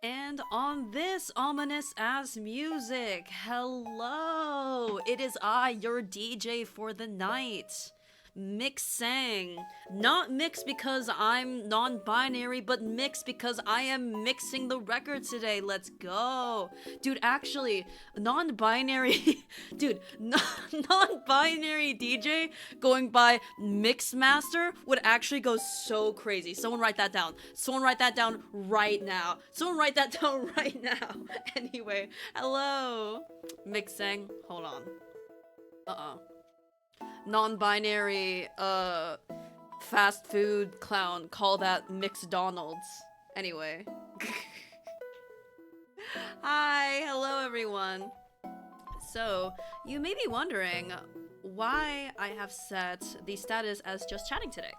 And on this ominous ass music, hello! It is I, your DJ for the night. Mixing. Not mix because I'm non-binary, but mix because I am mixing the record today. Let's go. Dude, actually, non-binary... Dude, non-binary DJ going by Mixmaster would actually go so crazy. Someone write that down. Someone write that down right now. Someone write that down right now. Anyway, hello. Mixing. Hold on. Non-binary, fast food clown, call that McDonald's. Anyway. Hi, hello everyone. So, you may be wondering why I have set the status as just chatting today.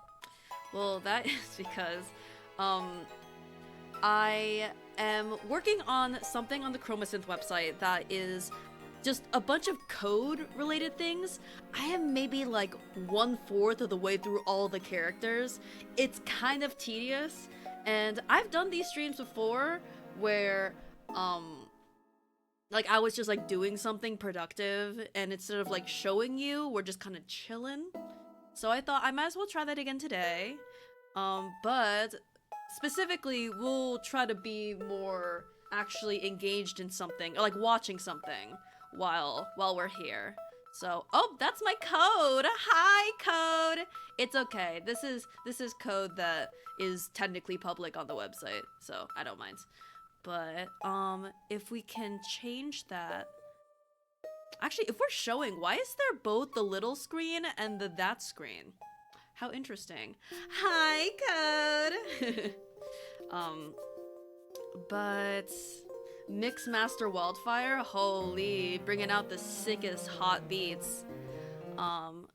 Well, that is because, I am working on something on the ChromaSynth website that is just a bunch of code related things. I am maybe like 1/4 of the way through all the characters. It's kind of tedious, and I've done these streams before where like I was just like doing something productive, and instead of like showing you, we're just kind of chilling. So I thought I might as well try that again today. But specifically we'll try to be more actually engaged in something, or like watching something while we're here. So, oh, that's my code. Hi, code. It's okay. This is code that is technically public on the website, so I don't mind. But if we can change that. Actually, if we're showing, why is there both the little screen and the that screen? How interesting. Hi, code. But Mixmaster Wildfire, holy, bringing out the sickest hot beats.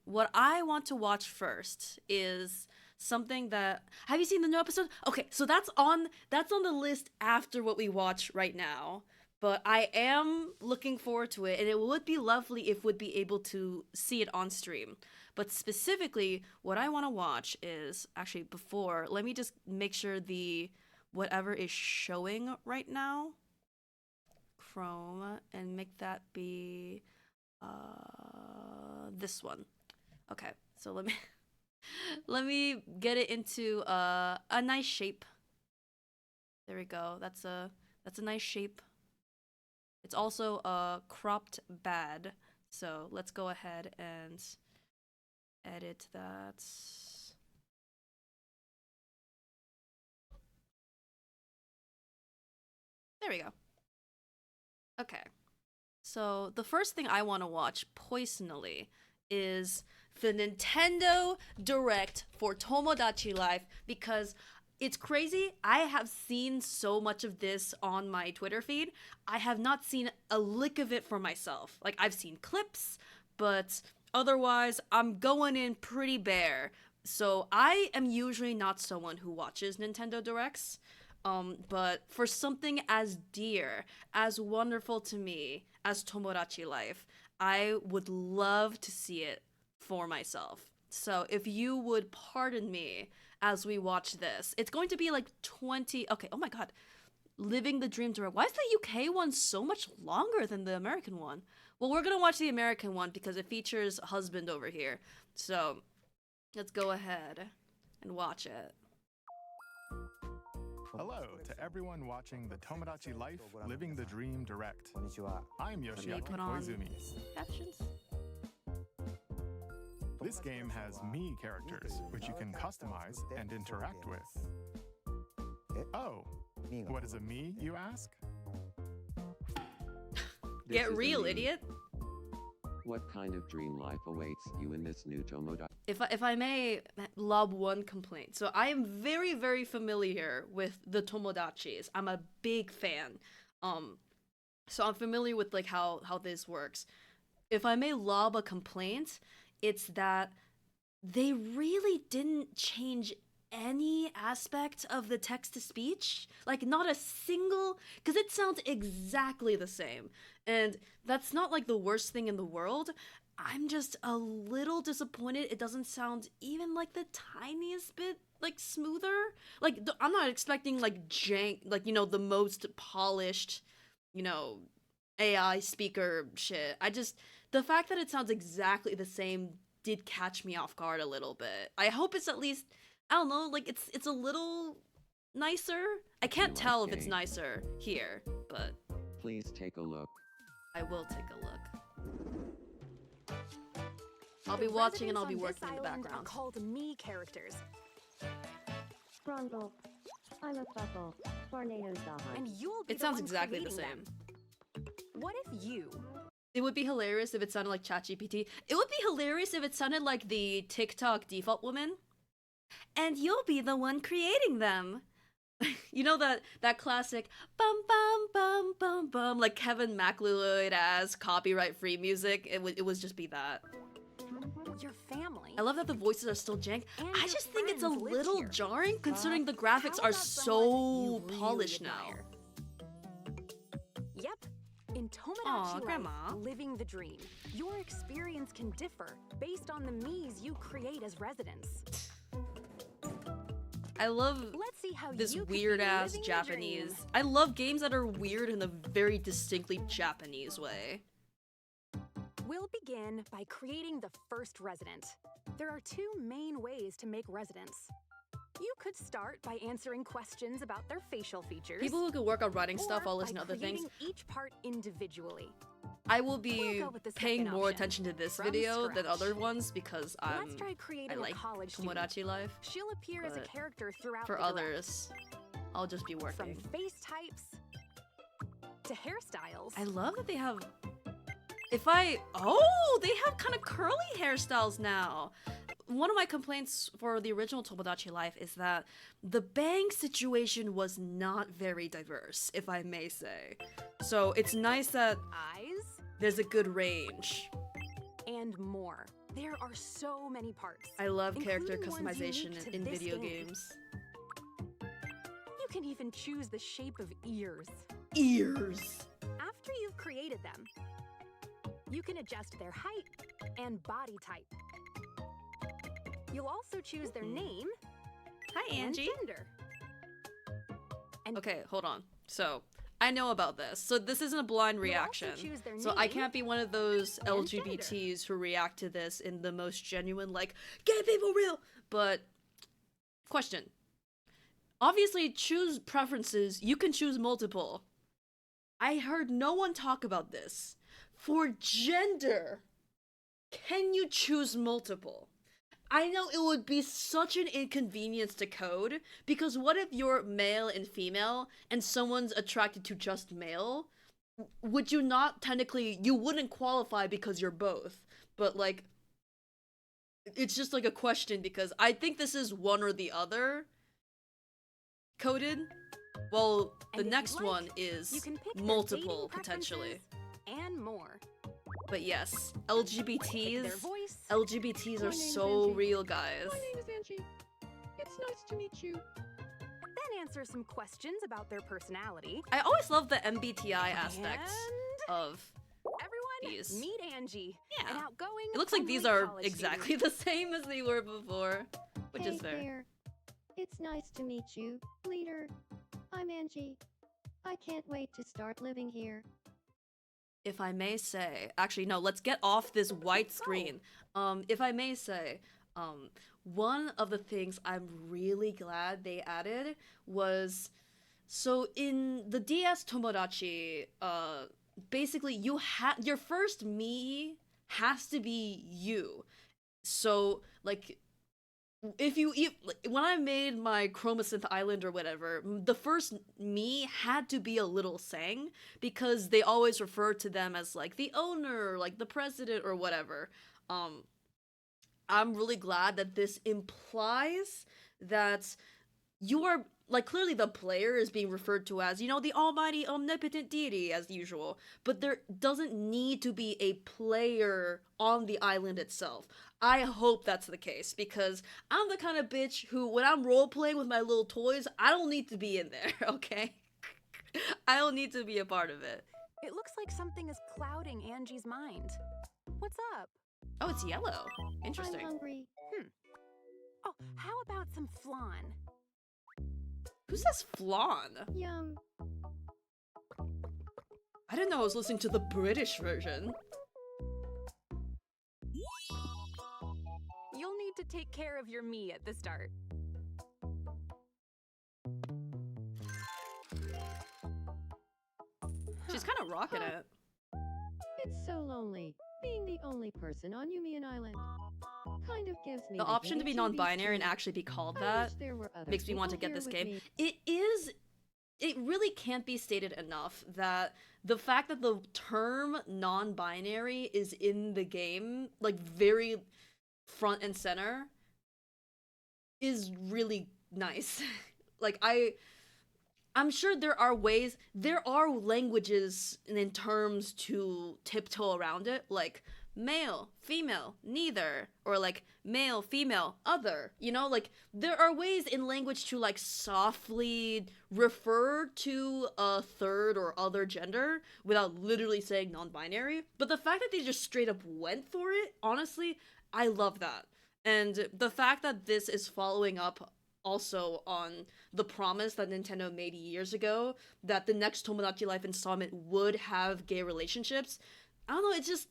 What I want to watch first is something that, have you seen the new episode? Okay, so that's on the list after what we watch right now. But I am looking forward to it, and it would be lovely if we'd be able to see it on stream. But specifically, what I want to watch is, actually before, let me just make sure the whatever is showing right now, Chrome, and make that be this one. Okay, so let me get it into a nice shape. There we go. That's a nice shape. It's also cropped bad, so let's go ahead and edit that. There we go. Okay, so the first thing I want to watch personally is the Nintendo Direct for Tomodachi Life, because it's crazy. I have seen so much of this on my Twitter feed. I have not seen a lick of it for myself. Like, I've seen clips, but otherwise, I'm going in pretty bare. So I am usually not someone who watches Nintendo Directs. But for something as dear, as wonderful to me as Tomodachi Life, I would love to see it for myself. So if you would pardon me as we watch this, it's going to be like 20... Okay, oh my god. Living the Dream Direct. Why is the UK one so much longer than the American one? Well, we're gonna watch the American one because it features husband over here. So let's go ahead and watch it. Hello to everyone watching the Tomodachi Life Living the Dream Direct. I'm Yoshiaki put on Koizumi. Captions. This game has me characters, which you can customize and interact with. Oh, what is a me, you ask? Get real, idiot. What kind of dream life awaits you in this new Tomodachi? If I may lob one complaint. So I am very, very familiar with the Tomodachis. I'm a big fan. So I'm familiar with like how this works. If I may lob a complaint, it's that they really didn't change any aspect of the text-to-speech. Like, not a single... Because it sounds exactly the same. And that's not, like, the worst thing in the world. I'm just a little disappointed it doesn't sound even like the tiniest bit like smoother. Like I'm not expecting like jank, like the most polished, you know, AI speaker shit. The fact that it sounds exactly the same did catch me off guard a little bit. I hope it's at least, I don't know, like it's a little nicer. I can't tell if it's nicer here, but Please take a look. I will take a look. I'll be watching and I'll be working in the background. Are called me characters. Grundle. I'm a fuckle. Tornadoes And you'll be It sounds exactly the creating same. them. What if you? It would be hilarious if it sounded like ChatGPT. It would be hilarious if it sounded like the TikTok default woman. And you'll be the one creating them. You know that classic bum bum bum bum bum, like Kevin MacLeod as copyright free music. It was just be that. Your family. I love that the voices are still jank. And I your just think it's a friends live little here. jarring considering the graphics How are about so someone you polished really now. admire? Yep. In Tomodachi Aw, life, Grandma. living the dream, your experience can differ based on the me's you create as residents. I love Let's see how this you could weird be ass living the Japanese. dream. I love games that are weird in a very distinctly Japanese way. We'll begin by creating the first resident. There are two main ways to make residents. You could start by answering questions about their facial features. People who could work on writing stuff or while listening by to other things. creating each part individually. I will be We'll go with the paying second more option, attention to this from video than scratch. other ones because Let's try I creating like a college student. Tomodachi Life. She'll appear as a but character throughout For the direct. others, I'll just be From working. face types to hairstyles. I love that they have. They have kind of curly hairstyles now. One of my complaints for the original Tomodachi Life is that the bang situation was not very diverse, if I may say. So it's nice that Eyes there's a good range. and more. There are so many parts. I love character including ones customization unique to in this video game. games. You can even choose the shape of ears. Ears! After you've created them, you can adjust their height and body type. You'll also choose their name Hi, and Angie. gender. And Okay, hold on. So, I know about this. So this isn't a blind You'll also reaction. choose their So I name can't be one of those and LGBTs who react to this in the most genuine, like, gay people real! But, question. Obviously, choose preferences. You can choose multiple. I heard no one talk about this. For gender, can you choose multiple? I know it would be such an inconvenience to code, because what if you're male and female, and someone's attracted to just male? Would you not technically, you wouldn't qualify because you're both, but like, it's just like a question, because I think this is one or the other coded. Well, the And if next you'd like, one is you can pick their multiple, dating potentially. preferences and more. But yes, Pick their LGBTs, voice. LGBTs are name's so Angie. real, guys. My name is Angie. It's nice to meet you. Then answer some questions about their personality. I always love the MBTI aspect And of everyone, these. meet Angie. Yeah. An outgoing, It looks like these friendly are college exactly student. the same as they were before, which Hey is fair. there. It's nice to meet you, leader. I'm Angie. I can't wait to start living here. If I may say, actually no, let's get off this white screen. If I may say, one of the things I'm really glad they added was, so in the DS Tomodachi, basically your first me has to be you. So like, when I made my Chromosynth Island or whatever, the first me had to be a little Sang, because they always refer to them as like the owner, or like the president or whatever. I'm really glad that this implies that you are, like, clearly the player is being referred to as, the almighty omnipotent deity as usual, but there doesn't need to be a player on the island itself. I hope that's the case, because I'm the kind of bitch who, when I'm role-playing with my little toys, I don't need to be in there, okay? I don't need to be a part of it. It looks like something is clouding Angie's mind. What's up? Oh, it's yellow. Interesting. I'm hungry. Oh, how about some flan? Who says flan? Yum. I didn't know I was listening to the British version. You'll need to take care of your me at the start. She's kind of rocking it. It's so lonely. Being the only person on Yumian Island. Kind of gives me The option to be heebie-jeebies, non-binary and too. actually be called I that wish there were other makes me want to people get this here game. with me. It really can't be stated enough that the fact that the term non-binary is in the game, like very front and center, is really nice. Like I'm sure there are languages and terms to tiptoe around it, like male, female, neither, or like male, female, other, you know, like there are ways in language to like softly refer to a third or other gender without literally saying non-binary. But the fact that they just straight up went for it, honestly, I love that. And the fact that this is following up also on the promise that Nintendo made years ago that the next Tomodachi Life installment would have gay relationships. I don't know, it's just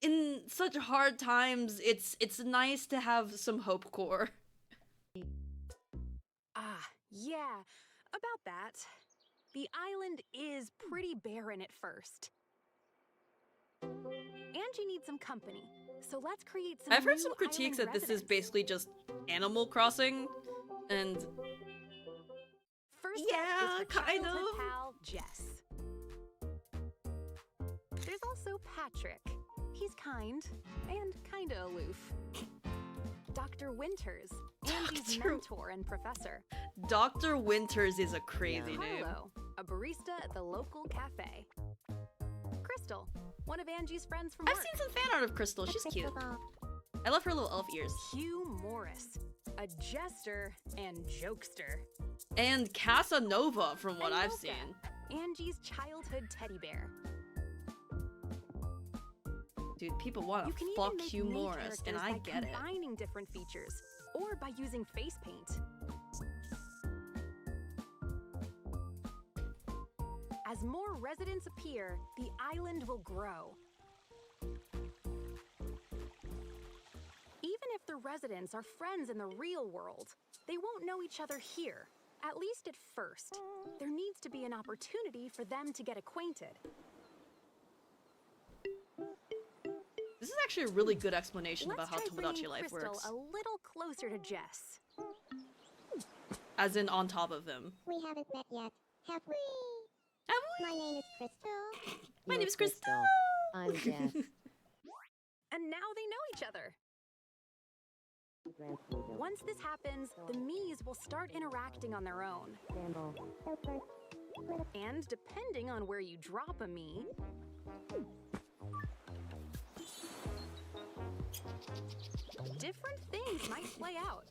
in such hard times, it's nice to have some hope core. Ah, yeah. About that. The island is pretty barren at first. Angie needs some company, so let's create some I've heard new some critiques island that this is residents. basically just Animal Crossing, and First Yeah, up is her kind childhood of. pal, Jess. There's also Patrick. He's kind and kinda aloof. Dr. Winters, Angie's Dr. mentor and professor. Dr. Winters is a crazy name. Carlo, a barista at the local cafe. Crystal, one of Angie's friends from I've work. seen some fan art of Crystal, she's cute. I love her little elf ears. Hugh Morris, a jester and jokester. And Casanova, from what And I've Mocha, seen. Angie's childhood teddy bear. Dude, people want You to can fuck even make Hugh new Morris, and characters I by get it. combining different features, or by using face paint. As more residents appear, the island will grow. Even if the residents are friends in the real world, they won't know each other here, at least at first. There needs to be an opportunity for them to get acquainted. This is actually a really good explanation Let's about how try Tomodachi bringing Life Crystal works. a little closer to Jess. As in on top of him. We haven't met yet, have we? Have My name is Crystal. My You're name is Crystal! I'm Jess. And now they know each other. Once this happens, the Miis will start interacting on their own. And depending on where you drop a Mii, different things might play out.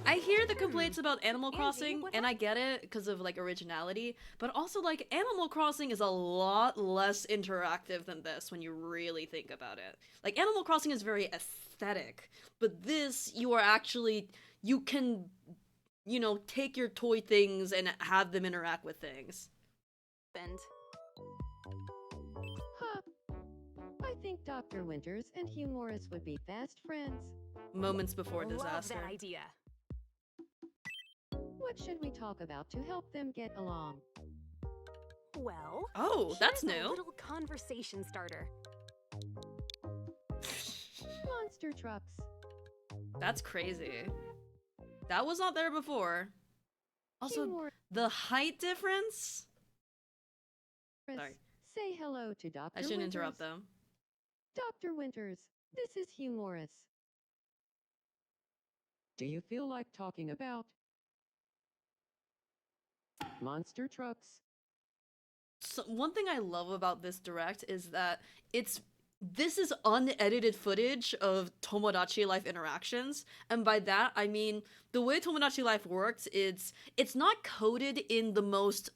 I hear the complaints about Animal Angie, Crossing, what and I get it because of like originality, but also like Animal Crossing is a lot less interactive than this when you really think about it. Like Animal Crossing is very aesthetic, but this you are actually you can take your toy things and have them interact with things. And Huh. I think Dr. Winters and Hugh Morris would be fast friends. Moments before love disaster. that idea. What should we talk about to help them get along? Well, Oh, that's here's a new. little conversation starter. Monster trucks. That's crazy. That was not there before. Also, Hugh Morris. the height difference? Sorry. Say hello to Dr. I shouldn't Winters. interrupt them. Dr. Winters, this is Hugh Morris. Do you feel like talking about monster trucks? So one thing I love about this direct is that this is unedited footage of Tomodachi Life interactions, and by that I mean the way Tomodachi Life works, it's not coded in the most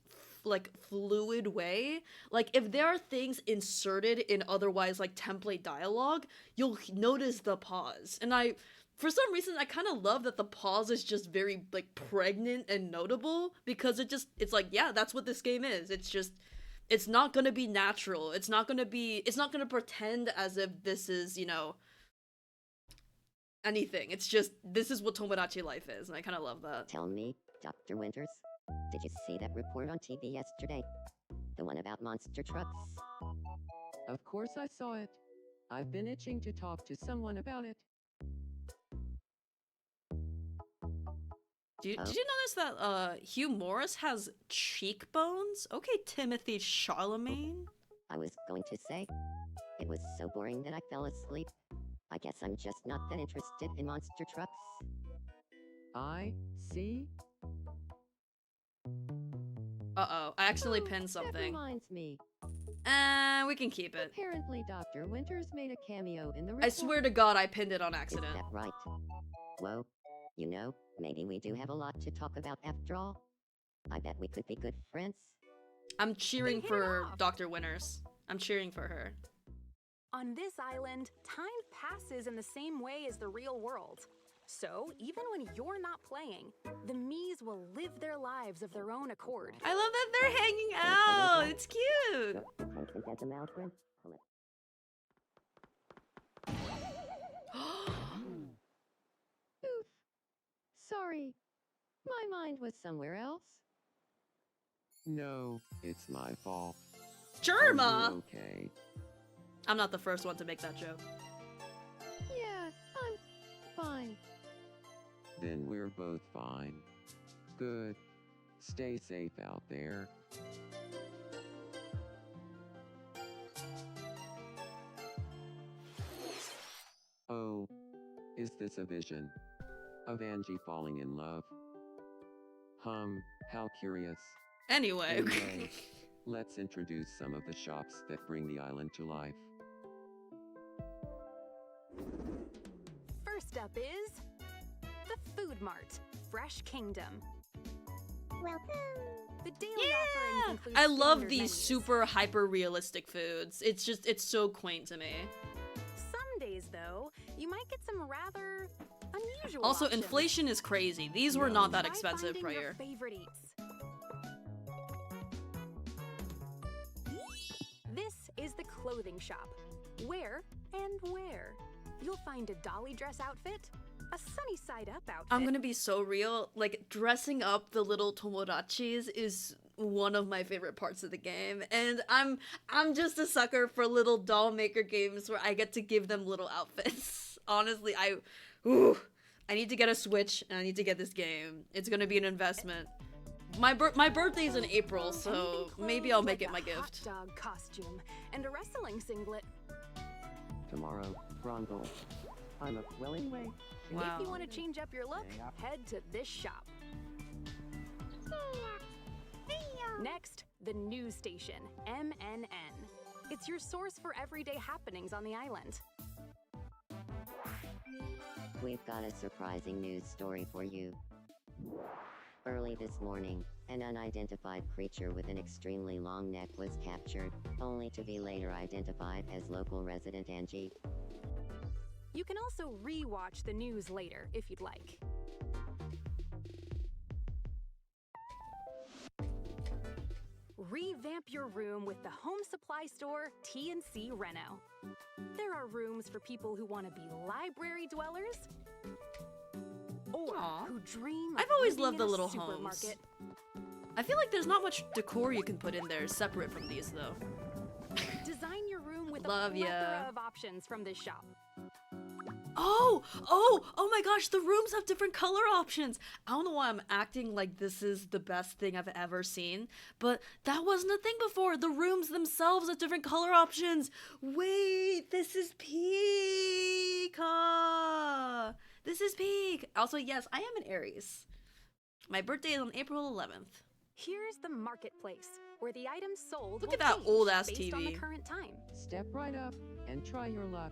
like fluid way. Like if there are things inserted in otherwise like template dialogue, you'll notice the pause. And for some reason I kind of love that the pause is just very like pregnant and notable, because it's like, yeah, that's what this game is. It's not gonna be natural. It's not gonna pretend as if this is, you know, anything. It's just, this is what Tomodachi life is, and I kind of love that. Tell me, Dr. Winters, did you see that report on TV yesterday? The one about monster trucks? Of course I saw it. I've been itching to talk to someone about it. Did you notice that Hugh Morris has cheekbones? Okay, Timothy Chalamet. I was going to say, it was so boring that I fell asleep. I guess I'm just not that interested in monster trucks. I see. Uh-oh, I accidentally pinned That something. reminds me. We can keep it. Apparently, Dr. Winters made a cameo in the I report. swear to God, I pinned it on Is accident. that right? Whoa, you know, maybe we do have a lot to talk about after all. I bet we could be good friends. I'm cheering Then hit it for off. Dr. Winters. I'm cheering for her. On this island, time passes in the same way as the real world. So, even when you're not playing, the Miis will live their lives of their own accord. I love that they're hanging out. It's cute. Is that the mouse one? Oof. Sorry. My mind was somewhere else. No, it's my fault. Germa. Are you okay? I'm not the first one to make that joke. Yeah, I'm fine. Then we're both fine. Good. Stay safe out there. Oh. Is this a vision? Of Angie falling in love? How curious. Anyway. Anyway, let's introduce some of the shops that bring the island to life. First up is the Food Mart, Fresh Kingdom. Welcome. The daily offerings include I love standard these menus. super hyper realistic foods. It's so quaint to me. Some days, though, you might get some rather unusual Also, options. inflation is crazy. These were not that Try expensive finding your prior. favorite eats. This is the clothing shop. Where and where? You'll find a dolly dress outfit, a sunny side up outfit. I'm gonna be so real. Like, dressing up the little Tomodachis is one of my favorite parts of the game, and I'm just a sucker for little doll maker games where I get to give them little outfits. Honestly, I need to get a Switch and I need to get this game. It's gonna be an investment. My birthday's in April, so Anything maybe I'll clothed make it like my a hot gift. dog costume and a wrestling singlet. Tomorrow, Bronco. I'm a Well, anyway, Wow. If you want to change up your look, head to this shop. Next, the news station, MNN. It's your source for everyday happenings on the island. We've got a surprising news story for you. Early this morning, an unidentified creature with an extremely long neck was captured, only to be later identified as local resident Angie. You can also re-watch the news later if you'd like. Revamp your room with the home supply store T&C Reno. There are rooms for people who want to be library dwellers or Aw. who dream of I've always living loved in the a little supermarket. I feel like there's not much decor you can put in there separate from these, though. Design your room with Love a ya. plethora of options from this shop. Oh my gosh, the rooms have different color options. I don't know why I'm acting like this is the best thing I've ever seen, but that wasn't a thing before. The rooms themselves have different color options. Wait, this is peak. This is peak. Also, yes, I am an Aries. My birthday is on April 11th. Here's the marketplace, where the items sold Look will at that change old-ass based on the TV. current time. step right up and try your luck.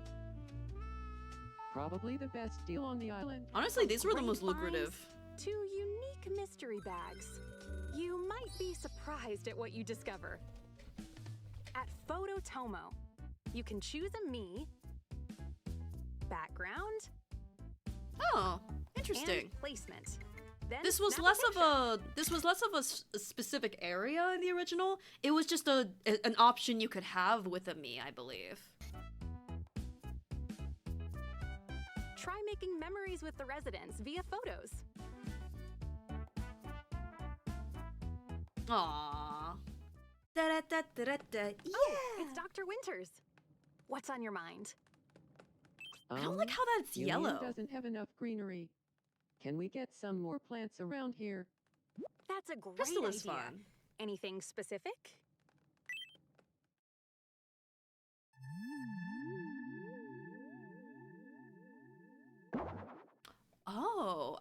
Probably the best deal on the island. Honestly, these were the Great most finds, lucrative. 2 unique mystery bags. You might be surprised at what you discover. At Phototomo, you can choose a me, background, Oh, interesting. and placement. Then This was snap less picture. of a specific area in the original. It was just an option you could have with a me, I believe. Try making memories with the residents via photos. Aww. Da-da-da-da-da-da. Yeah. Oh, it's Dr. Winters. What's on your mind? I don't like how that's Union yellow. doesn't have enough greenery. Can we get some more plants around here? That's a great Crystal is idea. fun. Anything specific? Oh,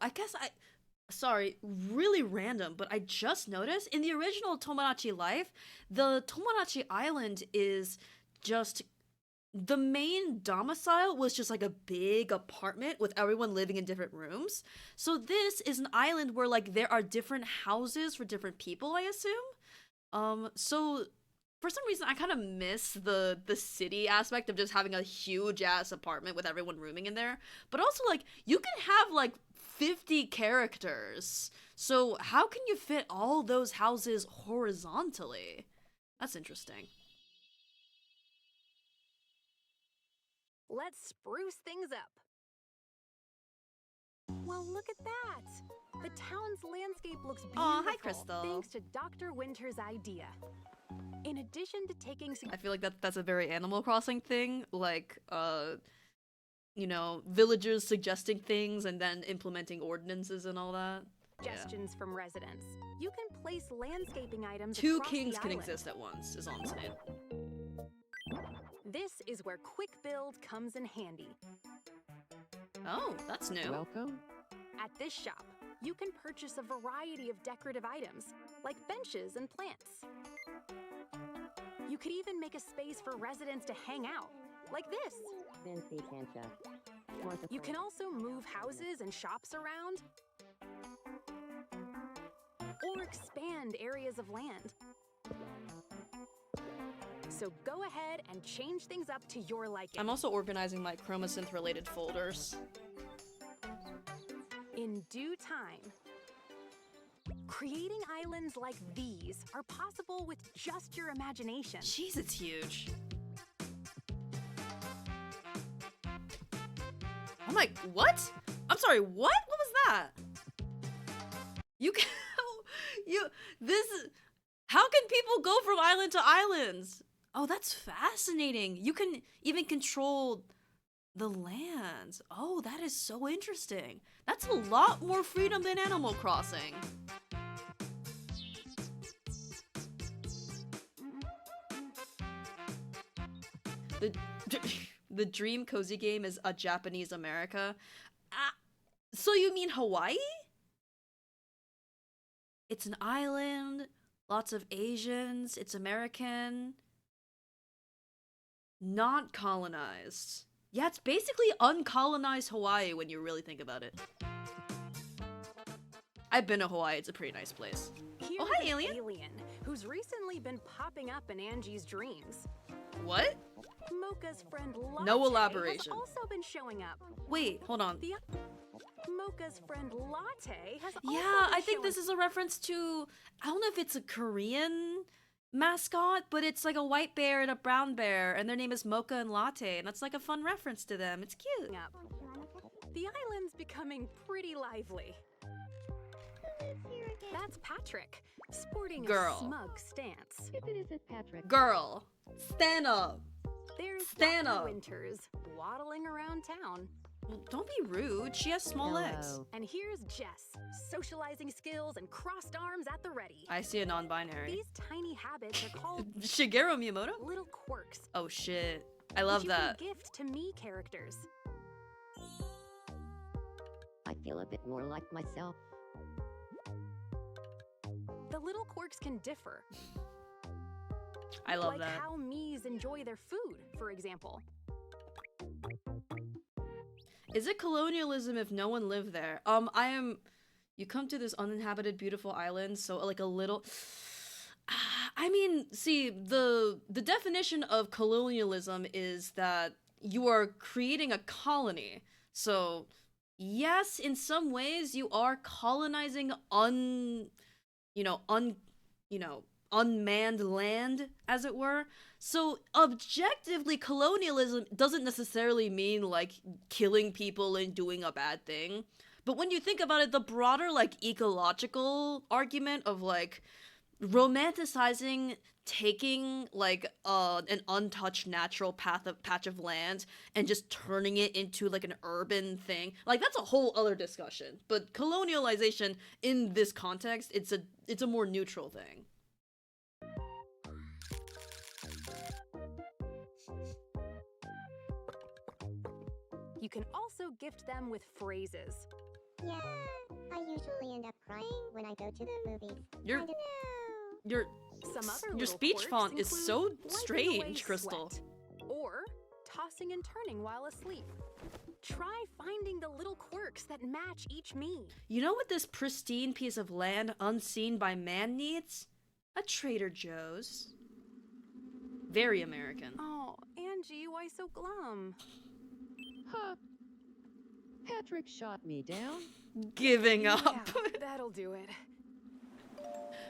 sorry, really random, but I just noticed in the original Tomodachi Life, the Tomodachi Island is just the main domicile was just like a big apartment with everyone living in different rooms. So this is an island where like there are different houses for different people, I assume. So for some reason I kind of miss the city aspect of just having a huge ass apartment with everyone rooming in there. But also like you can have like 50 characters. So how can you fit all those houses horizontally? That's interesting. Let's spruce things up. Well, look at that. The town's landscape looks beautiful. Aw, hi, Crystal. Thanks to Dr. Winter's idea. In addition to taking I feel like that's a very Animal Crossing thing, like you know, villagers suggesting things and then implementing ordinances and all that. suggestions from residents, you can place landscaping items Two across kings the can island. exist at once, is all I'm saying. This is where quick build comes in handy. Oh, that's new. Welcome. At this shop, you can purchase a variety of decorative items, like benches and plants. You could even make a space for residents to hang out, like this. You can also move houses and shops around, or expand areas of land. So go ahead and change things up to your liking. I'm also organizing my Chromosynth related folders. In due time. Creating islands like these are possible with just your imagination. Jeez, it's huge. Oh my, what? I'm sorry, what? What was that? You can, how can people go from island to islands? Oh, that's fascinating. You can even control the lands. Oh, that is so interesting. That's a lot more freedom than Animal Crossing. The dream cozy game is a Japanese America. So you mean Hawaii? It's an island, lots of Asians, it's American. Not colonized. Yeah, it's basically uncolonized Hawaii when you really think about it. I've been to Hawaii, it's a pretty nice place. Here's Oh, hi, an alien. alien who's recently been popping up in Angie's dreams. What? Mocha's friend Latte No elaboration. has also been showing up. Wait, hold on. Mocha's friend Latte has also Yeah, been I think showing this is a reference to, I don't know if it's a Korean mascot, but it's like a white bear and a brown bear, and their name is Mocha and Latte, and that's like a fun reference to them. It's cute. up. The island's becoming pretty lively. That's Patrick, sporting Girl. a smug stance. If it isn't Patrick. Girl, stand up. There's Stand Dr. up. Winters waddling around town. Well, don't be rude. She has small legs. And here's Jess, socializing skills and crossed arms at the ready. I see a non-binary. These tiny habits are called Shigeru Miyamoto? little quirks. Oh shit. I love which that. you can gift to me characters. I feel a bit more like myself. The little quirks can differ. I love like that. how Mies enjoy their food, for example. Is it colonialism if no one lived there? You come to this uninhabited, beautiful island, so like a little. I mean, see, the definition of colonialism is that you are creating a colony. So, yes, in some ways you are colonizing you know, unmanned land, as it were. So, objectively, colonialism doesn't necessarily mean like killing people and doing a bad thing. But when you think about it, the broader like ecological argument of like romanticizing taking like an untouched natural patch of land and just turning it into like an urban thing, like that's a whole other discussion. But colonialization in this context, it's a more neutral thing. You can also gift them with phrases. Yeah, I usually end up crying when I go to the movies. Your I don't know. Some other your little speech quirks font is include so wiping away strange, Crystal. sweat, or tossing and turning while asleep. Try finding the little quirks that match each me. You know what this pristine piece of land unseen by man needs? A Trader Joe's. Very American. Oh, Angie, why so glum? Huh. Patrick shot me down. Giving up. Yeah, that'll do it.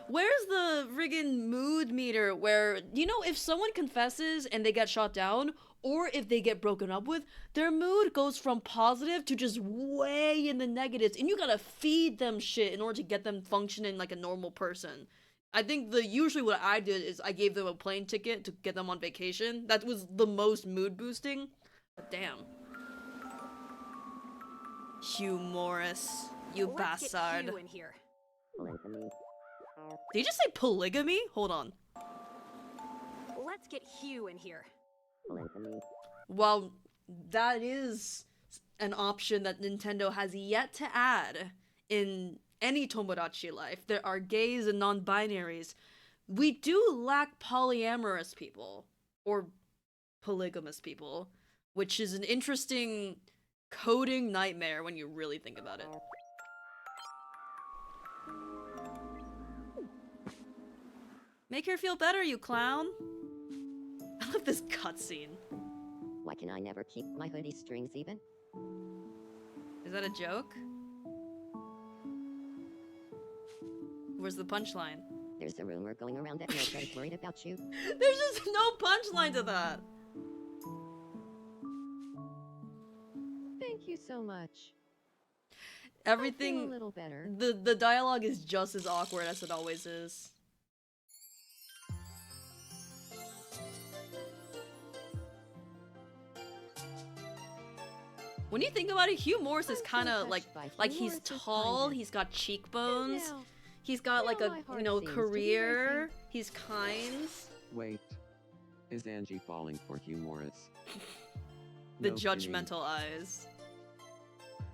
Where's the friggin' mood meter where, you know, if someone confesses and they get shot down, or if they get broken up with, their mood goes from positive to just way in the negatives, and you gotta feed them shit in order to get them functioning like a normal person. I think usually what I did is I gave them a plane ticket to get them on vacation. That was the most mood boosting. But damn. Hugh Morris, you Let's bastard. get Hugh in here. Did you just say polygamy? Hold on. Let's get Hugh in here. Well, that is an option that Nintendo has yet to add in any Tomodachi life. There are gays and non-binaries. We do lack polyamorous people, or polygamous people, which is an interesting coding nightmare when you really think about it. Make her feel better, you clown. I love this cutscene. Why can I never keep my hoodie strings even? Is that a joke? Where's the punchline? There's a rumor going around that Milka is worried about you. There's just no punchline to that. Thank you so much. I feel a Everything, little better. the dialogue is just as awkward as it always is. When you think about it, Hugh Morris is I'm so kind of touched by like Hugh he's Morris's tall, kindness. he's got cheekbones, And now, he's got like now a, my you heart know, seems to be career, racing. he's kind. Wait. Is Angie falling for Hugh Morris? The No kidding. judgmental eyes.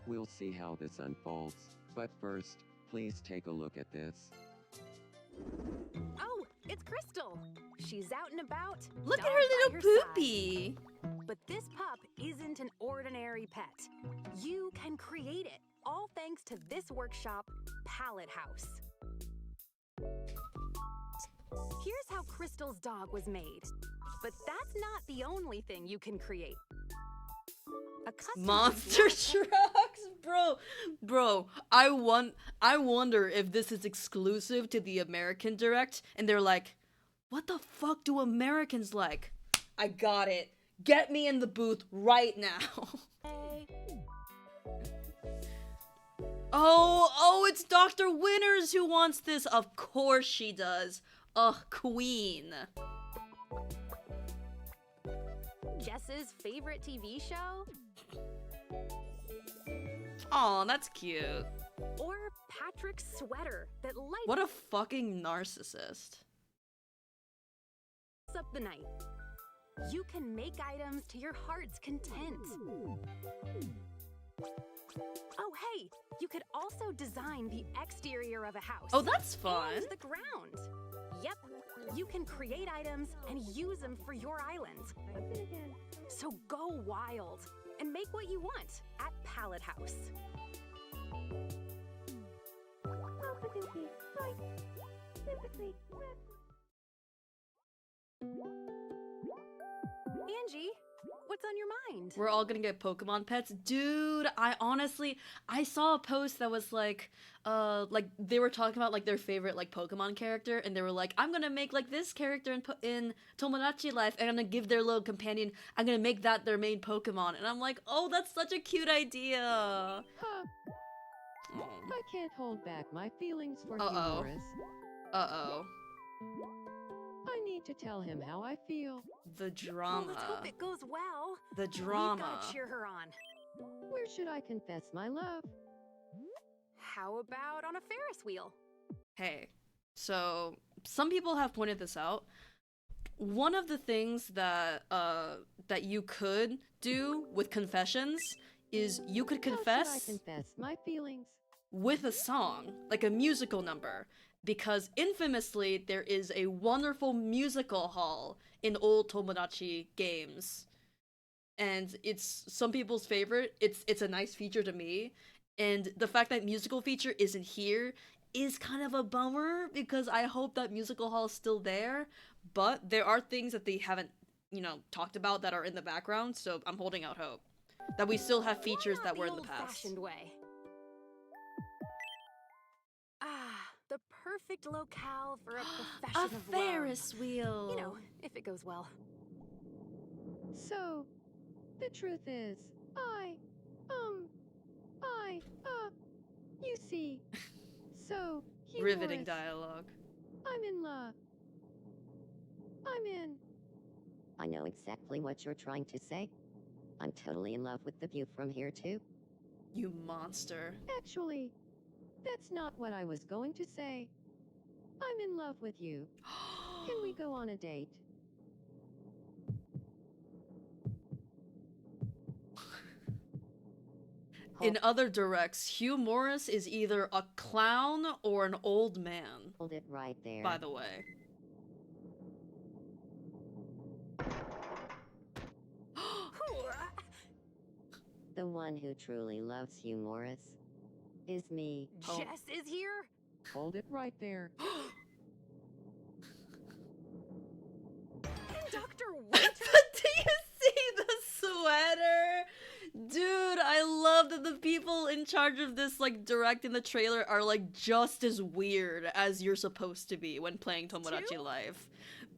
We'll see how this unfolds. But first, please take a look at this. Oh, it's Crystal. She's out and about. Look at dog her by little side. poopy. But this pup isn't an ordinary pet. You can create it, all thanks to this workshop, Palette House. Here's how Crystal's dog was made. But that's not the only thing you can create. A custom Monster trucks, bro. I wonder if this is exclusive to the American Direct, and they're like, what the fuck do Americans like? I got it. Get me in the booth right now. Oh, it's Dr. Winters who wants this. Of course she does. Ugh, queen. Jess's favorite TV show? Aw, that's cute. Or Patrick's sweater that lights What a fucking narcissist. up the night. You can make items to your heart's content. Oh, hey, you could also design the exterior of a house. Oh, that's fun. And the ground. Yep, you can create items and use them for your island. So go wild and make what you want at Palette House. Competency, right? Sympathy, left. Angie, what's on your mind? We're all gonna get Pokemon pets. Dude, I saw a post that was like they were talking about like their favorite like Pokemon character, and they were like, I'm gonna make like this character in Tomodachi Life, and I'm gonna give their little companion, I'm gonna make that their main Pokemon. And I'm like, oh, that's such a cute idea. Huh. Aw. I can't hold back my feelings for Hugh Uh-oh. Morris. Uh-oh. I need to tell him how I feel. The Well, drama. let's hope it goes well. The We've drama. gotta cheer her on. Where should I confess my love? How about on a Ferris wheel? Hey, so some people have pointed this out. One of the things that you could do with confessions is you could How should I confess confess my feelings? with a song, like a musical number, because infamously there is a wonderful musical hall in old Tomodachi games. And it's some people's favorite. It's a nice feature to me. And the fact that musical feature isn't here is kind of a bummer, because I hope that musical hall is still there. But there are things that they haven't, talked about that are in the background, so I'm holding out hope that we still have features Why not that were in the past. old-fashioned way? Ah, the perfect locale for a A profession of love. Ferris wheel. You know, if it goes well. So, the truth is, you see. So, Hugh Riveting Morris, dialogue. I'm in love. I'm in. I know exactly what you're trying to say. I'm totally in love with the view from here too. You monster. Actually, that's not what I was going to say. I'm in love with you. Can we go on a date? In other directs, Hugh Morris is either a clown or an old man, Hold it right there. by the way. The one who truly loves Hugh Morris is me. Oh. Jess is here? Hold it right there. And Dr. Winter? Do you see the sweater? Dude, I love that the people in charge of this, like, directing the trailer are, like, just as weird as you're supposed to be when playing Tomodachi Two? Life.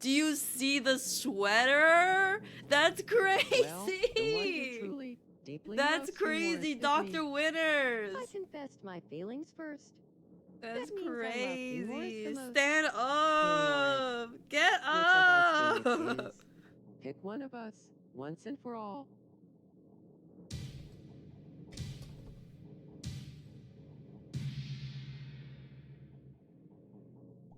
Do you see the sweater? That's crazy! Well, the one who truly, deeply That's loves Hugh Morris crazy, is Dr. me. Winners! I confessed my feelings first. That's That means I love Hugh Morris crazy. the most. Stand up! Get Which of us do you up! choose? Pick one of us, once and for all.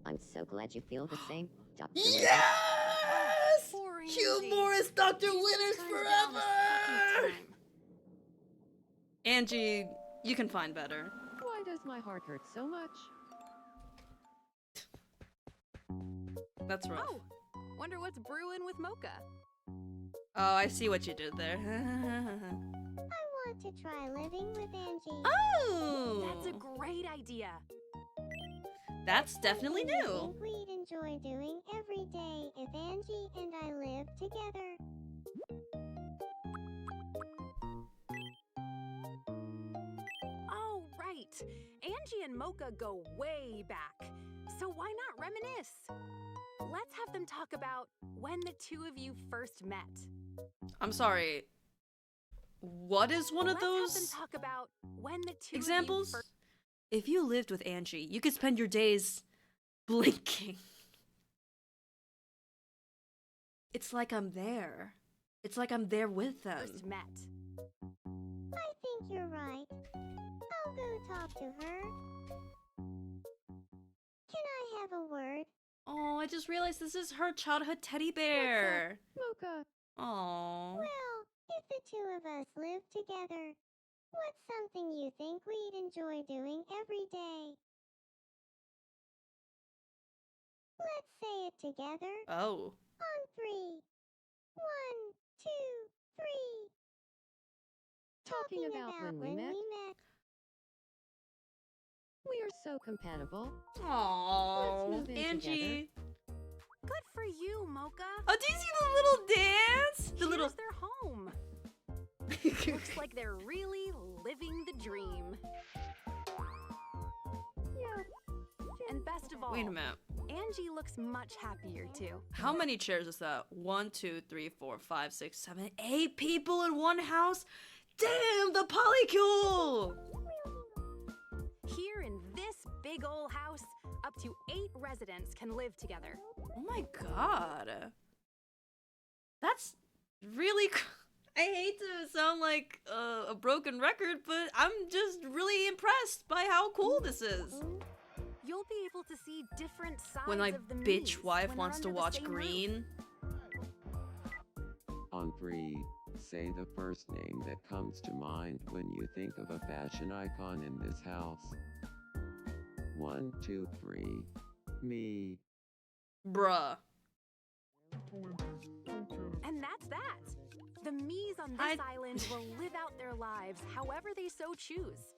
I'm so glad you feel the same, Dr. Winter. Yes! Poor Hugh Angie. Morris, Dr. She's been Winners turned down a forever! second time. Angie, you can find better. Why does my heart hurt so much? That's rough. Oh, wonder what's brewing with Mocha. Oh, I see what you did there. I want to try living with Angie. Oh! That's a great idea. That's definitely Something I new. think we'd enjoy doing every day if Angie and I lived together. Oh, right. Angie and Mocha go way back. So why not reminisce? Let's have them talk about when the two of you first met. I'm sorry. What is one of Let's have those them talk about when the two examples? of you first. If you lived with Angie, you could spend your days blinking. It's like I'm there. It's like I'm there with them. First met. I think you're right. I'll go talk to her. Can I have a word? Oh, I just realized this is her childhood teddy bear. Mocha, Oh. Well, if the two of us live together, what's something you think we'd enjoy doing every day? Let's say it together. Oh. On three. 1, 2, 3. talking about when we met. We are so compatible. Aww, Let's move in Angie. Good for you, Mocha. Oh, do you see the little dance? The Here's little. their home. Looks like they're really living the dream. Yeah. And best of all, Wait a minute. Angie looks much happier too. How many chairs is that? 1, 2, 3, 4, 5, 6, 7, 8 people in one house? Damn, the polycule! Here in this big ol' house, up to 8 residents can live together. Oh my god. That's really. I hate to sound like a broken record, but I'm just really impressed by how cool this is. You'll be able to see different sides When my of the bitch Mies wife when wants to they're under the watch same roof. Green. On 3, say the first name that comes to mind when you think of a fashion icon in this house. 1, 2, 3. Me. Bruh. And that's that. The Mies on this island will live out their lives however they so choose.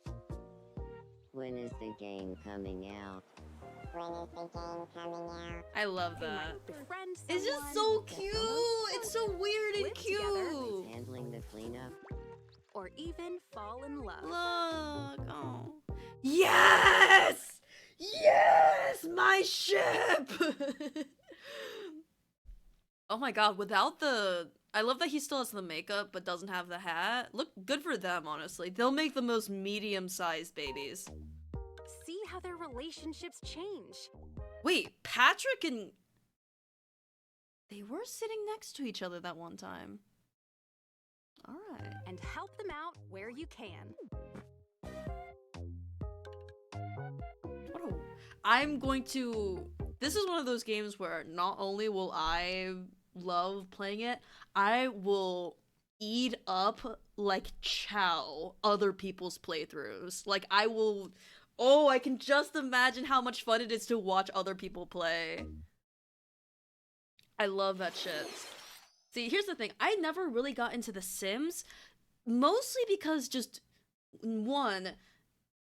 When is the game coming out? When is the game coming out? I love They that. might befriend It's just so someone, cute. almost It's so weird and live together. cute. Handling the cleanup? or even fall in love. Look. Oh. Yes! Yes! My ship! Oh my god, without the... I love that he still has the makeup but doesn't have the hat. Look good for them, honestly. They'll make the most medium-sized babies. See how their relationships change. Wait, Patrick and... They were sitting next to each other that one time. Alright. And help them out where you can. I'm going to... This is one of those games where not only will I love playing it, I will eat up like chow other people's playthroughs. Like, I will... Oh, I can just imagine how much fun it is to watch other people play. I love that shit. See, here's the thing. I never really got into The Sims, mostly because just, one,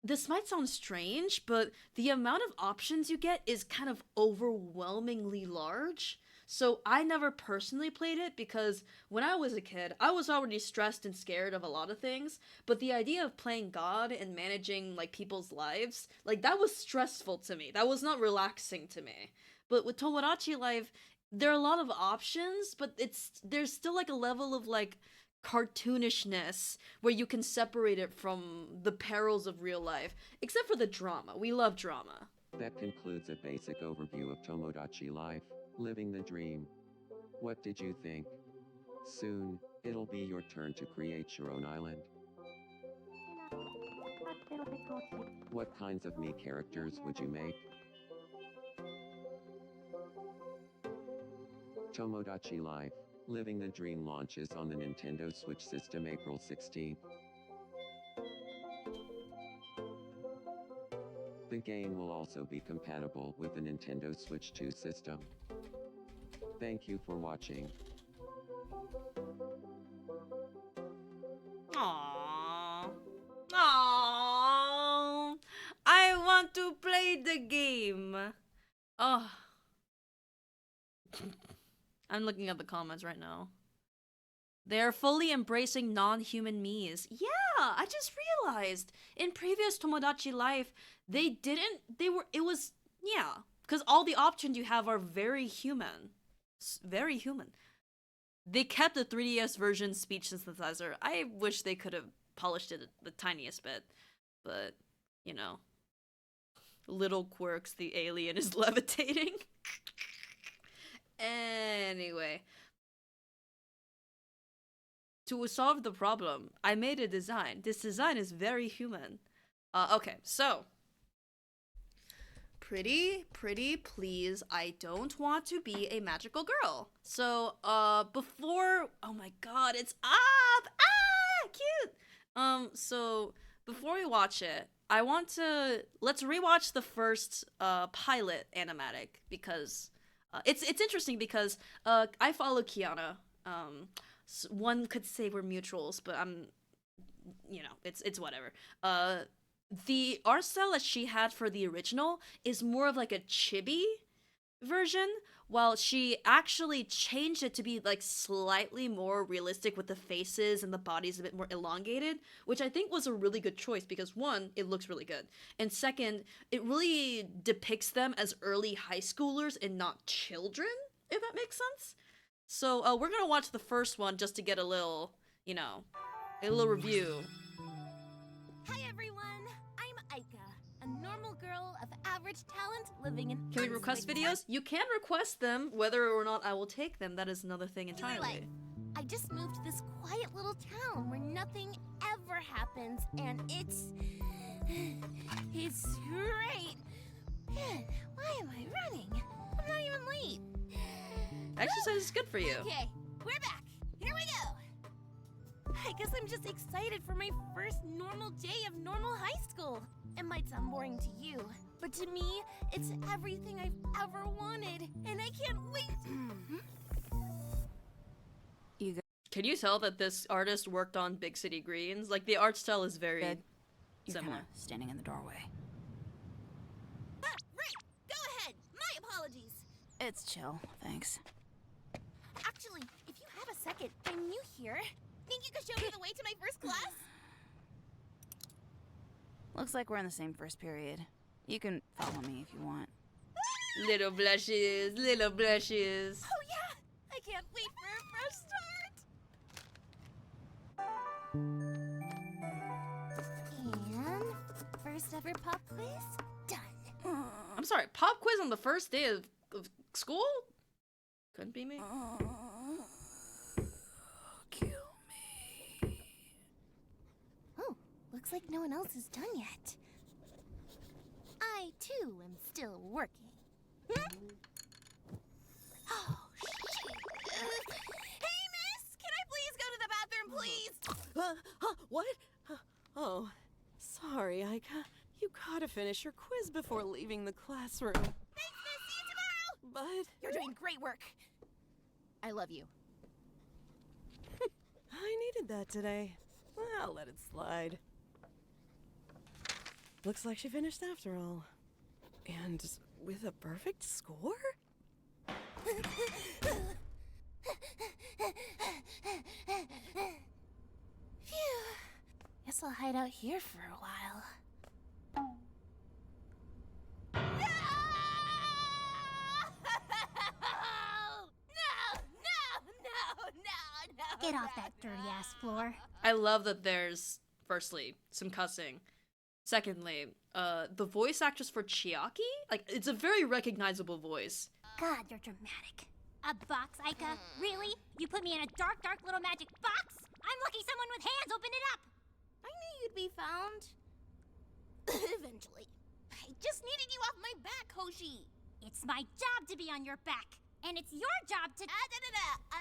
this might sound strange, but the amount of options you get is kind of overwhelmingly large. So I never personally played it because when I was a kid, I was already stressed and scared of a lot of things, but the idea of playing God and managing, like, people's lives, like, that was stressful to me. That was not relaxing to me. But with Tomodachi Life, there are a lot of options, but there's still, like, a level of, like, cartoonishness where you can separate it from the perils of real life, except for the drama. We love drama. That concludes a basic overview of Tomodachi Life, living the dream. What did you think? Soon, it'll be your turn to create your own island. What kinds of me characters would you make? Tomodachi Life, Living the Dream launches on the Nintendo Switch system April 16th. The game will also be compatible with the Nintendo Switch 2 system. Thank you for watching. Aww. Aww. I want to play the game. Oh. I'm looking at the comments right now. They're fully embracing non-human me's. Yeah, I just realized in previous Tomodachi Life, it was, because all the options you have are very human. Very human. They kept the 3DS version speech synthesizer. I wish they could have polished it the tiniest bit, but, you know. Little quirks, the alien is levitating. Anyway. To solve the problem, I made a design. This design is very human. Okay, so. Pretty please. I don't want to be a magical girl. So, before... Oh my god, it's up! Ah, cute! So, before we watch it, I want to... Let's rewatch the first, pilot animatic, because... It's interesting because I follow Kiana. One could say we're mutuals, but I'm, it's whatever. the art style that she had for the original is more of like a chibi version, while she actually changed it to be like slightly more realistic with the faces and the bodies a bit more elongated, which I think was a really good choice because one, it looks really good, and second, it really depicts them as early high schoolers and not children, if that makes sense. So we're gonna watch the first one just to get a little, you know, a little review. Hi everyone, I'm Aika, a normal girl of average talent living in. Can we request videos? You can request them, whether or not I will take them. That is another thing entirely. I just moved to this quiet little town where nothing ever happens, and it's great. Man, why am I running? I'm not even late. Exercise is good for you. Okay, we're back. Here we go. I guess I'm just excited for my first normal day of normal high school. It might sound boring to you, but to me, it's everything I've ever wanted, and I can't wait. Can you tell that this artist worked on Big City Greens? Like, the art style is very similar. Kinda standing in the doorway. Right, go ahead. My apologies. It's chill, thanks. Actually, if you have a second, I'm new here. Think you could show me the way to my first class? Looks like we're in the same first period. You can follow me if you want. Little blushes, little blushes. Oh yeah! I can't wait for a fresh start! And first ever pop quiz, done. I'm sorry, pop quiz on the first day of school? Couldn't be me. Kill me. Oh, looks like no one else is done yet. I, too, am still working. Oh, shit. Hey, miss! Can I please go to the bathroom, please? What? Oh, sorry, Aika. You gotta finish your quiz before leaving the classroom. Thanks, miss! See you tomorrow! But... You're doing great work. I love you. I needed that today. I'll let it slide. Looks like she finished after all. And with a perfect score? Phew. Guess I'll hide out here for a while. No! No! Get off that dirty-ass floor. I love that there's, firstly, some cussing. Secondly, the voice actress for Chiaki? Like, it's a very recognizable voice. God, you're dramatic. A box, Aika? Really? You put me in a dark, dark little magic box? I'm lucky someone with hands opened it up! I knew you'd be found. Eventually. I just needed you off my back, Hoshi. It's my job to be on your back, and it's your job to...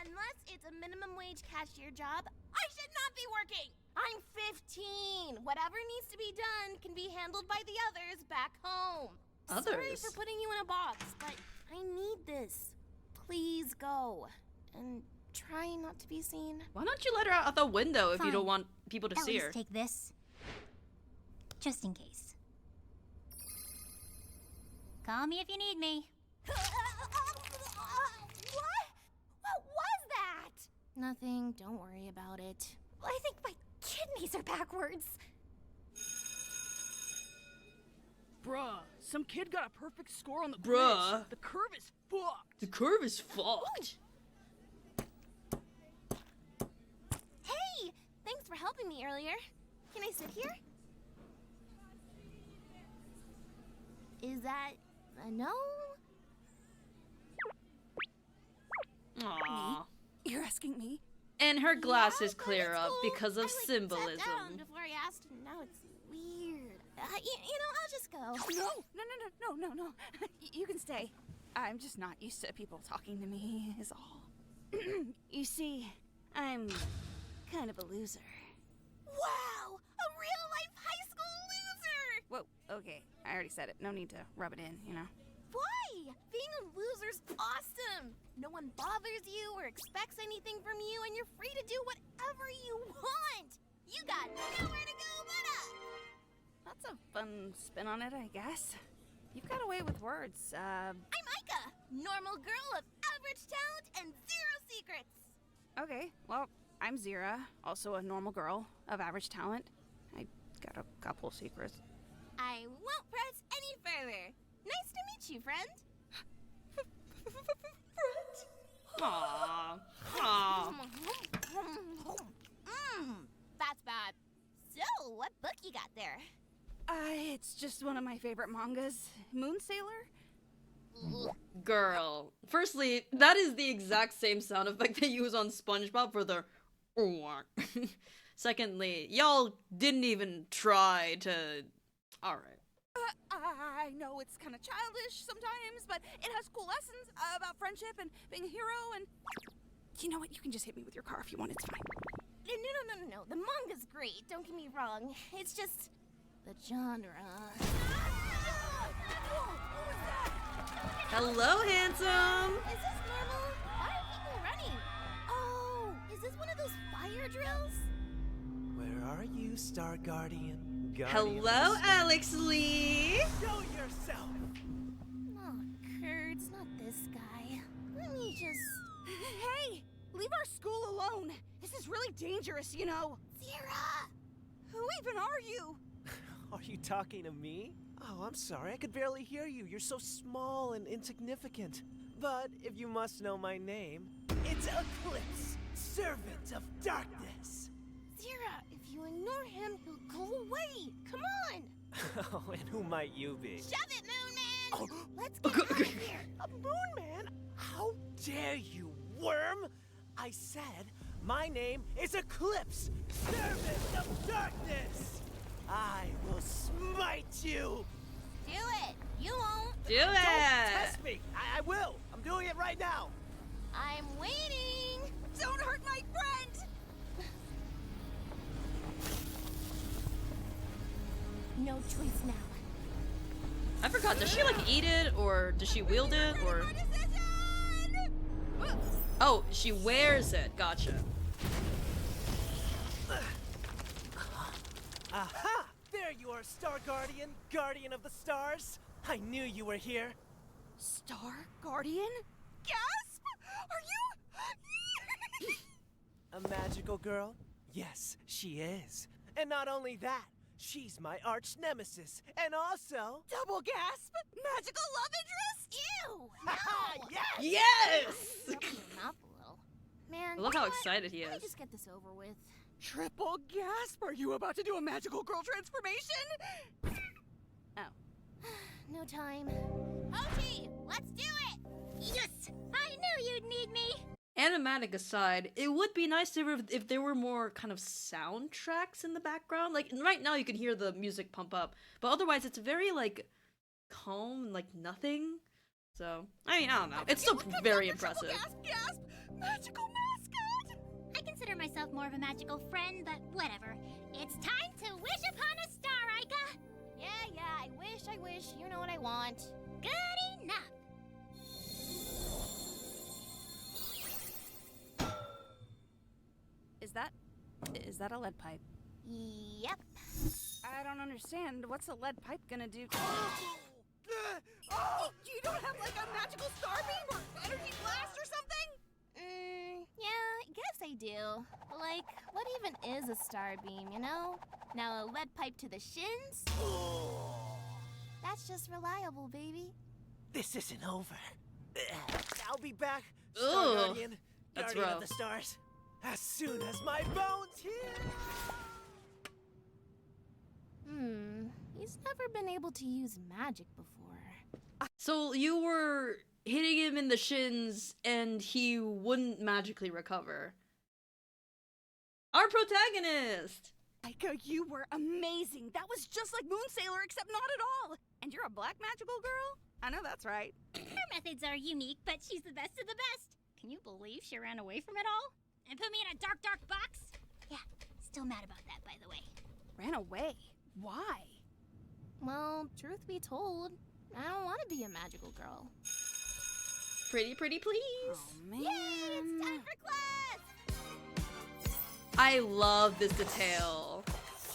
Unless it's a minimum wage cashier job, I should not be working. I'm 15. Whatever needs to be done can be handled by the others back home. Sorry for putting you in a box, but I need this. Please go. And try not to be seen. Why don't you let her out the window if you don't want people to see her? At least take this. Just in case. Call me if you need me. What? What was that? Nothing. Don't worry about it. I think my kidneys are backwards. Bruh, some kid got a perfect score on the Bruh. quiz. The curve is fucked. The curve is fucked. Hey! Thanks for helping me earlier. Can I sit here? Is that a no? Aww. You're asking me? And her glasses Yeah, clear but it's up cool. because of I, symbolism. Sat down before I asked, and now it's weird. You know, I'll just go. No. You can stay. I'm just not used to people talking to me, is all. You see, I'm kind of a loser. Wow! A real-life high school loser! Whoa, okay. I already said it. No need to rub it in, you know? Why? Being a loser's awesome! No one bothers you or expects anything from you, and you're free to do whatever you want! You got nowhere to go but up! That's That's a fun spin on it, I guess. You've got a way with words. I'm Aika, normal girl of average talent and zero secrets. Okay, well, I'm Zira, also a normal girl of average talent. I got a couple secrets. I won't press any further. Nice to meet you, friend. Aww. Aww. That's bad. So, what book you got there? It's just one of my favorite mangas. Moon Sailor? Girl. Firstly, that is the exact same sound effect they use on SpongeBob for the Secondly, y'all didn't even try to... Alright. I know it's kind of childish sometimes, but it has cool lessons about friendship and being a hero, and... You know what? You can just hit me with your car if you want. It's fine. No. The manga's great. Don't get me wrong. It's just... the genre. Hello, handsome! Is this normal? Why are people running? Oh, is this one of those fire drills? Where are you, Star Guardian? Hello, Alex Lee! Show yourself! Oh, Kurtz, not this guy. Let me just... Hey! Leave our school alone! This is really dangerous, you know! Zira! Who even are you? Are you talking to me? Oh, I'm sorry, I could barely hear you. You're so small and insignificant. But if you must know my name, it's Eclipse, Servant of Darkness. Zira, if you ignore him, he'll go away. Come on! Oh, and who might you be? Shove it, Moon Man! Oh. Let's get out of here! A Moon Man? How dare you, worm! I said my name is Eclipse, Servant of Darkness! I will smite you! Do it! You won't! Do it! Don't test me! I will! I'm doing it right now! I'm waiting! Don't hurt my friend! No choice now. I forgot, does she like eat it, or does she wield it, or... Oh, she wears it, gotcha. Aha! There you are, Star Guardian, Guardian of the Stars. I knew you were here. Star Guardian? Gasp! Are you... A magical girl? Yes, she is. And not only that, she's my arch nemesis, and also... Double gasp! Magical love interest? Ew! Haha, yes! Yes! Open your mouth a little. Man, I love you how know what? excited he Let me is. just get this over with. Triple gasp! Are you about to do a magical girl transformation? Oh. No time. Ochi, let's do it! Yes! I knew you'd need me! Animatic aside, it would be nice if there were more kind of soundtracks in the background. Like, right now you can hear the music pump up, but otherwise it's very, like, calm, like nothing. So, I mean, I don't know. It's still very impressive. Gasp, gasp! Magical mascot! I consider myself more of a magical friend, but whatever. It's time to wish upon a star, Aika! Yeah, I wish. You know what I want. Good enough! Is that a lead pipe? Yep. I don't understand. What's a lead pipe gonna do? You don't have like a magical star beam or energy blast or something? Yeah, I guess I do. Like, what even is a star beam, you know? Now a lead pipe to the shins? That's just reliable, baby. This isn't over. I'll be back, Ugh, Star Guardian, that's Guardian of rough. the Stars, as soon as my bones heal. He's never been able to use magic before. So you were hitting him in the shins and he wouldn't magically recover. Our protagonist! Aika, you were amazing. That was just like Moon Sailor, except not at all. And you're a black magical girl? I know that's right. Her methods are unique, but she's the best of the best. Can you believe she ran away from it all? And put me in a dark, dark box? Yeah, still mad about that, by the way. Ran away? Why? Well, truth be told, I don't want to be a magical girl. Pretty please. Oh, man. Yay, it's time for class! I love this detail.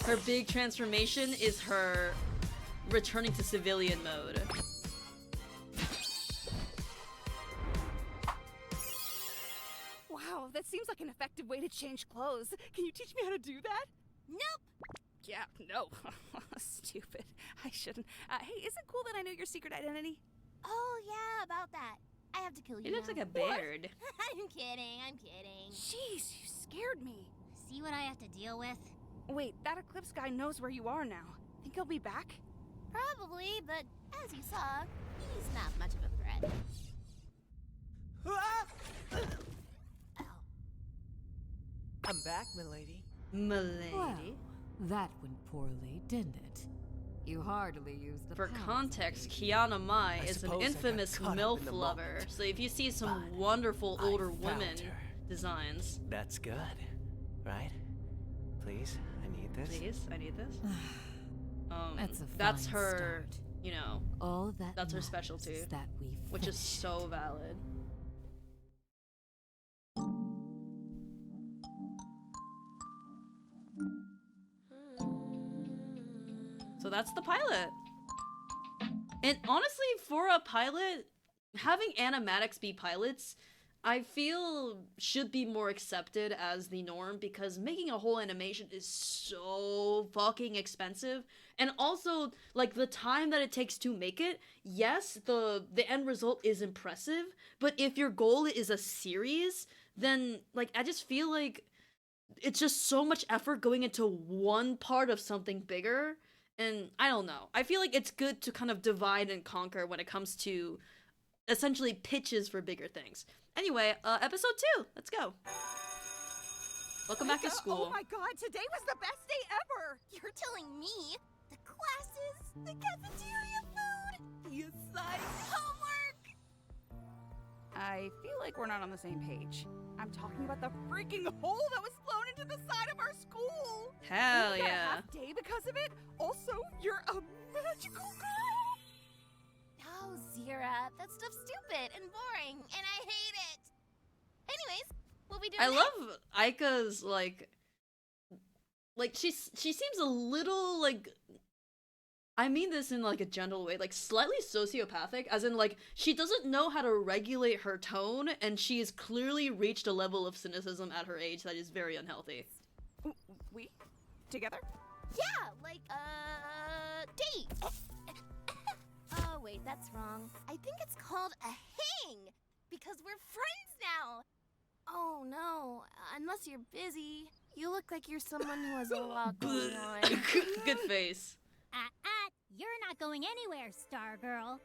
her big transformation is her returning to civilian mode. Wow, that seems like an effective way to change clothes. Can you teach me how to do that? Nope. Yeah, no. Stupid. I shouldn't. Hey, is it cool that I know your secret identity? Oh, yeah, about that. I have to kill you. He looks now. like a beard. I'm kidding, I'm kidding. Jeez, you scared me. See what I have to deal with? Wait, that Eclipse guy knows where you are now. Think he'll be back? Probably, but as you saw, he's not much of a threat. I'm back, milady. Milady. Well, that went poorly, didn't it? You hardly used the For powers context, of Kiana Mai I is an suppose I got infamous caught up in MILF the lover. moment. So if you see some But wonderful I older found women her. designs. That's good, right? Please, I need this. Please, I need this. That's a that's fine her, start. you know, All that that's her matters specialty, is that we which is finished. so valid. So that's the pilot. And honestly, for a pilot, having animatics be pilots, I feel should be more accepted as the norm because making a whole animation is so fucking expensive. And also, like, the time that it takes to make it, yes, the end result is impressive, but if your goal is a series, then, like, I just feel like it's just so much effort going into one part of something bigger. And I don't know. I feel like it's good to kind of divide and conquer when it comes to essentially pitches for bigger things. Anyway, episode 2. Let's go. Welcome back to school. Oh my god, today was the best day ever! You're telling me the classes, the cafeteria food, You psych! homework. I feel like we're not on the same page. I'm talking about the freaking hole that was blown into the side of our school! Hell You got a yeah. half day because of it? Also, you're a magical girl! Oh, Zira, that stuff's stupid and boring, and I hate it. Anyways, what we doing I next? love Aika's like she seems a little like, I mean this in like a gentle way, like slightly sociopathic, as in like she doesn't know how to regulate her tone and she has clearly reached a level of cynicism at her age that is very unhealthy. We? Together? Yeah, like, date. Oh, wait, that's wrong. I think it's called a hang, because we're friends now. Oh, no, unless you're busy. You look like you're someone who has a lot going on. Good face. You're not going anywhere, Star Girl.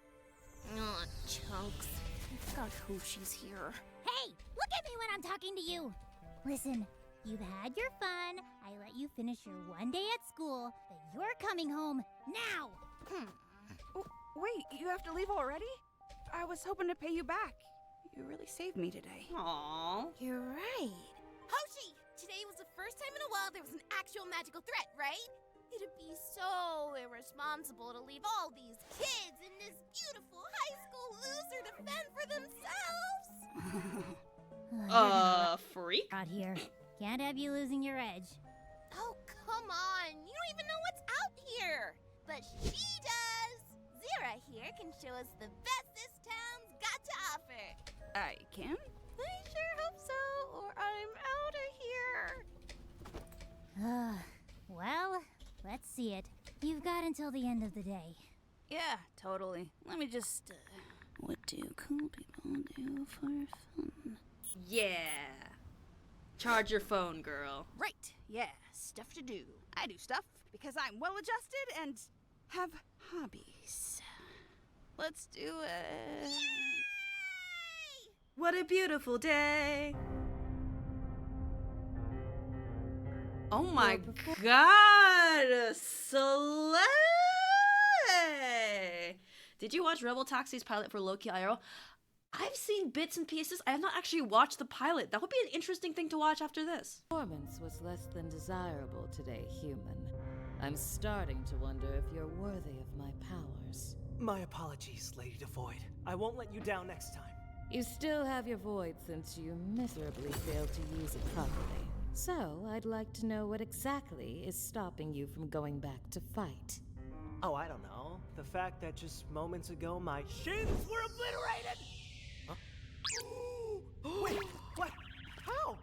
Aw, chunks. I forgot who she's here. Hey, look at me when I'm talking to you. Listen, you've had your fun. I let you finish your one day at school, but you're coming home now. Wait, you have to leave already? I was hoping to pay you back. You really saved me today. Aww. You're right. Hoshi, today was the first time in a while there was an actual magical threat, right? It'd be so irresponsible to leave all these kids and this beautiful high school loser to fend for themselves. Freak? Out here. Can't have you losing your edge. Oh, come on. You don't even know what's out here. But she does. Zira here can show us the best this town's got to offer. I can? I sure hope so, or I'm out of here. Well, let's see it. You've got until the end of the day. Yeah, totally. Let me just, what do cool people do for fun? Yeah. Charge your phone, girl. Right, yeah, stuff to do. I do stuff because I'm well-adjusted and have hobbies. Let's do it. What a beautiful day. Oh my god! Slay! Did you watch Rebel Taxi's pilot for Loki IRL? I've seen bits and pieces. I have not actually watched the pilot. That would be an interesting thing to watch after this. Performance was less than desirable today, human. I'm starting to wonder if you're worthy of my powers. My apologies, Lady Devoid. I won't let you down next time. You still have your void since you miserably failed to use it properly. So, I'd like to know what exactly is stopping you from going back to fight. Oh, I don't know. The fact that just moments ago my shins were obliterated! Huh? Wait, what? How?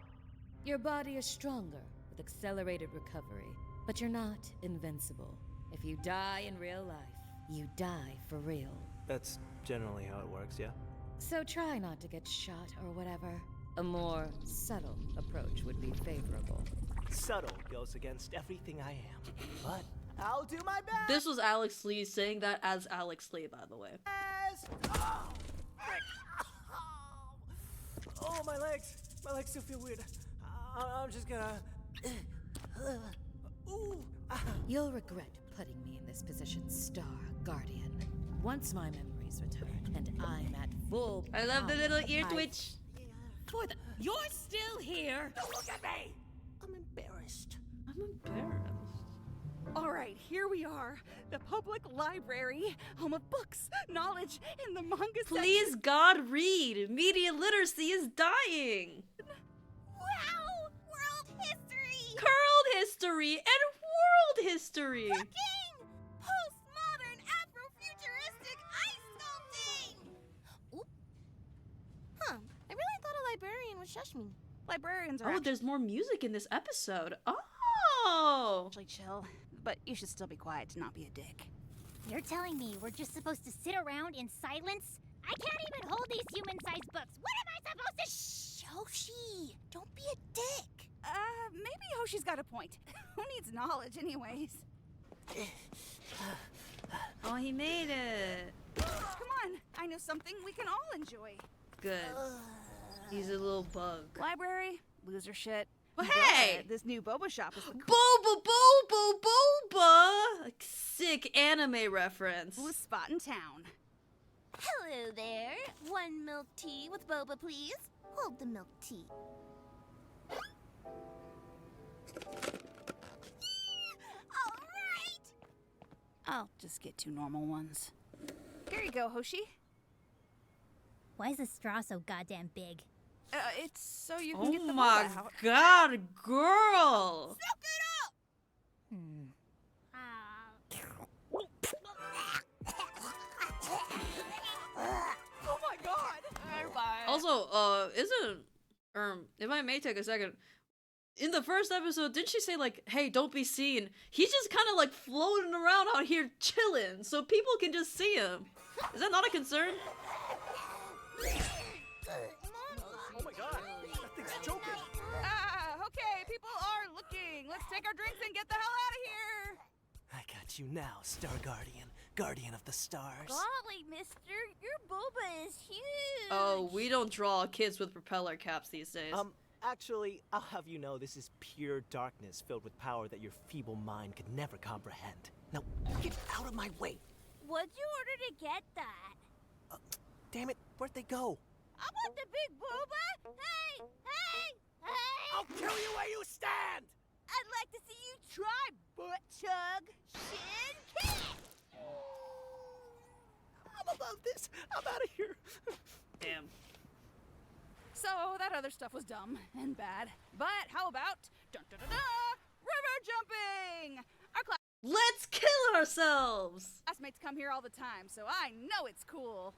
Your body is stronger with accelerated recovery, but you're not invincible. If you die in real life, you die for real. That's generally how it works, yeah? So try not to get shot or whatever. A more subtle approach would be favorable. Subtle goes against everything I am, but I'll do my best! This was Alex Lee saying that as Alex Lee, by the way. Oh, frick. Oh, my legs! My legs still feel weird. I'm just gonna... Ooh. You'll regret putting me in this position, Star Guardian. Once my memories return and I'm at full I love the power little of ear my- twitch. You're still here? Don't look at me! I'm embarrassed. I'm embarrassed. All right, here we are. The public library, home of books, knowledge, and the manga Please, God, read. Media literacy is dying. Wow! World history! Curled history and world history. Cooking! Postmodern Afrofuturistic ice sculpting! Oop. Huh. I really thought a librarian would shush me. Librarians are Oh, there's more music in this episode. Oh. actually chill, but you should still be quiet to not be a dick. You're telling me we're just supposed to sit around in silence? I can't even hold these human-sized books. What am I supposed to Shh, Hoshi! Don't be a dick! Maybe Hoshi's got a point. Who needs knowledge anyways? Oh, he made it. Come on, I know something we can all enjoy. Good. He's a little bug. Library, loser shit. Well, But hey! this new boba shop is the Boba, boba, boba! Like, sick anime reference. coolest spot in town. Hello there. One milk tea with boba, please. Hold the milk tea. All right! I'll just get 2 normal ones. Here you go, Hoshi. Why is the straw so goddamn big? It's so you can get Oh the my boba out. god, girl! Soak it up! Oh my god! Also, if I may take a second, in the first episode, didn't she say, like, hey, don't be seen? He's just kind of, like, floating around out here chilling, so people can just see him. Is that not a concern? Oh my god, that thing's choking. Okay, people are looking. Let's take our drinks and get the hell out of here. I got you now, Star Guardian. Guardian of the stars. Golly, mister, your boba is huge! Oh, we don't draw kids with propeller caps these days. Actually, I'll have you know this is pure darkness filled with power that your feeble mind could never comprehend. Now, get out of my way. What'd you order to get that? Damn it, where'd they go? I want the big boba! Hey! Hey! Hey! I'll kill you where you stand! I'd like to see you try, butt chug, shin kick! I'm above this. I'm out of here. Damn. So that other stuff was dumb and bad. But how about river jumping? Our Let's kill ourselves! classmates come here all the time, so I know it's cool.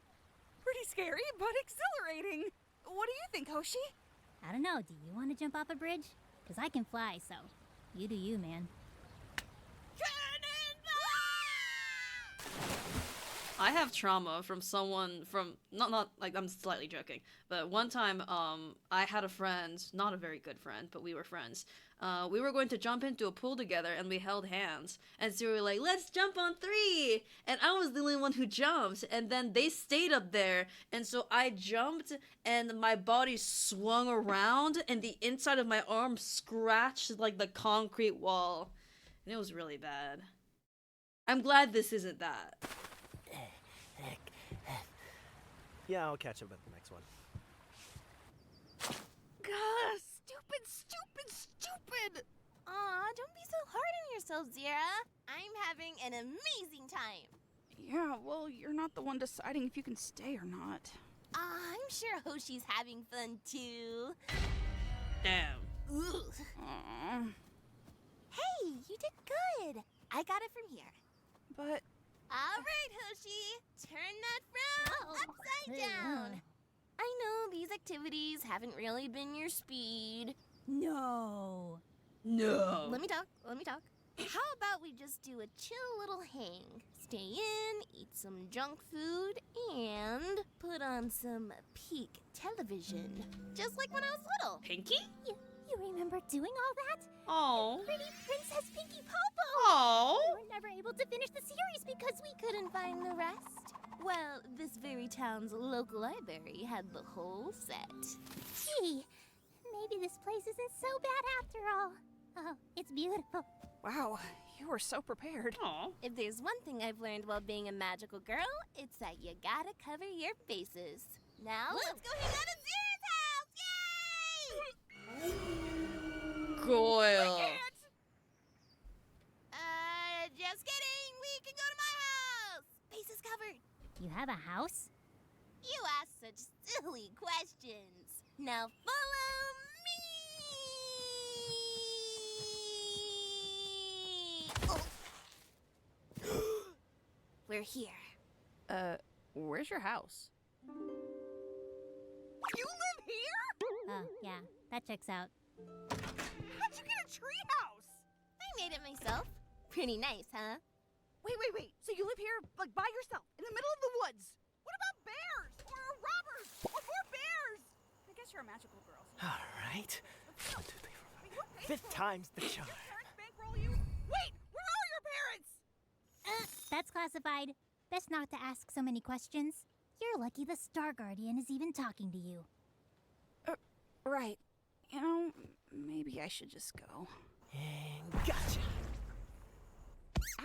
Pretty scary, but exhilarating. What do you think, Hoshi? I don't know, do you want to jump off a bridge? Because I can fly, so you do you, man. I have trauma from someone from not like I'm slightly joking, but one time I had a friend, not a very good friend, but we were friends. We were going to jump into a pool together and we held hands. And so we were like, let's jump on 3. And I was the only one who jumped, and then they stayed up there, and so I jumped and my body swung around and the inside of my arm scratched like the concrete wall. And it was really bad. I'm glad this isn't that. Yeah, I'll catch up at the next one. Gah, stupid! Aw, don't be so hard on yourself, Zira. I'm having an amazing time. Yeah, well, you're not the one deciding if you can stay or not. I'm sure Hoshi's having fun too. Damn. Ugh. Hey, you did good. I got it from here. But... All right, Hoshi. Turn that frown upside down. I know these activities haven't really been your speed. No. Let me talk. How about we just do a chill little hang? Stay in, eat some junk food, and put on some peak television. Just like when I was little. Pinky? You remember doing all that? Oh. Pretty Princess Pinky Popo! Oh. We were never able to finish the series because we Couldn't find the rest? Well, this very town's local library had the whole set. Gee, maybe this place isn't so bad after all. Oh, it's beautiful. Wow, you were so prepared. Aw. If there's one thing I've learned while being a magical girl, it's that you gotta cover your bases. Now, let's go hang out at Zira's house! Yay! Goyle. Just kidding! We can go to my house! Bases covered. You have a house? You ask such silly questions. Now follow me! Oh. We're here. Where's your house? You live here? Oh, yeah, that checks out. How'd you get a treehouse? I made it myself. Pretty nice, huh? Wait. So you live here, like, by yourself, in the middle of the woods? What about bears? Or robbers? Or poor bears? I guess you're a magical girl. All right. 1, 2, 3, 4, 5. Fifth time's the charm. Did your parents bankroll you? Wait, where are your parents? That's classified. Best not to ask so many questions. You're lucky the Star Guardian is even talking to you. Right. You know, maybe I should just go. And gotcha.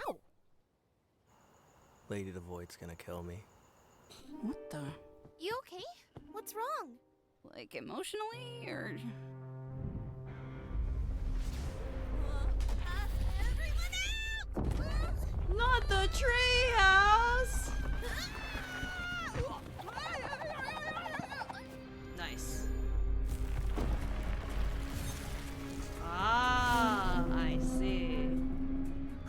Ow! Lady the Void's gonna kill me. What the? You okay? What's wrong? Like, emotionally, or...? Everyone out! Not the treehouse. Nice. Ah, I see.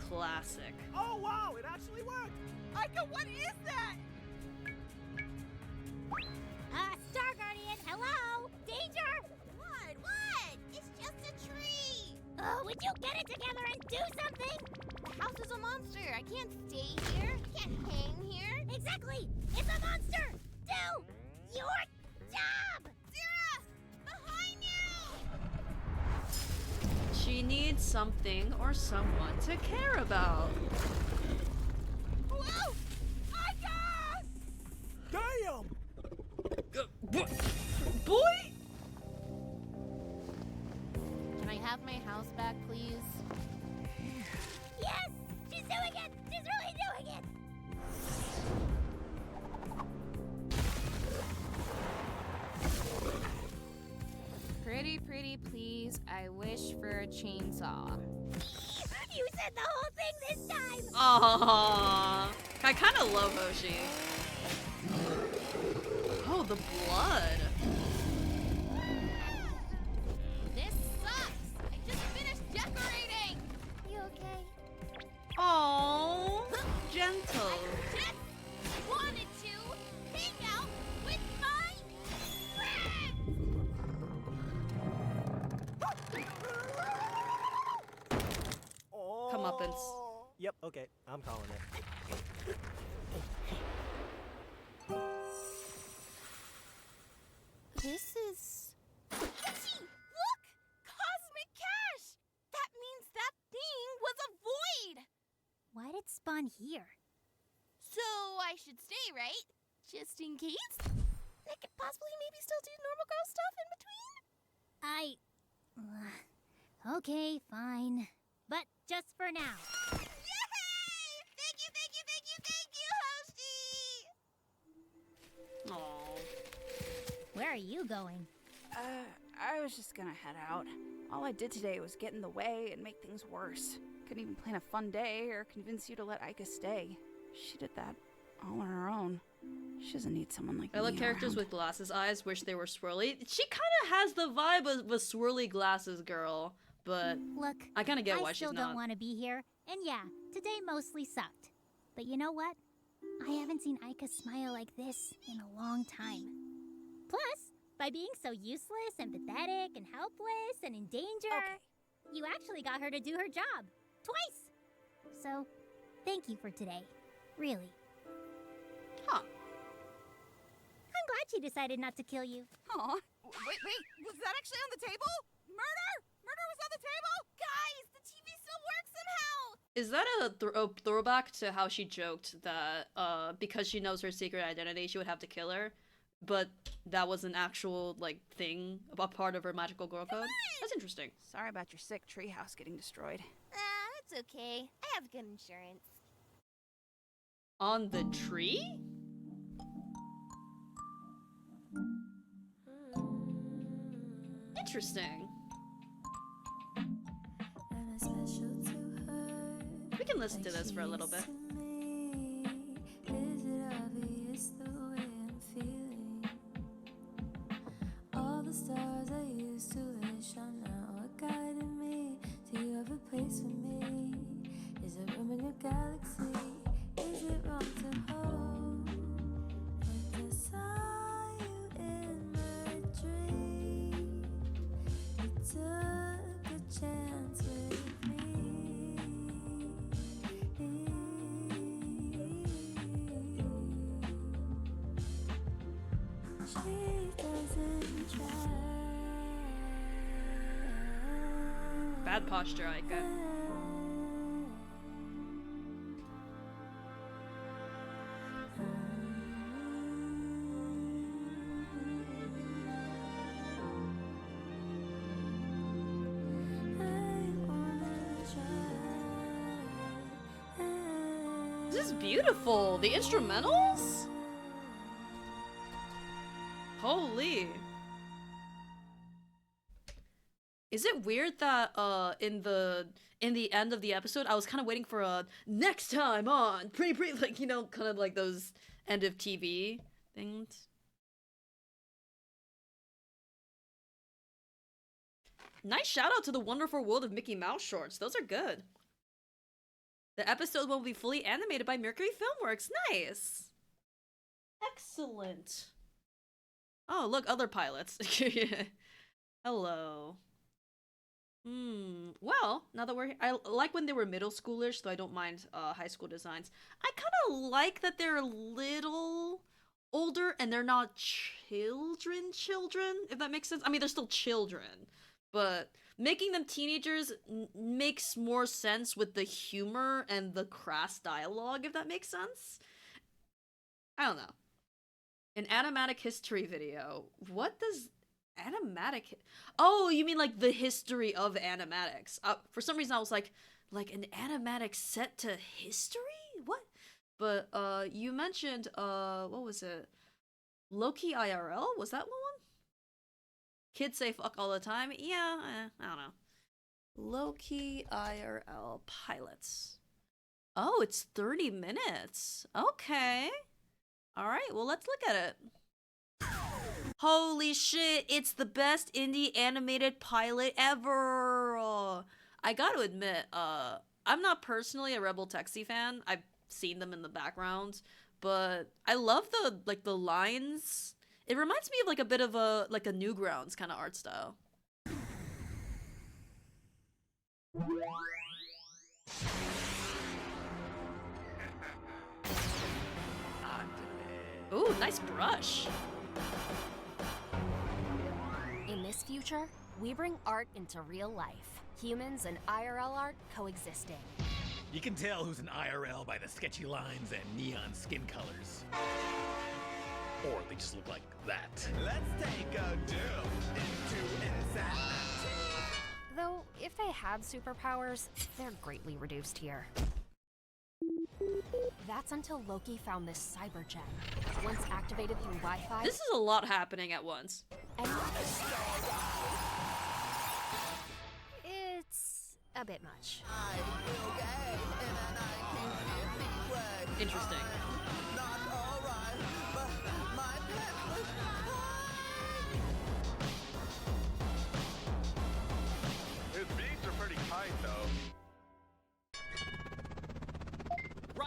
Classic. Oh, wow, it actually worked! Aika, what is that? Star Guardian, hello? Danger! What? It's just a tree! Oh, would you get it together and do something? The house is a monster. I can't stay here. I can't hang here. Exactly! It's a monster! Do your job! Zira! Behind you! She needs something or someone to care about. Whoa! Aika! Damn! Boy! Can I have my house back, please? Yes! She's doing it! She's really doing it! Pretty please. I wish for a chainsaw. You said the whole thing this time! Aww. I kind of love Hoshi. Oh, the blood. This sucks! I just finished decorating! You okay? Oh, gentle. Just wanted to hang out with my Oh. Comeuppance. Yep, okay, I'm calling it. This is... Itchy! Look! Cosmic cash! That means that thing was a void! Why'd it spawn here? So I should stay, right? Just in case? I could possibly maybe still do normal girl stuff in between? Okay, fine. But just for now. Yay! Thank you, Hoshi! Aww. Where are you going? I was just gonna head out. All I did today was get in the way and make things worse. Couldn't even plan a fun day or convince you to let Aika stay. She did that all on her own. She doesn't need someone like I me like characters around. with glasses eyes, wish they were swirly. She kind of has the vibe of a swirly glasses girl, but Look, I kind of get why I still she's don't not. want to be here, and yeah, today mostly sucked. But you know what? I haven't seen Aika smile like this in a long time. Plus, by being so useless and pathetic and helpless and in danger, you actually got her to do her job. Twice! So, thank you for today. Really. Huh. I'm glad she decided not to kill you. Aw. Wait, was that actually on the table? Murder! Murder was on the table? Guys, the TV still works somehow! Is that a throwback to how she joked that because she knows her secret identity, she would have to kill her? But that was an actual, like, thing, a part of her magical girl code? That's interesting. Sorry about your sick treehouse getting destroyed. It's okay. I have good insurance. On the tree? Interesting. We can listen to this for a little bit. All the stars I used to wish on now are guiding me. Do you have a place for me? Is there room in your galaxy? Is it wrong to hope? But I saw you in my dream. You took a chance with me. She doesn't try. Bad posture, Aika. This is beautiful. The instrumentals? Holy. Is it weird that in the end of the episode I was kind of waiting for a next time on pretty like, you know, kind of like those end of TV things? Nice shout out to the Wonderful World of Mickey Mouse shorts. Those are good. The episode will be fully animated by Mercury Filmworks. Nice. Excellent. Oh, look, other pilots. Hello. Well, now that I like when they were middle schoolers, so I don't mind high school designs. I kind of like that they're a little older and they're not children, if that makes sense. I mean, they're still children, but making them teenagers makes more sense with the humor and the crass dialogue, if that makes sense. I don't know. An animatic history video. What does animatic... Oh, you mean like the history of animatics. For some reason I was like an animatic set to history? What? But you mentioned what was it? Loki IRL? Was that one? Kids say fuck all the time. Yeah, I don't know. Loki IRL pilots. Oh, it's 30 minutes. Okay. Alright, well, let's look at it. Holy shit, it's the best indie animated pilot ever! I gotta admit, I'm not personally a Rebel Taxi fan. I've seen them in the background, but I love the lines. It reminds me of like a bit of a Newgrounds kind of art style. Ooh, nice brush. In this future, we bring art into real life. Humans and IRL art coexisting. You can tell who's an IRL by the sketchy lines and neon skin colors. Or they just look like that. Let's take a dip into insanity. Though, if they had superpowers, they're greatly reduced here. That's until Loki found this cyber gem. Once activated through Wi-Fi... This is a lot happening at once. It's a bit much. Interesting.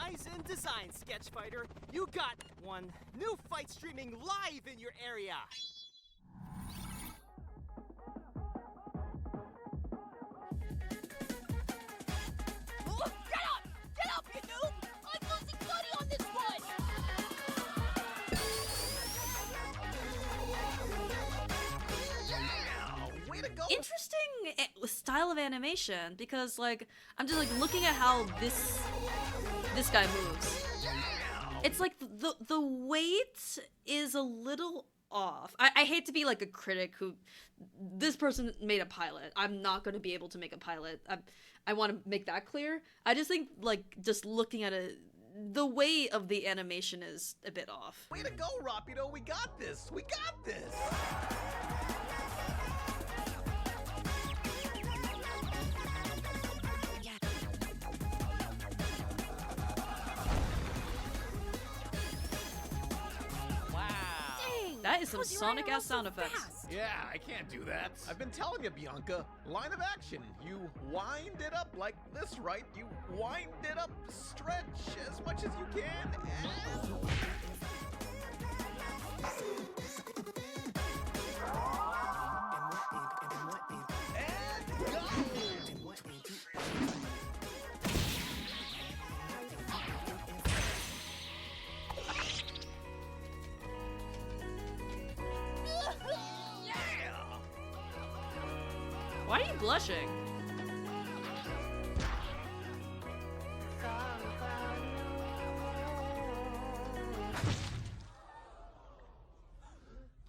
Rise and Design, Sketch Fighter. You got one new fight streaming live in your area. Oh, get up! Get up, you noob! I'm losing money on this one! Way to go! Interesting style of animation, because like I'm just like looking at how this guy moves. It's like the weight is a little off. I hate to be like a critic who this person made a pilot. I'm not going to be able to make a pilot. I want to make that clear. I just think like just looking at it, the weight of the animation is a bit off. Way to go, Rapido! We got this! We got this! That is some Sonic-ass sound effects. Yeah, I can't do that. I've been telling you, Bianca. Line of action. You wind it up like this, right? You wind it up, stretch as much as you can, and... Why are you blushing?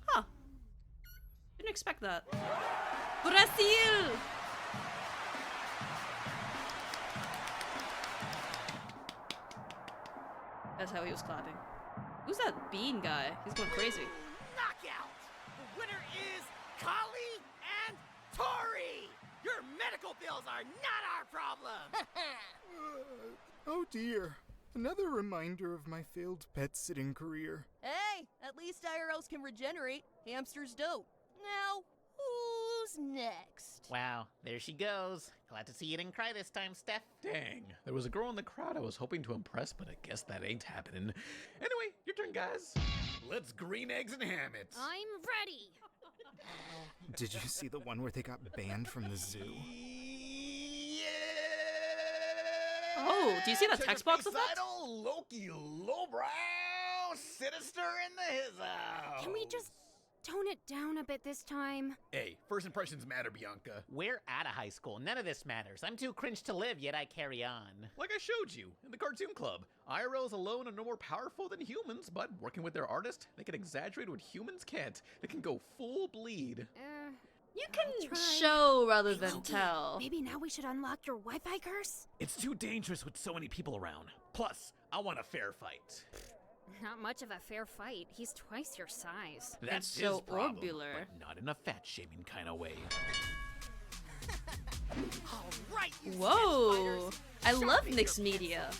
Huh. Didn't expect that. Brazil! That's how he was clapping. Who's that bean guy? He's going crazy. Knockout! The winner is Kali and Tori! Your medical bills are not our problem! Oh dear. Another reminder of my failed pet sitting career. Hey, at least IRLs can regenerate. Hamsters don't. Now, who's next? Wow, there she goes. Glad to see you didn't cry this time, Steph. Dang, there was a girl in the crowd I was hoping to impress, but I guess that ain't happening. Anyway, your turn, guys. Let's green eggs and ham it. I'm ready. Did you see the one where they got banned from the zoo? Oh, do you see that text box effect? Idol, Loki, lowbrow, sinister in the hizzo. Can we just tone it down a bit this time? Hey, first impressions matter, Bianca. We're out of high school. None of this matters. I'm too cringe to live, yet I carry on. Like I showed you in the cartoon club, IRLs alone are no more powerful than humans, but working with their artist, they can exaggerate what humans can't. They can go full bleed. You can show rather than tell. Maybe now we should unlock your Wi-Fi curse? It's too dangerous with so many people around. Plus, I want a fair fight. Not much of a fair fight. He's twice your size. That's so his problem, orbular. but not in a fat-shaming kind of way. All right, you Whoa! I Sketch love Fighters. mixed media.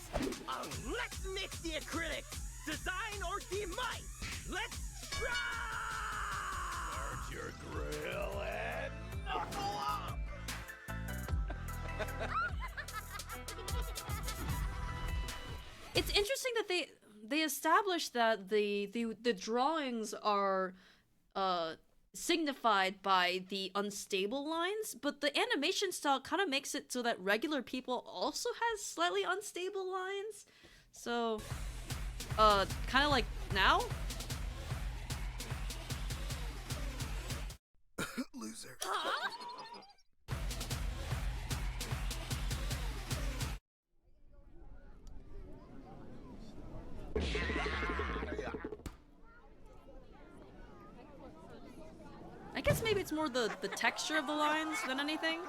Let's mix the acrylics. Design or demise. Let's try! Start your grill and knuckle up! It's interesting that they established that the drawings are signified by the unstable lines, but the animation style kind of makes it so that regular people also has slightly unstable lines. So, kind of like now. Loser. I guess maybe it's more the texture of the lines than anything.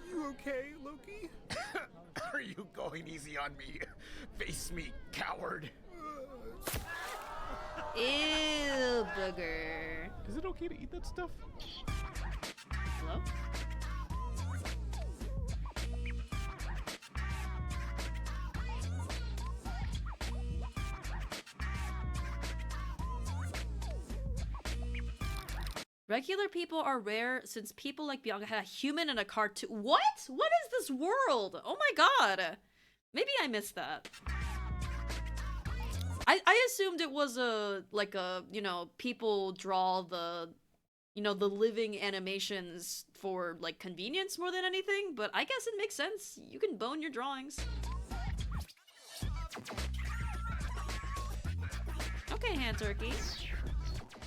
You okay, Loki? Are you going easy on me? Face me, coward. Ew, booger. Is it okay to eat that stuff? Hello? Regular people are rare since people like Bianca had a human and a cartoon. What? What is this world? Oh my god. Maybe I missed that. I assumed it was like a, you know, people draw the, you know, the living animations for like convenience more than anything, but I guess it makes sense. You can bone your drawings. Okay, Hand Turkey.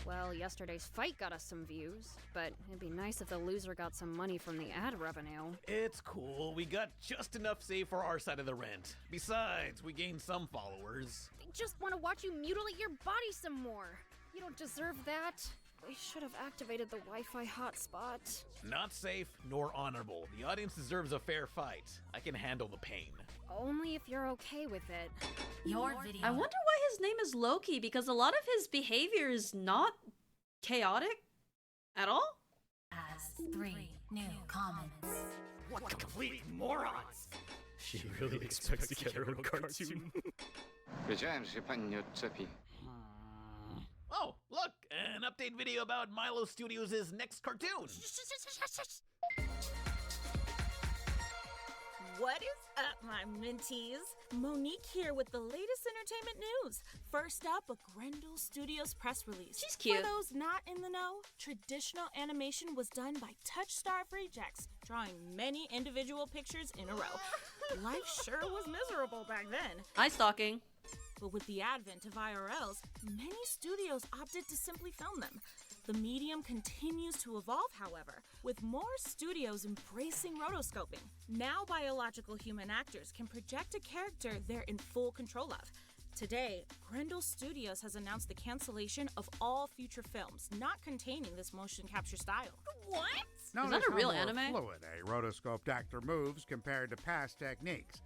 Well, yesterday's fight got us some views, but it'd be nice if the loser got some money from the ad revenue. It's cool. We got just enough saved for our side of the rent. Besides, we gained some followers. I just want to watch you mutilate your body some more. You don't deserve that. We should have activated the Wi-Fi hotspot. Not safe nor honorable. The audience deserves a fair fight. I can handle the pain. Only if you're okay with it. Your video. I wonder why his name is Loki, because a lot of his behavior is not chaotic at all. Has 3 new comments. What complete morons! She really expects to get her own cartoon. Oh, look! An update video about Milo Studios' next cartoon! What is up, my minties? Monique here with the latest entertainment news. First up, a Grendel Studios press release. She's cute. For those not in the know, traditional animation was done by TouchStar Freejax, drawing many individual pictures in a row. Life sure was miserable back then. Eye stalking. But with the advent of IRLs, many studios opted to simply film them. The medium continues to evolve, however, with more studios embracing rotoscoping. Now biological human actors can project a character they're in full control of. Today, Grendel Studios has announced the cancellation of all future films not containing this motion capture style. What? Is that a real anime? Fluid a rotoscoped actor moves compared to past techniques.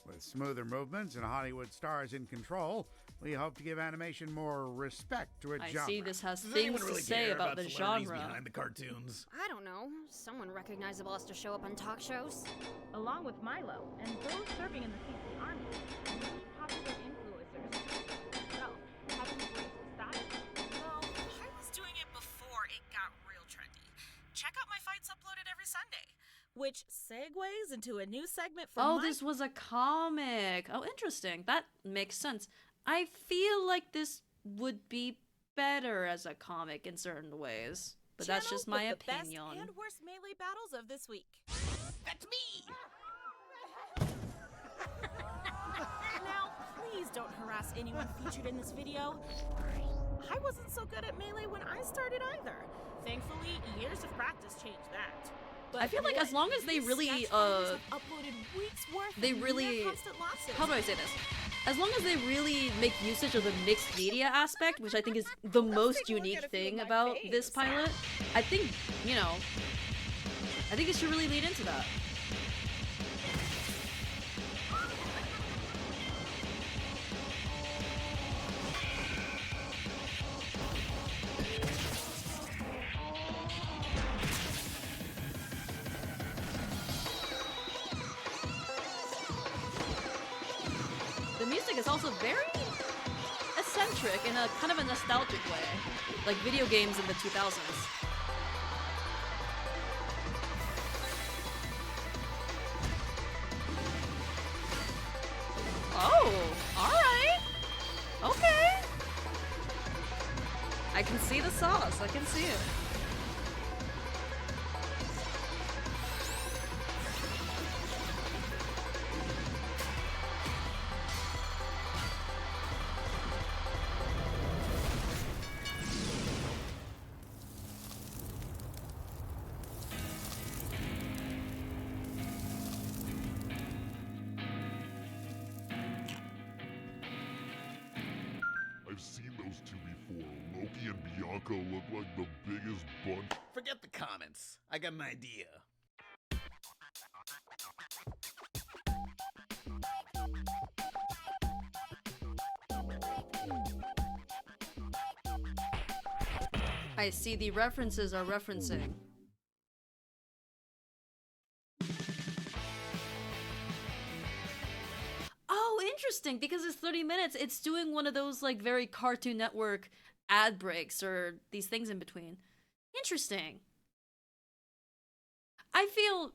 With smoother movements and Hollywood stars in control, we hope to give animation more respect to its genre. I see this has Does things anyone to really say care about the the celebrities genre. behind the cartoons? I don't know. Someone recognizable has to show up on talk shows. Along with Milo and those serving in the CC Army, many popular influencers have embraced the style. Well, I was doing it before it got real trendy. Check out my fights uploaded every Sunday, which segues into a new segment for Oh, this was a comic. Oh, interesting. That makes sense. I feel like this would be better as a comic in certain ways, but that's just my with the opinion. best and worst melee battles of this week. That's me! Now, please don't harass anyone featured in this video. I wasn't so good at melee when I started either. Thankfully, years of practice changed that. But I feel like as long as they really, uploaded weeks worth they of really, near constant losses. how do I say this? As long as they really make usage of the mixed media aspect, which I think is the most unique thing about this pilot, I think, you know, I think it should really lead into that. The music is also very eccentric in a kind of a nostalgic way, like video games in the 2000s. Oh, alright. Okay. I can see the sauce, I can see it. I've seen those two before. Loki and Bianca look like the biggest bunch. Forget the comments. I got an idea. I see the references are referencing. Oh, interesting, because it's 30 minutes, it's doing one of those like very Cartoon Network ad breaks or these things in between. Interesting. I feel,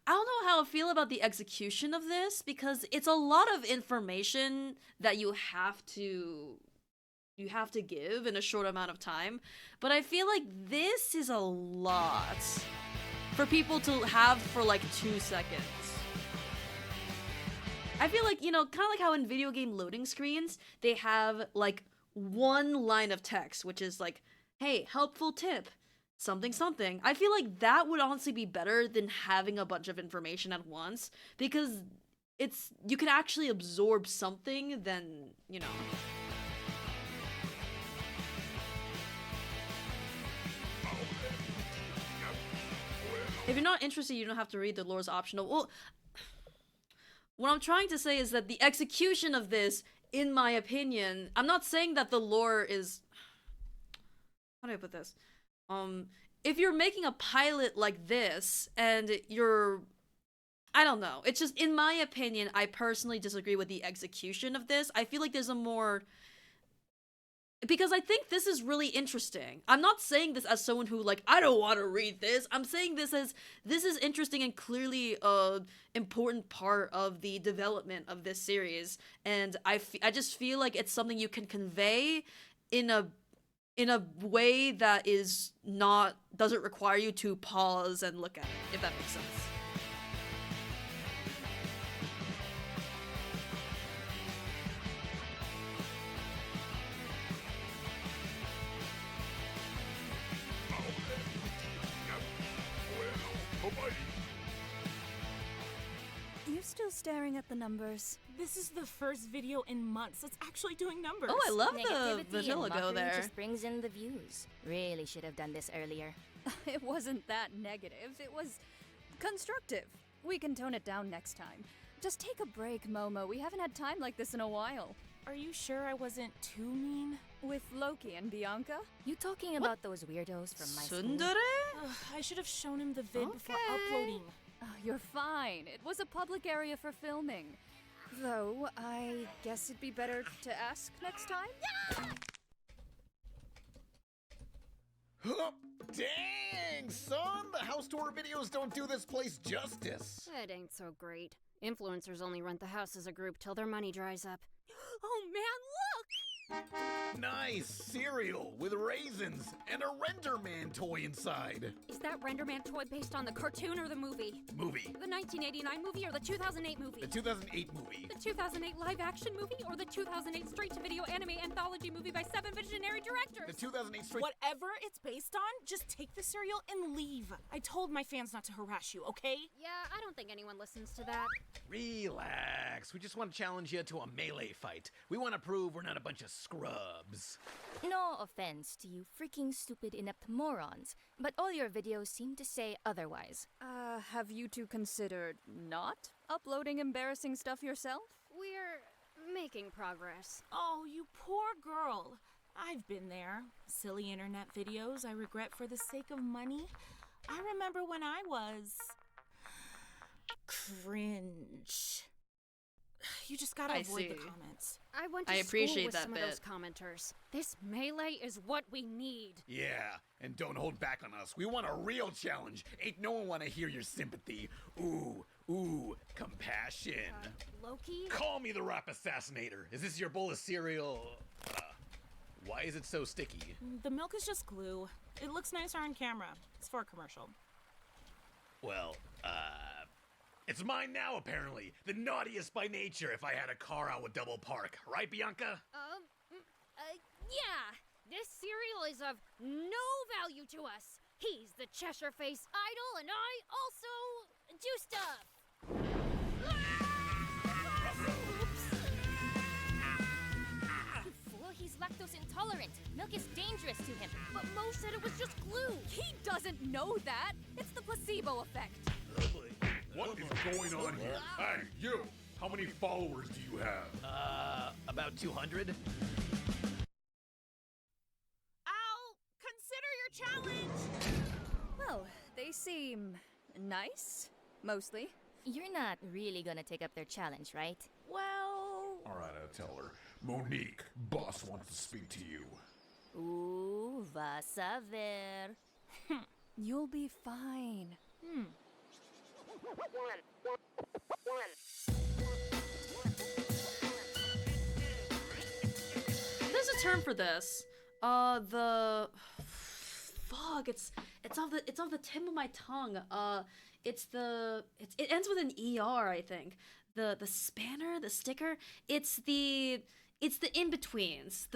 I don't know how I feel about the execution of this, because it's a lot of information that you have to give in a short amount of time. But I feel like this is a lot for people to have for like 2 seconds. I feel like, you know, kind of like how in video game loading screens, they have like one line of text, which is like, hey, helpful tip, something something. I feel like that would honestly be better than having a bunch of information at once, because you can actually absorb something than, you know. If you're not interested, you don't have to read. The lore is optional. Well, what I'm trying to say is that the execution of this, in my opinion, I'm not saying that the lore is... How do I put this? If you're making a pilot like this, and you're... I don't know. It's just, in my opinion, I personally disagree with the execution of this. I feel like there's a more... Because I think this is really interesting. I'm not saying this as someone who, like, I don't want to read this. I'm saying this as, this is interesting and clearly a important part of the development of this series. And I just feel like it's something you can convey in a way that is not, doesn't require you to pause and look at it, if that makes sense. You still staring at the numbers? This is the first video in months that's actually doing numbers. Oh, I love the Negativity vanilla and go mockery there. just brings in the views. Really should have done this earlier. It wasn't that negative. It was constructive. We can tone it down next time. Just take a break, Momo. We haven't had time like this in a while. Are you sure I wasn't too mean? With Loki and Bianca? You talking about those weirdos from my school? Ugh, I should have shown him the vid before uploading. Oh, you're fine. It was a public area for filming. Though, I guess it'd be better to ask next time? Dang, son! The house tour videos don't do this place justice. It ain't so great. Influencers only rent the house as a group till their money dries up. Oh man, look! Nice cereal with raisins and a Render Man toy inside. Is that Render Man toy based on the cartoon or the movie? Movie. The 1989 movie or the 2008 movie? The 2008 movie. The 2008 live-action movie or the 2008 straight-to-video anime anthology movie by 7 visionary directors? The 2008 straight... Whatever it's based on, just take the cereal and leave. I told my fans not to harass you, okay? Yeah, I don't think anyone listens to that. Relax. We just want to challenge you to a melee fight. We want to prove we're not a bunch of scrubs. No offense to you freaking stupid inept morons, but all your videos seem to say otherwise. Have you two considered not uploading embarrassing stuff yourself? We're making progress. Oh, you poor girl. I've been there. Silly internet videos I regret for the sake of money. I remember when I was... cringe. You just gotta avoid the comments. I went to school with some of those commenters. This melee is what we need. Yeah, and don't hold back on us. We want a real challenge. Ain't no one want to hear your sympathy. Ooh, compassion. Loki? Call me the rap assassinator. Is this your bowl of cereal? Why is it so sticky? The milk is just glue. It looks nicer on camera. It's for a commercial. Well, it's mine now, apparently. The naughtiest by nature if I had a car I would double park. Right, Bianca? Yeah. This cereal is of no value to us. He's the Cheshire Face idol, and I also do stuff. You fool, he's lactose intolerant. Milk is dangerous to him. But Mo said it was just glue. He doesn't know that. It's the placebo effect. What is going on here? Hey, you! How many followers do you have? About 200. I'll consider your challenge! Well, they seem nice, mostly. You're not really gonna take up their challenge, right? Well... Alright, I'll tell her. Monique, boss wants to speak to you. Ooh, vas a ver. You'll be fine. There's a term for this. Fuck, it's off the tip of my tongue. It ends with an ER, I think. The spanner, the sticker. It's the in-betweens.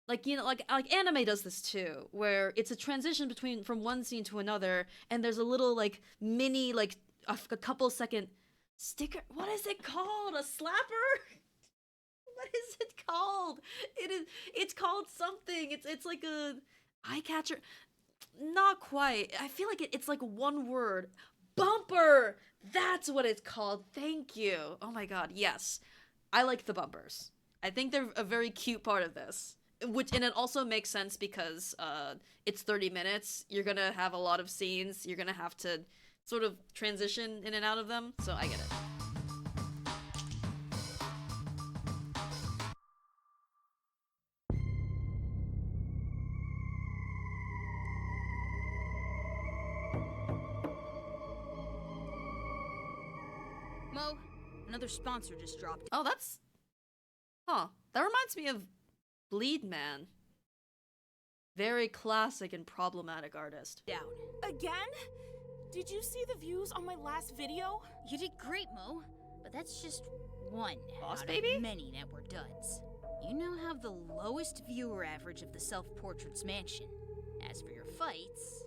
Like, you know, like anime does this too, where it's a transition from one scene to another, and there's a little like mini like a couple second sticker. What is it called? A slapper? What is it called? It's called something. It's like a eye catcher. Not quite. I feel like it's like one word. Bumper. That's what it's called. Thank you. Oh my god. Yes. I like the bumpers. I think they're a very cute part of this. And it also makes sense because it's 30 minutes. You're going to have a lot of scenes. You're going to have to sort of transition in and out of them. So I get it. Mo, another sponsor just dropped. Oh, that's... Huh. That reminds me of Bleed Man. Very classic and problematic artist. Down. Again? Did you see the views on my last video? You did great, Mo. But that's just one Boss out baby? of many that were duds. You now have the lowest viewer average of the Self-Portraits Mansion. As for your fights,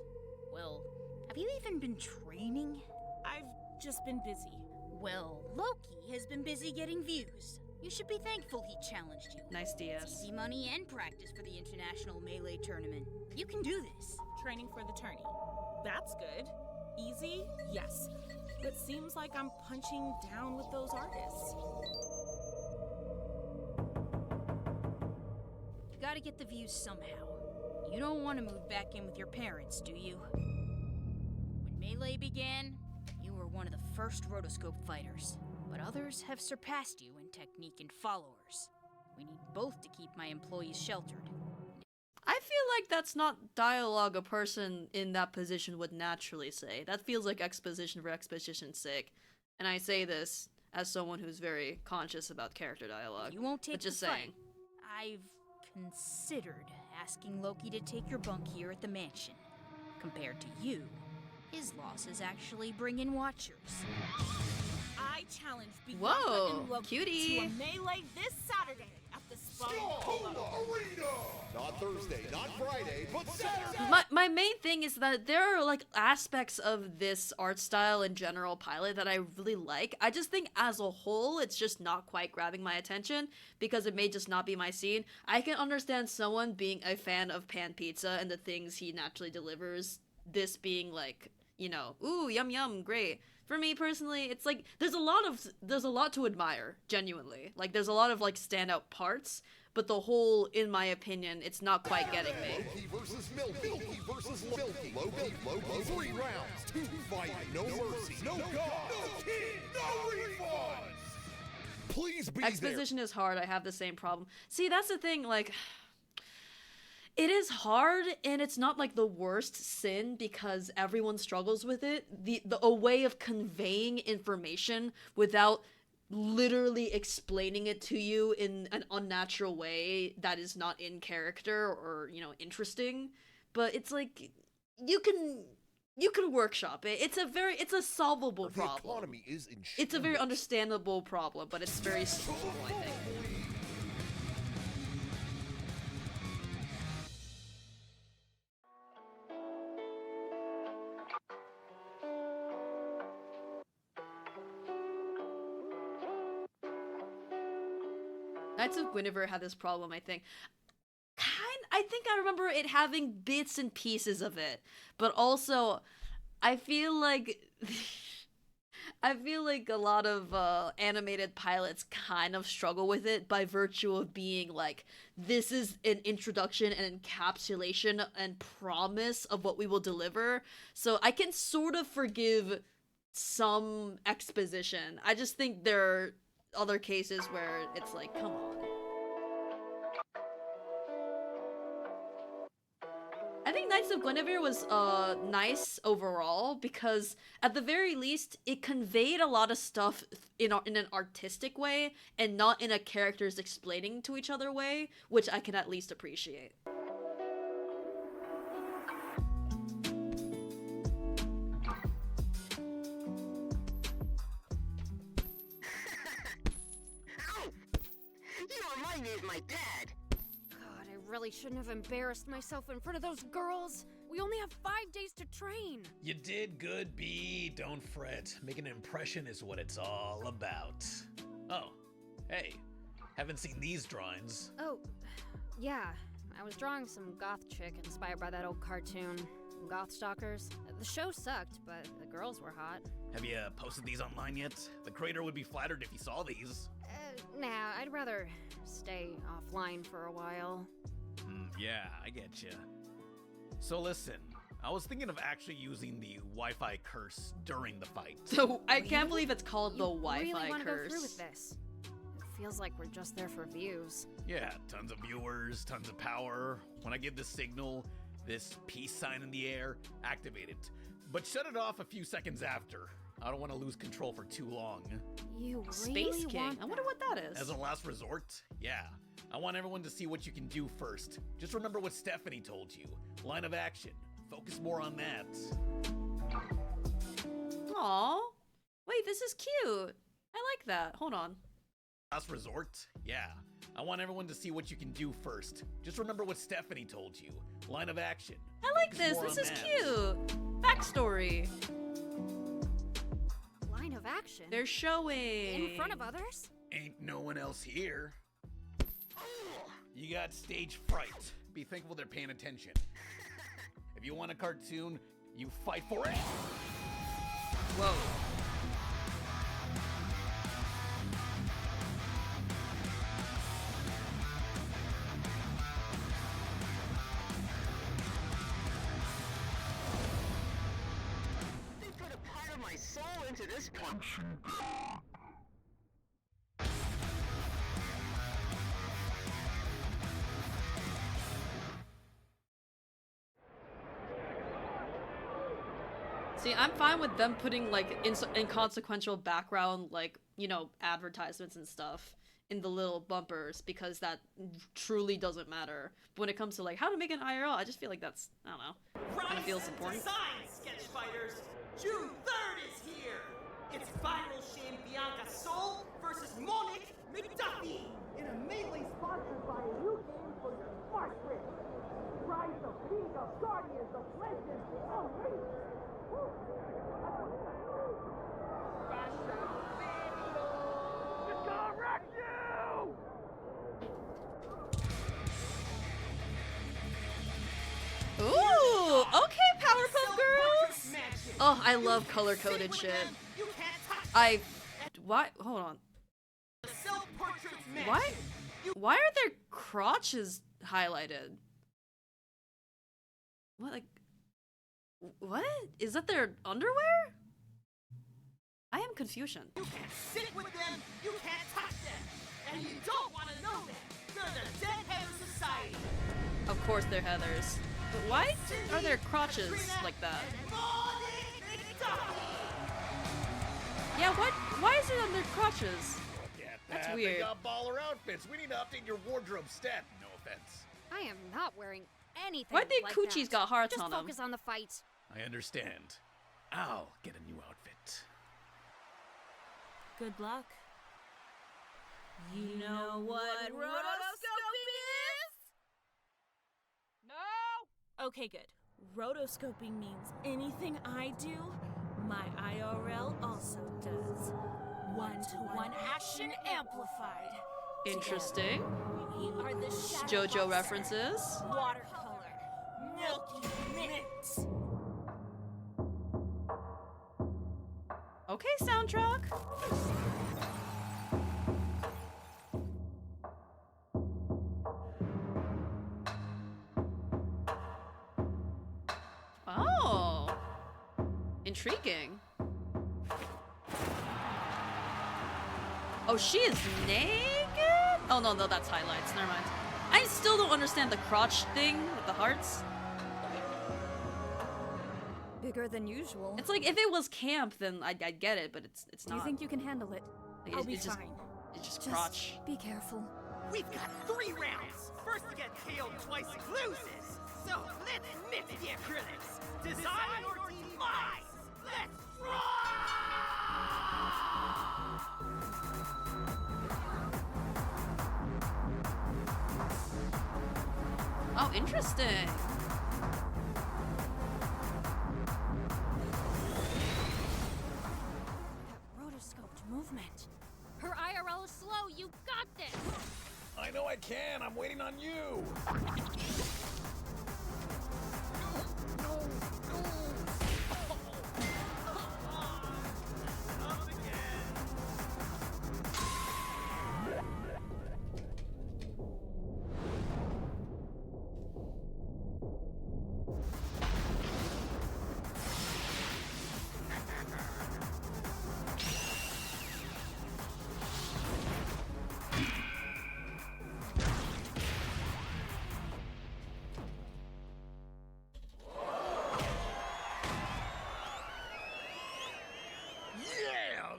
well, have you even been training? I've just been busy. Well, Loki has been busy getting views. You should be thankful he challenged you. Nice DS. It's easy money and practice for the International Melee Tournament. You can do this. Training for the tourney. That's good. Easy? Yes. But seems like I'm punching down with those artists. You gotta get the views somehow. You don't want to move back in with your parents, do you? When Melee began, you were one of the first rotoscope fighters. But others have surpassed you in technique and followers. We need both to keep my employees sheltered. I feel like that's not dialogue a person in that position would naturally say. That feels like exposition for exposition's sake. And I say this as someone who's very conscious about character dialogue. You won't take but just the saying. fight. I've considered asking Loki to take your bunk here at the mansion. Compared to you, his losses actually bring in watchers. I challenge Bianca Whoa, and Loki cutie. to a melee this Saturday at the Arena! Not Thursday, not Friday, but Saturday! My main thing is that there are like aspects of this art style in general pilot that I really like. I just think as a whole it's just not quite grabbing my attention because it may just not be my scene. I can understand someone being a fan of Pan Pizza and the things he naturally delivers, this being like, you know, ooh, yum yum, great. For me personally, it's like there's a lot to admire, genuinely. Like there's a lot of like standout parts, but the whole, in my opinion, it's not quite getting me. Loki versus Milky. Milky versus Milky. Loki. 3 rounds. 2 fighting. No mercy. No God. No king. No refunds. Please be Exposition is hard. I have the same problem. See, that's the thing. Like, it is hard, and it's not like the worst sin because everyone struggles with it. A way of conveying information without literally explaining it to you in an unnatural way that is not in character or, you know, interesting. But it's like you can workshop it. It's a solvable problem. The economy is in It's a very understandable problem, but it's very solvable, I think. Knights of Guinevere had this problem, I think. I think I remember it having bits and pieces of it, but also I feel like a lot of animated pilots kind of struggle with it by virtue of being like, this is an introduction and encapsulation and promise of what we will deliver. So I can sort of forgive some exposition. I just think there are other cases where it's like, come on. I think Knights of Guinevere was nice overall because at the very least it conveyed a lot of stuff in an artistic way and not in a characters explaining to each other way, which I can at least appreciate. You remind me of my dad. God, I really shouldn't have embarrassed myself in front of those girls. We only have 5 days to train. You did good, B. Don't fret. Making an impression is what it's all about. Oh, hey. Haven't seen these drawings. Oh, yeah. I was drawing some goth chick inspired by that old cartoon, Goth Stalkers. The show sucked, but the girls were hot. Have you posted these online yet? The creator would be flattered if he saw these. Nah, I'd rather stay offline for a while. Yeah, I get you. So listen, I was thinking of actually using the Wi-Fi curse during the fight. So I can't believe it's called the Wi-Fi really want to curse. go through with this? It feels like we're just there for views. Yeah, tons of viewers, tons of power. When I give the signal, this peace sign in the air, activate it. But shut it off a few seconds after. I don't want to lose control for too long. You Space really King? want I wonder what that is. As a last resort? Yeah. I want everyone to see what you can do first. Just remember what Stephanie told you. Line of action. Focus more on that. Aww. Wait, this is cute. I like that. Hold on. Last resort? Yeah. I want everyone to see what you can do first. Just remember what Stephanie told you. Line of action. I like Focus this. more This on is that. cute. Backstory. Line of action? They're showing. In front of others? Ain't no one else here. You got stage fright. Be thankful they're paying attention. If you want a cartoon, you fight for it. Whoa. They put a part of my soul into this punch. See, I'm fine with them putting like inconsequential background, like, you know, advertisements and stuff in the little bumpers because that truly doesn't matter. But when it comes to like how to make an IRL, I just feel like that's, I don't know, kind of feels important. Design, sketch fighters! June 3rd is here! It's viral Shane Bianca Soul versus Monique McDuffie in a melee sponsored by a new game for your smart grid. Rise of League of Guardians of Legends Unleashed! It's gonna wreck you! Ooh, okay, Powerpuff Girls! Oh, I love color-coded shit. Why? Hold on. Why are their crotches highlighted? What, like... What? Is that their underwear? I am confusion. You can't sit with them, you can't touch them, and you don't want to know them. They're the Dead Heather Society. Of course they're Heathers. But why are their crotches like that? Yeah, why is it on their crotches? Look at That's that. weird. They got baller outfits. We need to update your wardrobe stat. No offense. I am not wearing anything Why they like coochies that. got hearts Just on them? focus on the fight. I understand. I'll get a new outfit. Good luck. You know what rotoscoping is? No! Okay, good. Rotoscoping means anything I do, my IRL also does. One-to-one action amplified. Interesting. We are the shadow JoJo references. watercolor, milky mint. Okay, soundtrack. Oh, intriguing. Oh, she is naked? Oh, no, that's highlights. Never mind. I still don't understand the crotch thing with the hearts. bigger than usual. It's like if it was camp, then I'd get it, but it's not. Do you think you can handle it? Like, I'll be just, fine. It's just crotch. Be careful. We've got 3 rounds. First to get KO'd twice loses. So let's nip the acrylics. Design or demise. Let's rock! Oh, interesting. That rotoscoped movement. Her IRL is slow. You got this. I know I can. I'm waiting on you.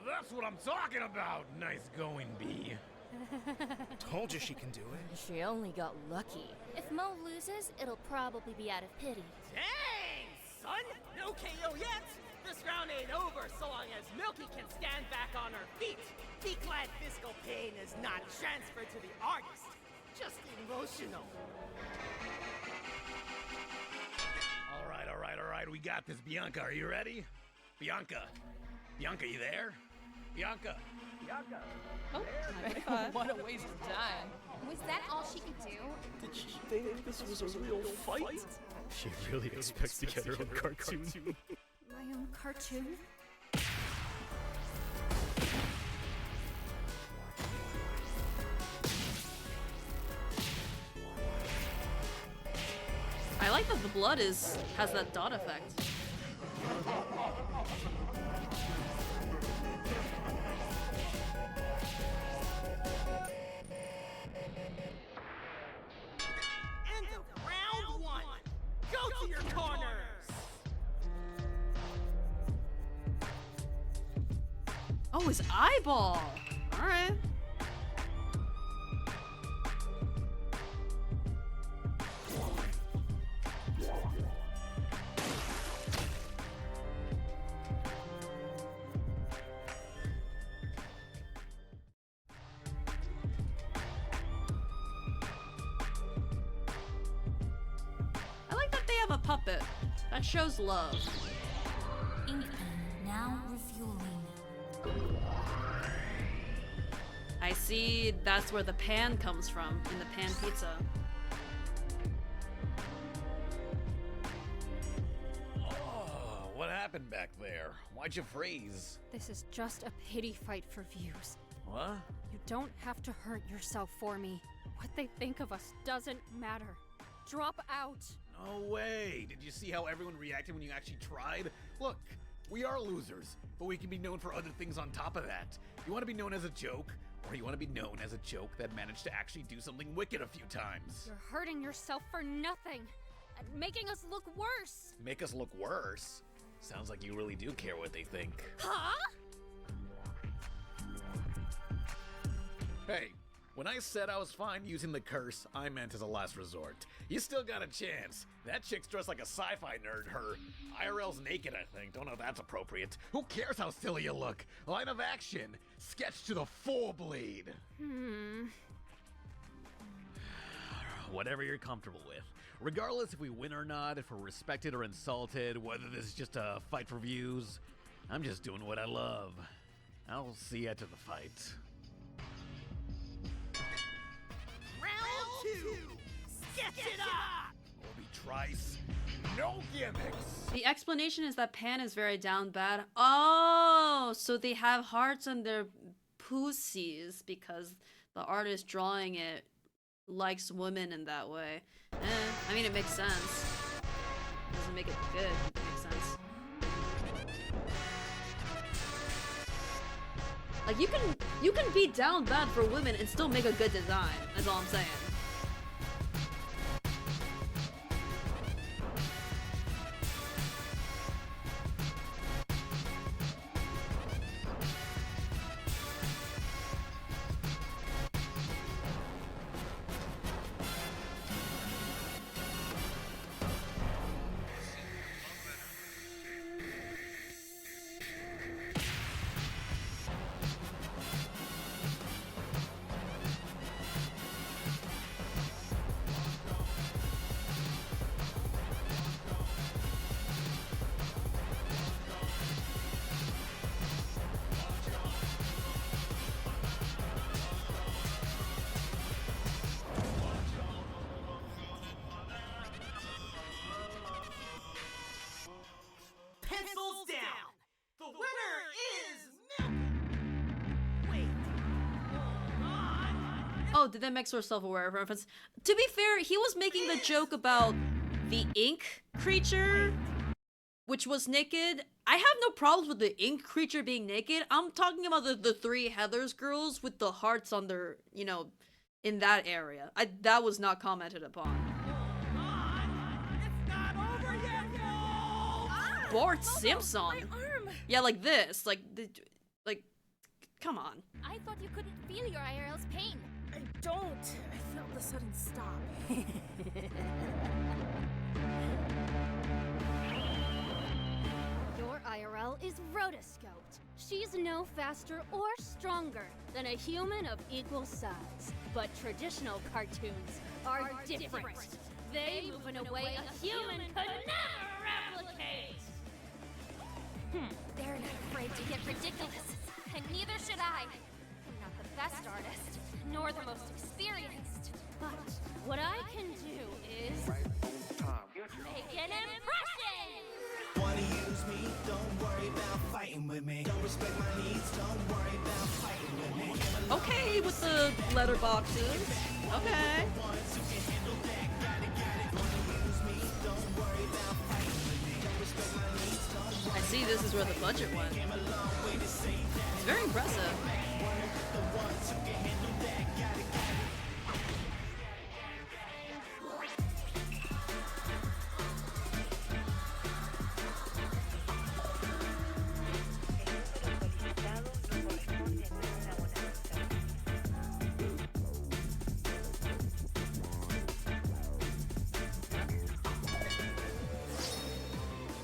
That's what I'm talking about! Nice going, Bee. Told you she can do it. She only got lucky. If Mo loses, it'll probably be out of pity. Dang, son! No KO yet! This round ain't over so long as Milky can stand back on her feet. Be glad physical pain is not transferred to the artist, just emotional. Alright, we got this. Bianca, are you ready? Bianca, you there? Bianca! Oh, What a waste of time. Was that all she could do? Did she think this was a real fight? She really expects to get her own cartoon. My own cartoon? I like that the blood has that dot effect. End of round 1. Go to your corners. Oh, his eyeball. All right. I like that they have a puppet. That shows love. Ink now refueling. I see that's where the pan comes from, in the pan pizza. Oh, what happened back there? Why'd you freeze? This is just a pity fight for views. What? You don't have to hurt yourself for me. What they think of us doesn't matter. Drop out. No way! Did you see how everyone reacted when you actually tried? Look, we are losers, but we can be known for other things on top of that. You want to be known as a joke, or you want to be known as a joke that managed to actually do something wicked a few times? You're hurting yourself for nothing. And making us look worse. Make us look worse? Sounds like you really do care what they think. Huh? Hey, when I said I was fine using the curse, I meant as a last resort. You still got a chance. That chick's dressed like a sci-fi nerd. Her IRL's naked, I think. Don't know if that's appropriate. Who cares how silly you look? Line of action. Sketch to the full bleed. Whatever you're comfortable with. Regardless if we win or not, if we're respected or insulted, whether this is just a fight for views, I'm just doing what I love. I'll see you after the fight. Round 2. Sketch it up. Obi Trice, no gimmicks. The explanation is that Pan is very down bad. Oh, so they have hearts on their pussies because the artist drawing it likes women in that way. I mean, it makes sense. Doesn't make it good, but it makes sense. Like, you can be down bad for women and still make a good design. That's all I'm saying. Oh, did that make sort of self-aware reference? To be fair, he was making the joke about the ink creature, which was naked. I have no problems with the ink creature being naked. I'm talking about the three Heathers girls with the hearts on their, you know, in that area. That was not commented upon. Bart Simpson? Yeah, like this. Like, come on. I thought you couldn't feel your IRL's pain. I don't. I felt the sudden stop. Your IRL is rotoscoped. She's no faster or stronger than a human of equal size. But traditional cartoons are different. They move in a way a human could never replicate. They're not afraid to get ridiculous, and neither should I. I'm not the best artist, nor the most experienced. But what I can do is make an impression! Wanna use me? Don't worry about fighting with me. Don't respect my needs? Don't worry about fighting with me. Okay, with the letterboxes. Okay. I see this is where the budget went. It's very impressive.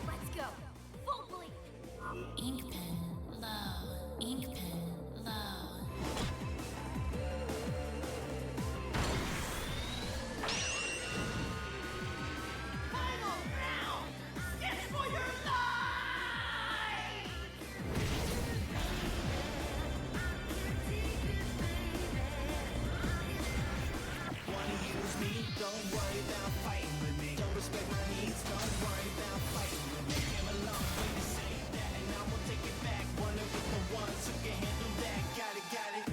Let's go. Full bleed. Ink pen, low. Ink pen, low. Final round! It's for your life! Wanna use me? Don't worry about fighting with me. Don't respect my needs? Don't worry about fighting with me. Came a long way to say that, and I will take it back. Wanna with the ones who can handle that. Got it, got it.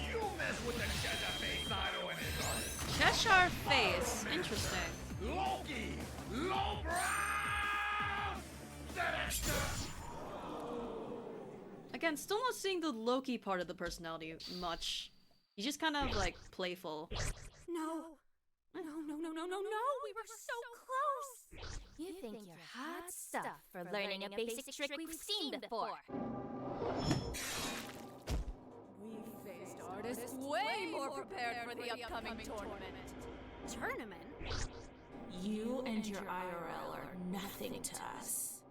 You mess with the Cheshire Face idol and his art. Cheshire Face. Interesting. Loki! Lowbrow! Again, still not seeing the Loki part of the personality much. He's just kind of like playful. No. No, no, no, no, no, no! We were so close! You think you're hot stuff for learning a basic trick we've seen before. We faced artists way more prepared for the upcoming tournament. Tournament? You and your IRL are nothing to us.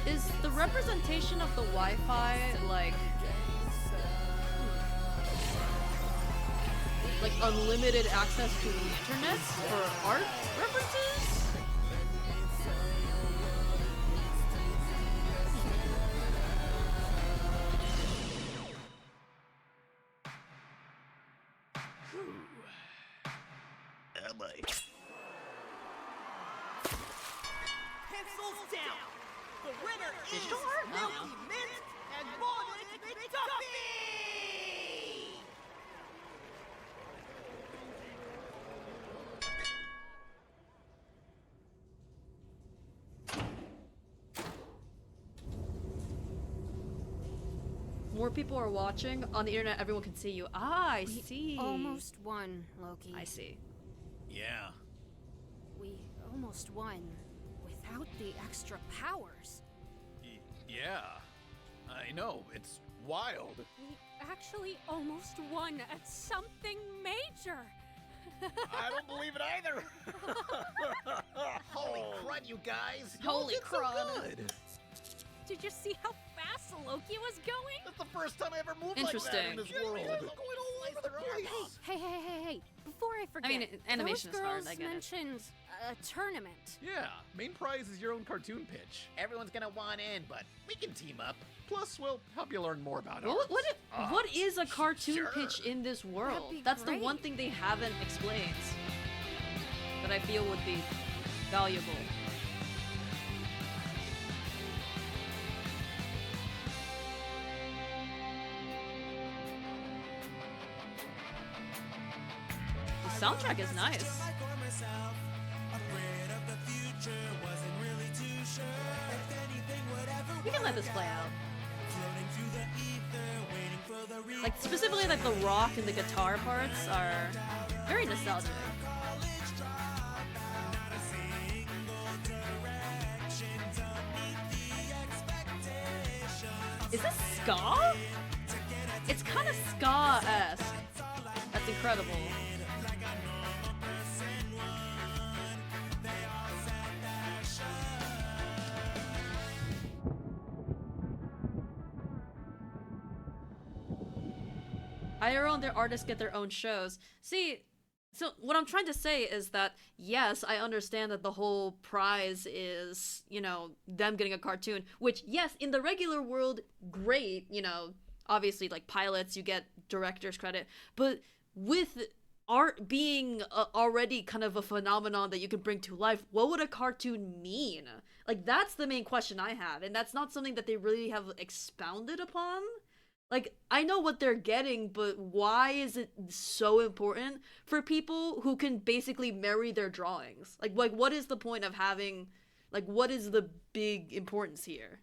Is the representation of the Wi-Fi like unlimited access to the internet for art references? Pencils down! The winner is Digital art? Milky Mint and Monic McDuffie! More people are watching. On the internet, everyone can see you. Ah, I see. Almost won, Loki. I see. Yeah. We almost won without the extra powers. Yeah. I know. It's wild. We actually almost won at something major. I don't believe it either. Holy crud, you guys! Holy did so crud. good. Did you see how fast Loki was going? That's the first time I ever moved Interesting. like that in this world. Going all over the place. Hey, before I forget, I mean, animation those is hard, girls I get it. mentioned a tournament. Yeah, main prize is your own cartoon pitch. Everyone's gonna want in, but we can team up. Plus, we'll help you learn more about art. What is a cartoon sure. pitch in this world? That'd be That's the great. one thing they haven't explained. I feel would be valuable. The soundtrack is nice. We can let this play out. Like, specifically, like, the rock and the guitar parts are very nostalgic. Is this ska? It's kind of ska-esque. That's incredible. IRL and their artists get their own shows. See, so what I'm trying to say is that, yes, I understand that the whole prize is, you know, them getting a cartoon, which, yes, in the regular world, great, you know, obviously, like, pilots, you get director's credit, but with art being already kind of a phenomenon that you can bring to life, what would a cartoon mean? Like, that's the main question I have, and that's not something that they really have expounded upon. Like, I know what they're getting, but why is it so important for people who can basically marry their drawings? Like, what is the point of having, like, what is the big importance here?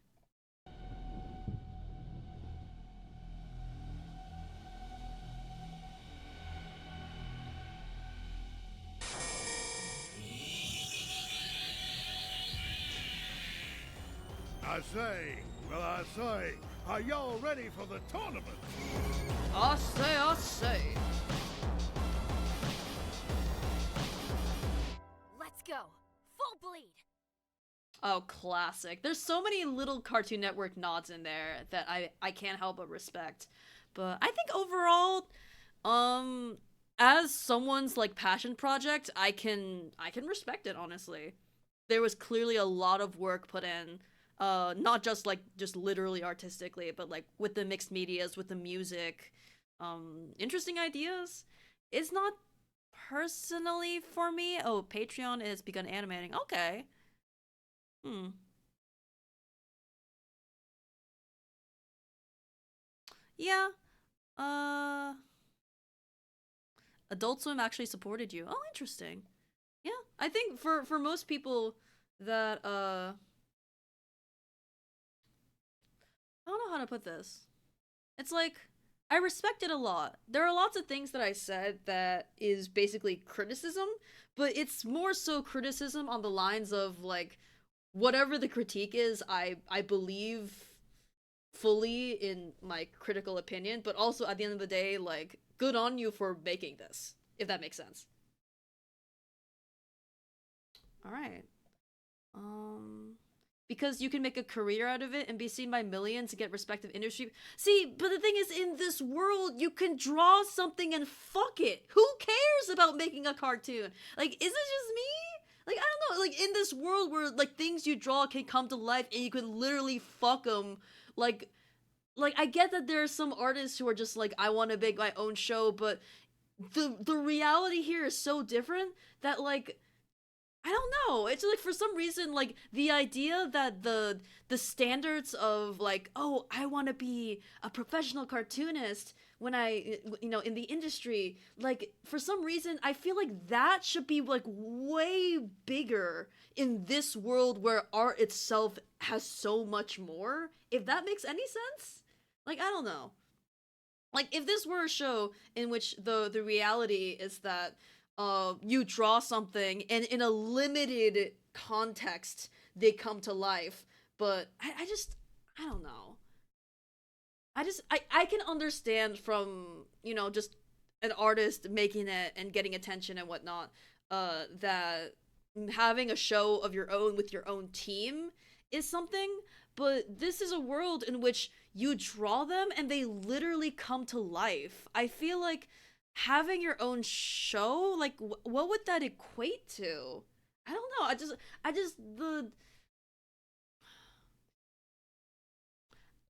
I say, are y'all ready for the tournament? I say. Let's go. Full bleed. Oh, classic. There's so many little Cartoon Network nods in there that I can't help but respect. But I think overall, as someone's like passion project, I can respect it, honestly. There was clearly a lot of work put in. Not just literally artistically, but like with the mixed medias, with the music, interesting ideas. It's not personally for me. Oh, Patreon has begun animating. Okay. Yeah. Adult Swim actually supported you. Oh, interesting. Yeah, I think for most people that I don't know how to put this. It's like, I respect it a lot. There are lots of things that I said that is basically criticism, but it's more so criticism on the lines of, like, whatever the critique is, I believe fully in my critical opinion, but also at the end of the day, like, good on you for making this, if that makes sense. Alright. Because you can make a career out of it and be seen by millions to get respective industry. See, but the thing is, in this world, you can draw something and fuck it. Who cares about making a cartoon? Like, is it just me? Like, I don't know. Like, in this world where, like, things you draw can come to life and you can literally fuck them. Like, I get that there are some artists who are just like, I want to make my own show, but the reality here is so different that, like, I don't know. It's like, for some reason, like, the idea that the standards of, like, oh, I want to be a professional cartoonist when I, you know, in the industry, like, for some reason, I feel like that should be, like, way bigger in this world where art itself has so much more, if that makes any sense. Like, I don't know. Like, if this were a show in which the reality is that you draw something and in a limited context they come to life, but I don't know. I can understand from, you know, just an artist making it and getting attention and whatnot, that having a show of your own with your own team is something, but this is a world in which you draw them and they literally come to life. I feel like having your own show, like, what would that equate to? I don't know.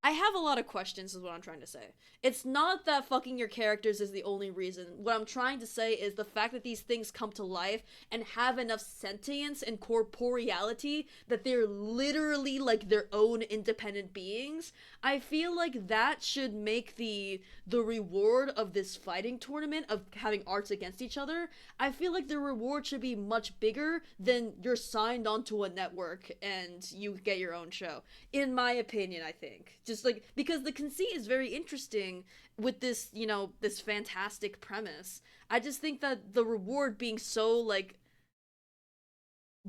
I have a lot of questions is what I'm trying to say. It's not that fucking your characters is the only reason. What I'm trying to say is the fact that these things come to life and have enough sentience and corporeality that they're literally like their own independent beings. I feel like that should make the reward of this fighting tournament of having arts against each other, I feel like the reward should be much bigger than you're signed onto a network and you get your own show. In my opinion, I think. Just like, because the conceit is very interesting with this, you know, this fantastic premise. I just think that the reward being so, like,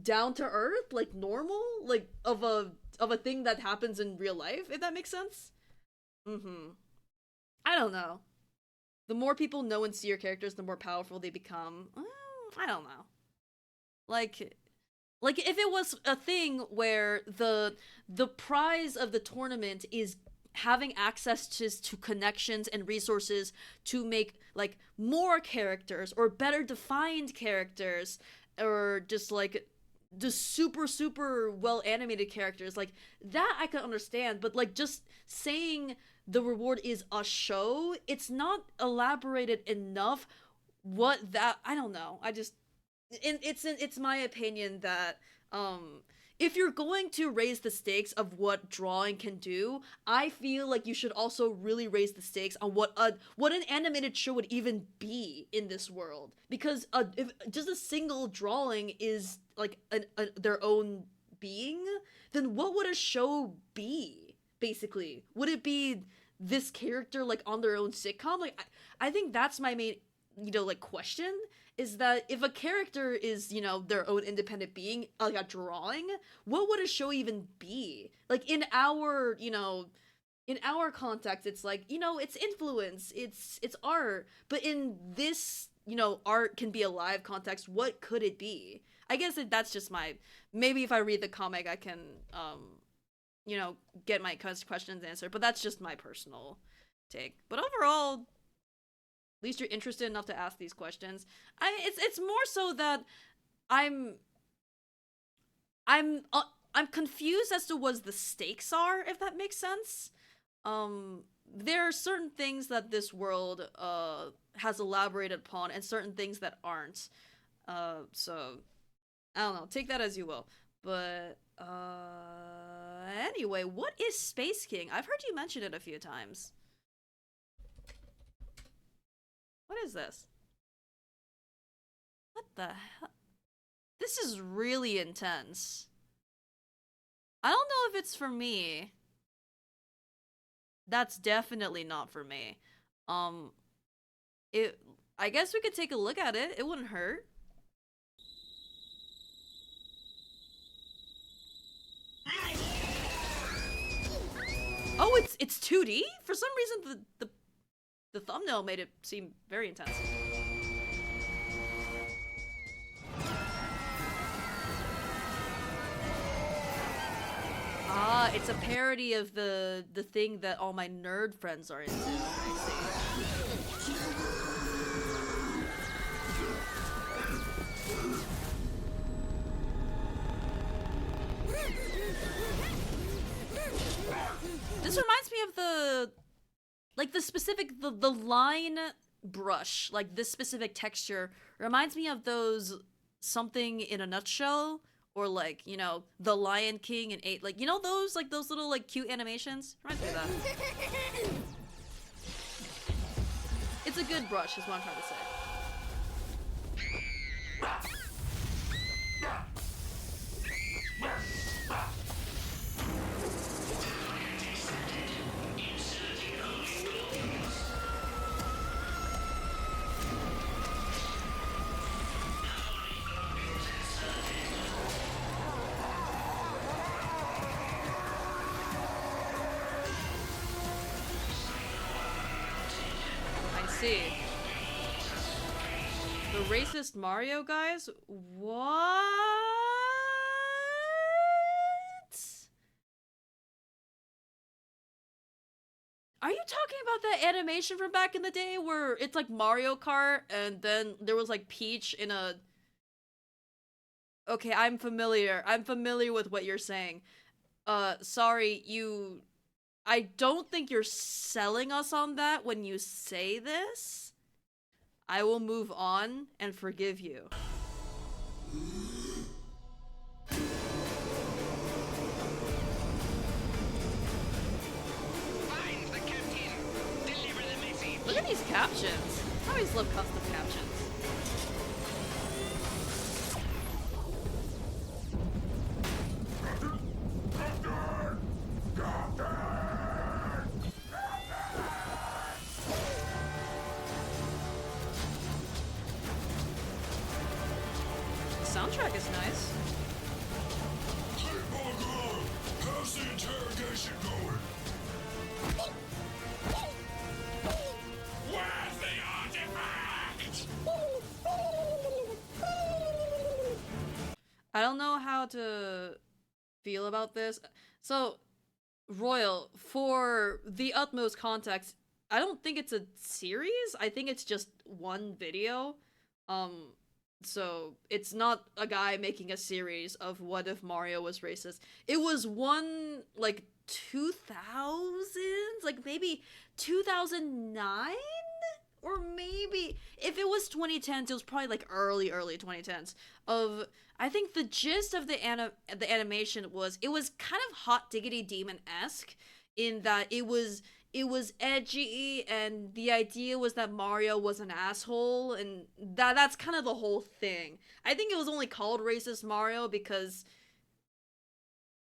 down to earth, like normal, like of a thing that happens in real life, if that makes sense. I don't know. The more people know and see your characters, the more powerful they become. I don't know. Like if it was a thing where the prize of the tournament is having access to connections and resources to make like more characters or better defined characters, or just like the super well animated characters, like that I can understand, but like just saying the reward is a show, it's not elaborated enough what that, I don't know. I just, it's my opinion that if you're going to raise the stakes of what drawing can do, I feel like you should also really raise the stakes on what an animated show would even be in this world. Because if just a single drawing is like their own being, then what would a show be? Basically, would it be this character like on their own sitcom? Like I think that's my main, you know, like question, is that if a character is, you know, their own independent being, like a drawing, what would a show even be? Like in our, you know, in our context, it's like, you know, it's influence, it's art, but in this, you know, art can be a live context, what could it be? I guess that's just my, maybe if I read the comic I can you know, get my questions answered, but that's just my personal take. But overall, at least you're interested enough to ask these questions. It's more so that I'm confused as to what the stakes are, if that makes sense. There are certain things that this world has elaborated upon and certain things that aren't. So I don't know, take that as you will. But anyway, what is Space King? I've heard you mention it a few times. What is this? What the hell? This is really intense. I don't know if it's for me. That's definitely not for me. I guess we could take a look at it. It wouldn't hurt. Oh, it's 2D? For some reason the thumbnail made it seem very intense. Ah, it's a parody of the thing that all my nerd friends are into. I see. This reminds me of the line brush, like this specific texture reminds me of those Something in a Nutshell, or like, you know, The Lion King and 8, like, you know, those little like cute animations? Reminds me of that. It's a good brush is what I'm trying to say. See. The racist Mario guys? What? Are you talking about that animation from back in the day where it's like Mario Kart and then there was like Peach in a... Okay, I'm familiar with what you're saying. Sorry, you I don't think you're selling us on that when you say this. I will move on and forgive you. Look at these captions. I always love custom captions. Soundtrack is nice. How's the interrogation going? Where's the artifact? I don't know how to feel about this. So, Royal, for the utmost context, I don't think it's a series. I think it's just one video. So it's not a guy making a series of what if Mario was racist. It was one, like, 2000s? Like, maybe 2009? Or maybe, if it was 2010s, it was probably, like, early 2010s. I think the gist of the animation was, it was kind of Hot Diggity Demon-esque, in that it was edgy, and the idea was that Mario was an asshole, and that's kind of the whole thing. I think it was only called Racist Mario because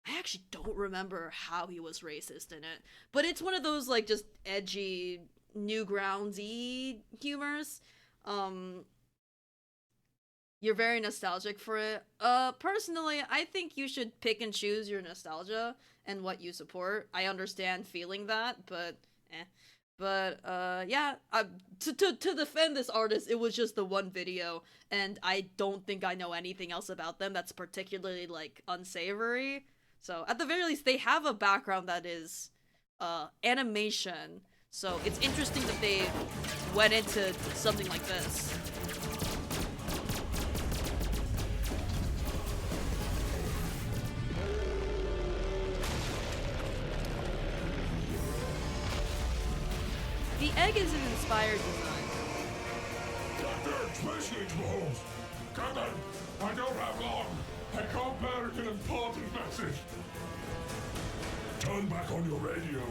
I actually don't remember how he was racist in it. But it's one of those, like, just edgy, Newgrounds-y humors. You're very nostalgic for it. Personally, I think you should pick and choose your nostalgia and what you support. I understand feeling that, but yeah, to defend this artist, it was just the one video, and I don't think I know anything else about them that's particularly, like, unsavory. So, at the very least, they have a background that is, animation, so it's interesting that they went into something like this. The egg is an inspired design. Captain, Space Mahomes. Captain, I don't have long. I can't bear an important message. Turn back on your radio.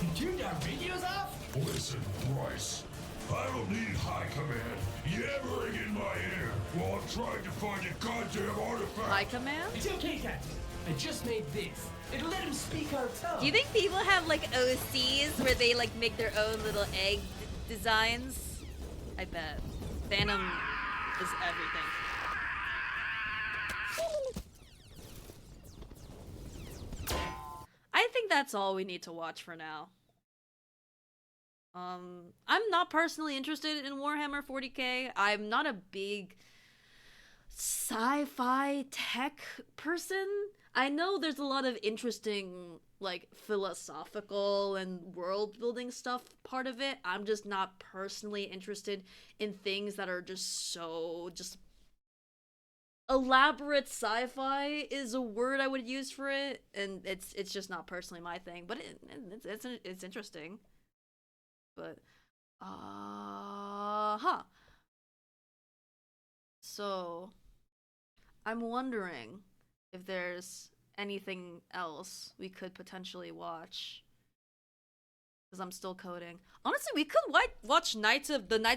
You turned our radios off? Listen, Bryce. I don't need high command yammering in my ear while I'm trying to find a goddamn artifact. High command? It's okay, Captain. I just made this. It'll let him speak our tongue. Do you think people have, like, OCs where they, like, make their own little egg designs? I bet. Phantom is everything. I think that's all we need to watch for now. I'm not personally interested in Warhammer 40k. I'm not a big sci-fi tech person. I know there's a lot of interesting, like, philosophical and world-building stuff part of it. I'm just not personally interested in things that are just so, elaborate sci-fi is a word I would use for it, and it's just not personally my thing, but it's interesting. But, so, I'm wondering if there's anything else we could potentially watch. Because I'm still coding. Honestly, we could watch the Knights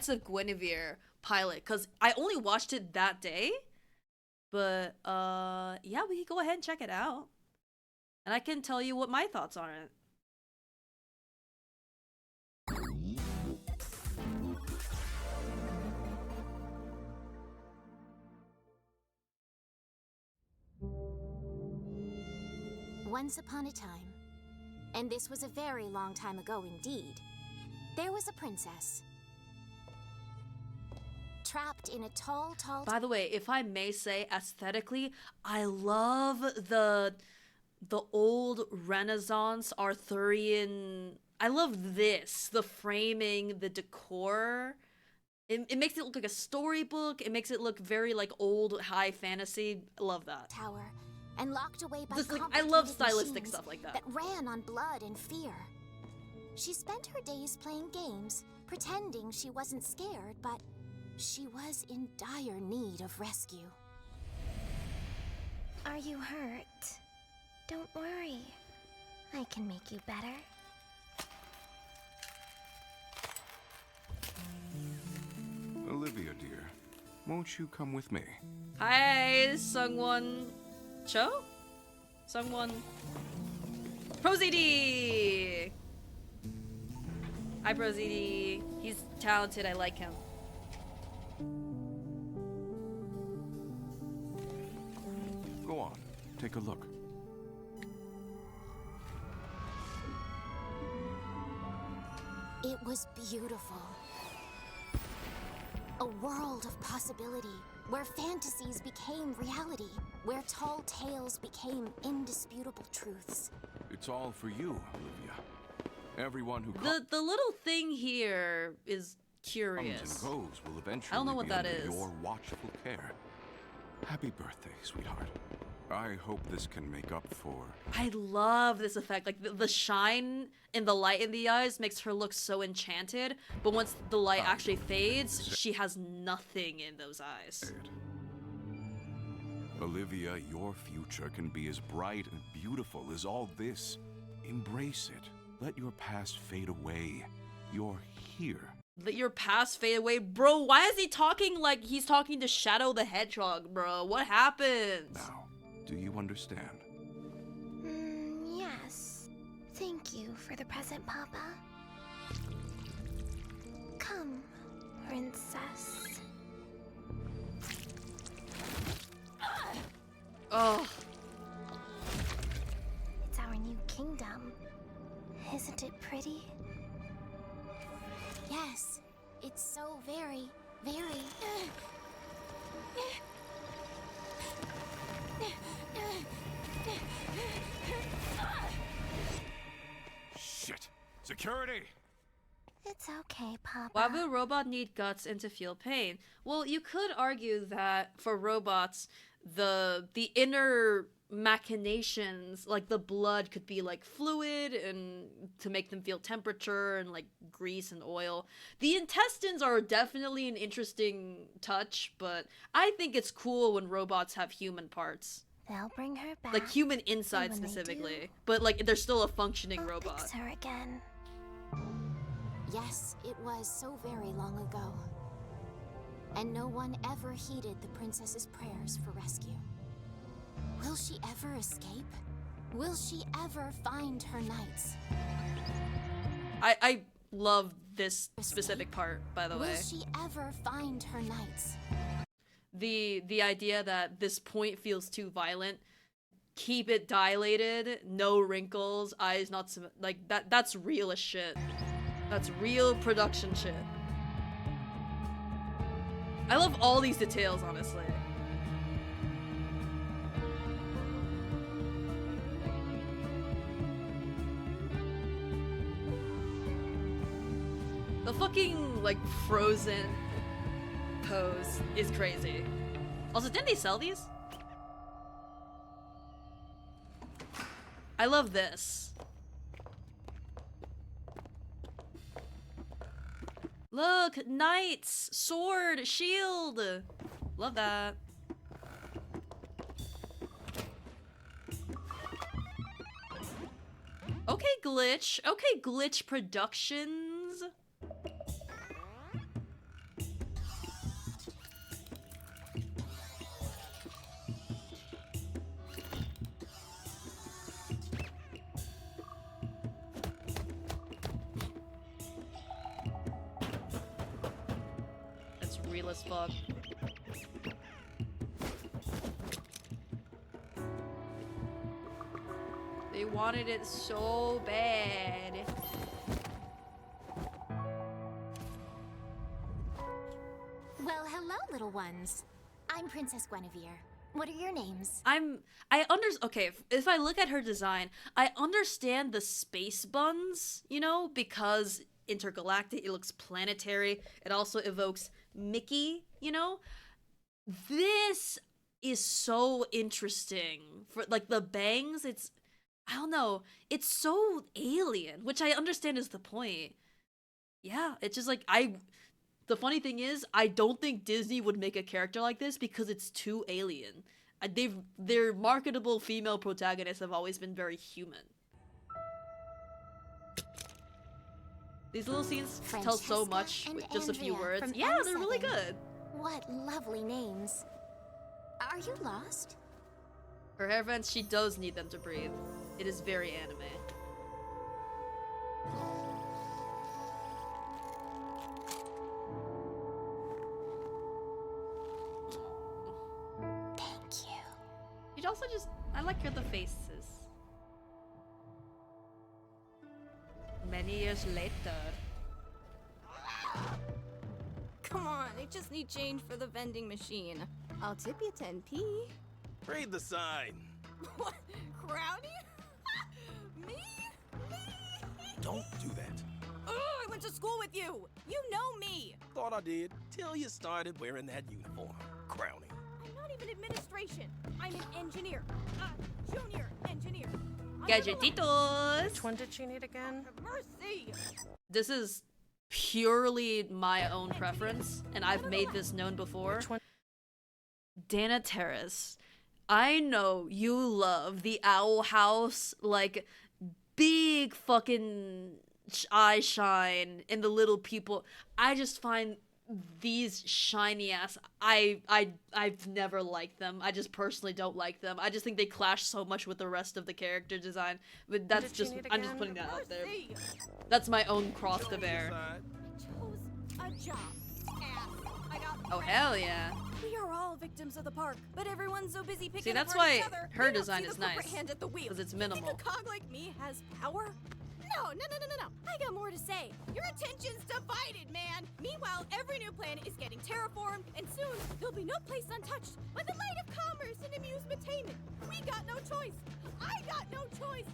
of Guinevere pilot, because I only watched it that day. But, yeah, we can go ahead and check it out. And I can tell you what my thoughts on it. Once upon a time, and this was a very long time ago indeed, there was a princess. Trapped in a tall... By the way, if I may say, aesthetically, I love the old Renaissance Arthurian... I love this. The framing, the decor. It makes it look like a storybook. It makes it look very, like, old high fantasy. I love that. Tower and locked away by Just, like, I love complicated stylistic machines stuff like that. that ran on blood and fear. She spent her days playing games, pretending she wasn't scared, but she was in dire need of rescue. Are you hurt? Don't worry. I can make you better. Olivia, dear, won't you come with me? Hi, Sungwon Cho? Sungwon ProZD! Hi, ProZD. He's talented, I like him. Go on, take a look. It was beautiful. A world of possibility, where fantasies became reality, where tall tales became indisputable truths. It's all for you, Olivia. Everyone who The little thing here is comes curious. and goes will eventually I don't know what be that under is. your watchful care. Happy birthday, sweetheart. I hope this can make up for... I love this effect. Like, the shine in the light in the eyes makes her look so enchanted, but once the light actually fades, she has nothing in those eyes. Olivia, your future can be as bright and beautiful as all this. Embrace it. Let your past fade away. You're here. Let your past fade away. Bro, why is he talking like he's talking to Shadow the Hedgehog, bro? What happened? Now, do you understand? Yes. Thank you for the present, Papa. Come, princess. Oh. It's our new kingdom. Isn't it pretty? Yes, it's so very, very... Shit! Security! It's okay, Papa. Why would a robot need guts and to feel pain? Well, you could argue that for robots, the inner machinations, like the blood could be like fluid and to make them feel temperature and like grease and oil. The intestines are definitely an interesting touch, but I think it's cool when robots have human parts. They'll bring her back. Like human inside when they specifically. do, But like they're still a functioning I'll robot. fix her again. Yes, it was so very long ago. And no one ever heeded the princess's prayers for rescue. Will she ever escape? Will she ever find her knights? I love this specific part, by the way. Will she ever find her knights? The idea that this point feels too violent, keep it dilated, no wrinkles, eyes not like that's real as shit. That's real production shit. I love all these details, honestly. The fucking, like, Frozen pose is crazy. Also, didn't they sell these? I love this. Look, knights, sword, shield. Love that. Okay, Glitch. Okay, Glitch Productions. That's real as fuck. They wanted it so bad. Well, hello, little ones. I'm Princess Guinevere. What are your names? Okay, if I look at her design, I understand the space buns, you know, because intergalactic, it looks planetary. It also evokes Mickey, you know? This is so interesting. For like the bangs, it's I don't know, it's so alien, which I understand is the point. Yeah, it's just like the funny thing is, I don't think Disney would make a character like this because it's too alien. Their marketable female protagonists have always been very human. These little scenes tell so much with just a few Andrea words. from Yeah, they're really M7. good. What lovely names. Are you lost? Her hair vents, she does need them to breathe. It is very anime. Thank you. You'd also just, I like the faces. Many years later. Come on, I just need change for the vending machine. I'll tip you 10p. Read the sign. What? Crowny? Me? Don't do that. Oh, I went to school with you. You know me. Thought I did, till you started wearing that uniform. Crowning. I'm not even administration. I'm an engineer. Junior engineer. Gadgetitos! Which one did she need again? Mercy! This is purely my own preference, and I've made this known before. Dana Terrace. I know you love the Owl House, like, big fucking eye shine and the little people. I just find these shiny ass, I've never liked them. I just personally don't like them. I just think they clash so much with the rest of the character design. But that's just, I'm just putting that out there. That's my own cross to bear. A job. I got Oh hell yeah. We are all victims of the park, but everyone's so busy picking See, up that's on why each other, her they don't design see is the corporate nice, hand at the wheel. 'cause it's You minimal. think a cog like me has power? No. I got more to say. Your attention's divided, man. Meanwhile, every new planet is getting terraformed, and soon there'll be no place untouched by the light of commerce and amusement-tainment. We got no choice. I got no choice.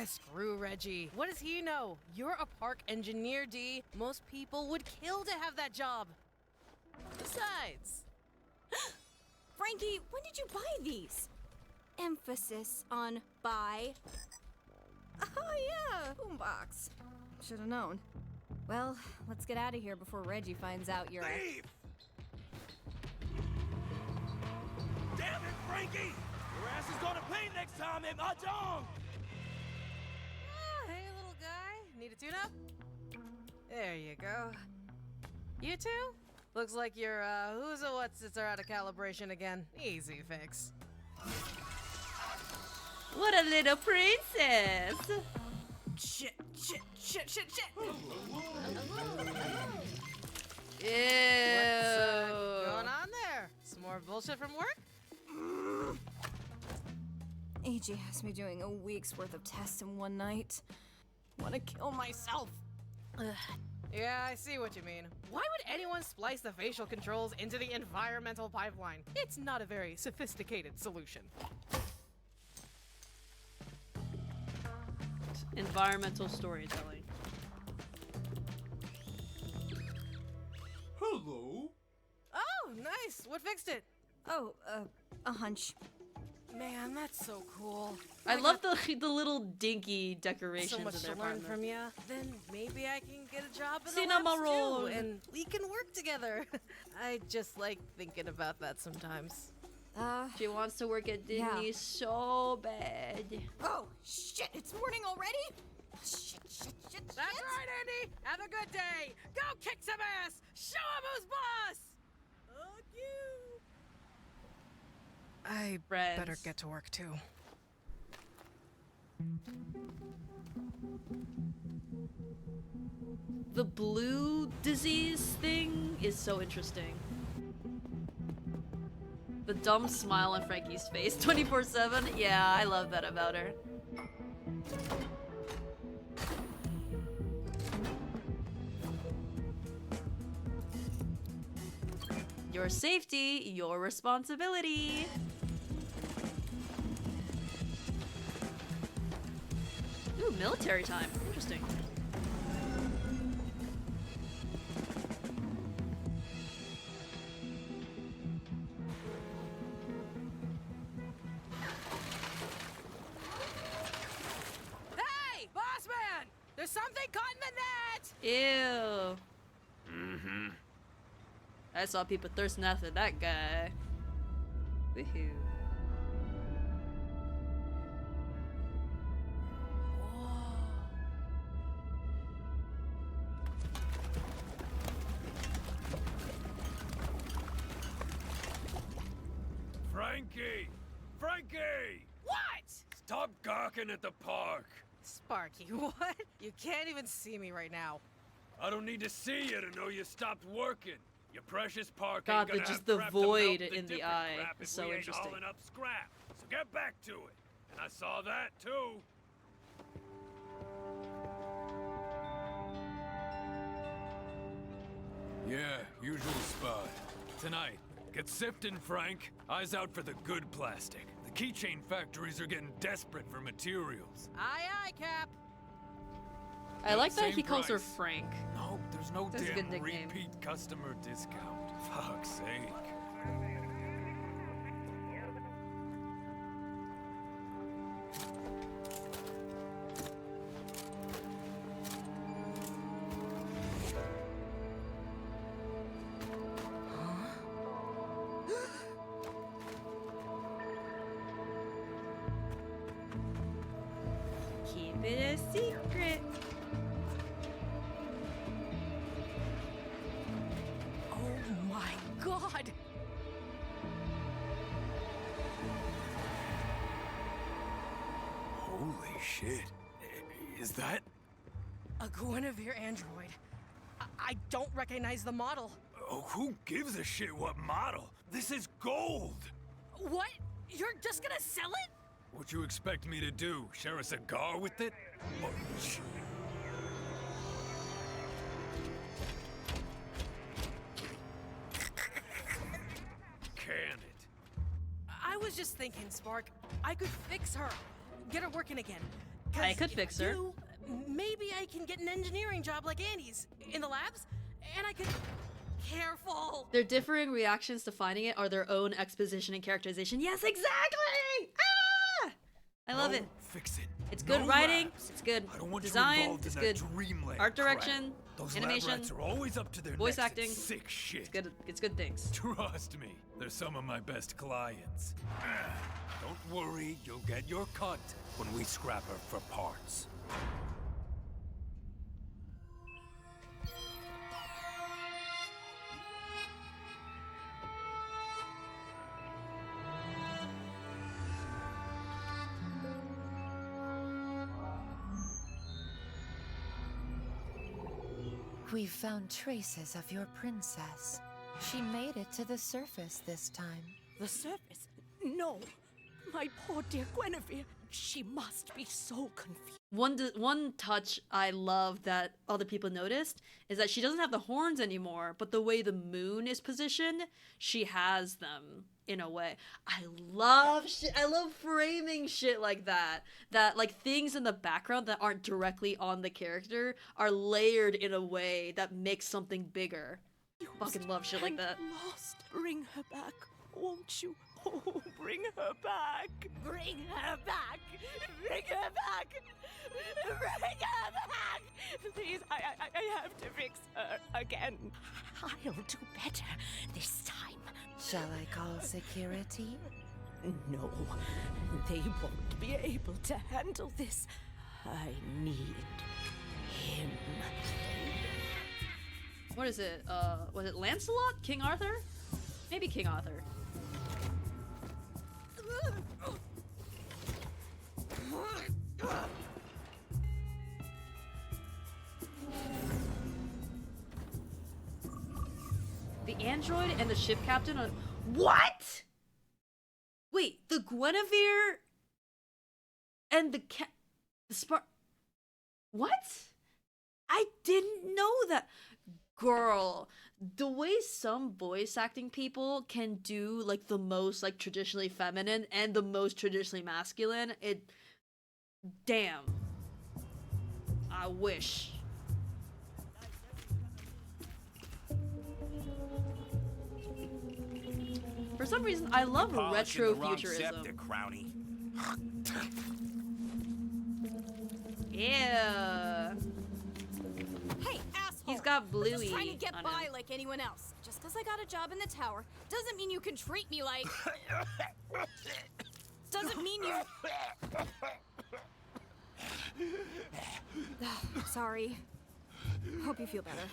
Screw Reggie. What does he know? You're a park engineer, D. Most people would kill to have that job. Besides... Frankie, when did you buy these? Emphasis on buy. Oh yeah, boombox. Should have known. Well, let's get out of here before Reggie finds out you're Leave! Damn it, Frankie! Your ass is gonna pay next time at Mahjong! Hey, little guy. Need a tune-up? There you go. You two? Looks like your, who's a what's-its are out of calibration again. Easy fix. What a little princess! Shit. Ew. What's going on there? Some more bullshit from work? AG has me doing a week's worth of tests in one night. Wanna kill myself. Yeah, I see what you mean. Why would anyone splice the facial controls into the environmental pipeline? It's not a very sophisticated solution. Environmental storytelling. Hello? Oh, nice. What fixed it? Oh, a hunch. Man, that's so cool. I love the little dinky decorations So much in their to learn apartment. from ya. Then maybe I can get a job in the Cinema labs roll. too, and we can work together. I just like thinking about that sometimes. She wants to work at Disney yeah. so bad. Oh, shit, it's morning already? Shit. That's right, Andy. Have a good day. Go kick some ass. Show him who's boss. Fuck you. I better get to work too. The blue disease thing is so interesting. The dumb smile on Frankie's face 24/7. Yeah, I love that about her. Your safety, your responsibility. Ooh, military time. Interesting. Ew. Mm-hmm. I saw people thirsting after that guy. Woohoo. Frankie! Frankie! What? Stop gawking at the park! Sparky, what? You can't even see me right now. I don't need to see you to know you stopped working. Your precious park God, ain't gonna just have the crap to melt void the in the different eye crap is if so we ain't interesting. hauling up scrap. So get back to it. And I saw that too. Yeah, usual spot. Tonight, get sifting, Frank. Eyes out for the good plastic. The keychain factories are getting desperate for materials. Aye, aye, Cap. I like that Same he calls her price. Frank. No, there's no That's a good damn nickname. repeat customer discount. Fuck's sake. Keep it a secret. Oh my god! Holy shit. Is that? A Guinevere android. I don't recognize the model. Oh, who gives a shit what model? This is gold! What? You're just gonna sell it? What you expect me to do? Share a cigar with it? Oh, shit. Can it? I was just thinking, Spark. I could fix her. Get her working again. I 'Cause could if fix her. do, maybe I can get an engineering job like Andy's in the labs, and I could. Careful. Their differing reactions to finding it are their own exposition and characterization. Yes, exactly! Ah! I love it. Fix it. It's good No writing. labs. It's good I don't want you design. involved It's in good that dreamland art crap. direction, Those animation, lab rats are always up to their voice necks in acting. sick shit. It's good things. Trust me, they're some of my best clients. Don't worry, you'll get your cut when we scrap her for parts. We've found traces of your princess. She made it to the surface this time. The surface? No. My poor dear Guinevere. She must be so confused. One touch I love that other people noticed is that she doesn't have the horns anymore, but the way the moon is positioned, she has them in a way. I love framing shit like that. That like things in the background that aren't directly on the character are layered in a way that makes something bigger. Fucking love shit like that. Lost. Bring her back, won't you? Oh, bring her back. Bring her back. Bring her back. Bring her back. Please, I have to fix her again. I'll do better this time. Shall I call security? No, they won't be able to handle this. I need him. What is it? Was it Lancelot? King Arthur? Maybe King Arthur. The android and the ship captain are— What?! Wait, the Guinevere and the What? I didn't know that. Girl, the way some voice acting people can do like the most like traditionally feminine and the most traditionally masculine, damn. I wish. For some reason, I love retro futurism. Hey, Yeah. got I'm bluey. just trying to get on by him. like anyone else. Just because I got a job in the tower doesn't mean you can treat me like. Doesn't mean you. Sorry. Hope you feel better.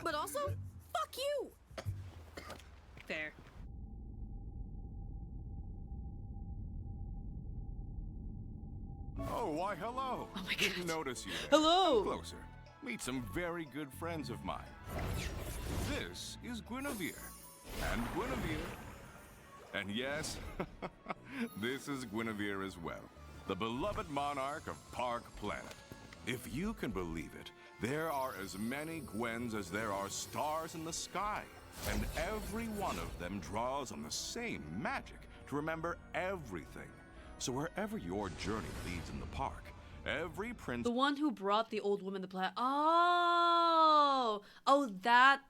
But also, fuck you! Fair. Oh, why, hello. Oh my Didn't notice you there. Hello. Come closer. Meet some very good friends of mine. This is Guinevere. And Guinevere. And yes, this is Guinevere as well. The beloved monarch of Park Planet. If you can believe it, there are as many Gwens as there are stars in the sky. And every one of them draws on the same magic to remember everything. So wherever your journey leads in the park, every prince... The one who brought the old woman to planet. Oh! Oh, that...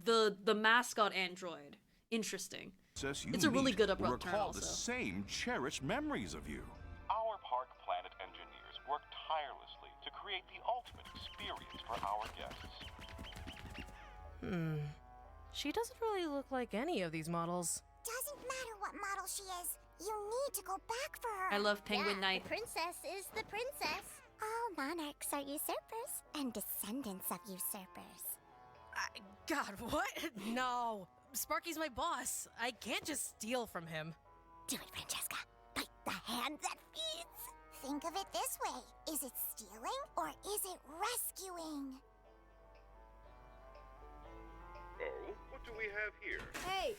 The mascot android. Interesting. It's a really good abrupt turn recall also. the same cherished memories of you. Our Park Planet engineers work tirelessly to create the ultimate experience for our guests. She doesn't really look like any of these models. Doesn't matter what model she is. You need to go back for her. I love Penguin Knight. The princess is the princess. All monarchs are usurpers and descendants of usurpers. God, what? No. Sparky's my boss. I can't just steal from him. Do it, Francesca. Bite the hand that feeds. Think of it this way. Is it stealing or is it rescuing? Oh, what do we have here? Hey,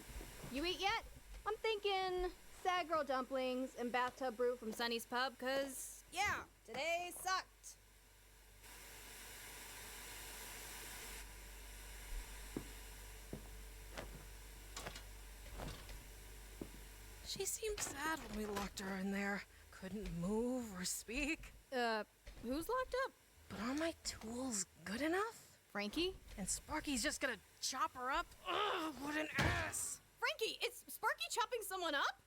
you eat yet? I'm thinking sad girl dumplings and bathtub brew from Sunny's Pub, cause yeah, today sucked. She seemed sad when we locked her in there. Couldn't move or speak. Who's locked up? But are my tools good enough? Frankie? And Sparky's just gonna chop her up? Ugh, what an ass! Frankie, it's Sparky chopping someone up?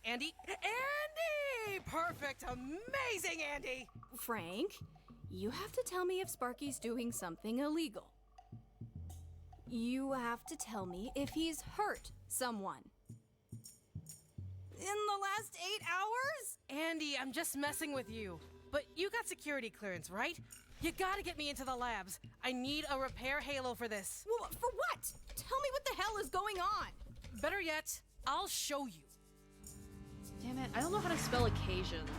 Andy? Andy! Perfect! Amazing, Andy! Frank, you have to tell me if Sparky's doing something illegal. You have to tell me if he's hurt someone. In the last 8 hours? Andy, I'm just messing with you. But you got security clearance, right? You gotta get me into the labs. I need a repair halo for this. Well, for what? Tell me what the hell is going on. Better yet, I'll show you. Damn it, I don't know how to spell occasions.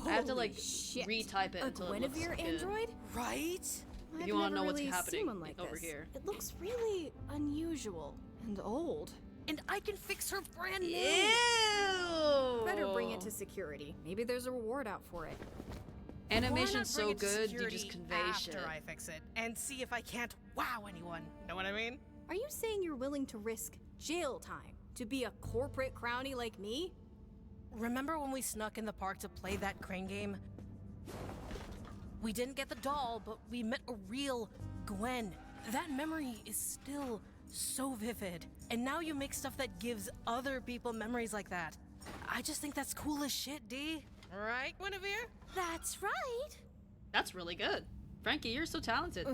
I have to like shit. retype it A until it looks Guinevere good. android? Right? If I've you want to never know what's really happening seen one like over this. here. It looks really unusual and old. And I can fix her brand new. Ew! Better bring it to security. Maybe there's a reward out for it. Animation's so Bring it to good, you security just convey after shit. I fix it and see if I can't wow anyone. Know what I mean? Are you saying you're willing to risk jail time to be a corporate crownie like me? Remember when we snuck in the park to play that crane game? We didn't get the doll, but we met a real Gwen. That memory is still so vivid. And now you make stuff that gives other people memories like that. I just think that's cool as shit, D. Right, Guinevere? That's right. That's really good. Frankie, you're so talented.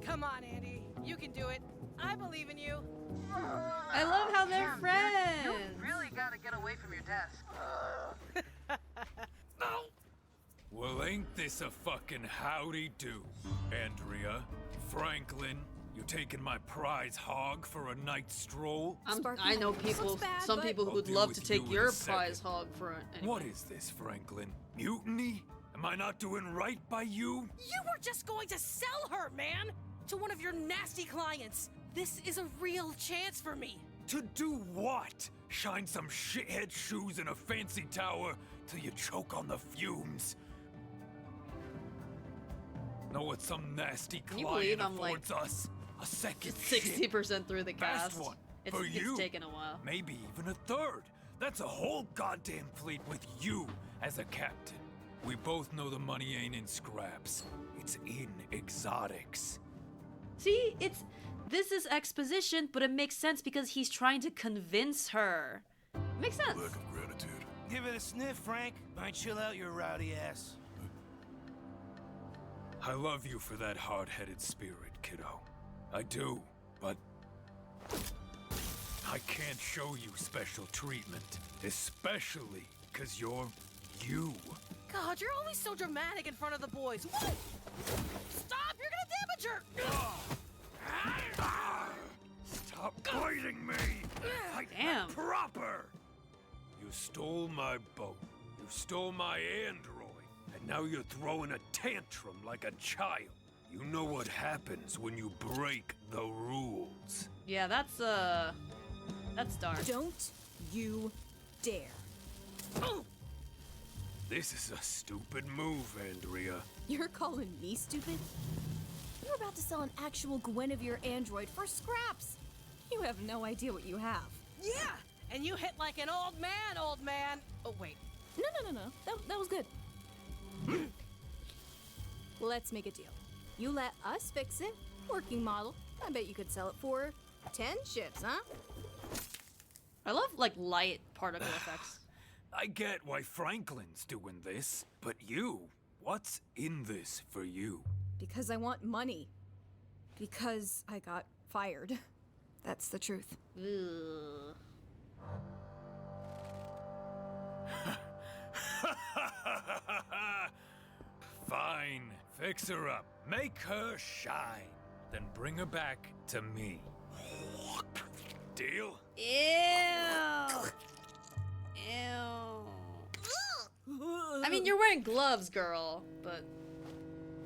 Come on, Andy. You can do it. I believe in you. I love how they're friends. You really gotta get away from your desk. Well, ain't this a fucking howdy-do? Andrea, Franklin, you taking my prize hog for a night stroll? I know people, some people who would love to take your prize hog for it. Anyway. What is this, Franklin? Mutiny? Am I not doing right by you? You were just going to sell her, man! To one of your nasty clients. This is a real chance for me. To do what? Shine some shithead shoes in a fancy tower till you choke on the fumes? Know what some nasty Can you client believe I'm like affords us? A second 60% through the Best cast. one It's for you. taken a while. Maybe even a third. That's a whole goddamn fleet with you as a captain. We both know the money ain't in scraps. It's in exotics. See, this is exposition, but it makes sense because he's trying to convince her. Makes sense. Lack of gratitude. Give it a sniff, Frank. Might chill out your rowdy ass. I love you for that hard-headed spirit, kiddo. I do, but I can't show you special treatment, especially because you're you. God, you're always so dramatic in front of the boys. Whoa! Stop! You're gonna damage her! Stop biting me! Damn. Proper! You stole my boat. You stole my android. And now you're throwing a tantrum like a child. You know what happens when you break the rules. Yeah, that's dark. Don't you dare. Oh! This is a stupid move, Andrea. You're calling me stupid? You're about to sell an actual Guinevere android for scraps. You have no idea what you have. Yeah! And you hit like an old man. Oh, wait. No. That was good. Let's make a deal. You let us fix it. Working model. I bet you could sell it for 10 ships, huh? I love, like, light particle effects. I get why Franklin's doing this, but you, what's in this for you? Because I want money. Because I got fired. That's the truth. Ugh. Fine, fix her up. Make her shine. Then bring her back to me. Deal? Ew. I mean, you're wearing gloves, girl, but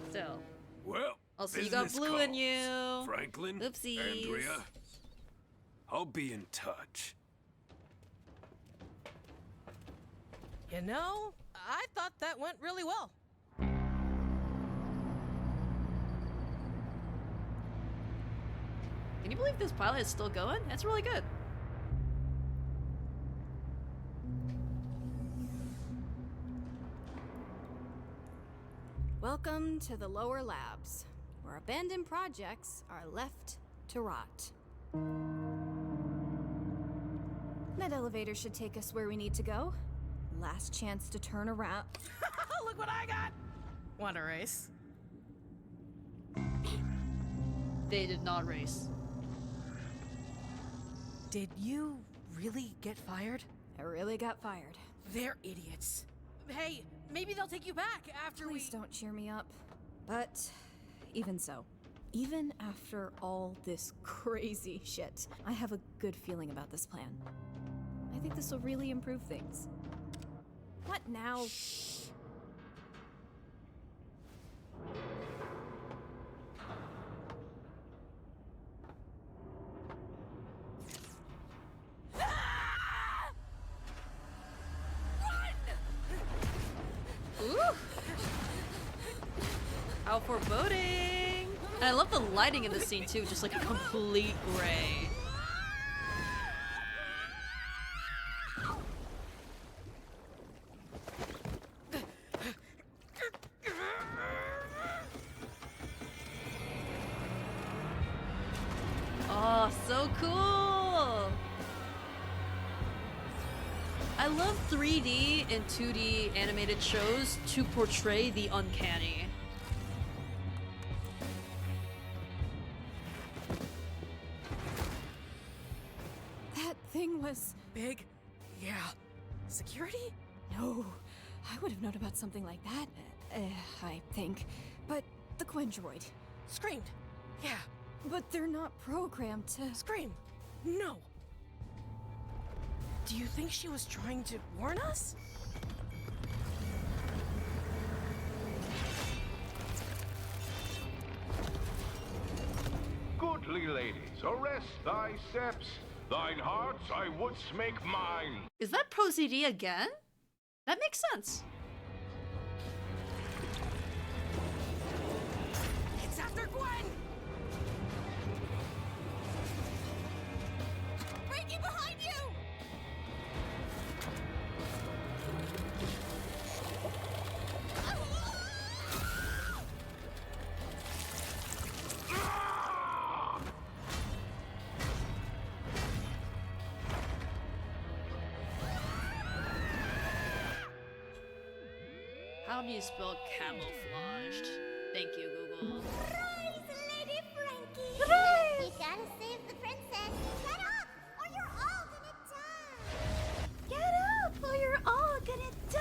still. Well, also, you got blue in you. Franklin, Oopsies. Andrea, I'll be in touch. You know, I thought that went really well. Can you believe this pilot is still going? That's really good. Welcome to the lower labs, where abandoned projects are left to rot. That elevator should take us where we need to go. Last chance to turn around. Look what I got! Want a race? They did not race. Did you really get fired? I really got fired. They're idiots. Hey, maybe they'll take you back after Please don't cheer me up. But even so, even after all this crazy shit, I have a good feeling about this plan. I think this will really improve things. What now? Ooh. How foreboding! And I love the lighting in this scene too, just like a complete gray. Oh, so cool! I love 3D and 2D animated shows to portray the uncanny. That thing was big. Yeah. Security? No, I would have known about something like that. I think. But the Quendroid. Screamed. Yeah. But they're not programmed to scream. No. Do you think she was trying to warn us? Goodly ladies, arrest thy steps. Thine hearts I wouldst make mine. Is that Pro CD again? That makes sense. It's after Gwen! Frankie, behind you! How do you spell camouflaged? Thank you, Google. Rise, Lady Frankie! You gotta save the princess! Get up, or you're all gonna die! Get up, or you're all gonna die!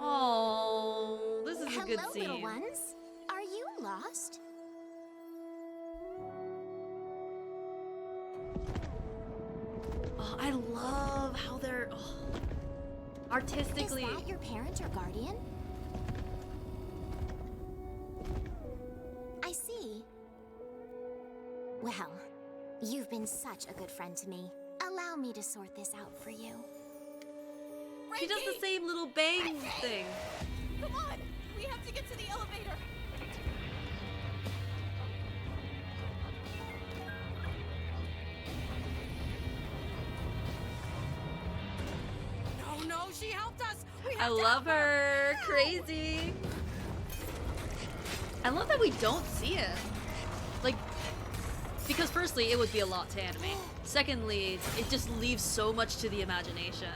Oh, this is a good Hello, scene. little ones. Are you lost? Oh, I love how they're artistically. Is that your parent or guardian? I see. Well, you've been such a good friend to me. Allow me to sort this out for you. She does the same little bang thing. Come on! We have to get to the elevator! No, she helped us! I love her. Crazy. I love that we don't see it. Like, because firstly, it would be a lot to animate. Secondly, it just leaves so much to the imagination.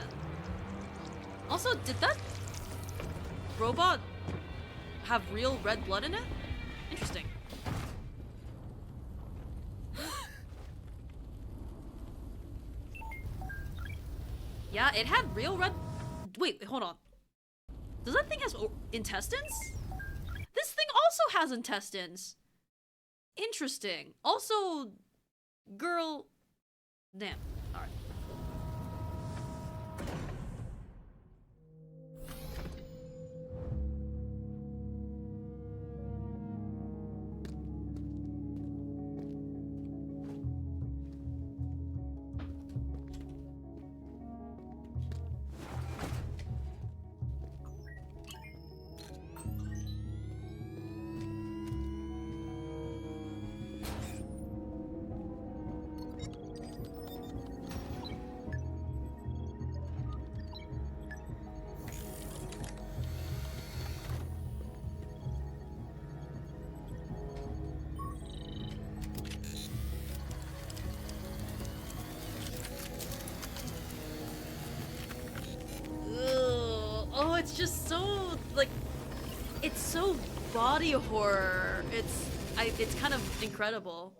Also, did that robot have real red blood in it? Interesting. Yeah, it had real red... Wait, hold on. Does that thing have intestines? This thing also has intestines. Interesting. Also, girl... Damn. Alright. Oh, it's just so, like, it's so body horror. It's kind of incredible.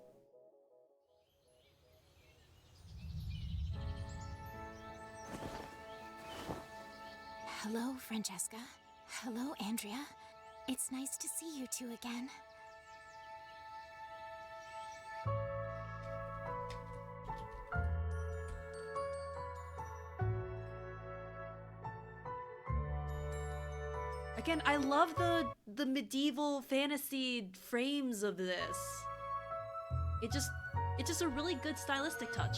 Hello, Francesca. Hello, Andrea. It's nice to see you two again. Again, I love the medieval fantasy frames of this. It's just a really good stylistic touch.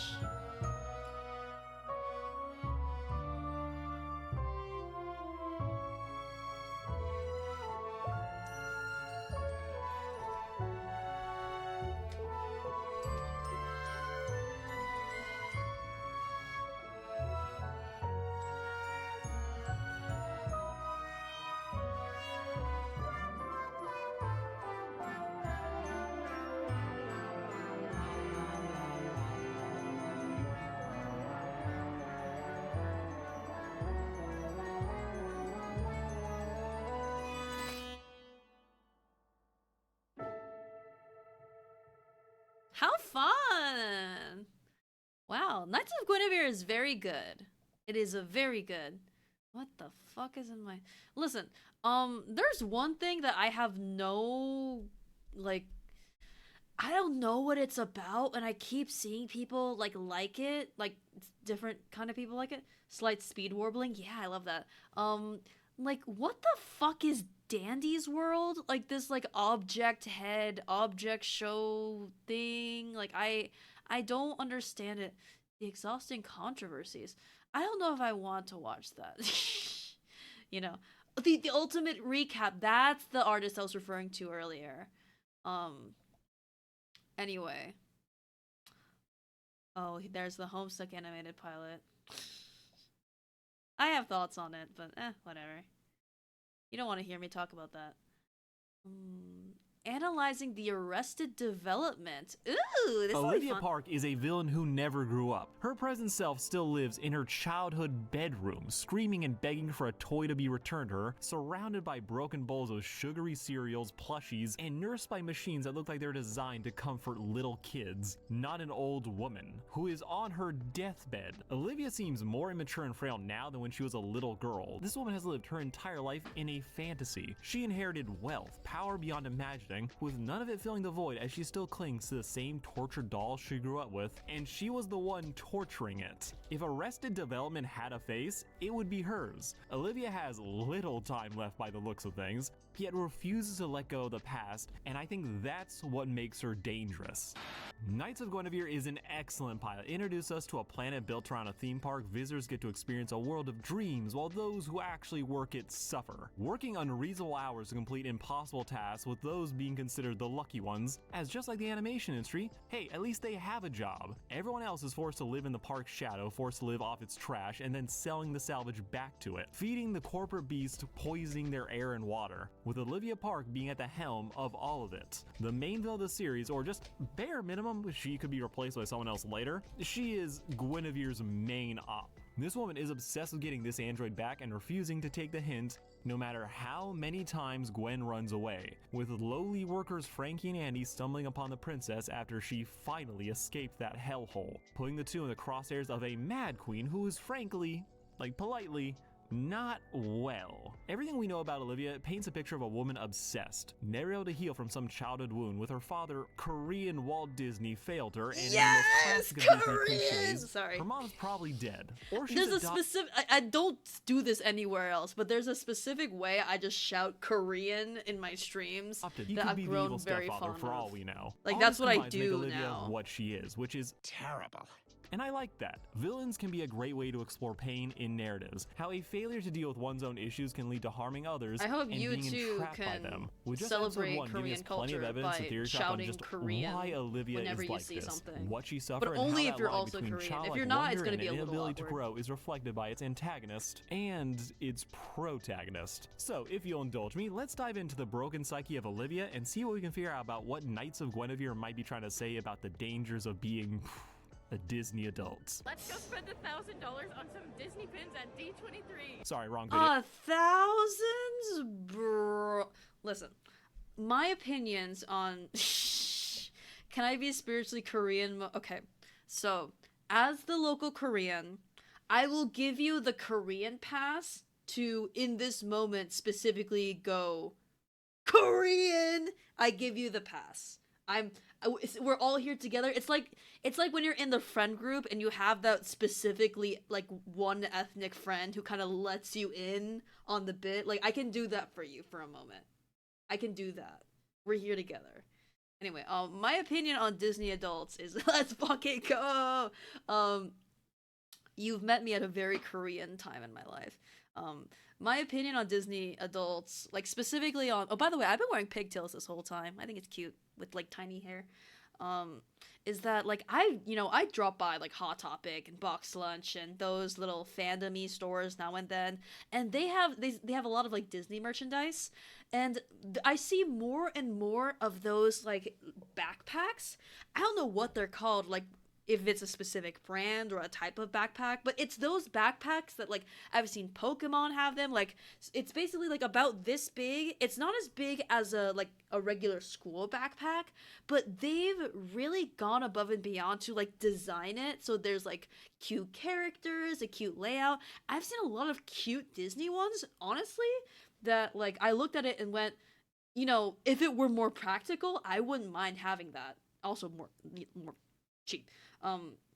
How fun! Wow, Knights of Guinevere is very good. It is a very good. What the fuck is in my... Listen, there's one thing that I have no, like, I don't know what it's about, and I keep seeing people, like it. Like, different kind of people like it. Slight speed warbling. Yeah, I love that. Like, what the fuck is Dandy's World? Like, this, like, object head, object show thing. Like, I don't understand it. The exhausting controversies. I don't know if I want to watch that. You know, the ultimate recap. That's the artist I was referring to earlier. Anyway. Oh, there's the Homestuck animated pilot. I have thoughts on it, but whatever. You don't want to hear me talk about that. Analyzing the Arrested Development. Ooh, this will be Olivia fun. Park is a villain who never grew up. Her present self still lives in her childhood bedroom, screaming and begging for a toy to be returned to her, surrounded by broken bowls of sugary cereals, plushies, and nursed by machines that look like they're designed to comfort little kids, not an old woman, who is on her deathbed. Olivia seems more immature and frail now than when she was a little girl. This woman has lived her entire life in a fantasy. She inherited wealth, power beyond imagining, with none of it filling the void as she still clings to the same tortured doll she grew up with, and she was the one torturing it. If Arrested Development had a face, it would be hers. Olivia has little time left by the looks of things, yet refuses to let go of the past, and I think that's what makes her dangerous. Knights of Guinevere is an excellent pilot. It introduces us to a planet built around a theme park. Visitors get to experience a world of dreams, while those who actually work it suffer. Working unreasonable hours to complete impossible tasks, with those being considered the lucky ones, as just like the animation industry, hey, at least they have a job. Everyone else is forced to live in the park's shadow, forced to live off its trash, and then selling the salvage back to it, feeding the corporate beast, poisoning their air and water, with Olivia Park being at the helm of all of it. The main villain of the series, or just bare minimum, she could be replaced by someone else later, she is Guinevere's main op. This woman is obsessed with getting this android back and refusing to take the hint, no matter how many times Gwen runs away, with lowly workers Frankie and Andy stumbling upon the princess after she finally escaped that hellhole, putting the two in the crosshairs of a mad queen who is frankly, politely, not well. Everything we know about Olivia paints a picture of a woman obsessed, never able to heal from some childhood wound, with her father, Korean Walt Disney, failed her, and in the most classic of Disney cliches, her mom's probably dead. Or she's There's a specific, I don't do this anywhere else, but there's a specific way I just shout Korean in my streams that I've grown very fond for all of. we know. Like, All that's this what I combines to make do Olivia now. what she is, which is terrible. And I like that. Villains can be a great way to explore pain in narratives. How a failure to deal with one's own issues can lead to harming others I hope and you being too entrapped by can them. With just celebrate episode 1 giving us Korean plenty of culture evidence to by theory shop on shouting just Korean why Olivia whenever is you like see this, something. what she suffered, But and only how if that you're line also between Korean. If childlike you're not, it's wonder gonna and be a an little inability to awkward. grow is reflected by its antagonist and its protagonist. So, if you'll indulge me, let's dive into the broken psyche of Olivia and see what we can figure out about what Knights of Guinevere might be trying to say about the dangers of being a Disney adult. Let's go spend $1,000 on some Disney pins at D23. Sorry, wrong video. 1,000, bro. Listen, my opinions on can I be spiritually Korean? Okay, so as the local Korean, I will give you the Korean pass to, in this moment, specifically go Korean. I give you the pass. We're all here together. It's like when you're in the friend group and you have that specifically like one ethnic friend who kind of lets you in on the bit. Like, I can do that for you for a moment. I can do that. We're here together. Anyway, my opinion on Disney adults is let's fucking go. You've met me at a very Korean time in my life. My opinion on Disney adults, like specifically on, oh, by the way, I've been wearing pigtails this whole time. I think it's cute with like tiny hair. Is that like I drop by like Hot Topic and Box Lunch and those little fandom-y stores now and then, and they have a lot of like Disney merchandise, and I see more and more of those like backpacks. I don't know what they're called, like if it's a specific brand or a type of backpack, but it's those backpacks that like I've seen Pokemon have them. Like it's basically like about this big. It's not as big as a regular school backpack, but they've really gone above and beyond to like design it so there's like cute characters, a cute layout. I've seen a lot of cute Disney ones, honestly, that like I looked at it and went, if it were more practical, I wouldn't mind having that. Also more cheap.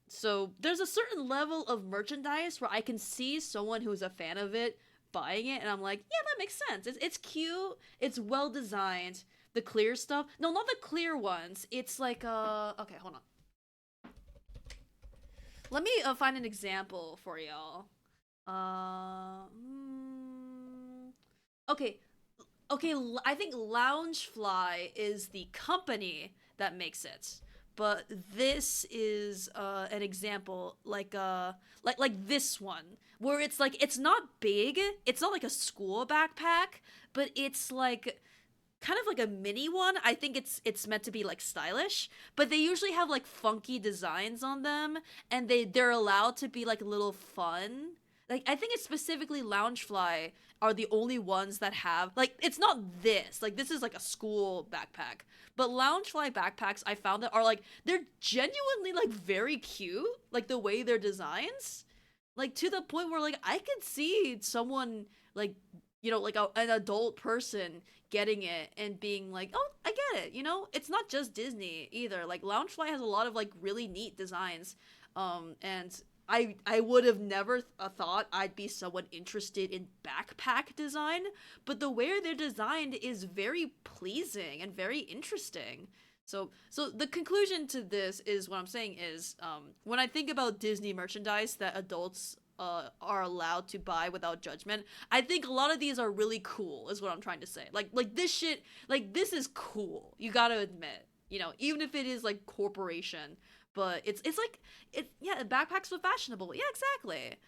So there's a certain level of merchandise where I can see someone who's a fan of it buying it, and I'm like, yeah, that makes sense. It's cute. It's well designed. The clear stuff. No, not the clear ones. It's like okay, hold on. Let me find an example for y'all. Okay. I think Loungefly is the company that makes it. But this is an example, like this one, where it's like it's not big, it's not like a school backpack, but it's like kind of like a mini one. I think it's meant to be like stylish, but they usually have like funky designs on them, and they're allowed to be like a little fun. Like, I think it's specifically Loungefly are the only ones that have, like, it's not this. Like, this is like a school backpack. But Loungefly backpacks, I found that are like, they're genuinely like very cute. Like, the way they're designs. Like, to the point where, like, I could see someone, like, you know, like an adult person getting it and being like, oh, I get it, you know? It's not just Disney either. Like, Loungefly has a lot of, like, really neat designs. And I would have never thought I'd be someone interested in backpack design, but the way they're designed is very pleasing and very interesting. So the conclusion to this is what I'm saying is, when I think about Disney merchandise that adults are allowed to buy without judgment, I think a lot of these are really cool, is what I'm trying to say. Like this shit, like this is cool. You gotta admit, you know, even if it is like corporation. But it's like, yeah, backpacks are fashionable. Yeah, exactly.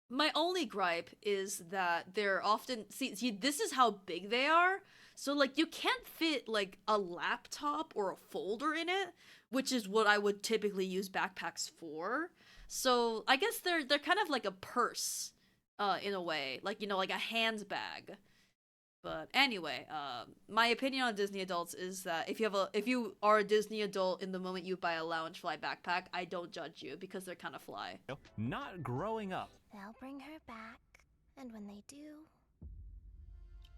My only gripe is that they're often, see, this is how big they are. So, like, you can't fit, like, a laptop or a folder in it, which is what I would typically use backpacks for. So, I guess they're kind of like a purse, in a way. Like, you know, like a handbag. But anyway, my opinion on Disney adults is that if you are a Disney adult in the moment you buy a Loungefly backpack, I don't judge you because they're kind of fly. Not growing up. They'll bring her back, and when they do,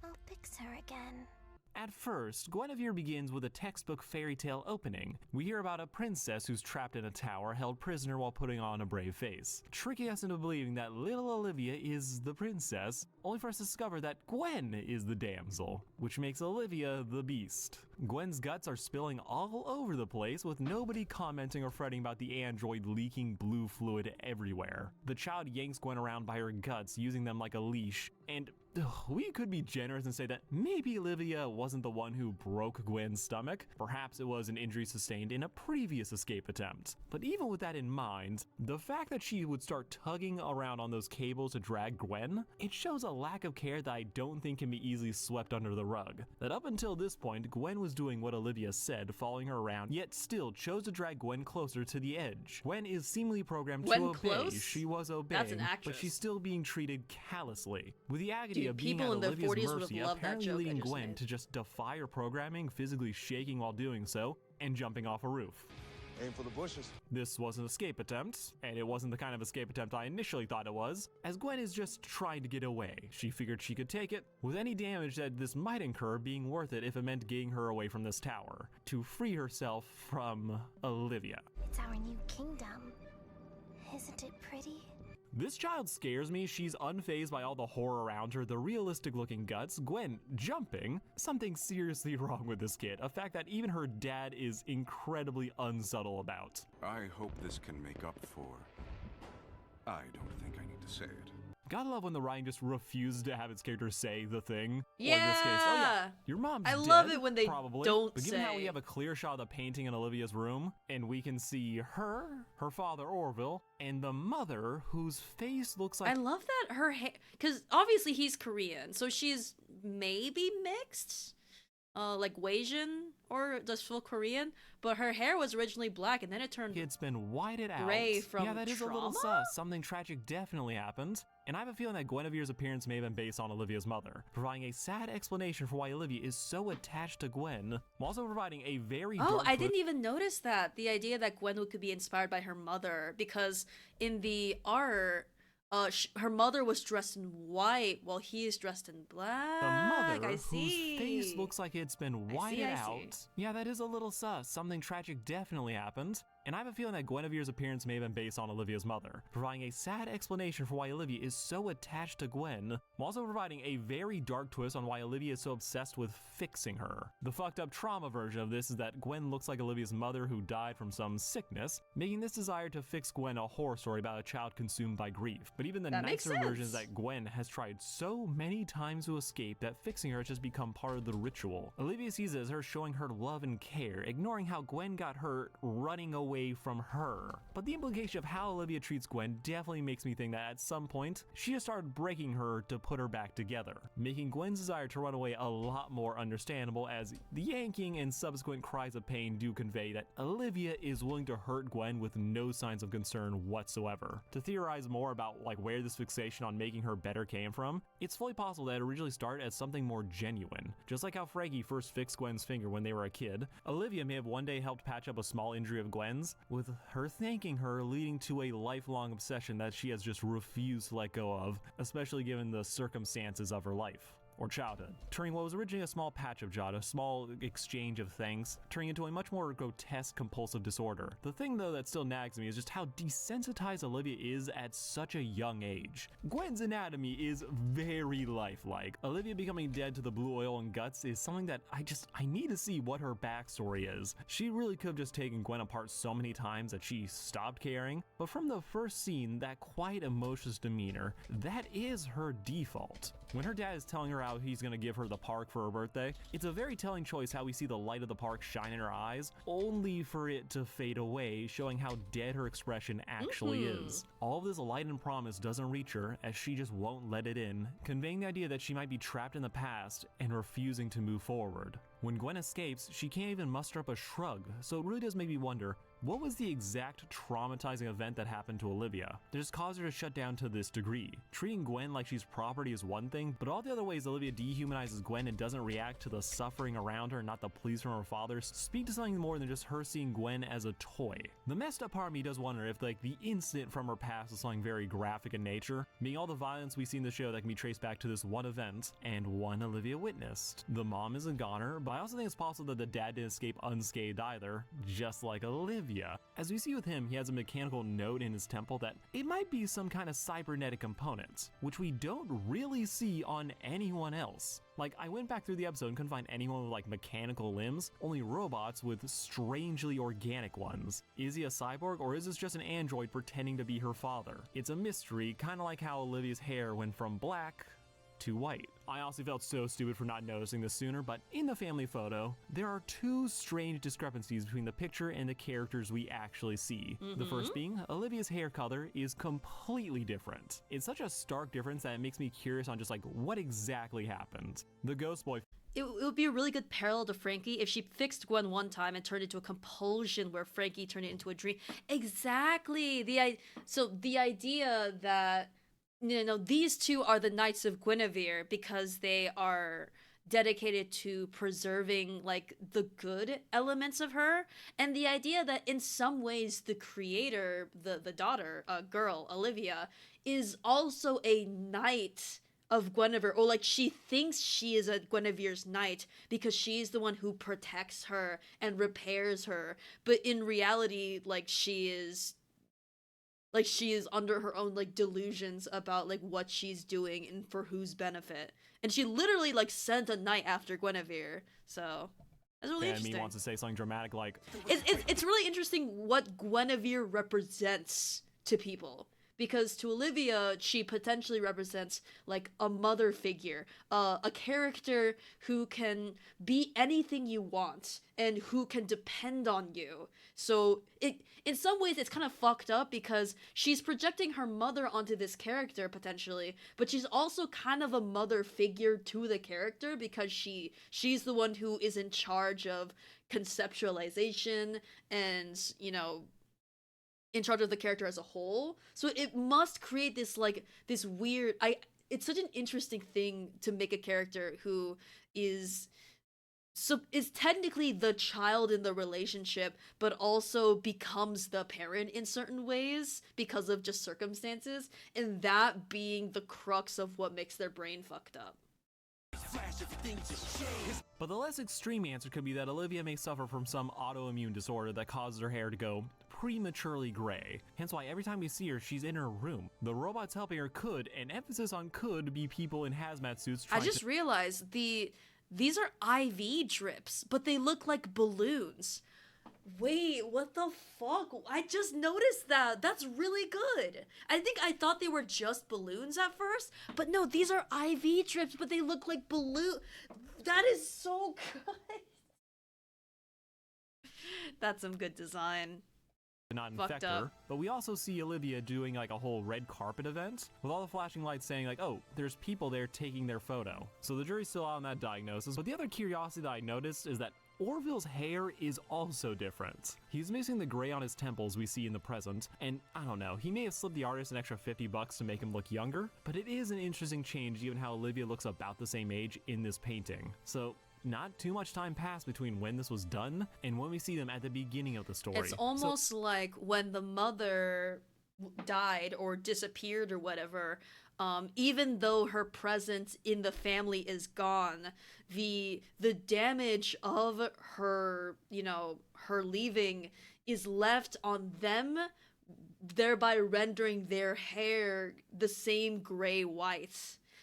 I'll fix her again. At first, Guinevere begins with a textbook fairy tale opening. We hear about a princess who's trapped in a tower, held prisoner while putting on a brave face, tricking us into believing that little Olivia is the princess, only for us to discover that Gwen is the damsel, which makes Olivia the beast. Gwen's guts are spilling all over the place, with nobody commenting or fretting about the android leaking blue fluid everywhere. The child yanks Gwen around by her guts, using them like a leash, and we could be generous and say that maybe Olivia wasn't the one who broke Gwen's stomach. Perhaps it was an injury sustained in a previous escape attempt. But even with that in mind, the fact that she would start tugging around on those cables to drag Gwen, it shows a lack of care that I don't think can be easily swept under the rug. That up until this point, Gwen was doing what Olivia said, following her around, yet still chose to drag Gwen closer to the edge. Gwen is seemingly programmed to obey. Close? She was obeying, That's an actress. but she's still being treated callously. With the agony Dude, of being people at in their Olivia's 40s would mercy, have loved that apparently joke I leading just Gwen made. to just defy her programming, physically shaking while doing so, and jumping off a roof. Aim for the bushes. This was an escape attempt, and it wasn't the kind of escape attempt I initially thought it was, as Gwen is just trying to get away. She figured she could take it, with any damage that this might incur being worth it if it meant getting her away from this tower, to free herself from Olivia. It's our new kingdom. Isn't it pretty? This child scares me. She's unfazed by all the horror around her, the realistic looking guts, Gwen jumping. Something seriously wrong with this kid, a fact that even her dad is incredibly unsubtle about. I hope this can make up for... I don't think I need to say it. Gotta love when the writing just refuses to have its characters say the thing. Yeah. Or in this case, oh yeah, your mom's I dead, love it when they probably. don't But given how we say. have a clear shot of the painting in Olivia's room, and we can see her father Orville, and the mother whose face looks like... I love that her hair, because obviously he's Korean, so she's maybe mixed, like Asian or just full Korean, but her hair was originally black and then it turned It's been whited out. gray from Yeah, that is a little trauma? sus. Something tragic definitely happened. And I have a feeling that Guinevere's appearance may have been based on Olivia's mother, providing a sad explanation for why Olivia is so attached to Gwen, while also providing a very Oh, dark I didn't even notice that. The idea that Gwenwood could be inspired by her mother, because in the art, her mother was dressed in white while he is dressed in black. The mother, I see. whose face looks like it's been whited I out. see. Yeah, that is a little sus. Something tragic definitely happened. And I have a feeling that Guinevere's appearance may have been based on Olivia's mother, providing a sad explanation for why Olivia is so attached to Gwen, while also providing a very dark twist on why Olivia is so obsessed with fixing her. The fucked up trauma version of this is that Gwen looks like Olivia's mother who died from some sickness, making this desire to fix Gwen a horror story about a child consumed by grief. But even the That makes nicer version is sense. that Gwen has tried so many times to escape that fixing her has just become part of the ritual. Olivia sees it as her showing her love and care, ignoring how Gwen got hurt running away away from her. But the implication of how Olivia treats Gwen definitely makes me think that at some point, she just started breaking her to put her back together, making Gwen's desire to run away a lot more understandable, as the yanking and subsequent cries of pain do convey that Olivia is willing to hurt Gwen with no signs of concern whatsoever. To theorize more about where this fixation on making her better came from, it's fully possible that it originally started as something more genuine. Just like how Frankie first fixed Gwen's finger when they were a kid, Olivia may have one day helped patch up a small injury of Gwen's, with her thanking her leading to a lifelong obsession that she has just refused to let go of, especially given the circumstances of her life. Or childhood, turning what was originally a small patch of joy, a small exchange of thanks, turning into a much more grotesque compulsive disorder. The thing though that still nags me is just how desensitized Olivia is at such a young age. Gwen's anatomy is very lifelike. Olivia becoming dead to the blue oil and guts is something that I need to see what her backstory is. She really could have just taken Gwen apart so many times that she stopped caring, but from the first scene, that quiet emotionless demeanor, that is her default. When her dad is telling her how he's gonna give her the park for her birthday, it's a very telling choice how we see the light of the park shine in her eyes, only for it to fade away, showing how dead her expression actually is. All of this light and promise doesn't reach her, as she just won't let it in, conveying the idea that she might be trapped in the past and refusing to move forward. When Gwen escapes, she can't even muster up a shrug, so it really does make me wonder, what was the exact traumatizing event that happened to Olivia that just caused her to shut down to this degree? Treating Gwen like she's property is one thing, but all the other ways Olivia dehumanizes Gwen and doesn't react to the suffering around her and not the pleas from her father speak to something more than just her seeing Gwen as a toy. The messed up part of me does wonder if the incident from her past is something very graphic in nature, being all the violence we see in the show that can be traced back to this one event and one Olivia witnessed. The mom is a goner, but I also think it's possible that the dad didn't escape unscathed either, just like Olivia. As we see with him, he has a mechanical node in his temple that it might be some kind of cybernetic component, which we don't really see on anyone else. I went back through the episode and couldn't find anyone with mechanical limbs, only robots with strangely organic ones. Is he a cyborg, or is this just an android pretending to be her father? It's a mystery, kind of like how Olivia's hair went from black to white. I honestly felt so stupid for not noticing this sooner, but in the family photo, there are two strange discrepancies between the picture and the characters we actually see. The first being, Olivia's hair color is completely different. It's such a stark difference that it makes me curious on just what exactly happened. The ghost boy it would be a really good parallel to Frankie if she fixed Gwen one time and turned it into a compulsion where Frankie turned it into a dream. Exactly! So the idea that these two are the Knights of Guinevere because they are dedicated to preserving the good elements of her, and the idea that in some ways the creator, the daughter, girl, Olivia, is also a knight of Guinevere, or she thinks she is a Guinevere's knight because she's the one who protects her and repairs her, but in reality she is under her own delusions about what she's doing and for whose benefit. And she literally sent a knight after Guinevere. So that's really interesting. And me wants to say something dramatic it's really interesting what Guinevere represents to people. Because to Olivia, she potentially represents a mother figure, a character who can be anything you want and who can depend on you. So in some ways it's kind of fucked up because she's projecting her mother onto this character potentially, but she's also kind of a mother figure to the character because she's the one who is in charge of conceptualization and, in charge of the character as a whole. So it must create this this weird it's such an interesting thing to make a character who is technically the child in the relationship but also becomes the parent in certain ways because of just circumstances, and that being the crux of what makes their brain fucked up. But the less extreme answer could be that Olivia may suffer from some autoimmune disorder that causes her hair to go prematurely gray. Hence why every time we see her, she's in her room. The robots helping her could, and emphasis on could, be people in hazmat suits trying I just realized these are IV drips, but they look like balloons. Wait, what the fuck? I just noticed that. That's really good. I thought they were just balloons at first, but no, these are IV drips, but they look like balloon. That is so good. That's some good design. and not Fucked infect up. her. But we also see Olivia doing like a whole red carpet event with all the flashing lights saying like, oh, there's people there taking their photo. So the jury's still out on that diagnosis. But the other curiosity that I noticed is that Orville's hair is also different. He's missing the gray on his temples we see in the present, and I don't know, he may have slipped the artist an extra $50 to make him look younger, but it is an interesting change given how Olivia looks about the same age in this painting. So not too much time passed between when this was done and when we see them at the beginning of the story. It's almost like when the mother died or disappeared or whatever, even though her presence in the family is gone, the damage of her, you know, her leaving is left on them, thereby rendering their hair the same gray white.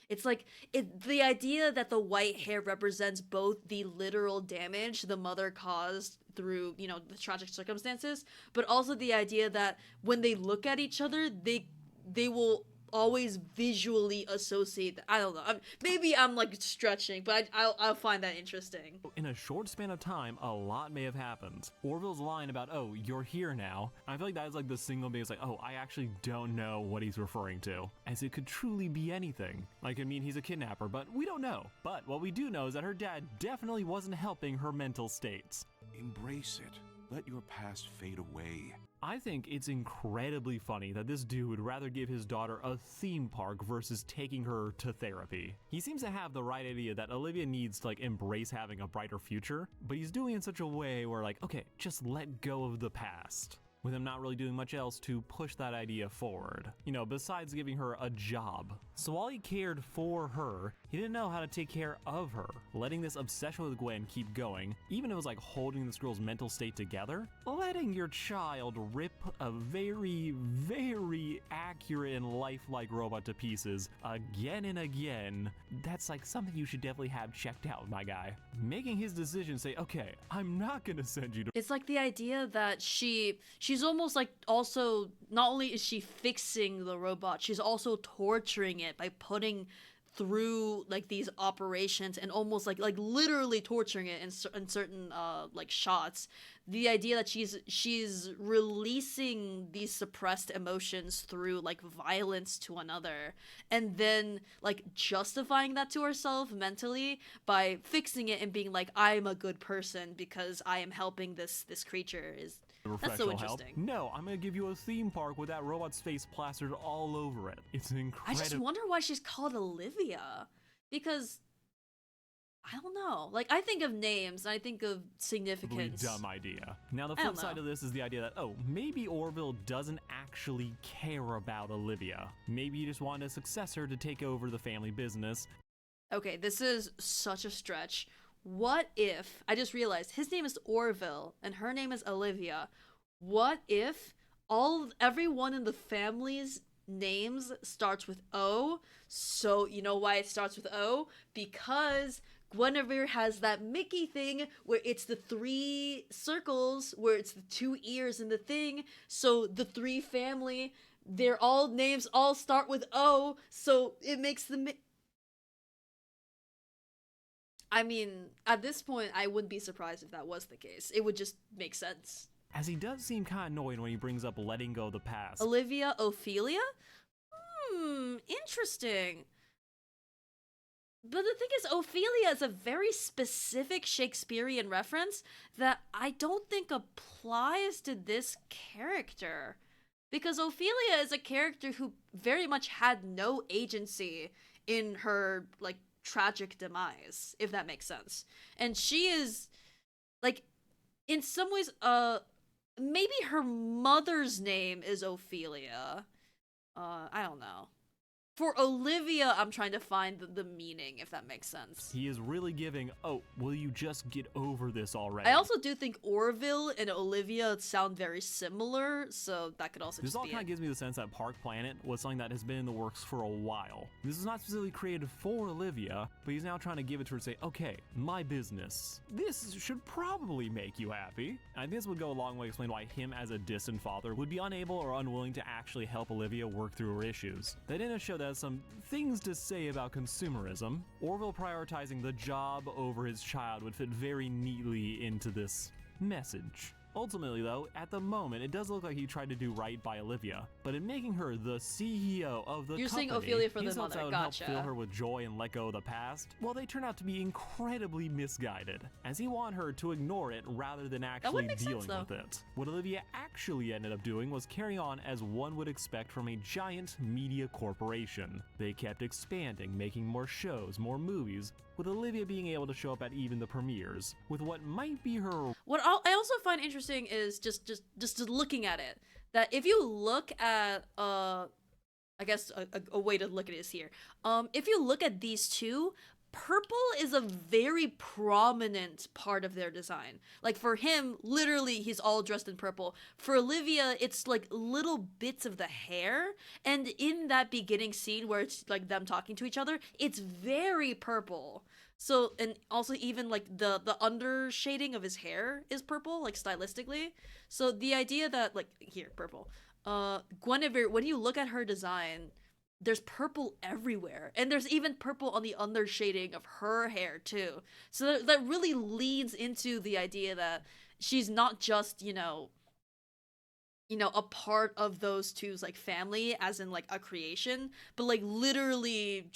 It's like the idea that the white hair represents both the literal damage the mother caused through, you know, the tragic circumstances, but also the idea that when they look at each other, they will always visually associate that. I don't know. Maybe I'm like stretching, but I'll find that interesting. In a short span of time, a lot may have happened. Orville's line about, oh, you're here now, I feel like that is like the single biggest, like, oh, I actually don't know what he's referring to, as it could truly be anything. Like, I mean, he's a kidnapper, but we don't know. But what we do know is that her dad definitely wasn't helping her mental states. Embrace it. Let your past fade away. I think it's incredibly funny that this dude would rather give his daughter a theme park versus taking her to therapy. He seems to have the right idea that Olivia needs to like embrace having a brighter future, but he's doing it in such a way where like, okay, just let go of the past, with him not really doing much else to push that idea forward, you know, besides giving her a job. So while he cared for her, he didn't know how to take care of her, letting this obsession with Gwen keep going, even if it was like holding this girl's mental state together. Letting your child rip a very, very accurate and lifelike robot to pieces again and again, that's like something you should definitely have checked out, my guy. Making his decision say, okay, I'm not gonna send you to— It's like the idea that she's almost like also, not only is she fixing the robot, she's also torturing it by putting through like these operations and almost like literally torturing it in certain like shots. The idea that she's releasing these suppressed emotions through like violence to another, and then like justifying that to herself mentally by fixing it and being like, I'm a good person because I am helping this creature is— That's so interesting. No, I'm gonna give you a theme park with that robot's face plastered all over it. It's incredible. I just wonder why she's called Olivia, because I don't know. Like, I think of names, I think of significance. Dumb idea. Now the flip side of this is the idea that, oh, maybe Orville doesn't actually care about Olivia. Maybe he just wanted a successor to take over the family business. Okay, this is such a stretch. What if, I just realized his name is Orville and her name is Olivia. What if everyone in the family's names starts with O? So you know why it starts with O? Because Guinevere has that Mickey thing where it's the 3 circles, where it's the 2 ears in the thing. So the 3 family, their names all start with O, so it makes the I mean, at this point, I wouldn't be surprised if that was the case. It would just make sense. As he does seem kind of annoyed when he brings up letting go of the past. Olivia Ophelia? Interesting. But the thing is, Ophelia is a very specific Shakespearean reference that I don't think applies to this character. Because Ophelia is a character who very much had no agency in her, like, tragic demise, if that makes sense. And she is, like, in some ways, maybe her mother's name is Ophelia. I don't know. For Olivia, I'm trying to find the meaning, if that makes sense. He is really giving, oh, will you just get over this already? I also do think Orville and Olivia sound very similar, so that could also This just all be kind of gives me the sense that Park Planet was something that has been in the works for a while. This is not specifically created for Olivia, but he's now trying to give it to her and say, okay, my business. This should probably make you happy. I think this would go a long way to explain why him as a distant father would be unable or unwilling to actually help Olivia work through her issues. They didn't show that some things to say about consumerism. Orville prioritizing the job over his child would fit very neatly into this message. Ultimately though, at the moment, it does look like he tried to do right by Olivia, but in making her the CEO of the You're company, saying Ophelia for the his hopes mother, that would help gotcha. fill her with joy and let go of the past, well, they turn out to be incredibly misguided, as he wanted her to ignore it rather than actually dealing with it. What Olivia actually ended up doing was carrying on as one would expect from a giant media corporation. They kept expanding, making more shows, more movies, with Olivia being able to show up at even the premieres, with what might be her... What I also find interesting is just looking at it, that if you look at, I guess a way to look at it is here. If you look at these two, purple is a very prominent part of their design. Like for him, literally he's all dressed in purple. For Olivia, it's like little bits of the hair. And in that beginning scene where it's like them talking to each other, it's very purple. So, and also even like the under shading of his hair is purple, like stylistically. So the idea that like, here, purple. Guinevere, when you look at her design, there's purple everywhere, and there's even purple on the under shading of her hair too. So that really leads into the idea that she's not just, you know, a part of those two's like family, as in like a creation, but like literally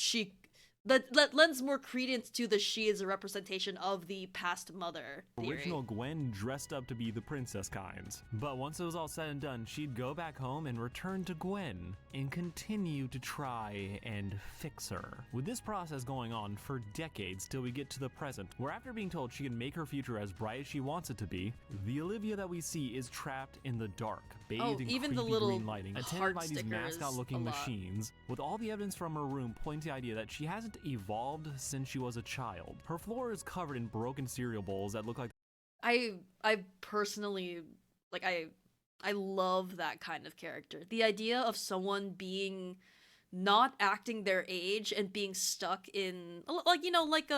that lends more credence to the she is a representation of the past mother theory. Original Gwen dressed up to be the princess kind. But once it was all said and done, she'd go back home and return to Gwen and continue to try and fix her. With this process going on for decades till we get to the present, where after being told she can make her future as bright as she wants it to be, the Olivia that we see is trapped in the dark, bathed in even creepy the little green lighting, attended heart by these stickers mascot-looking a lot. machines, with all the evidence from her room pointing to the idea that she hasn't evolved since she was a child. Her floor is covered in broken cereal bowls that look like... I personally, like, I love that kind of character. The idea of someone being not acting their age and being stuck in, like, you know, like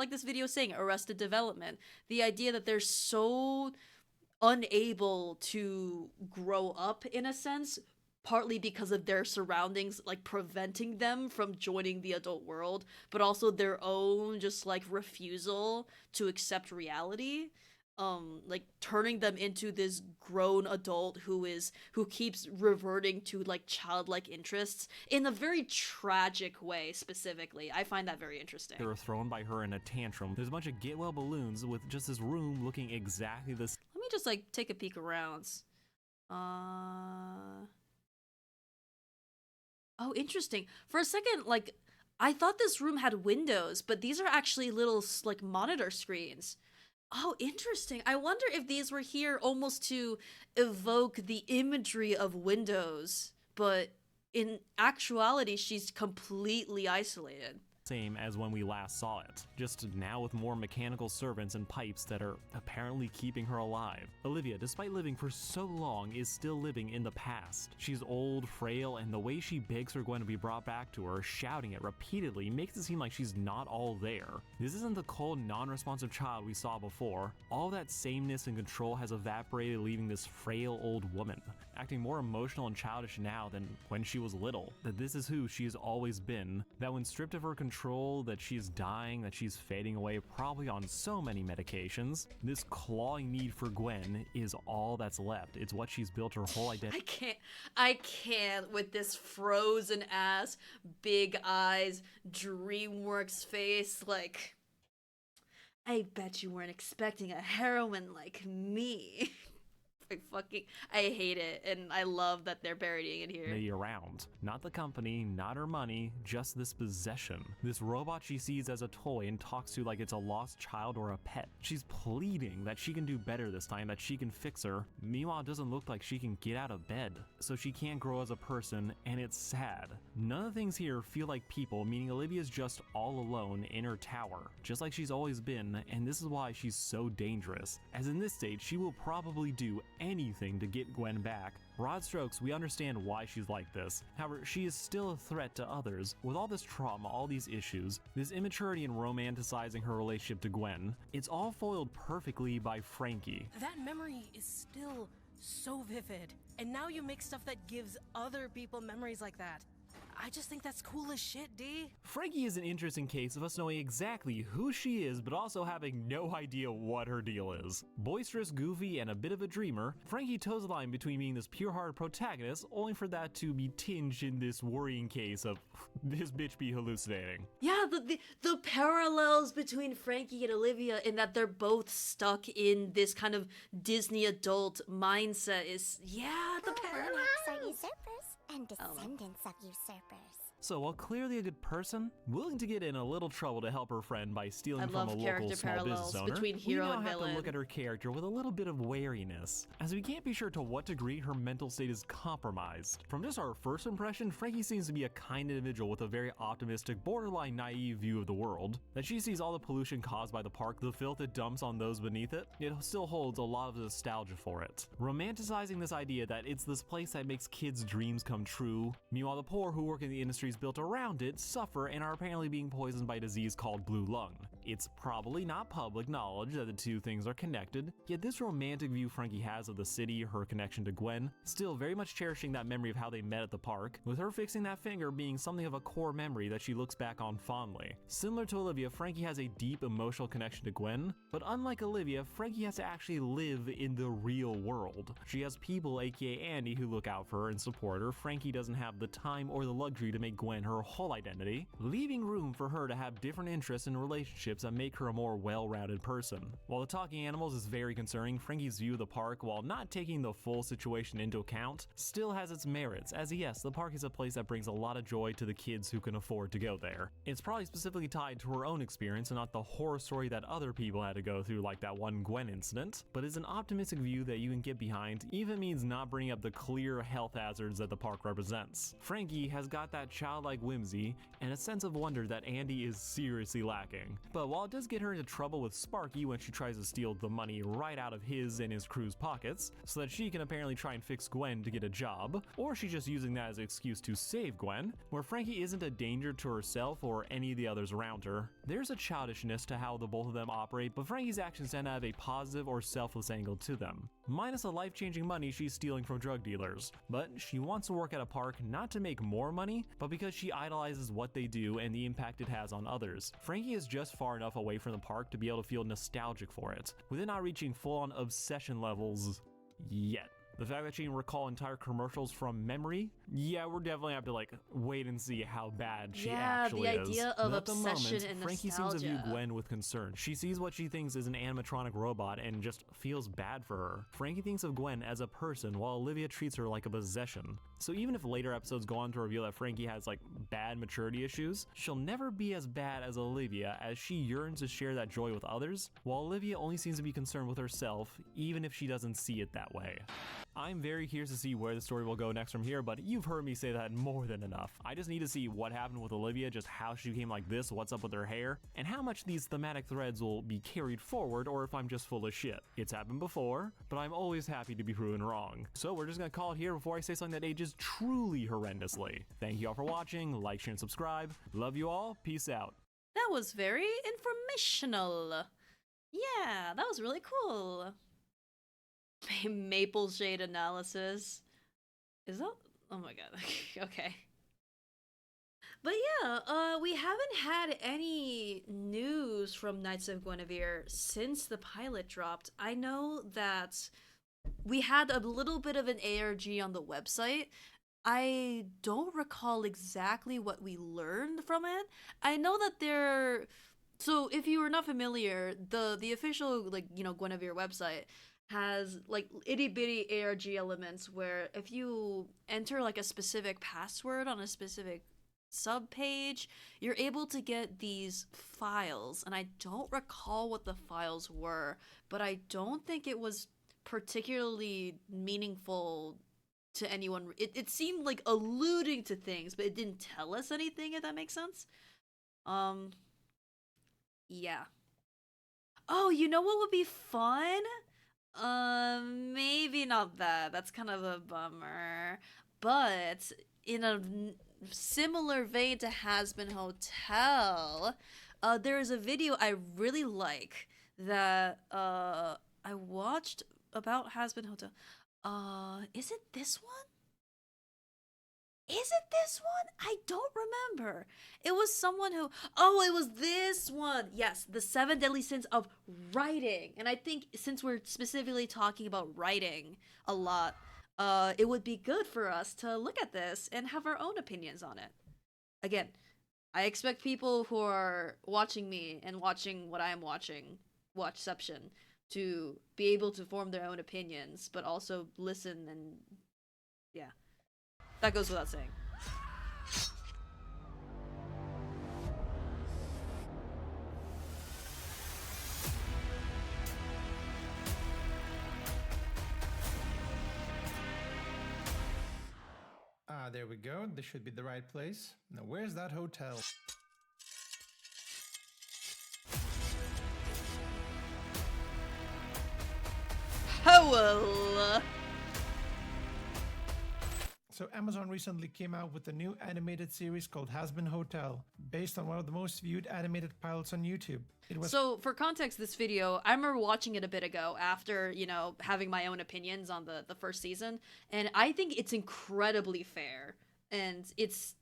this video saying, Arrested Development. The idea that they're so unable to grow up in a sense, partly because of their surroundings like preventing them from joining the adult world, but also their own just like refusal to accept reality, like turning them into this grown adult who keeps reverting to like childlike interests in a very tragic way. Specifically, I find that very interesting. They were thrown by her in a tantrum. There's a bunch of get well balloons with just this room looking exactly the same. Let me just like take a peek around. Oh, interesting. For a second, like, I thought this room had windows, but these are actually little, like, monitor screens. Oh, interesting. I wonder if these were here almost to evoke the imagery of windows, but in actuality, she's completely isolated. Same as when we last saw it, just now with more mechanical servants and pipes that are apparently keeping her alive. Olivia, despite living for so long, is still living in the past. She's old, frail, and the way she begs for Gwen to be brought back to her, shouting it repeatedly, makes it seem like she's not all there. This isn't the cold, non-responsive child we saw before. All that sameness and control has evaporated, leaving this frail old woman, acting more emotional and childish now than when she was little. That this is who she has always been, that when stripped of her control, that she's dying, that she's fading away, probably on so many medications, this clawing need for Gwen is all that's left. It's what she's built her whole identity. I can't with this frozen ass, big eyes, DreamWorks face. Like, I bet you weren't expecting a heroine like me. I hate it, and I love that they're parodying it here. Around. Not the company, not her money, just this possession. This robot she sees as a toy and talks to like it's a lost child or a pet. She's pleading that she can do better this time, that she can fix her. Meanwhile, it doesn't look like she can get out of bed, so she can't grow as a person, and it's sad. None of the things here feel like people, meaning Olivia's just all alone in her tower, just like she's always been, and this is why she's so dangerous. As in this stage, she will probably do anything to get Gwen back. Broad strokes, we understand why she's like this. However, she is still a threat to others. With all this trauma, all these issues, this immaturity in romanticizing her relationship to Gwen, it's all foiled perfectly by Frankie. That memory is still so vivid. And now you make stuff that gives other people memories like that. I just think that's cool as shit, D. Frankie is an interesting case of us knowing exactly who she is, but also having no idea what her deal is. Boisterous, goofy, and a bit of a dreamer, Frankie toes the line between being this pure-hearted protagonist, only for that to be tinged in this worrying case of this bitch be hallucinating. Yeah, the parallels between Frankie and Olivia in that they're both stuck in this kind of Disney adult mindset is, yeah, the parallels. Monarchs are usurpers and descendants of usurpers. So, while clearly a good person, willing to get in a little trouble to help her friend by stealing from a local small business owner, between we hero now and have to villain. look at her character with a little bit of wariness, as we can't be sure to what degree her mental state is compromised. From just our first impression, Frankie seems to be a kind individual with a very optimistic, borderline naive view of the world. That she sees all the pollution caused by the park, the filth it dumps on those beneath it, it still holds a lot of nostalgia for it. Romanticizing this idea that it's this place that makes kids' dreams come true. Meanwhile, the poor who work in the industries built around it suffer and are apparently being poisoned by a disease called blue lung. It's probably not public knowledge that the two things are connected, yet this romantic view Frankie has of the city, her connection to Gwen, still very much cherishing that memory of how they met at the park, with her fixing that finger being something of a core memory that she looks back on fondly. Similar to Olivia, Frankie has a deep emotional connection to Gwen, but unlike Olivia, Frankie has to actually live in the real world. She has people, aka Andy, who look out for her and support her. Frankie doesn't have the time or the luxury to make Gwen her whole identity, leaving room for her to have different interests and relationships that make her a more well-rounded person. While the talking animals is very concerning, Frankie's view of the park, while not taking the full situation into account, still has its merits, as yes, the park is a place that brings a lot of joy to the kids who can afford to go there. It's probably specifically tied to her own experience and not the horror story that other people had to go through, like that one Gwen incident, but is an optimistic view that you can get behind, even means not bringing up the clear health hazards that the park represents. Frankie has got that childlike whimsy and a sense of wonder that Andy is seriously lacking. But while it does get her into trouble with Sparky when she tries to steal the money right out of his and his crew's pockets, so that she can apparently try and fix Gwen to get a job, or she's just using that as an excuse to save Gwen, where Frankie isn't a danger to herself or any of the others around her, there's a childishness to how the both of them operate, but Frankie's actions tend to have a positive or selfless angle to them. Minus the life-changing money she's stealing from drug dealers, but she wants to work at a park not to make more money, but because she idolizes what they do and the impact it has on others. Frankie is just far enough away from the park to be able to feel nostalgic for it, with it not reaching full-on obsession levels yet. The fact that she can recall entire commercials from memory, yeah, we're definitely have to like wait and see how bad she actually is. Yeah, the idea of But at the obsession moment, and Frankie seems to view nostalgia. Gwen with concern. She sees what she thinks is an animatronic robot and just feels bad for her. Frankie thinks of Gwen as a person, while Olivia treats her like a possession. So even if later episodes go on to reveal that Frankie has like bad maturity issues, she'll never be as bad as Olivia, as she yearns to share that joy with others, while Olivia only seems to be concerned with herself, even if she doesn't see it that way. I'm very curious to see where the story will go next from here, but you've heard me say that more than enough. I just need to see what happened with Olivia, just how she became like this, what's up with her hair, and how much these thematic threads will be carried forward, or if I'm just full of shit. It's happened before, but I'm always happy to be proven wrong. So we're just gonna call it here before I say something that ages truly horrendously. Thank you all for watching, like, share, and subscribe. Love you all, peace out. That was very informational. Yeah, that was really cool. Maple shade analysis. Is that? Oh my god. Okay. But yeah, we haven't had any news from Knights of Guinevere since the pilot dropped. I know that we had a little bit of an ARG on the website. I don't recall exactly what we learned from it. I know that there. So if you are not familiar, the official Guinevere website has like itty bitty ARG elements where if you enter like a specific password on a specific sub page, you're able to get these files, and I don't recall what the files were, but I don't think it was particularly meaningful to anyone. It seemed like alluding to things, but it didn't tell us anything, if that makes sense. Yeah. Oh, you know what would be fun? Maybe not that. That's kind of a bummer. But in a similar vein to Hazbin Hotel, there is a video I really like that I watched about Hazbin Hotel. Is it this one? Is it this one? I don't remember. It was someone who... Oh, it was this one. Yes, the 7 deadly sins of writing. And I think since we're specifically talking about writing a lot, it would be good for us to look at this and have our own opinions on it. Again, I expect people who are watching me and watching what I'm watching, Watchception, to be able to form their own opinions, but also listen and... yeah. That goes without saying. Ah, there we go. This should be the right place. Now, where's that hotel? Howell! So Amazon recently came out with a new animated series called Has-Been Hotel, based on one of the most viewed animated pilots on YouTube. It was So, for context, this video, I remember watching it a bit ago after, you know, having my own opinions on the first season, and I think it's incredibly fair, and it's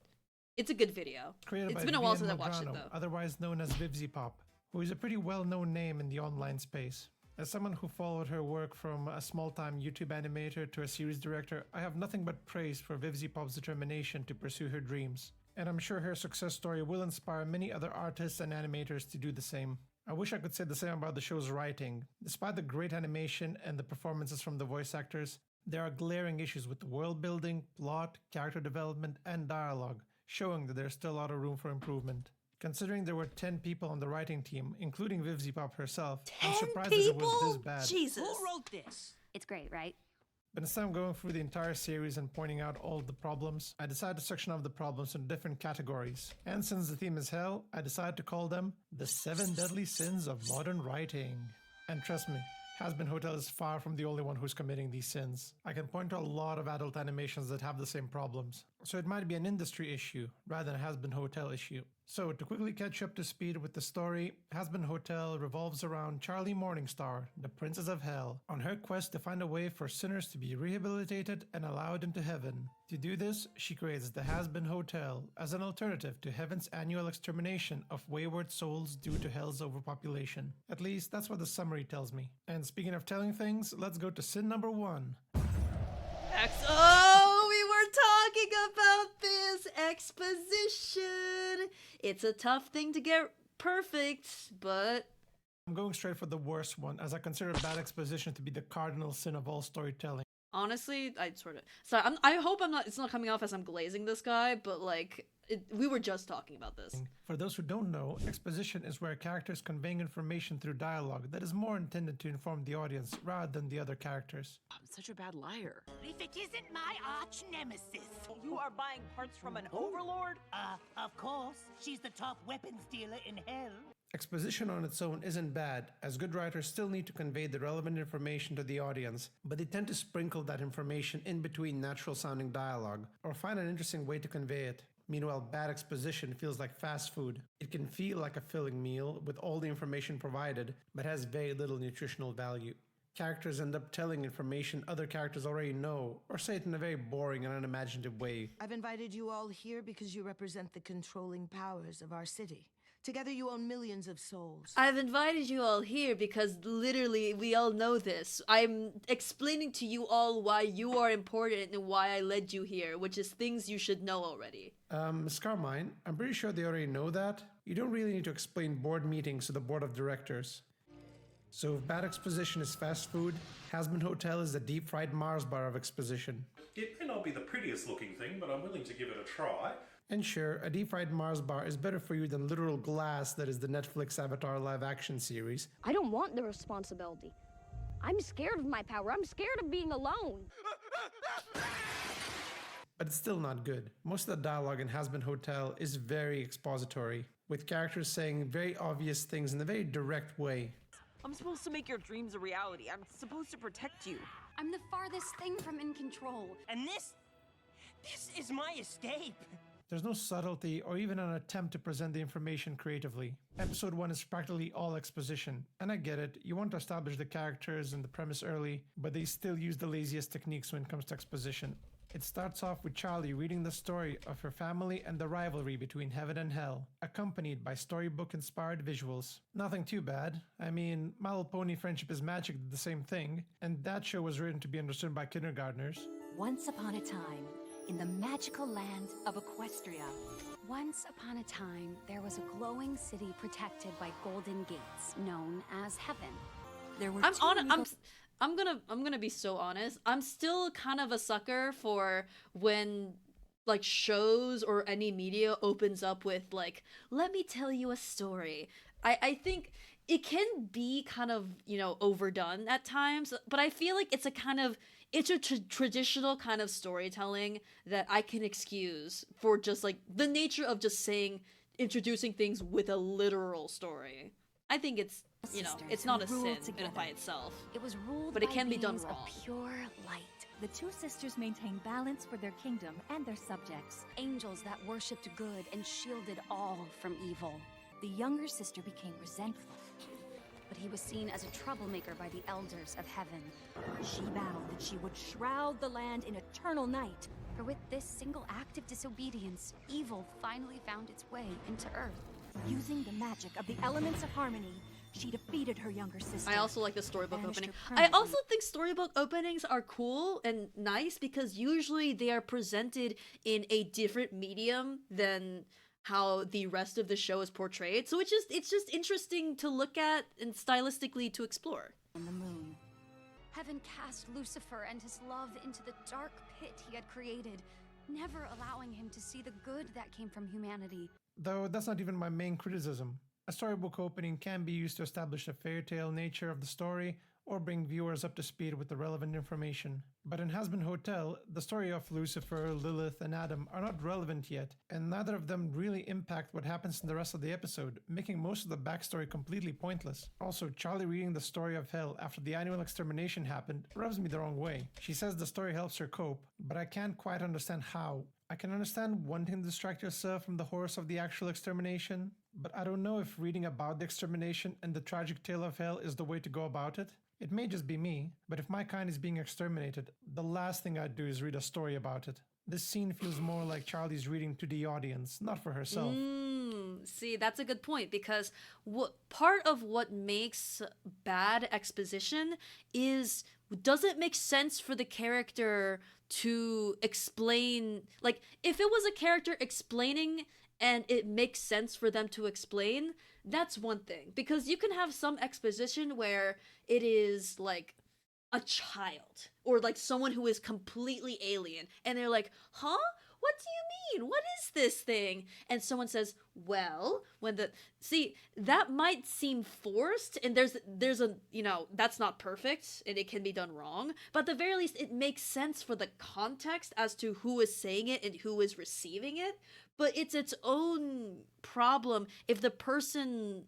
a good video. created It's by been a while Vivian since I watched it, Medrano, though. otherwise known as VivziePop, who is a pretty well-known name in the online space. As someone who followed her work from a small-time YouTube animator to a series director, I have nothing but praise for VivziePop's determination to pursue her dreams. And I'm sure her success story will inspire many other artists and animators to do the same. I wish I could say the same about the show's writing. Despite the great animation and the performances from the voice actors, there are glaring issues with the world building, plot, character development, and dialogue, showing that there's still a lot of room for improvement. Considering there were 10 people on the writing team, including VivziePop herself, I'm surprised that it was this bad. Jesus. Who wrote this? It's great, right? But instead of going through the entire series and pointing out all the problems, I decided to section off the problems into different categories. And since the theme is hell, I decided to call them the 7 deadly sins of modern writing. And trust me, Has-Been Hotel is far from the only one who's committing these sins. I can point to a lot of adult animations that have the same problems. So it might be an industry issue rather than a Has-Been Hotel issue. So to quickly catch up to speed with the story, Has-Been Hotel revolves around Charlie Morningstar, the Princess of Hell, on her quest to find a way for sinners to be rehabilitated and allowed into heaven. To do this, she creates the Has-Been Hotel as an alternative to heaven's annual extermination of wayward souls due to hell's overpopulation. At least that's what the summary tells me. And speaking of telling things, let's go to sin number 1. Oh, we were talking about this exposition. It's a tough thing to get perfect, but I'm going straight for the worst one, as I consider bad exposition to be the cardinal sin of all storytelling. honestly, I sort of... Sorry, I hope it's not coming off as I'm glazing this guy, but like, we were just talking about this. For those who don't know, exposition is where a character is conveying information through dialogue that is more intended to inform the audience rather than the other characters. I'm such a bad liar. If it isn't my arch nemesis. You are buying parts from an overlord? Of course. She's the top weapons dealer in hell. Exposition on its own isn't bad, as good writers still need to convey the relevant information to the audience, but they tend to sprinkle that information in between natural-sounding dialogue, or find an interesting way to convey it. Meanwhile, bad exposition feels like fast food. It can feel like a filling meal with all the information provided, but has very little nutritional value. Characters end up telling information other characters already know, or say it in a very boring and unimaginative way. I've invited you all here because you represent the controlling powers of our city. Together you own millions of souls. I've invited you all here because literally we all know this. I'm explaining to you all why you are important and why I led you here, which is things you should know already. Miss Carmine, I'm pretty sure they already know that. You don't really need to explain board meetings to the board of directors. So if bad exposition is fast food, Has-Been Hotel is the deep-fried Mars bar of exposition. It may not be the prettiest looking thing, but I'm willing to give it a try. And sure, a deep-fried Mars bar is better for you than literal glass that is the Netflix Avatar live-action series. I don't want the responsibility. I'm scared of my power. I'm scared of being alone. But it's still not good. Most of the dialogue in Has-Been Hotel is very expository, with characters saying very obvious things in a very direct way. I'm supposed to make your dreams a reality. I'm supposed to protect you. I'm the farthest thing from in control. And this is my escape. There's no subtlety or even an attempt to present the information creatively. Episode 1 is practically all exposition, and I get it, you want to establish the characters and the premise early, but they still use the laziest techniques when it comes to exposition. It starts off with Charlie reading the story of her family and the rivalry between heaven and hell, accompanied by storybook-inspired visuals. Nothing too bad. I mean, My Little Pony Friendship is Magic did the same thing, and that show was written to be understood by kindergartners. Once upon a time, in the magical land of Equestria. Once upon a time, there was a glowing city protected by golden gates, known as heaven. There were I'm gonna be so honest. I'm still kind of a sucker for when like shows or any media opens up with like, let me tell you a story. I think it can be kind of, you know, overdone at times, but I feel like it's a traditional kind of storytelling that I can excuse for just like the nature of just introducing things with a literal story. I think it's, you know, it's not a sin by itself. It was ruled but it by can be done beings of wrong. pure light. The two sisters maintain balance for their kingdom and their subjects. Angels that worshipped good and shielded all from evil. The younger sister became resentful. But he was seen as a troublemaker by the elders of heaven. She vowed that she would shroud the land in eternal night. For with this single act of disobedience, evil finally found its way into Earth. Using the magic of the elements of harmony, she defeated her younger sister. I also like the storybook opening. I also think storybook openings are cool and nice because usually they are presented in a different medium than how the rest of the show is portrayed. So it's just interesting to look at and stylistically to explore. On the moon. Heaven cast Lucifer and his love into the dark pit he had created, never allowing him to see the good that came from humanity. Though that's not even my main criticism. A storybook opening can be used to establish the fairy tale nature of the story or bring viewers up to speed with the relevant information. But in Hazbin Hotel, the story of Lucifer, Lilith, and Adam are not relevant yet, and neither of them really impact what happens in the rest of the episode, making most of the backstory completely pointless. Also, Charlie reading the story of hell after the annual extermination happened rubs me the wrong way. She says the story helps her cope, but I can't quite understand how. I can understand wanting to distract yourself from the horrors of the actual extermination, but I don't know if reading about the extermination and the tragic tale of hell is the way to go about it. It may just be me, but if my kind is being exterminated, the last thing I'd do is read a story about it. This scene feels more like Charlie's reading to the audience, not for herself. See, that's a good point, because part of what makes bad exposition is, does it make sense for the character to explain? Like, if it was a character explaining and it makes sense for them to explain, that's one thing. Because you can have some exposition where it is like a child or like someone who is completely alien and they're like, huh? What do you mean? What is this thing? And someone says, well, see, that might seem forced, and there's a, you know, that's not perfect and it can be done wrong, but at the very least it makes sense for the context as to who is saying it and who is receiving it. But it's its own problem if the person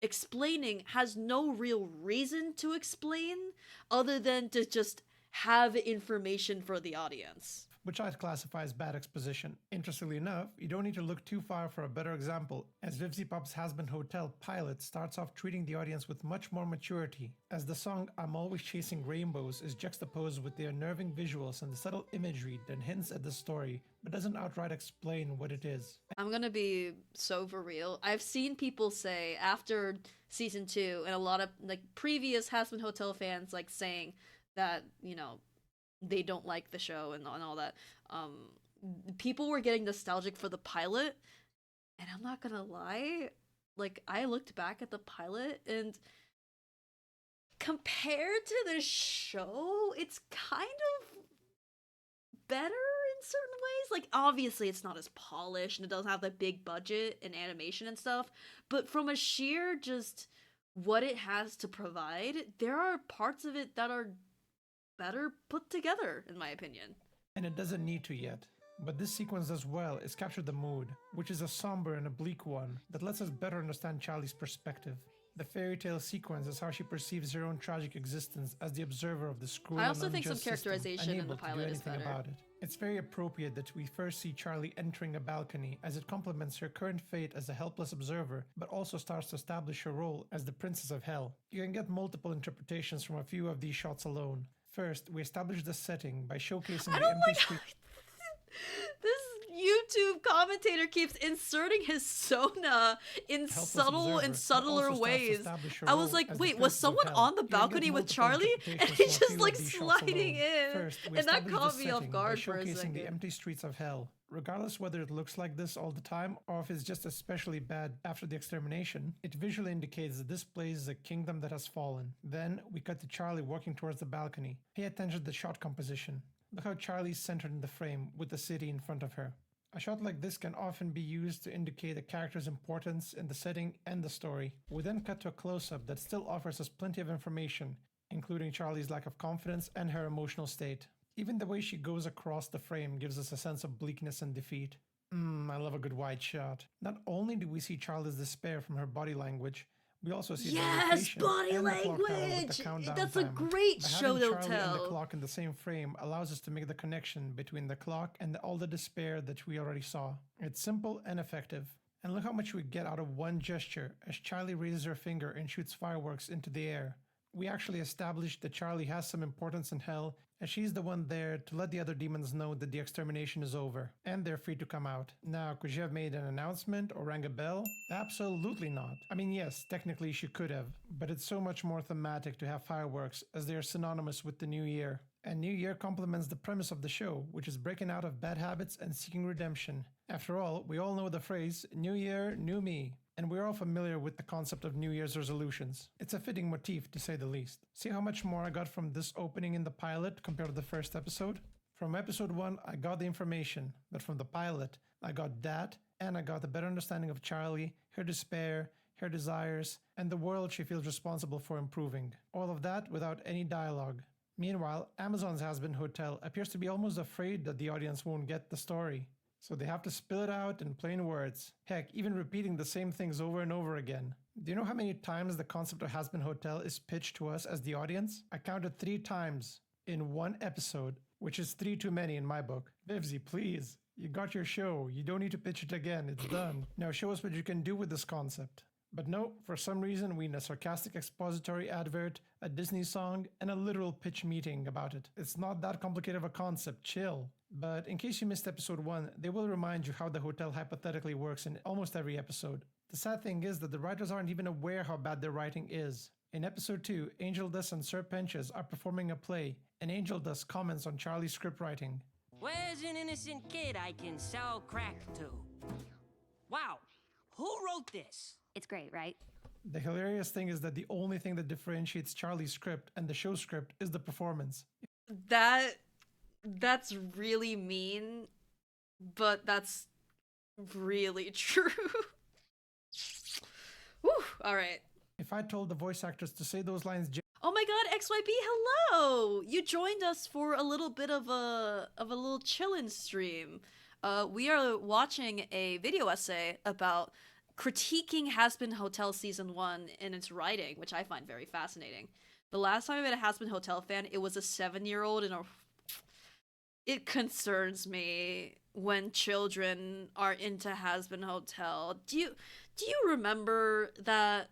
explaining has no real reason to explain other than to just have information for the audience. Which I'd classify as bad exposition. Interestingly enough, you don't need to look too far for a better example, as Vivziepop's Hazbin Hotel pilot starts off treating the audience with much more maturity, as the song I'm Always Chasing Rainbows is juxtaposed with the unnerving visuals and the subtle imagery that hints at the story, but doesn't outright explain what it is. I'm gonna be so for real. I've seen people say after season 2, and a lot of like previous Hazbin Hotel fans like saying that, you know, they don't like the show and all that. People were getting nostalgic for the pilot, and I'm not gonna lie, like I looked back at the pilot and compared to the show, it's kind of better in certain ways. Like obviously it's not as polished and it doesn't have the big budget and animation and stuff, but from a sheer just what it has to provide, there are parts of it that are better put together, in my opinion. And it doesn't need to yet. But this sequence does well is capture the mood, which is a somber and a bleak one that lets us better understand Charlie's perspective. The fairy tale sequence is how she perceives her own tragic existence as the observer of this cruel I also and think some unjust characterization system, in the unable to do pilot is anything better. about it. It's very appropriate that we first see Charlie entering a balcony, as it complements her current fate as a helpless observer, but also starts to establish her role as the Princess of Hell. You can get multiple interpretations from a few of these shots alone. First, we establish the setting by showcasing the empty street. This YouTube commentator keeps inserting his Sona in Helpless subtle and observer, but subtler also starts to ways. establish her I was role like, as the wait, was princess of someone hell. on the You'll get balcony with multiple Charlie? And interpretations he's for a just few like of these shots sliding alone. in. First, we And that establish caught the me off setting guard by for a showcasing second. the empty streets of hell. Regardless whether it looks like this all the time or if it's just especially bad after the extermination, it visually indicates that this place is a kingdom that has fallen. Then we cut to Charlie walking towards the balcony. Pay attention to the shot composition. Look how Charlie's centered in the frame with the city in front of her. A shot like this can often be used to indicate a character's importance in the setting and the story. We then cut to a close-up that still offers us plenty of information, including Charlie's lack of confidence and her emotional state. Even the way she goes across the frame gives us a sense of bleakness and defeat. I love a good wide shot. Not only do we see Charlie's despair from her body language, we also see the location body and the clock tower with language! the countdown That's a time. great By show having to Charlie and the tell. clock in the same frame allows us to make the connection between the clock and all the despair that we already saw. It's simple and effective. And look how much we get out of one gesture as Charlie raises her finger and shoots fireworks into the air. We actually established that Charlie has some importance in hell, and she's the one there to let the other demons know that the extermination is over, and they're free to come out. Now, could she have made an announcement or rang a bell? Absolutely not. I mean, yes, technically she could have, but it's so much more thematic to have fireworks, as they are synonymous with the new year. And New Year complements the premise of the show, which is breaking out of bad habits and seeking redemption. After all, we all know the phrase, New Year, New Me. And we're all familiar with the concept of New Year's resolutions. It's a fitting motif, to say the least. See how much more I got from this opening in the pilot compared to the first episode? From episode 1, I got the information, but from the pilot, I got that, and I got a better understanding of Charlie, her despair, her desires, and the world she feels responsible for improving. All of that without any dialogue. Meanwhile, Amazon's Has-Been Hotel appears to be almost afraid that the audience won't get the story. So they have to spill it out in plain words. Heck, even repeating the same things over and over again. Do you know how many times the concept of Has-Been Hotel is pitched to us as the audience? I counted 3 times in one episode, which is 3 too many in my book. Vivzy, please. You got your show. You don't need to pitch it again. It's done. Now show us what you can do with this concept. But no, for some reason we need a sarcastic expository advert, a Disney song, and a literal pitch meeting about it. It's not that complicated of a concept, chill. But in case you missed episode 1, they will remind you how the hotel hypothetically works in almost every episode. The sad thing is that the writers aren't even aware how bad their writing is. In episode 2, Angel Dust and Sir Penches are performing a play, and Angel Dust comments on Charlie's script writing. Where's an innocent kid I can sell crack to? Wow, who wrote this? It's great, right? The hilarious thing is that the only thing that differentiates Charlie's script and the show script is the performance. That's really mean, but that's really true. Whew, alright. If I told the voice actors to say those lines... Oh my god, XYB, hello! You joined us for a little bit of a little chillin' stream. We are watching a video essay about critiquing Has-Been Hotel Season 1 in its writing, which I find very fascinating. The last time I met a Has-Been Hotel fan, it was a 7-year-old in a... It concerns me when children are into Has-Been Hotel. Do you remember that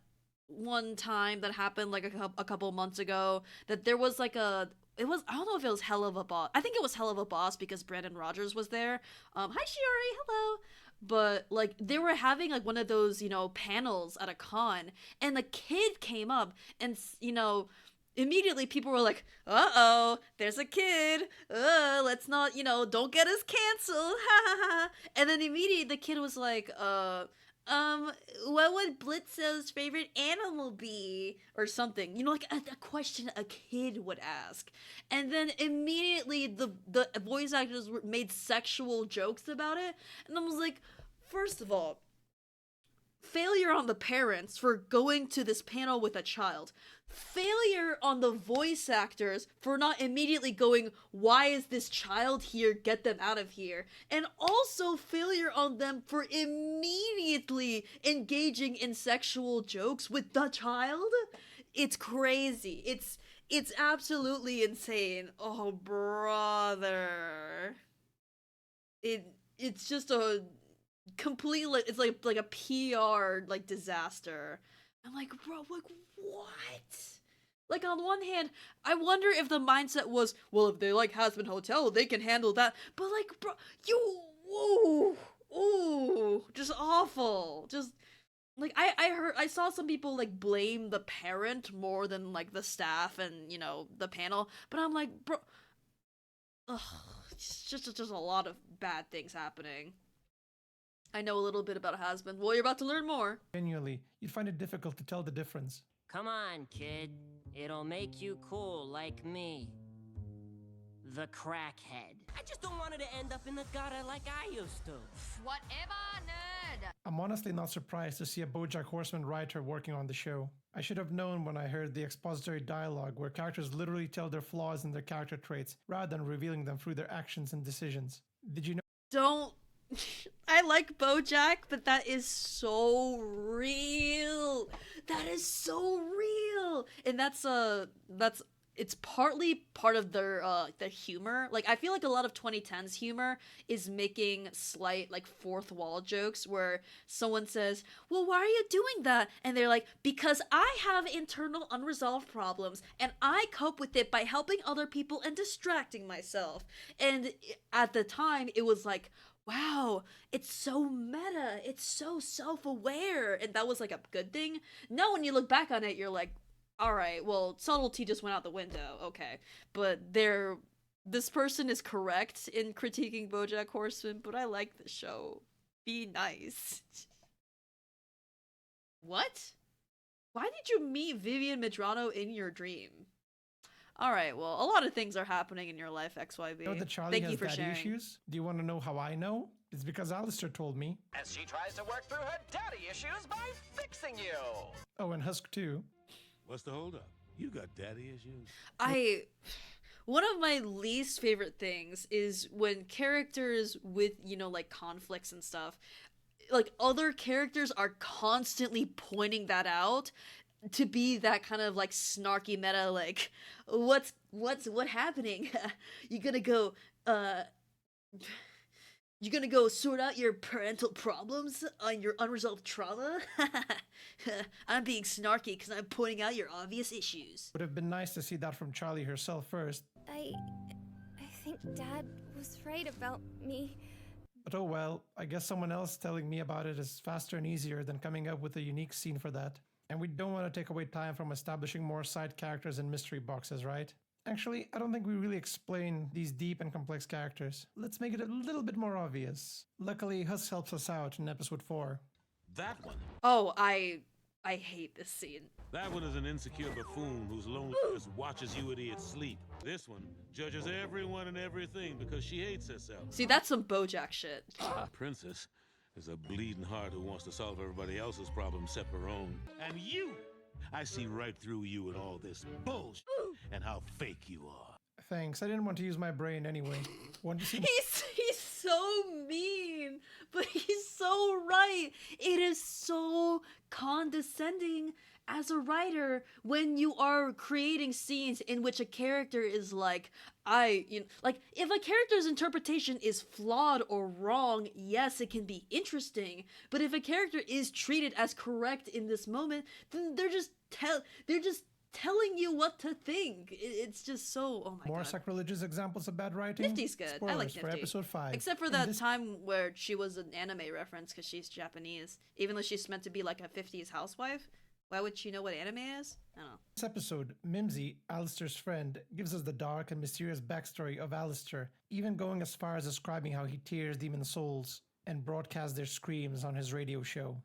one time that happened like a couple months ago that there was like I don't know if it was Hell of a Boss. I think it was Hell of a Boss because Brandon Rogers was there. Hi Shiori, hello. But like they were having like one of those, panels at a con, and the kid came up and immediately people were like, uh-oh, there's a kid. Let's not, don't get us canceled. And then immediately the kid was like, what would Blitzo's favorite animal be? Or something. Like a question a kid would ask. And then immediately the voice actors made sexual jokes about it. And I was like, first of all, failure on the parents for going to this panel with a child. Failure on the voice actors for not immediately going, why is this child here? Get them out of here. And also failure on them for immediately engaging in sexual jokes with the child. It's crazy. It's absolutely insane. Oh, brother. It's just a completely, it's like a PR disaster. I'm like, bro, like what? Like, on one hand, I wonder if the mindset was, well, if they like Hazbin Hotel, they can handle that. But, like, bro, ooh, just awful. Just, like, I saw some people, like, blame the parent more than, like, the staff and, you know, the panel. But I'm like, bro, ugh, it's just a lot of bad things happening. I know a little bit about Hazbin. Well, you're about to learn more. Genuinely, you'd find it difficult to tell the difference. Come on, kid. It'll make you cool like me. The crackhead. I just don't want her to end up in the gutter like I used to. Whatever, nerd! I'm honestly not surprised to see a BoJack Horseman writer working on the show. I should have known when I heard the expository dialogue where characters literally tell their flaws in their character traits rather than revealing them through their actions and decisions. Did you know? Don't. I like BoJack, but that is so real. That is so real, and that's it's partly part of their humor. Like, I feel like a lot of 2010s humor is making slight, like, fourth wall jokes where someone says, well, why are you doing that? And they're like, because I have internal unresolved problems and I cope with it by helping other people and distracting myself. And at the time it was like, wow, it's so meta, it's so self-aware, and that was like a good thing. Now when you look back on it, you're like, alright, well, subtlety just went out the window, okay. But this person is correct in critiquing BoJack Horseman, but I like the show. Be nice. What? Why did you meet Vivian Medrano in your dream? Alright, well, a lot of things are happening in your life, XYB. You know that Charlie Thank has you for daddy sharing. issues? Do you want to know how I know? It's because Alistair told me. As she tries to work through her daddy issues by fixing you. Oh, and Husk too. What's the holdup? You got daddy issues? One of my least favorite things is when characters with, you know, like, conflicts and stuff, like, other characters are constantly pointing that out to be that kind of, like, snarky meta, like, what happening? You gonna go sort out your parental problems on your unresolved trauma? I'm being snarky because I'm pointing out your obvious issues. Would have been nice to see that from Charlie herself first. I think Dad was right about me. But oh well, I guess someone else telling me about it is faster and easier than coming up with a unique scene for that. And we don't want to take away time from establishing more side characters and mystery boxes, right? Actually, I don't think we really explain these deep and complex characters. Let's make it a little bit more obvious. Luckily, Husk helps us out in episode 4. That one. Oh, I hate this scene. That one is an insecure buffoon whose loneliness watches you at its sleep. This one judges everyone and everything because she hates herself. See, that's some BoJack shit. The princess is a bleeding heart who wants to solve everybody else's problems except her own. And you! I see right through you and all this bullshit and how fake you are. Thanks, I didn't want to use my brain anyway. Want to see He's so mean, but he's so right. It is so condescending as a writer when you are creating scenes in which a character is like, like, if a character's interpretation is flawed or wrong, yes, it can be interesting. But if a character is treated as correct in this moment, then they're just telling you what to think. It's just so, oh my more god. sacrilegious example of bad writing? Nifty's good. Spoilers I like Nifty. for episode 5. Except for that time where she was an anime reference because she's Japanese. Even though she's meant to be like a 50s housewife. Why would she know what anime is? I don't know. This episode, Mimsy, Alistair's friend, gives us the dark and mysterious backstory of Alistair, even going as far as describing how he tears demon souls and broadcasts their screams on his radio show.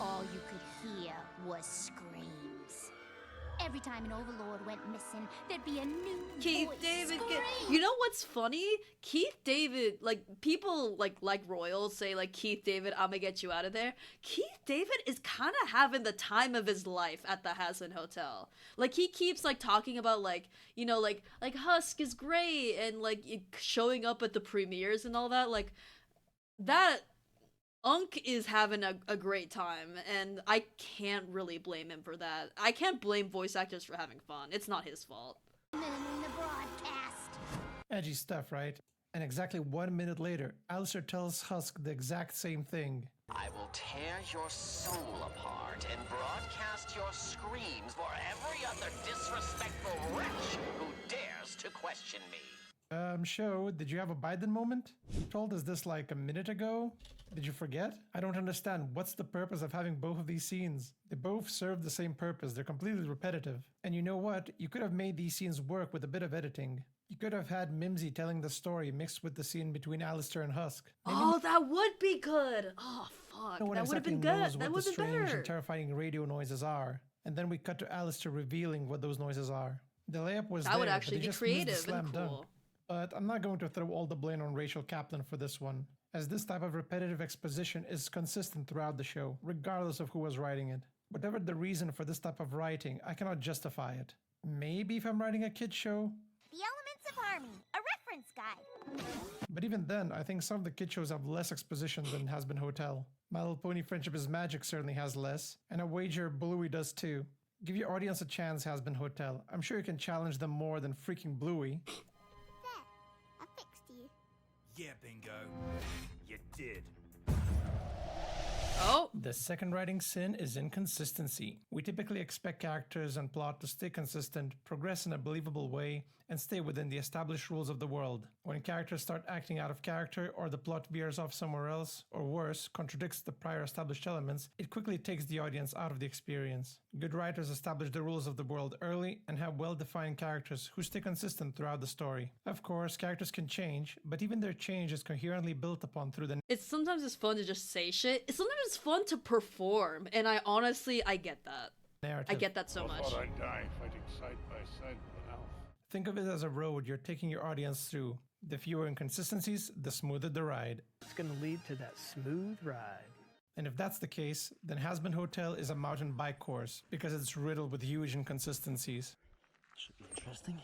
All you could hear was screams. Every time an overlord went missing, there'd be a new Keith voice David scream. You know what's funny? Keith David, like, people like royals say, like, Keith David, I'm gonna get you out of there. Keith David is kind of having the time of his life at the Hazbin Hotel. Like, he keeps, like, talking about, like, you know, like Husk is great and, like, showing up at the premieres and all that. Like, that Unk is having a great time, and I can't really blame him for that. I can't blame voice actors for having fun. It's not his fault. In the broadcast. Edgy stuff, right? And exactly 1 minute later, Alistair tells Husk the exact same thing. I will tear your soul apart and broadcast your screams for every other disrespectful wretch who dares to question me. Show, did you have a Biden moment? You told us this like a minute ago. Did you forget? I don't understand. What's the purpose of having both of these scenes? They both serve the same purpose. They're completely repetitive. And you know what? You could have made these scenes work with a bit of editing. You could have had Mimsy telling the story mixed with the scene between Alistair and Husk. Oh, that would be good. Oh, fuck. No one That would have exactly been good. knows That what would the have been strange better. and terrifying radio noises are. And then we cut to Alistair revealing what those noises are. The layup was That there, would but actually they be just missed the creative slam and dunk. cool. But I'm not going to throw all the blame on Rachel Kaplan for this one, as this type of repetitive exposition is consistent throughout the show, regardless of who was writing it. Whatever the reason for this type of writing, I cannot justify it. Maybe if I'm writing a kid's show? The Elements of Harmony, a reference guide. But even then, I think some of the kid shows have less exposition than Has Been Hotel. My Little Pony Friendship is Magic certainly has less, and I wager Bluey does too. Give your audience a chance, Has Been Hotel. I'm sure you can challenge them more than freaking Bluey. I fixed you. Yeah, bingo. You did. Oh! The second writing sin is inconsistency. We typically expect characters and plot to stay consistent, progress in a believable way, and stay within the established rules of the world. When characters start acting out of character, or the plot veers off somewhere else, or worse, contradicts the prior established elements, it quickly takes the audience out of the experience. Good writers establish the rules of the world early and have well-defined characters who stay consistent throughout the story. Of course, characters can change, but even their change is coherently built upon through the Sometimes it's fun to just say shit. Sometimes it's fun to perform, and I get that. narrative. I get that so much. I thought I'd die fighting side by side with an elf. Think of it as a road you're taking your audience through. The fewer inconsistencies, the smoother the ride. It's going to lead to that smooth ride. And if that's the case, then Has Been Hotel is a mountain bike course because it's riddled with huge inconsistencies. Should be interesting.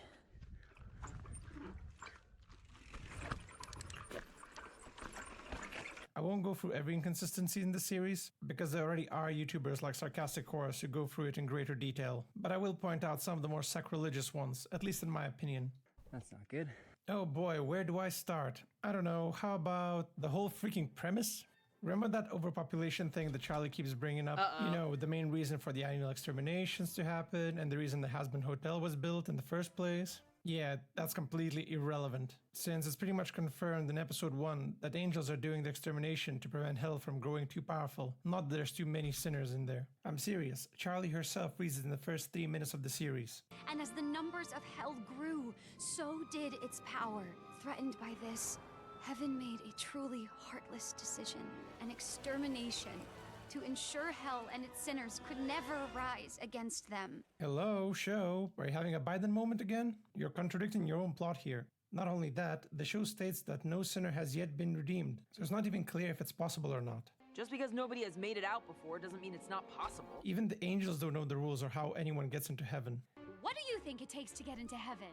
I won't go through every inconsistency in the series because there already are YouTubers like Sarcastic Horus who go through it in greater detail, but I will point out some of the more sacrilegious ones, at least in my opinion. That's not good. Oh boy, where do I start? I don't know, how about the whole freaking premise? Remember that overpopulation thing that Charlie keeps bringing up? You know, the main reason for the annual exterminations to happen and the reason the Has Been Hotel was built in the first place? Yeah, that's completely irrelevant, since it's pretty much confirmed in episode 1 that angels are doing the extermination to prevent hell from growing too powerful, not that there's too many sinners in there. I'm serious, Charlie herself reads it in the first 3 minutes of the series. And as the numbers of hell grew, so did its power. Threatened by this, heaven made a truly heartless decision, an extermination, to ensure hell and its sinners could never rise against them. Hello, show. Are you having a Biden moment again? You're contradicting your own plot here. Not only that, the show states that no sinner has yet been redeemed, so it's not even clear if it's possible or not. Just because nobody has made it out before doesn't mean it's not possible. Even the angels don't know the rules or how anyone gets into heaven. What do you think it takes to get into heaven?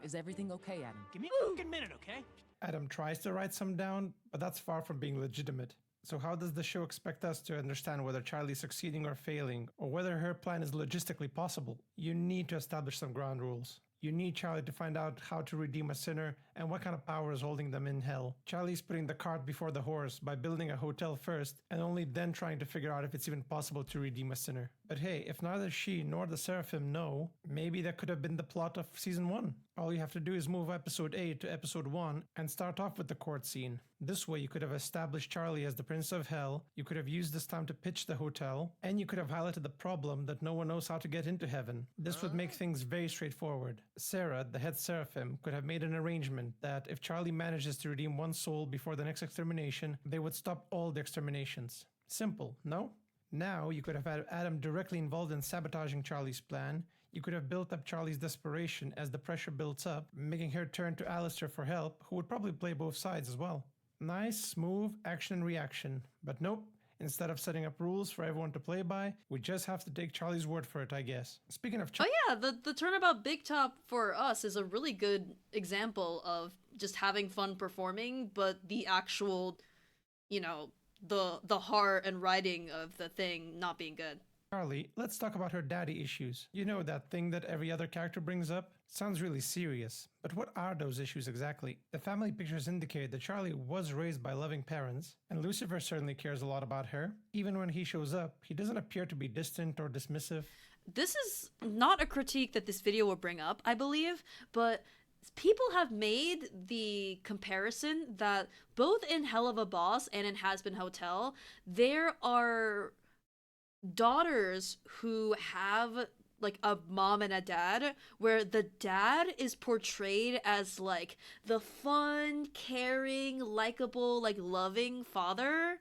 Is everything okay, Adam? Give me a fucking minute, okay? Adam tries to write some down, but that's far from being legitimate. So how does the show expect us to understand whether Charlie's succeeding or failing, or whether her plan is logistically possible? You need to establish some ground rules. You need Charlie to find out how to redeem a sinner and what kind of power is holding them in hell. Charlie's putting the cart before the horse by building a hotel first and only then trying to figure out if it's even possible to redeem a sinner. But hey, if neither she nor the Seraphim know, maybe that could have been the plot of season 1. All you have to do is move episode 8 to episode 1 and start off with the court scene. This way you could have established Charlie as the Prince of Hell, you could have used this time to pitch the hotel, and you could have highlighted the problem that no one knows how to get into heaven. This would make things very straightforward. Sarah, the head Seraphim, could have made an arrangement that if Charlie manages to redeem one soul before the next extermination, they would stop all the exterminations. Simple, no? Now you could have had Adam directly involved in sabotaging Charlie's plan. You could have built up Charlie's desperation as the pressure builds up, making her turn to Alistair for help, who would probably play both sides as well. Nice, smooth action and reaction. But nope, instead of setting up rules for everyone to play by, we just have to take Charlie's word for it, I guess. Speaking of Oh yeah, the turnabout Big Top for us is a really good example of just having fun performing, but the actual, you know, the heart and writing of the thing not being good. Charlie, let's talk about her daddy issues. You know, that thing that every other character brings up? Sounds really serious, but what are those issues exactly? The family pictures indicate that Charlie was raised by loving parents, and Lucifer certainly cares a lot about her. Even when he shows up, he doesn't appear to be distant or dismissive. This is not a critique that this video will bring up, I believe, but people have made the comparison that both in Hell of a Boss and in Has Been Hotel, there are daughters who have like a mom and a dad, where the dad is portrayed as like the fun, caring, likable, like loving father,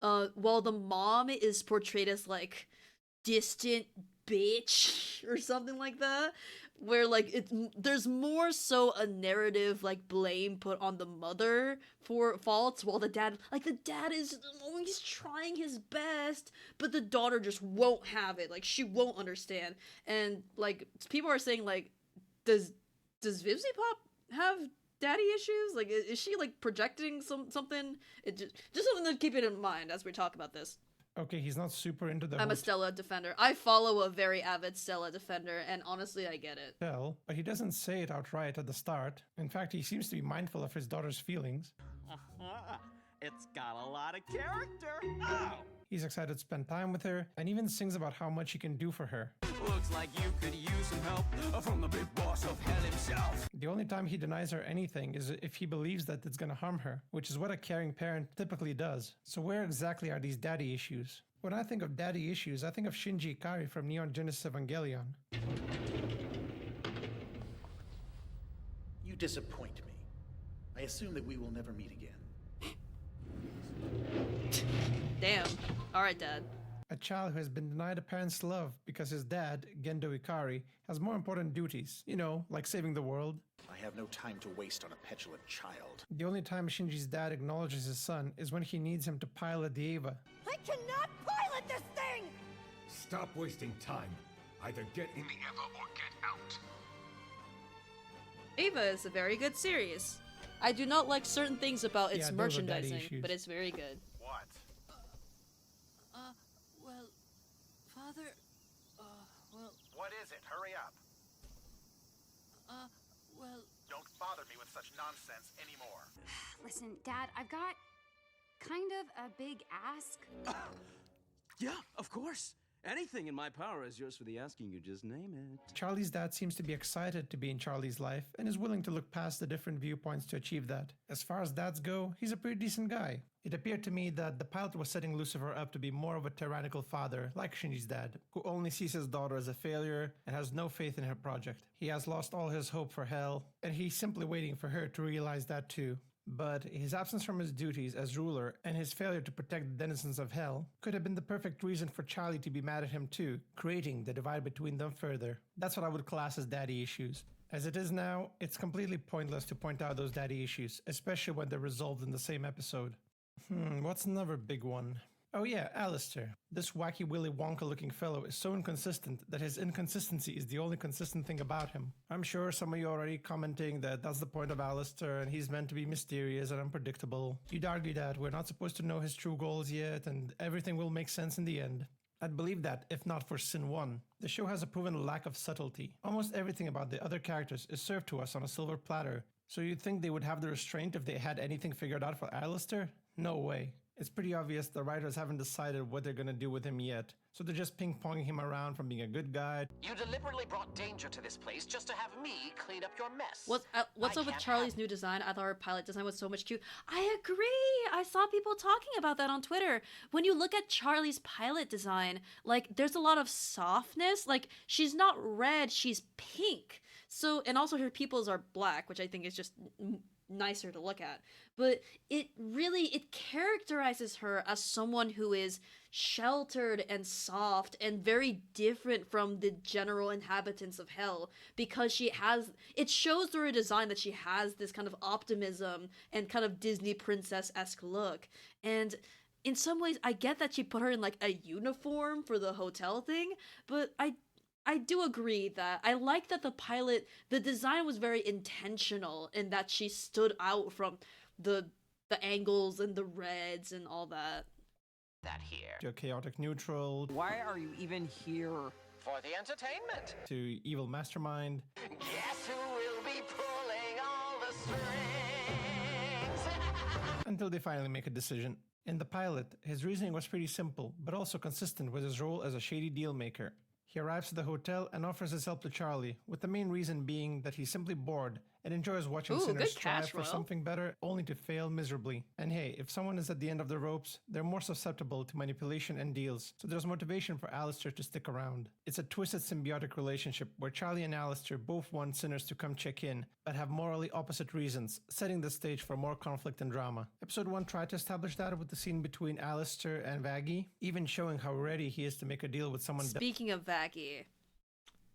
while the mom is portrayed as like distant bitch or something like that, where like there's more so a narrative like blame put on the mother for faults, while the dad is always trying his best, but the daughter just won't have it, like she won't understand. And like people are saying like, does Vivzy Pop have daddy issues? Like is she like projecting something? It just something to keep it in mind as we talk about this. Okay, he's not super into the I'm a Stella defender. I follow a very avid Stella defender, and honestly, I get it. hotel, but he doesn't say it outright at the start. In fact, he seems to be mindful of his daughter's feelings. It's got a lot of character. Oh! He's excited to spend time with her, and even sings about how much he can do for her. Looks like you could use some help from the big boss of hell himself. The only time he denies her anything is if he believes that it's gonna harm her, which is what a caring parent typically does. So where exactly are these daddy issues? When I think of daddy issues, I think of Shinji Ikari from Neon Genesis Evangelion. You disappoint me. I assume that we will never meet again. Damn. Alright, Dad. A child who has been denied a parent's love because his dad, Gendo Ikari, has more important duties. You know, like saving the world. I have no time to waste on a petulant child. The only time Shinji's dad acknowledges his son is when he needs him to pilot the Eva. I cannot pilot this thing! Stop wasting time. Either get in the Eva or get out. Eva is a very good series. I do not like certain things about its merchandising, but it's very good. What? Well, Father, well... What is it? Hurry up. Well... Don't bother me with such nonsense anymore. Listen, Dad, I've got kind of a big ask. Yeah, of course. Anything in my power is yours for the asking, you just name it. Charlie's dad seems to be excited to be in Charlie's life and is willing to look past the different viewpoints to achieve that. As far as dads go, he's a pretty decent guy. It appeared to me that the pilot was setting Lucifer up to be more of a tyrannical father, like Shinji's dad, who only sees his daughter as a failure and has no faith in her project. He has lost all his hope for hell, and he's simply waiting for her to realize that too. But his absence from his duties as ruler and his failure to protect the denizens of hell could have been the perfect reason for Charlie to be mad at him too, creating the divide between them further. That's what I would class as daddy issues. As it is now, it's completely pointless to point out those daddy issues, especially when they're resolved in the same episode. What's another big one? Oh yeah, Alistair. This wacky Willy Wonka looking fellow is so inconsistent that his inconsistency is the only consistent thing about him. I'm sure some of you are already commenting that that's the point of Alistair and he's meant to be mysterious and unpredictable. You'd argue that we're not supposed to know his true goals yet and everything will make sense in the end. I'd believe that if not for Sin 1. The show has a proven lack of subtlety. Almost everything about the other characters is served to us on a silver platter. So you'd think they would have the restraint if they had anything figured out for Alistair? No way. It's pretty obvious the writers haven't decided what they're gonna do with him yet, so they're just ping-ponging him around from being a good guy. You deliberately brought danger to this place just to have me clean up your mess. What's up with Charlie's new design? I thought her pilot design was so much cute. I agree! I saw people talking about that on Twitter. When you look at Charlie's pilot design, like, there's a lot of softness. Like, she's not red, she's pink. So, and also her pupils are black, which I think is just nicer to look at, but it characterizes her as someone who is sheltered and soft and very different from the general inhabitants of hell, because it shows through her design that she has this kind of optimism and kind of Disney princess-esque look. And in some ways I get that she put her in like a uniform for the hotel thing, but I do agree that I like that the design was very intentional in that she stood out from the angles and the reds and all that. that here. To a chaotic neutral. Why are you even here? For the entertainment. To evil mastermind. Guess who will be pulling all the strings? Until they finally make a decision. In the pilot, his reasoning was pretty simple, but also consistent with his role as a shady deal maker. He arrives at the hotel and offers his help to Charlie, with the main reason being that he's simply bored and enjoys watching sinners strive for something better only to fail miserably. And hey, if someone is at the end of the ropes, they're more susceptible to manipulation and deals, so there's motivation for Alistair to stick around. It's a twisted symbiotic relationship where Charlie and Alistair both want sinners to come check in, but have morally opposite reasons, setting the stage for more conflict and drama. Episode 1 tried to establish that with the scene between Alistair and Vaggie, even showing how ready he is to make a deal with someone. Speaking of Vaggie,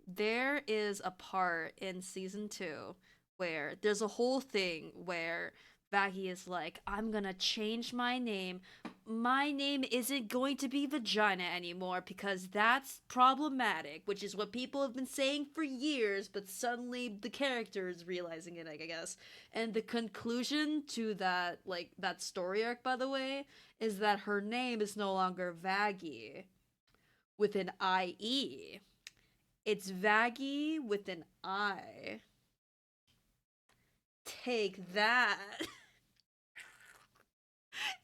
there is a part in season 2 where there's a whole thing where Vaggie is like, I'm gonna change my name. My name isn't going to be Vagina anymore because that's problematic, which is what people have been saying for years, but suddenly the character is realizing it, I guess. And the conclusion to that, like, that story arc, by the way, is that her name is no longer Vaggie with an I-E. It's Vaggie with an I. Take that.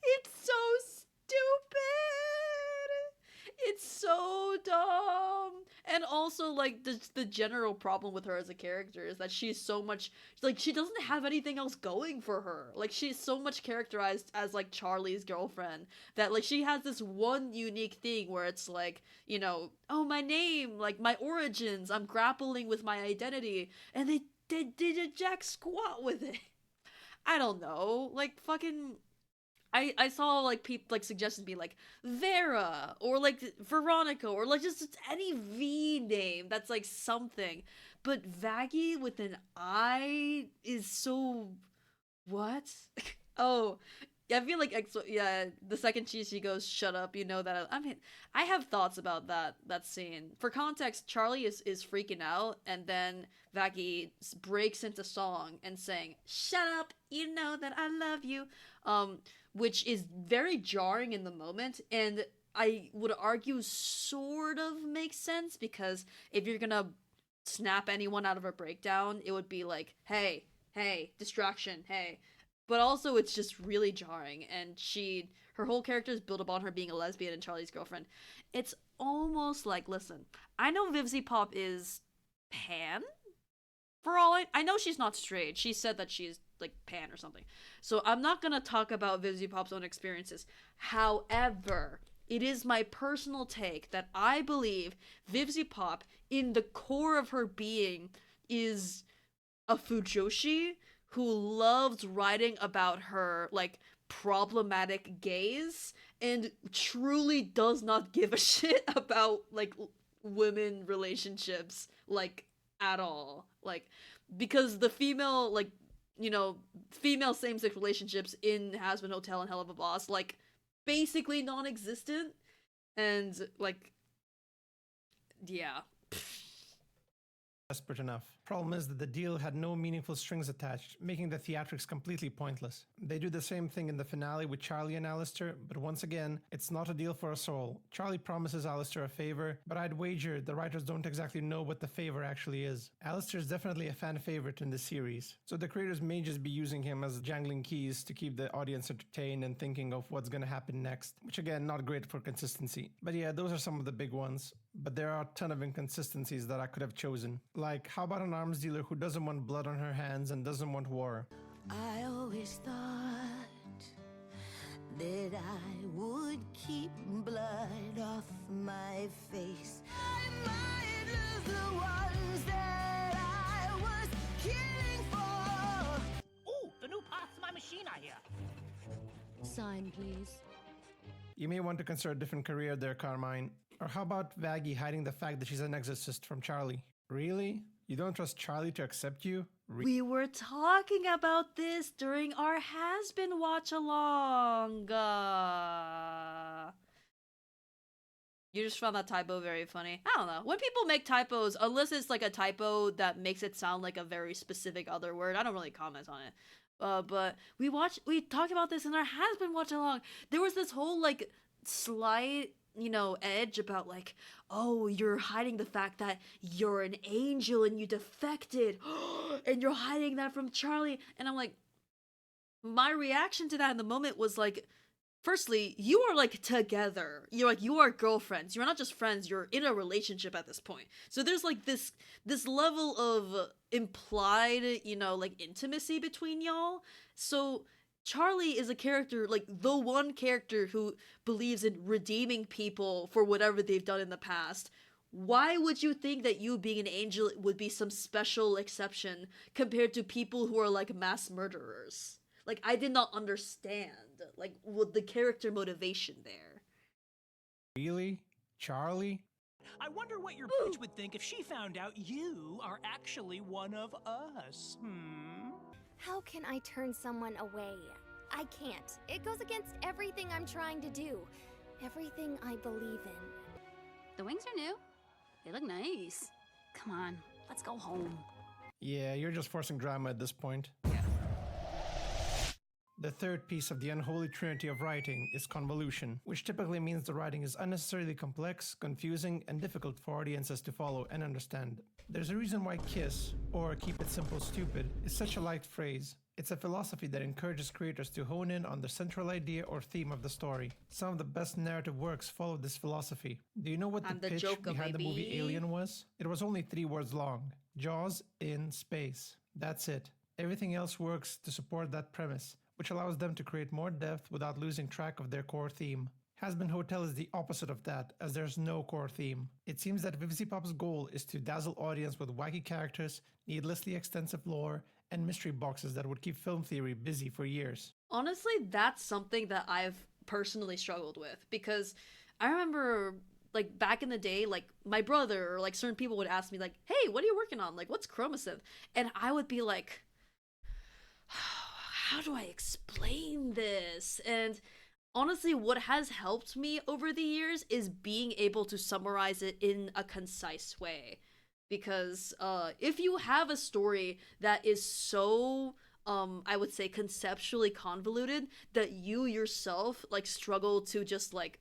It's so stupid. It's so dumb. And also, like, the general problem with her as a character is that she's so much, like, she doesn't have anything else going for her. Like, she's so much characterized as, like, Charlie's girlfriend that, like, she has this one unique thing where it's like, you know, oh, my name, like, my origins, I'm grappling with my identity, and they did a jack squat with it. I don't know, like, fucking, I saw, like, people, like, suggestions be like, Vera, or, like, Veronica, or, like, just any V name that's, like, something, but Vaggie with an I is so, what? Oh, yeah, I feel like, yeah, the second she goes, shut up, you know that, I mean, I have thoughts about that scene. For context, Charlie is freaking out, and then Vaggie breaks into song and saying, shut up, you know that I love you, which is very jarring in the moment, and I would argue sort of makes sense, because if you're gonna snap anyone out of a breakdown, it would be like, hey, distraction, hey. But also, it's just really jarring, and her whole character is built upon her being a lesbian and Charlie's girlfriend. It's almost like, listen, I know Vivzy Pop is pan, for all I know she's not straight. She said that she's, like, pan or something. So I'm not gonna talk about Vivzy Pop's own experiences. However, it is my personal take that I believe Vivzy Pop, in the core of her being, is a fujoshi who loves writing about her, like, problematic gays and truly does not give a shit about, like, women relationships, like, at all. Like, because the female, like, you know, female same-sex relationships in Hazbin Hotel and Hell of a Boss, like, basically non-existent, and, like, yeah. Desperate enough. Problem is that the deal had no meaningful strings attached, making the theatrics completely pointless. They do the same thing in the finale with Charlie and Alistair, but once again, it's not a deal for a soul. Charlie promises Alistair a favor, but I'd wager the writers don't exactly know what the favor actually is. Alistair is definitely a fan favorite in the series, so the creators may just be using him as jangling keys to keep the audience entertained and thinking of what's gonna happen next, which again, not great for consistency. But yeah, those are some of the big ones. But there are a ton of inconsistencies that I could have chosen. Like, how about an arms dealer who doesn't want blood on her hands and doesn't want war? I always thought that I would keep blood off my face. I might lose the ones that I was killing for. Ooh, the new parts to my machine are here. Sign, please. You may want to consider a different career there, Carmine. Or how about Vaggie hiding the fact that she's an exorcist from Charlie? Really? You don't trust Charlie to accept you? We were talking about this during our Has-Been Watchalong. You just found that typo very funny. I don't know. When people make typos, unless it's like a typo that makes it sound like a very specific other word, I don't really comment on it. But we talked about this in our Has-Been Watchalong. There was this whole, like, slight, edge about like, oh, you're hiding the fact that you're an angel and you defected, and you're hiding that from Charlie. And I'm like, my reaction to that in the moment was like, firstly, you are like together. You are girlfriends. You're not just friends. You're in a relationship at this point. So there's like this level of implied, like intimacy between y'all. So Charlie is a character, like the one character who believes in redeeming people for whatever they've done in the past. Why would you think that you being an angel would be some special exception compared to people who are like mass murderers? Like, I did not understand, like, what the character motivation there. Really? Charlie? I wonder what your bitch would think if she found out you are actually one of us. How can I turn someone away? I can't. It goes against everything I'm trying to do. Everything I believe in. The wings are new. They look nice. Come on, let's go home. Yeah, you're just forcing drama at this point. The third piece of the unholy trinity of writing is convolution, which typically means the writing is unnecessarily complex, confusing, and difficult for audiences to follow and understand. There's a reason why KISS, or keep it simple stupid, is such a liked phrase. It's a philosophy that encourages creators to hone in on the central idea or theme of the story. Some of the best narrative works follow this philosophy. Do you know what the pitch behind the movie Alien was? It was only 3 words long. Jaws in space. That's it. Everything else works to support that premise, which allows them to create more depth without losing track of their core theme. Hazbin Hotel is the opposite of that, as there's no core theme. It seems that VivziePop's goal is to dazzle audience with wacky characters, needlessly extensive lore, and mystery boxes that would keep film theory busy for years. Honestly, that's something that I've personally struggled with, because I remember, like, back in the day, like, my brother or, like, certain people would ask me, like, hey, what are you working on? Like, what's Chromosynth? And I would be like, how do I explain this? And honestly, what has helped me over the years is being able to summarize it in a concise way. Because if you have a story that is so, I would say, conceptually convoluted that you yourself, like, struggle to just, like,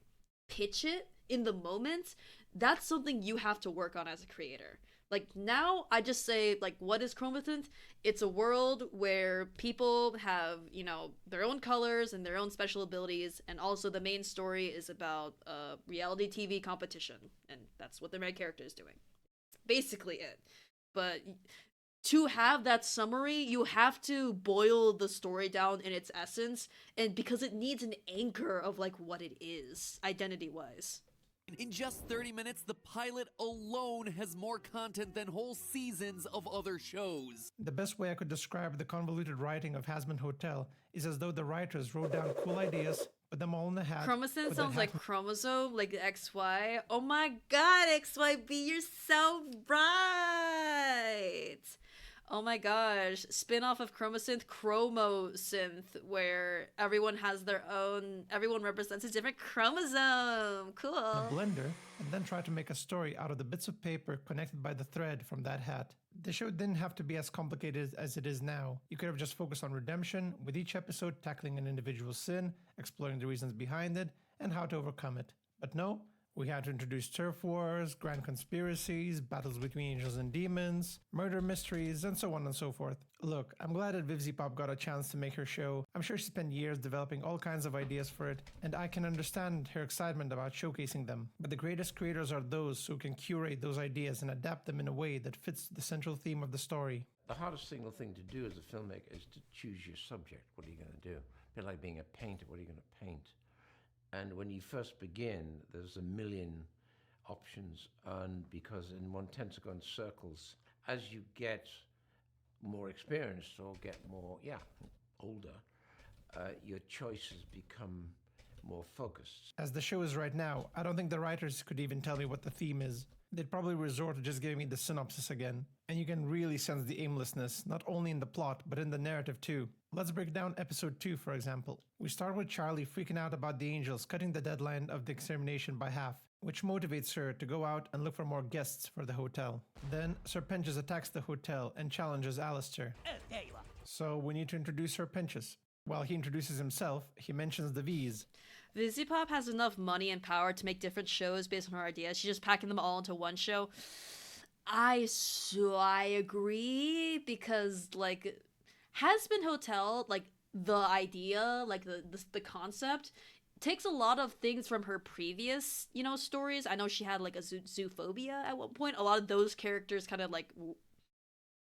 pitch it in the moment, that's something you have to work on as a creator. Like, now, I just say, like, what is Chromosynth? It's a world where people have, their own colors and their own special abilities, and also the main story is about reality TV competition, and that's what the main character is doing. Basically it. But to have that summary, you have to boil the story down in its essence, and because it needs an anchor of, like, what it is, identity-wise. In just 30 minutes, the pilot alone has more content than whole seasons of other shows. The best way I could describe the convoluted writing of Hazbin Hotel is as though the writers wrote down cool ideas, put them all in a hat. Chromosynth sounds like chromosome, like XY. Oh my god, XYB, you're so right! Oh my gosh, spin-off of Chromosynth, Chromosynth, where everyone represents a different chromosome. Cool. A blender, and then try to make a story out of the bits of paper connected by the thread from that hat. The show didn't have to be as complicated as it is now. You could have just focused on redemption, with each episode tackling an individual sin, exploring the reasons behind it, and how to overcome it. But no, we had to introduce turf wars, grand conspiracies, battles between angels and demons, murder mysteries, and so on and so forth. Look, I'm glad that VivziePop got a chance to make her show. I'm sure she spent years developing all kinds of ideas for it, and I can understand her excitement about showcasing them. But the greatest creators are those who can curate those ideas and adapt them in a way that fits the central theme of the story. The hardest single thing to do as a filmmaker is to choose your subject. What are you going to do? A bit like being a painter, what are you going to paint? And when you first begin, there's a million options, and because in one tends to go in circles. As you get more experienced or get more, older, your choices become more focused. As the show is right now, I don't think the writers could even tell me what the theme is. They'd probably resort to just giving me the synopsis again. And you can really sense the aimlessness, not only in the plot, but in the narrative too. Let's break down episode 2, for example. We start with Charlie freaking out about the angels cutting the deadline of the extermination by half, which motivates her to go out and look for more guests for the hotel. Then, Serpentius attacks the hotel and challenges Alistair. So we need to introduce Serpentius. While he introduces himself, he mentions the V's. VisiPop has enough money and power to make different shows based on her ideas. She's just packing them all into one show. I agree, because like Hazbin Hotel, like the idea, like the concept takes a lot of things from her previous, you know, stories. I know she had like a zoophobia at one point. A lot of those characters kind of like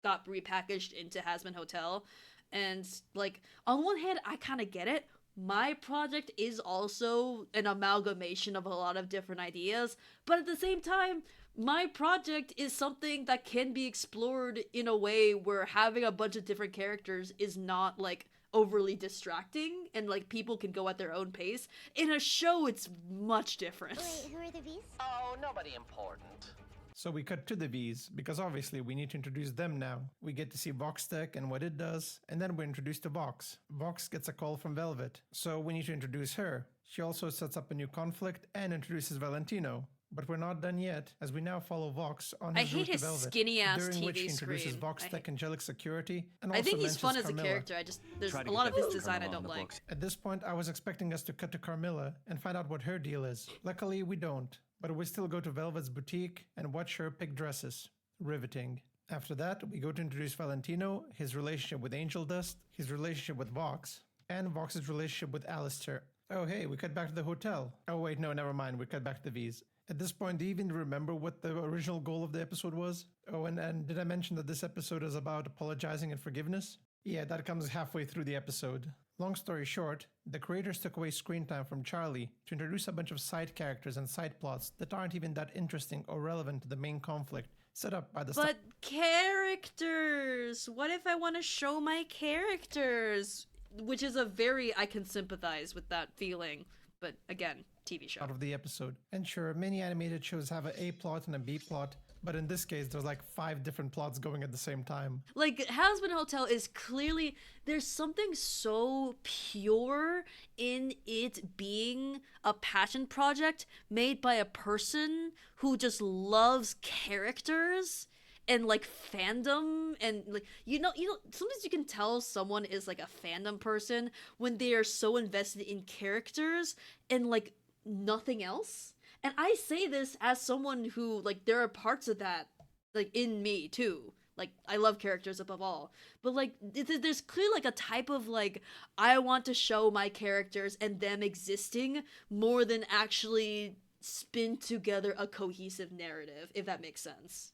got repackaged into Hazbin Hotel. And like on one hand, I kind of get it. My project is also an amalgamation of a lot of different ideas, but at the same time, my project is something that can be explored in a way where having a bunch of different characters is not like overly distracting, and like people can go at their own pace. In a show, it's much different. Wait, who are the V's? Oh, nobody important. So we cut to the V's, because obviously we need to introduce them now. We get to see Vox Tech and what it does, and then we're introduced to Vox. Vox gets a call from Velvet, so we need to introduce her. She also sets up a new conflict and introduces Valentino. But we're not done yet, as we now follow Vox on his route to Velvet, skinny-ass during which TV he introduces screen. Vox Tech Angelic Security, and also I think he's fun as mentions a Carmilla. character. There's a lot of his design I don't like. At this point, I was expecting us to cut to Carmilla and find out what her deal is. Luckily, we don't. But we still go to Velvet's boutique and watch her pick dresses. Riveting. After that, we go to introduce Valentino, his relationship with Angel Dust, his relationship with Vox, and Vox's relationship with Alistair. Oh hey, we cut back to the hotel. Oh wait, no, never mind, we cut back to the V's. At this point, do you even remember what the original goal of the episode was? Oh, and did I mention that this episode is about apologizing and forgiveness? Yeah, that comes halfway through the episode. Long story short, the creators took away screen time from Charlie to introduce a bunch of side characters and side plots that aren't even that interesting or relevant to the main conflict set up by the But characters! What if I want to show my characters? Which is I can sympathize with that feeling. But again, TV show. Out of the episode. And sure, many animated shows have an A plot and a B plot, but in this case, there's like 5 different plots going at the same time. Like, Hazbin Hotel is clearly, there's something so pure in it being a passion project made by a person who just loves characters and like fandom, and like you know sometimes you can tell someone is like a fandom person when they are so invested in characters and like nothing else. And I say this as someone who, like, there are parts of that like in me too. Like, I love characters above all, but like there's clearly like a type of like, I want to show my characters and them existing more than actually spin together a cohesive narrative, if that makes sense.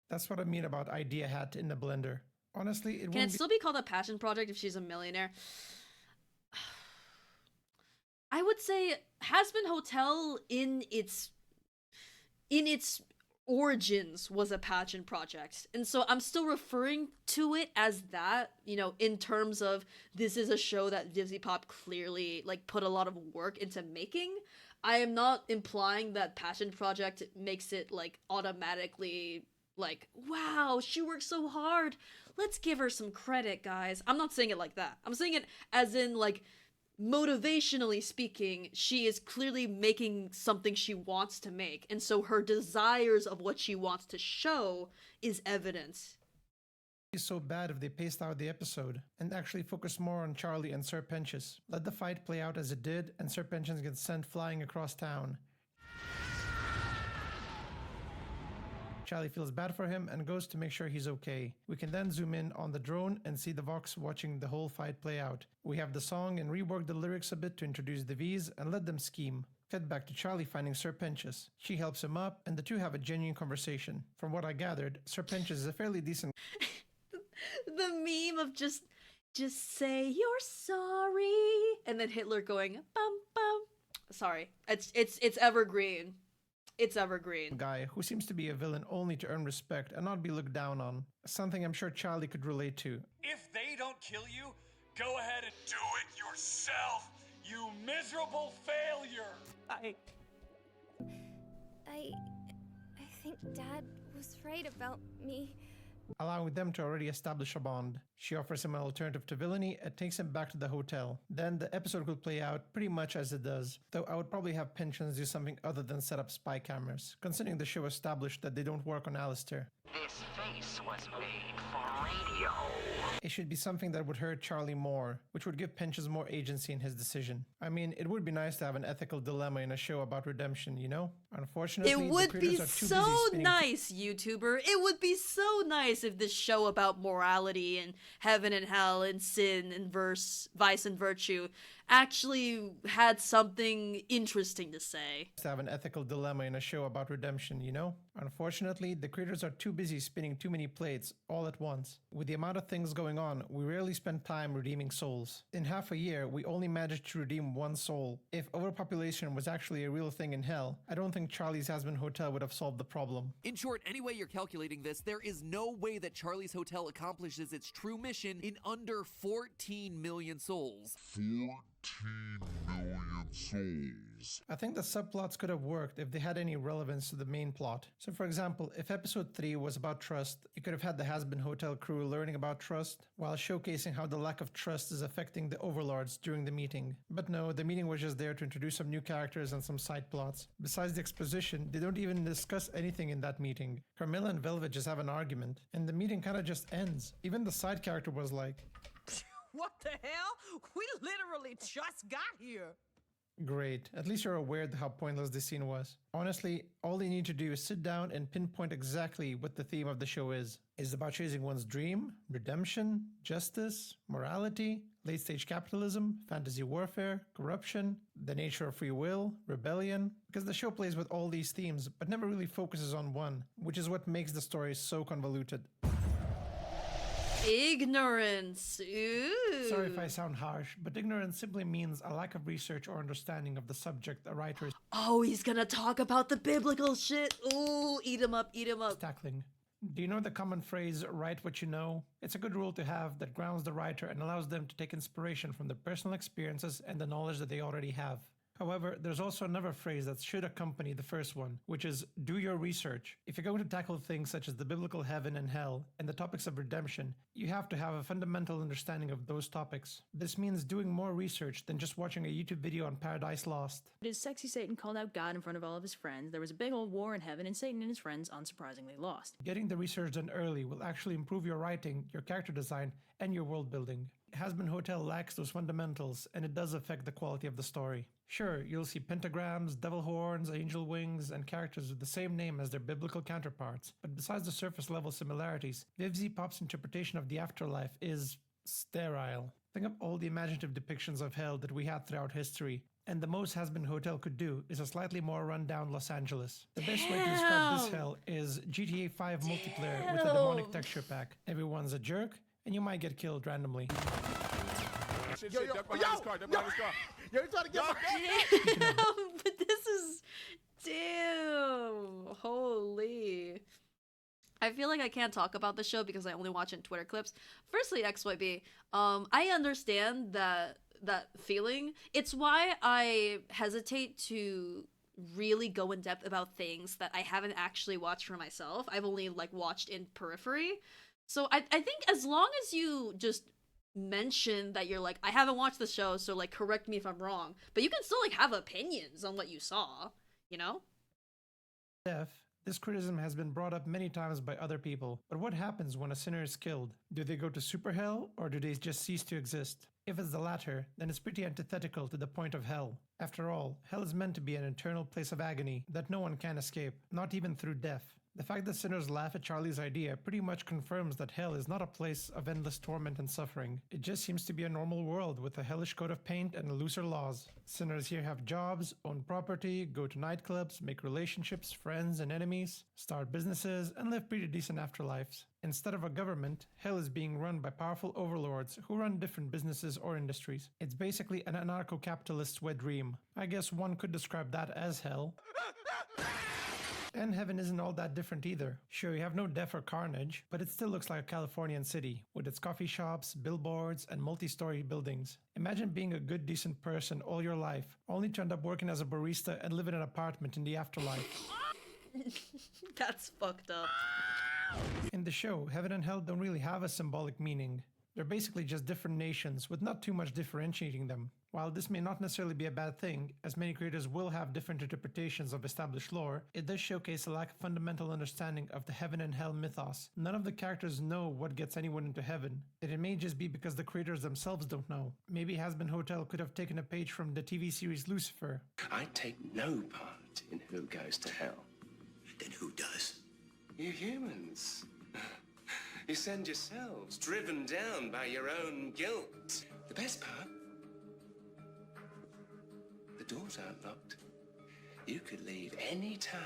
That's what I mean about idea hat in the blender. Honestly, Can it still be called a passion project if she's a millionaire? I would say Hazbin Hotel in its origins was a passion project. And so I'm still referring to it as that, you know, in terms of this is a show that VisiPop clearly like put a lot of work into making. I am not implying that passion project makes it like automatically like, wow, she worked so hard, let's give her some credit, guys. I'm not saying it like that. I'm saying it as in like, motivationally speaking, she is clearly making something she wants to make, and so her desires of what she wants to show is evident. It's so bad if they paced out the episode and actually focused more on Charlie and Sir Pentious. Let the fight play out as it did, and Sir Pentious gets sent flying across town. Charlie feels bad for him and goes to make sure he's okay. We can then zoom in on the drone and see the Vox watching the whole fight play out. We have the song and rework the lyrics a bit to introduce the V's and let them scheme. Cut back to Charlie finding Sir Pentious. She helps him up and the two have a genuine conversation. From what I gathered, Sir Pentious is a fairly decent... The meme of just say you're sorry and then Hitler going bum bum. Sorry. It's evergreen. It's evergreen. Guy who seems to be a villain only to earn respect and not be looked down on. Something I'm sure Charlie could relate to. If they don't kill you, go ahead and do it yourself, you miserable failure! I think Dad was right about me. Allowing them to already establish a bond. She offers him an alternative to villainy and takes him back to the hotel. Then the episode could play out pretty much as it does, though I would probably have Pensions do something other than set up spy cameras, considering the show established that they don't work on Alistair. This face was made for radio. It should be something that would hurt Charlie more, which would give Pinches more agency in his decision. I mean, it would be nice to have an ethical dilemma in a show about redemption, you know? Unfortunately, It the would creators be are too so busy spinning nice, YouTuber. It would be so nice if this show about morality and heaven and hell and sin and vice and virtue actually had something interesting to say. to have an ethical dilemma in a show about redemption, you know? Unfortunately, the creators are too busy spinning too many plates all at once. With the amount of things going on, we rarely spend time redeeming souls. In half a year, we only managed to redeem one soul. If overpopulation was actually a real thing in hell, I don't think Charlie's Hazbin Hotel would have solved the problem. In short, any way you're calculating this, there is no way that Charlie's Hotel accomplishes its true mission in under 14 million souls. 14 million souls. I think the subplots could have worked if they had any relevance to the main plot. So for example, if episode 3 was about trust, you could have had the Hazbin Hotel crew learning about trust, while showcasing how the lack of trust is affecting the overlords during the meeting. But no, the meeting was just there to introduce some new characters and some side plots. Besides the exposition, they don't even discuss anything in that meeting. Carmilla and Velvet just have an argument, and the meeting kinda just ends. Even the side character was like, What the hell? We literally just got here. great, at least you're aware of how pointless this scene was. Honestly, all you need to do is sit down and pinpoint exactly what the theme of the show is. Is it about chasing one's dream, redemption, justice, morality, late-stage capitalism, fantasy warfare, corruption, the nature of free will, rebellion? Because the show plays with all these themes, but never really focuses on one, which is what makes the story so convoluted. Ignorance. Ooh. Sorry if I sound harsh, but ignorance simply means a lack of research or understanding of the subject a writer is Oh, he's gonna talk about the biblical shit. Ooh, eat him up, eat him up. tackling. Do you know the common phrase, write what you know? It's a good rule to have that grounds the writer and allows them to take inspiration from their personal experiences and the knowledge that they already have. However, there's also another phrase that should accompany the first one, which is do your research. If you're going to tackle things such as the biblical heaven and hell and the topics of redemption, you have to have a fundamental understanding of those topics. This means doing more research than just watching a YouTube video on Paradise Lost. As Sexy Satan called out God in front of all of his friends, there was a big old war in heaven, and Satan and his friends unsurprisingly lost. Getting the research done early will actually improve your writing, your character design, and your world building. Hazbin Hotel lacks those fundamentals, and it does affect the quality of the story. Sure, you'll see pentagrams, devil horns, angel wings, and characters with the same name as their biblical counterparts, but besides the surface level similarities, Vivzi Pop's interpretation of the afterlife is sterile. Think of all the imaginative depictions of hell that we had throughout history, and the most Hazbin Hotel could do is a slightly more rundown Los Angeles. The best way to describe this hell is GTA 5 multiplayer with a demonic texture pack. Everyone's a jerk, and you might get killed randomly. Yo, yo, yo, yo, you trying to get Damn, but this is damn. Holy. I feel like I can't talk about the show because I only watch it in Twitter clips. Firstly, XYB, I understand that feeling. It's why I hesitate to really go in depth about things that I haven't actually watched for myself. I've only like watched in periphery. So I think as long as you just mention that you're like, I haven't watched the show, so like correct me if I'm wrong, but you can still like have opinions on what you saw, you know? This criticism has been brought up many times by other people, but what happens when a sinner is killed? Do they go to super hell, or do they just cease to exist? If it's the latter, then it's pretty antithetical to the point of hell. After all, hell is meant to be an eternal place of agony that no one can escape, not even through death. The fact that sinners laugh at Charlie's idea pretty much confirms that hell is not a place of endless torment and suffering. It just seems to be a normal world with a hellish coat of paint and looser laws. Sinners here have jobs, own property, go to nightclubs, make relationships, friends and enemies, start businesses, and live pretty decent afterlives. Instead of a government, hell is being run by powerful overlords who run different businesses or industries. It's basically an anarcho-capitalist's wet dream. I guess one could describe that as hell. And heaven isn't all that different either. Sure, you have no death or carnage, but it still looks like a Californian city, with its coffee shops, billboards, and multi-story buildings. Imagine being a good, decent person all your life, only to end up working as a barista and live in an apartment in the afterlife. That's fucked up. In the show, heaven and hell don't really have a symbolic meaning. They're basically just different nations with not too much differentiating them. While this may not necessarily be a bad thing, as many creators will have different interpretations of established lore, it does showcase a lack of fundamental understanding of the heaven and hell mythos. None of the characters know what gets anyone into heaven, and it may just be because the creators themselves don't know. Maybe Hazbin Hotel could have taken a page from the TV series Lucifer. I take no part in who goes to hell. Then who does? You humans. You send yourselves, driven down by your own guilt. The best part? The doors aren't locked. You could leave any time.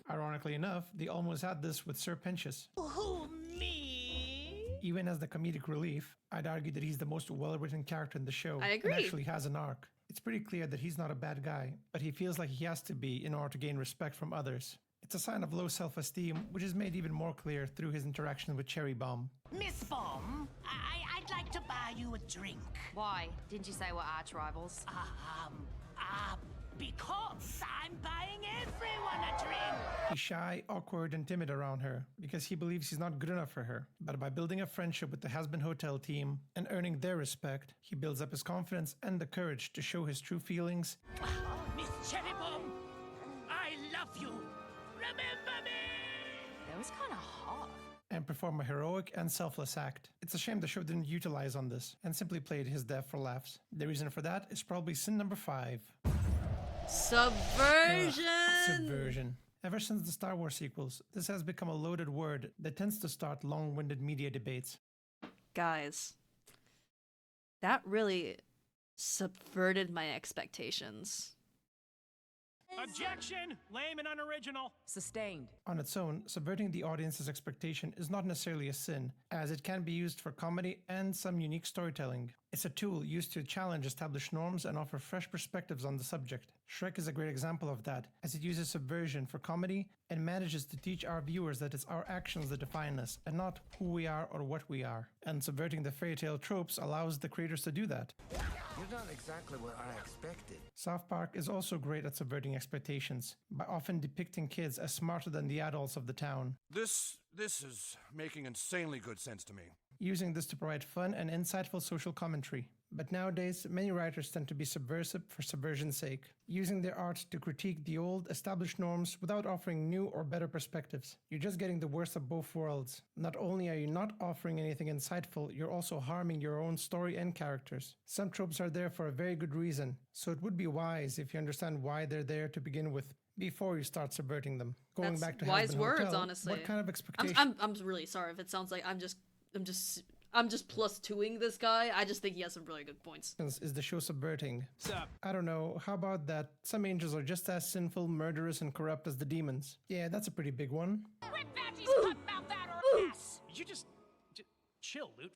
Ironically enough, they almost had this with Sir Pentious. Who, me? Even as the comedic relief, I'd argue that he's the most well-written character in the show. I agree. And actually has an arc. It's pretty clear that he's not a bad guy, but he feels like he has to be in order to gain respect from others. It's a sign of low self-esteem, which is made even more clear through his interaction with Cherry Bomb. Miss Bomb, I'd like to buy you a drink. Why? Didn't you say we're arch rivals? Because I'm buying everyone a drink. He's shy, awkward, and timid around her because he believes he's not good enough for her. But by building a friendship with the Hazbin Hotel team and earning their respect, he builds up his confidence and the courage to show his true feelings. Miss Cherry Bomb, I love you. Remember me. That was kind of hot. And perform a heroic and selfless act. It's a shame the show didn't utilize on this and simply played his death for laughs. The reason for that is probably sin number 5. Subversion! Subversion. Ever since the Star Wars sequels, this has become a loaded word that tends to start long-winded media debates. Guys, that really subverted my expectations. Objection! Lame and unoriginal. Sustained. On its own, subverting the audience's expectation is not necessarily a sin, as it can be used for comedy and some unique storytelling. It's a tool used to challenge established norms and offer fresh perspectives on the subject. Shrek is a great example of that, as it uses subversion for comedy and manages to teach our viewers that it's our actions that define us, and not who we are or what we are. And subverting the fairy tale tropes allows the creators to do that. You're not exactly what I expected. South Park is also great at subverting expectations, by often depicting kids as smarter than the adults of the town. This is making insanely good sense to me. Using this to provide fun and insightful social commentary. But nowadays, many writers tend to be subversive for subversion's sake, using their art to critique the old, established norms without offering new or better perspectives. You're just getting the worst of both worlds. Not only are you not offering anything insightful, you're also harming your own story and characters. Some tropes are there for a very good reason, so it would be wise if you understand why they're there to begin with, before you start subverting them. Going That's back to wise Hazbin words, Hotel, honestly. what kind of expectation? I'm really sorry if it sounds like I'm just plus 2ing this guy. I just think he has some really good points. Is the show subverting? Sup? I don't know, how about that some angels are just as sinful, murderous, and corrupt as the demons? Yeah, that's a pretty big one. You just chill, Loot.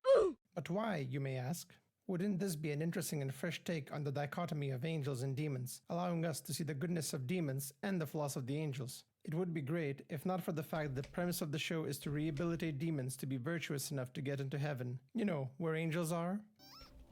But why, you may ask? Wouldn't this be an interesting and fresh take on the dichotomy of angels and demons, allowing us to see the goodness of demons and the flaws of the angels? It would be great if not for the fact that the premise of the show is to rehabilitate demons to be virtuous enough to get into heaven. You know, where angels are?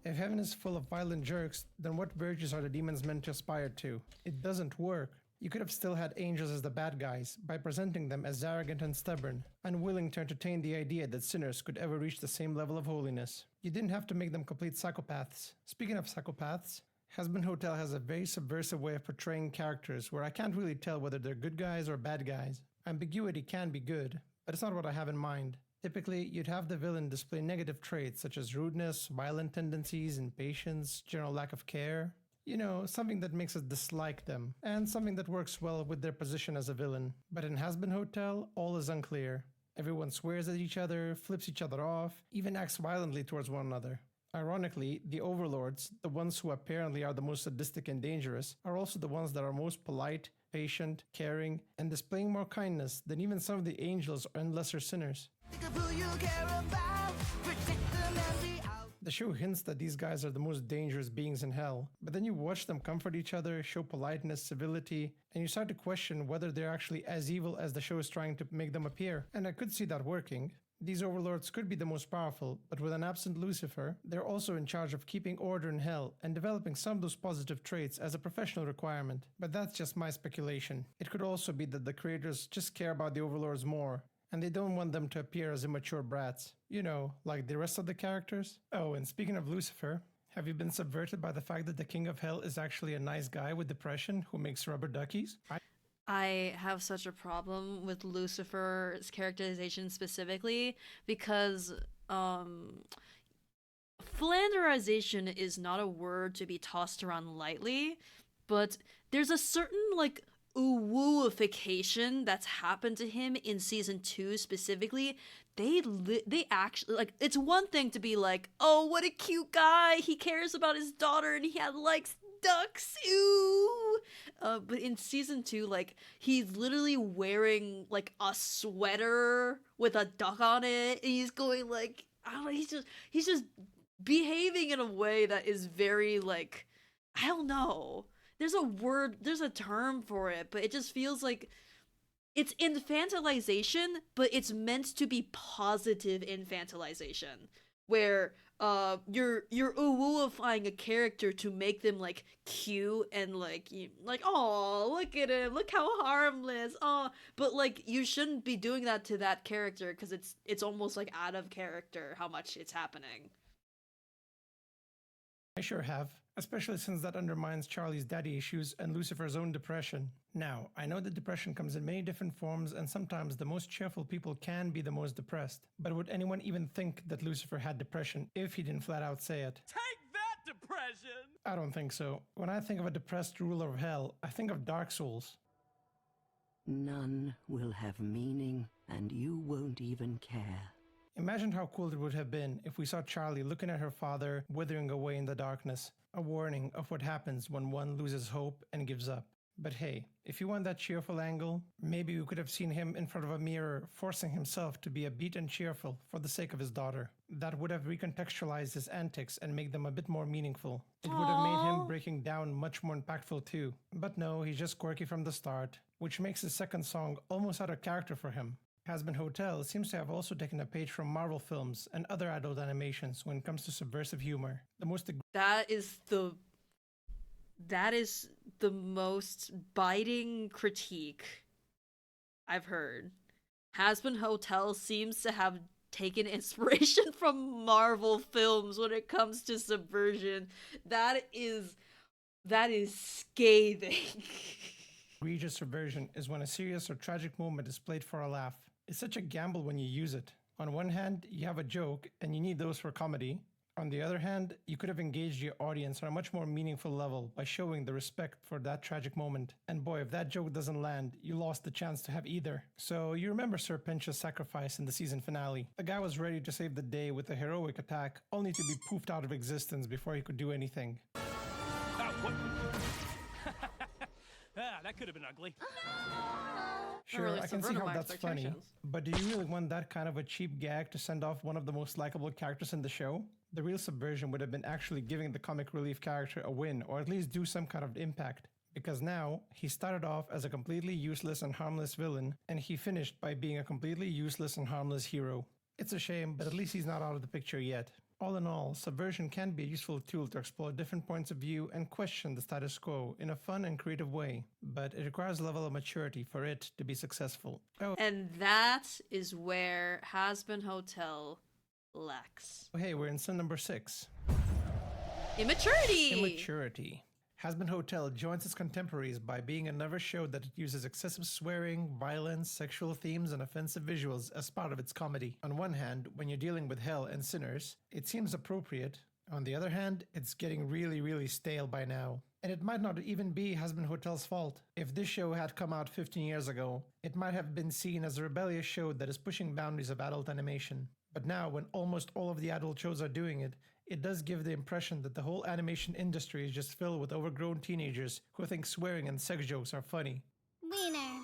If heaven is full of violent jerks, then what virtues are the demons meant to aspire to? It doesn't work. You could have still had angels as the bad guys by presenting them as arrogant and stubborn, unwilling to entertain the idea that sinners could ever reach the same level of holiness. You didn't have to make them complete psychopaths. Speaking of psychopaths, Hazbin Hotel has a very subversive way of portraying characters where I can't really tell whether they're good guys or bad guys. Ambiguity can be good, but it's not what I have in mind. Typically, you'd have the villain display negative traits such as rudeness, violent tendencies, impatience, general lack of care. You know, something that makes us dislike them, and something that works well with their position as a villain. But in Hazbin Hotel, all is unclear. Everyone swears at each other, flips each other off, even acts violently towards one another. Ironically, the overlords, the ones who apparently are the most sadistic and dangerous, are also the ones that are most polite, patient, caring, and displaying more kindness than even some of the angels and lesser sinners. The show hints that these guys are the most dangerous beings in hell, but then you watch them comfort each other, show politeness, civility, and you start to question whether they're actually as evil as the show is trying to make them appear. And I could see that working. These overlords could be the most powerful, but with an absent Lucifer, they're also in charge of keeping order in hell and developing some of those positive traits as a professional requirement. But that's just my speculation. It could also be that the creators just care about the overlords more, and they don't want them to appear as immature brats. You know, like the rest of the characters. Oh, and speaking of Lucifer, have you been subverted by the fact that the King of Hell is actually a nice guy with depression who makes rubber duckies? I have such a problem with Lucifer's characterization specifically because flanderization is not a word to be tossed around lightly, but there's a certain like wooification that's happened to him in season 2 specifically. They actually, like, it's one thing to be like, oh, what a cute guy, he cares about his daughter and he likes ducks, ooh. But in season 2, like, he's literally wearing like a sweater with a duck on it, and he's going like, I don't know, he's just behaving in a way that is very like, I don't know. There's a word, there's a term for it, but it just feels like it's infantilization, but it's meant to be positive infantilization, where you're ooifying a character to make them like cute and like oh, look at him, look how harmless, oh, but like you shouldn't be doing that to that character because it's almost like out of character how much it's happening. I sure have, especially since that undermines Charlie's daddy issues and Lucifer's own depression. Now, I know that depression comes in many different forms, and sometimes the most cheerful people can be the most depressed. But would anyone even think that Lucifer had depression if he didn't flat out say it? Take that, depression! I don't think so. When I think of a depressed ruler of hell, I think of Dark Souls. None will have meaning, and you won't even care. Imagine how cool it would have been if we saw Charlie looking at her father withering away in the darkness, a warning of what happens when one loses hope and gives up. But hey, if you want that cheerful angle, maybe we could have seen him in front of a mirror forcing himself to be upbeat and cheerful for the sake of his daughter. That would have recontextualized his antics and made them a bit more meaningful. It would have made him breaking down much more impactful too. But no, he's just quirky from the start, which makes his second song almost out of character for him. Has-Been Hotel seems to have also taken a page from Marvel films and other adult animations when it comes to subversive humor. That is the most biting critique I've heard. Has-Been Hotel seems to have taken inspiration from Marvel films when it comes to subversion. That is scathing. Egregious subversion is when a serious or tragic moment is played for a laugh. It's such a gamble when you use it. On one hand, you have a joke, and you need those for comedy. On the other hand, you could have engaged your audience on a much more meaningful level by showing the respect for that tragic moment. And boy, if that joke doesn't land, you lost the chance to have either. So you remember Sir Pinch's sacrifice in the season finale. The guy was ready to save the day with a heroic attack, only to be poofed out of existence before he could do anything. What? That could have been ugly. Sure, I can see how that's funny, but do you really want that kind of a cheap gag to send off one of the most likable characters in the show? The real subversion would have been actually giving the comic relief character a win, or at least do some kind of impact. Because now, he started off as a completely useless and harmless villain, and he finished by being a completely useless and harmless hero. It's a shame, but at least he's not out of the picture yet. All in all, subversion can be a useful tool to explore different points of view and question the status quo in a fun and creative way, but it requires a level of maturity for it to be successful. Oh. And that is where Has-Been Hotel lacks. Oh, hey, we're in sin number 6. Immaturity! Immaturity. Has-Been Hotel joins its contemporaries by being another show that uses excessive swearing, violence, sexual themes, and offensive visuals as part of its comedy. On one hand, when you're dealing with hell and sinners, it seems appropriate. On the other hand, it's getting really, really stale by now. And it might not even be Has-Been Hotel's fault. If this show had come out 15 years ago, it might have been seen as a rebellious show that is pushing boundaries of adult animation. But now, when almost all of the adult shows are doing it, it does give the impression that the whole animation industry is just filled with overgrown teenagers who think swearing and sex jokes are funny. Wiener.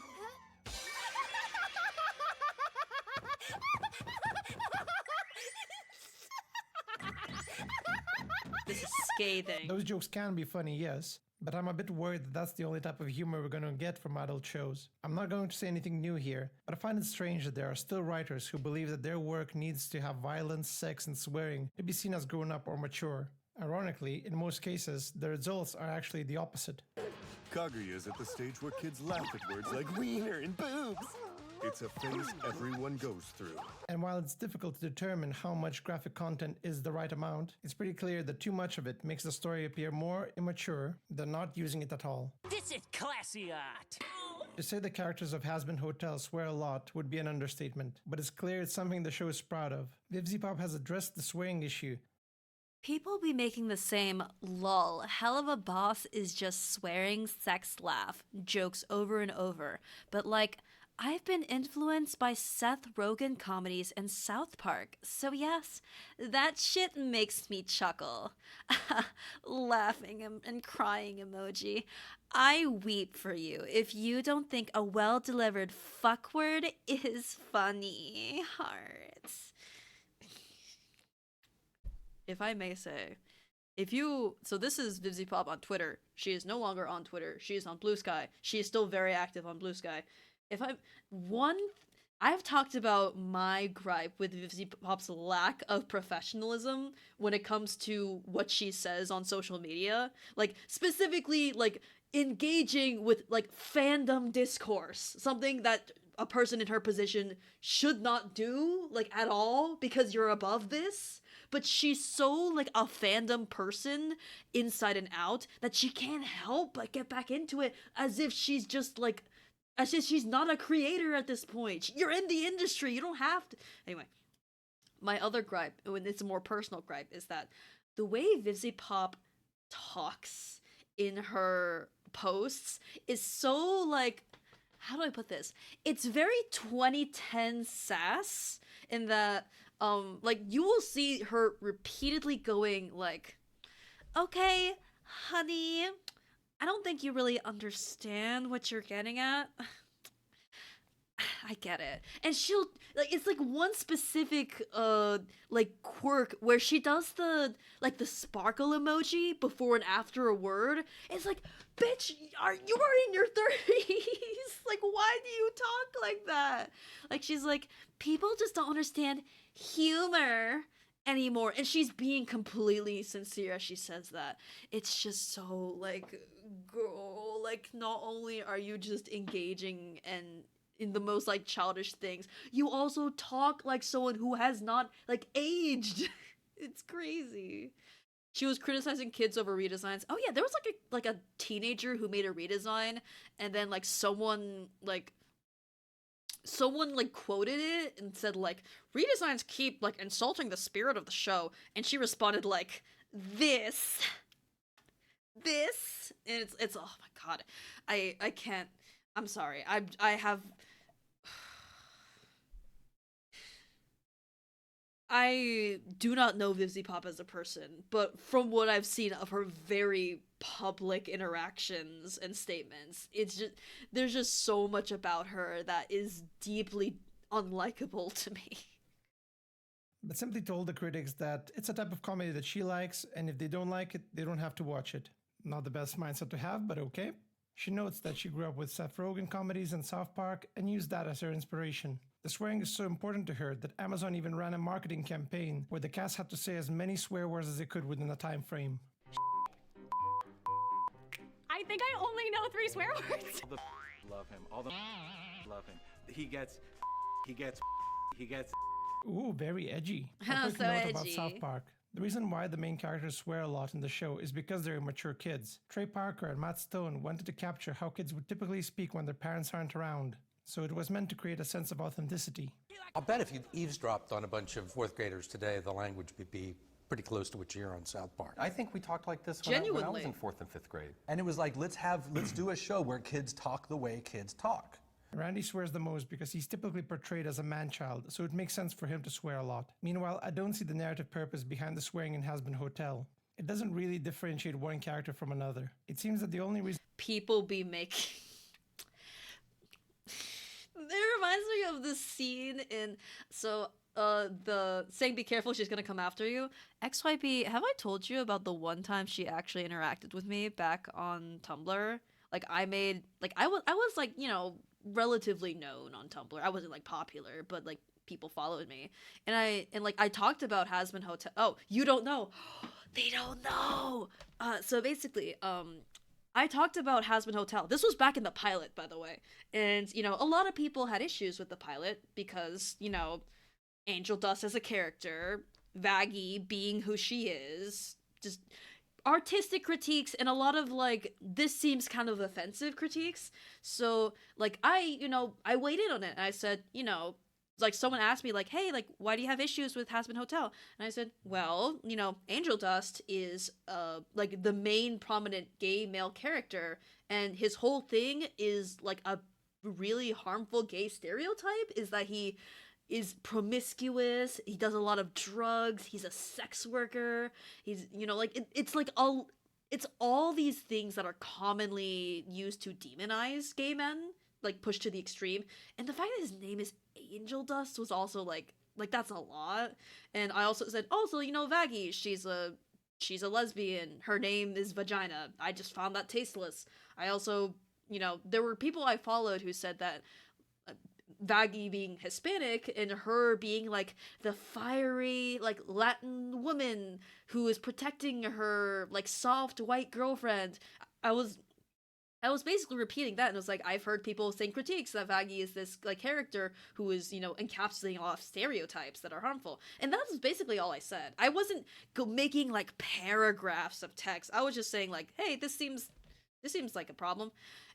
This is scathing. Those jokes can be funny, yes, but I'm a bit worried that that's the only type of humor we're going to get from adult shows. I'm not going to say anything new here, but I find it strange that there are still writers who believe that their work needs to have violence, sex, and swearing to be seen as grown up or mature. Ironically, in most cases, the results are actually the opposite. Kaguya is at the stage where kids laugh at words like wiener and boobs. It It's a phase everyone goes through. And while it's difficult to determine how much graphic content is the right amount, it's pretty clear that too much of it makes the story appear more immature than not using it at all. This is classy art. To say the characters of Has-Been Hotel swear a lot would be an understatement, but it's clear it's something the show is proud of. VivziePop has addressed the swearing issue. People be making the same lol, hell of a boss is just swearing sex laugh jokes over and over, but like, I've been influenced by Seth Rogen comedies and South Park, so yes, that shit makes me chuckle. Laughing and crying emoji. I weep for you if you don't think a well-delivered fuck word is funny. Hearts. If I may say, so this is VivziePop on Twitter. She is no longer on Twitter. She is on Blue Sky. She is still very active on Blue Sky. I've talked about my gripe with VivziePop's lack of professionalism when it comes to what she says on social media. Like, specifically, like, engaging with, like, fandom discourse. Something that a person in her position should not do, like, at all, because you're above this. But she's so, like, a fandom person inside and out that she can't help but get back into it as if she's just, like, as if she's not a creator at this point. You're in the industry. You don't have to. Anyway, my other gripe, and it's a more personal gripe, is that the way VivziePop talks in her posts is so, like, how do I put this? It's very 2010 sass in that, like, you will see her repeatedly going, like, okay, honey, I don't think you really understand what you're getting at. I get it. And she'll, like, it's like one specific, like, quirk where she does the, like, the sparkle emoji before and after a word. It's like, bitch, you are in your 30s. Like, why do you talk like that? Like, she's like, people just don't understand humor anymore. And she's being completely sincere as she says that. It's just so, like, girl, like, not only are you just engaging and in the most, like, childish things, you also talk like someone who has not, like, aged. It's crazy. She was criticizing kids over redesigns. Oh yeah, there was like a teenager who made a redesign, and then, like, someone quoted it and said, like, redesigns keep, like, insulting the spirit of the show, and she responded, like, this, and it's oh my god, I can't, I'm sorry, I do not know VivziePop as a person, but from what I've seen of her very public interactions and statements, there's just so much about her that is deeply unlikable to me. But simply told the critics that it's a type of comedy that she likes, and if they don't like it, they don't have to watch it. Not the best mindset to have, but okay. She notes that she grew up with Seth Rogen comedies and South Park and used that as her inspiration. The swearing is so important to her that Amazon even ran a marketing campaign where the cast had to say as many swear words as they could within a time frame. I think I only know 3 swear words. All the love him. All the love him. He gets. Ooh, very edgy. A quick So note about edgy. South Park. The reason why the main characters swear a lot in the show is because they're immature kids. Trey Parker and Matt Stone wanted to capture how kids would typically speak when their parents aren't around, so it was meant to create a sense of authenticity. I'll bet if you eavesdropped on a bunch of 4th graders today, the language would be pretty close to what you hear on South Park. I think we talked like this when I was in 4th and 5th grade. And it was like, let's do a show where kids talk the way kids talk. Randy swears the most because he's typically portrayed as a man-child, so it makes sense for him to swear a lot. Meanwhile, I don't see the narrative purpose behind the swearing in Has-Been Hotel. It doesn't really differentiate one character from another. It seems that the only reason People be making... It reminds me of the scene in... So, the saying be careful, she's gonna come after you. XYB, have I told you about the one time she actually interacted with me back on Tumblr? Like, I was like, you know, relatively known on Tumblr. I wasn't, like, popular, but, like, people followed me. And I talked about Has-Been Hotel. Oh, you don't know. They don't know. So basically, I talked about Hazbin Hotel. This was back in the pilot, by the way. And, you know, a lot of people had issues with the pilot because, you know, Angel Dust as a character, Vaggie being who she is, just artistic critiques and a lot of like this seems kind of offensive critiques. So like I weighed in on it and I said, you know, like someone asked me like, hey, like why do you have issues with Hazbin Hotel? And I said, well, you know, Angel Dust is like the main prominent gay male character and his whole thing is like a really harmful gay stereotype is that he is promiscuous, he does a lot of drugs, he's a sex worker, he's, you know, like, it's like it's all these things that are commonly used to demonize gay men, like, pushed to the extreme, and the fact that his name is Angel Dust was also, like, that's a lot, and I also said, also, you know, Vaggie, she's a lesbian, her name is Vagina, I just found that tasteless. I also, you know, there were people I followed who said that Vaggie being Hispanic and her being like the fiery like Latin woman who is protecting her like soft white girlfriend. I was basically repeating that and it was like I've heard people saying critiques that Vaggie is this like character who is, you know, encapsulating off stereotypes that are harmful. And that was basically all I said. I wasn't making like paragraphs of text. I was just saying like, hey, this seems like a problem.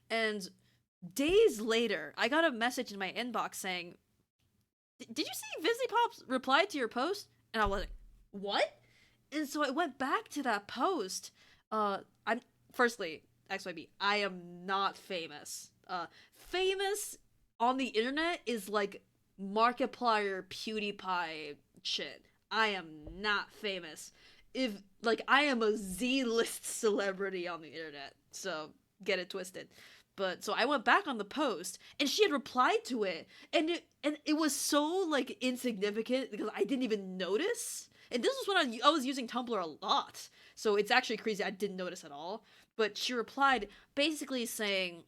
And days later, I got a message in my inbox saying, did you see Vizipop's reply to your post? And I was like, what? And so I went back to that post. Firstly, XYB, I am not famous. Famous on the internet is like Markiplier PewDiePie shit. I am not famous. I am a Z-list celebrity on the internet. So, get it twisted. But so I went back on the post and she had replied to it and it was so like insignificant because I didn't even notice. And this was when I was using Tumblr a lot. So it's actually crazy I didn't notice at all. But she replied basically saying,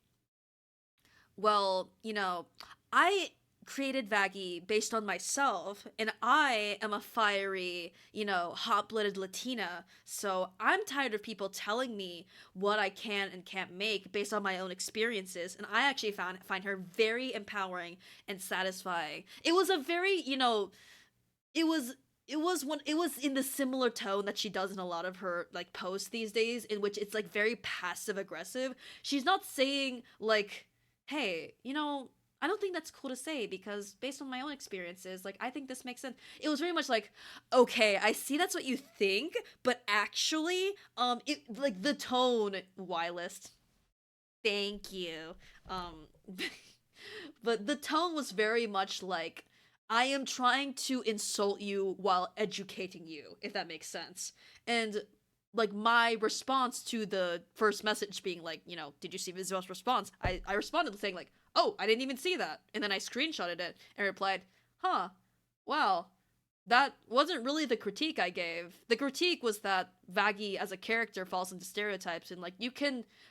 well, you know, I created Vaggie based on myself, and I am a fiery, you know, hot-blooded Latina, so I'm tired of people telling me what I can and can't make based on my own experiences, and I actually find her very empowering and satisfying. It was a very, you know, it was in the similar tone that she does in a lot of her like posts these days, in which it's like very passive aggressive. She's not saying like, hey, you know, I don't think that's cool to say because based on my own experiences, like, I think this makes sense. It was very much like, okay, I see that's what you think, but actually, it, like, the tone, Y-list, thank you, but the tone was very much like, I am trying to insult you while educating you, if that makes sense. And like my response to the first message being like, you know, did you see Visual's response? I responded saying like, oh, I didn't even see that. And then I screenshotted it and replied, huh, wow, that wasn't really the critique I gave. The critique was that Vaggie as a character falls into stereotypes and like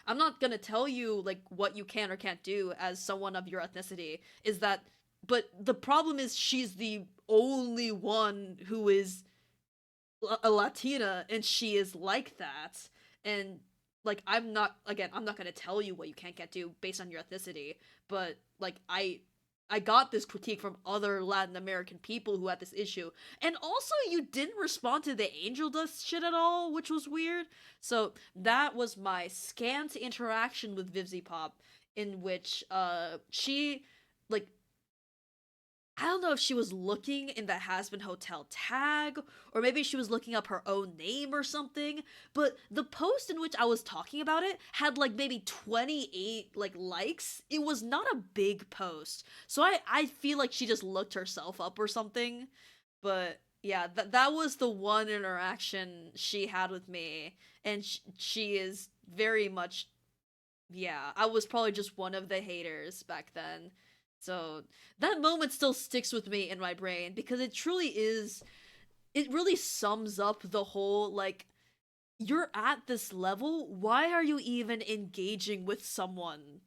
I'm not gonna tell you like what you can or can't do as someone of your ethnicity, but the problem is she's the only one who is a Latina and she is like that, and like I'm not gonna tell you what you can't do based on your ethnicity, but like I got this critique from other Latin American people who had this issue, and also you didn't respond to the Angel Dust shit at all, which was weird. So that was my scant interaction with Vivzipop, in which she like, I don't know if she was looking in the Hazbin Hotel tag, or maybe she was looking up her own name or something, but the post in which I was talking about it had like maybe 28 like likes. It was not a big post, so I feel like she just looked herself up or something. But yeah, that was the one interaction she had with me, and she is very much, yeah, I was probably just one of the haters back then. So that moment still sticks with me in my brain because it really sums up the whole, like, you're at this level, why are you even engaging with someone?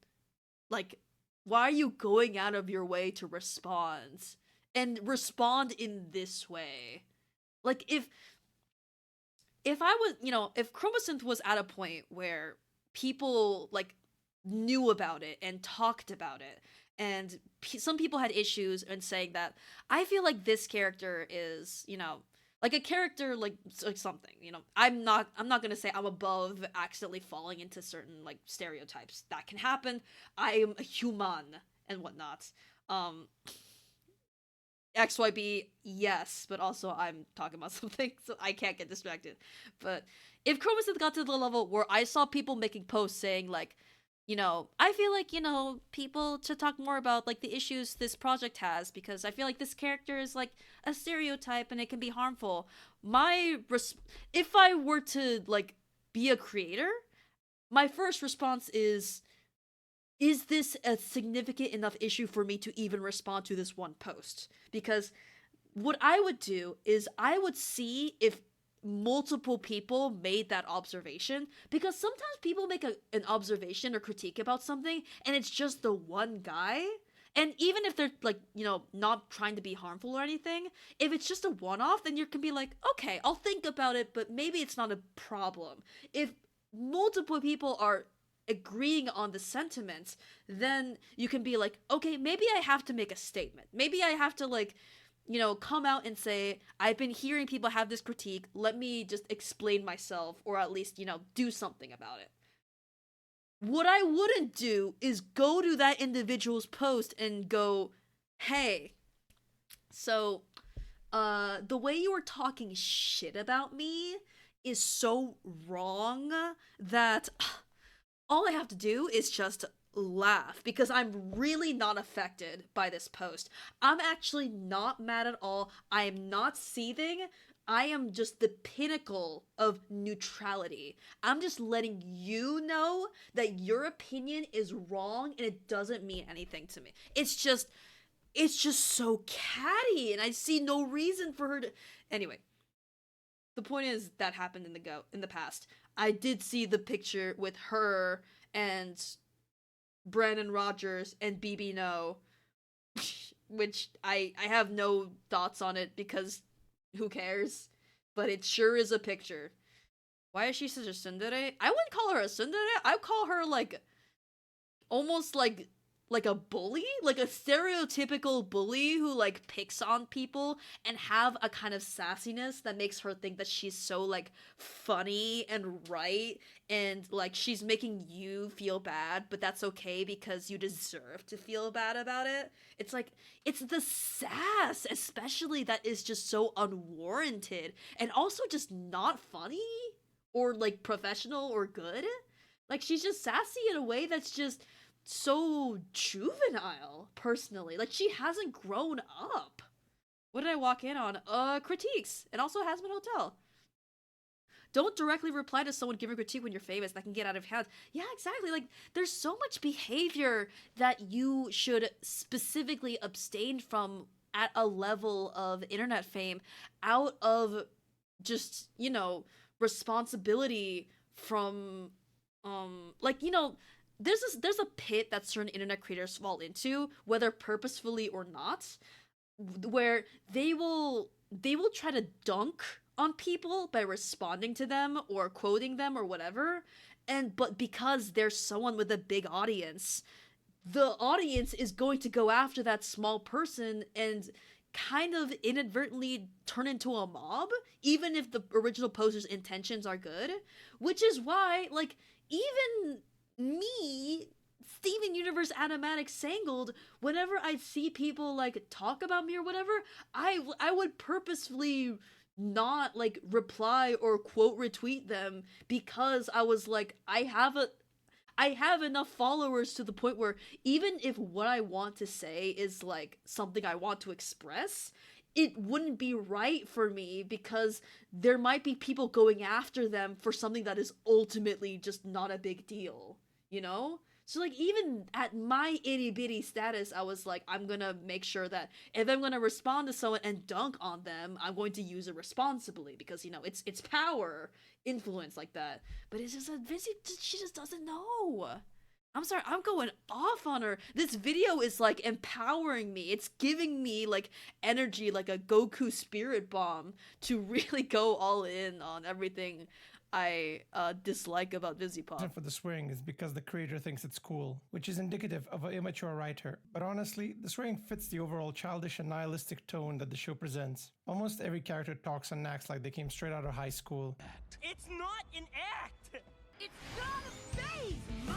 Like, why are you going out of your way to respond? And respond in this way? Like, if I was, you know, if Chromosynth was at a point where people like knew about it and talked about it, and some people had issues and saying that I feel like this character is, you know, like a character like something, you know. I'm not gonna say I'm above accidentally falling into certain like stereotypes. That can happen. I am a human and whatnot. XYB, yes, but also I'm talking about something, so I can't get distracted. But if Chromosynth got to the level where I saw people making posts saying like, you know, I feel like, you know, people should talk more about like the issues this project has, because I feel like this character is like a stereotype and it can be harmful. If I were to like be a creator, my first response is this a significant enough issue for me to even respond to this one post? Because what I would do is I would see if multiple people made that observation, because sometimes people make an observation or critique about something and it's just the one guy, and even if they're like, you know, not trying to be harmful or anything, if it's just a one-off, then you can be like, okay, I'll think about it, but maybe it's not a problem. If multiple people are agreeing on the sentiments, then you can be like, okay, maybe I have to make a statement. Maybe I have to like, you know, come out and say, I've been hearing people have this critique, let me just explain myself, or at least, you know, do something about it. What I wouldn't do is go to that individual's post and go, hey, so, the way you were talking shit about me is so wrong that all I have to do is just laugh, because I'm really not affected by this post. I'm actually not mad at all. I am not seething. I am just the pinnacle of neutrality. I'm just letting you know that your opinion is wrong and it doesn't mean anything to me. It's just so catty, and I see no reason for her to... Anyway, the point is that happened in the past. I did see the picture with her and Brandon Rogers and BB No, which I have no thoughts on it because who cares? But it sure is a picture. Why is she such a tsundere? I wouldn't call her a tsundere. I'd call her like almost like a bully, like a stereotypical bully who like picks on people and have a kind of sassiness that makes her think that she's so like funny and right, and like she's making you feel bad, but that's okay because you deserve to feel bad about it. It's like, it's the sass especially that is just so unwarranted and also just not funny or like professional or good. Like, she's just sassy in a way that's just so juvenile, personally. Like, she hasn't grown up. What did I walk in on? Critiques. And also Hazmat Hotel. Don't directly reply to someone giving critique when you're famous. That can get out of hand. Yeah, exactly. Like, there's so much behavior that you should specifically abstain from at a level of internet fame, out of just, you know, responsibility from, like, you know, there's a pit that certain internet creators fall into, whether purposefully or not, where they will try to dunk on people by responding to them or quoting them or whatever, but because there's someone with a big audience, the audience is going to go after that small person and kind of inadvertently turn into a mob, even if the original poster's intentions are good. Which is why, like, even me, Steven Universe Animatic Sangled, whenever I see people like talk about me or whatever, I would purposefully not like reply or quote retweet them, because I was like, I have enough followers to the point where even if what I want to say is like something I want to express, it wouldn't be right for me because there might be people going after them for something that is ultimately just not a big deal, you know? So like, even at my itty bitty status, I was like, I'm gonna make sure that if I'm gonna respond to someone and dunk on them, I'm going to use it responsibly, because, you know, it's power, influence like that. But it's just she just doesn't know. I'm sorry, I'm going off on her. This video is like empowering me. It's giving me like energy, like a Goku spirit bomb, to really go all in on everything I dislike about Vizipop. reason for the swearing is because the creator thinks it's cool, which is indicative of an immature writer. But honestly, the swearing fits the overall childish and nihilistic tone that the show presents. Almost every character talks and acts like they came straight out of high school. It's not an act! It's not a phase, Mom!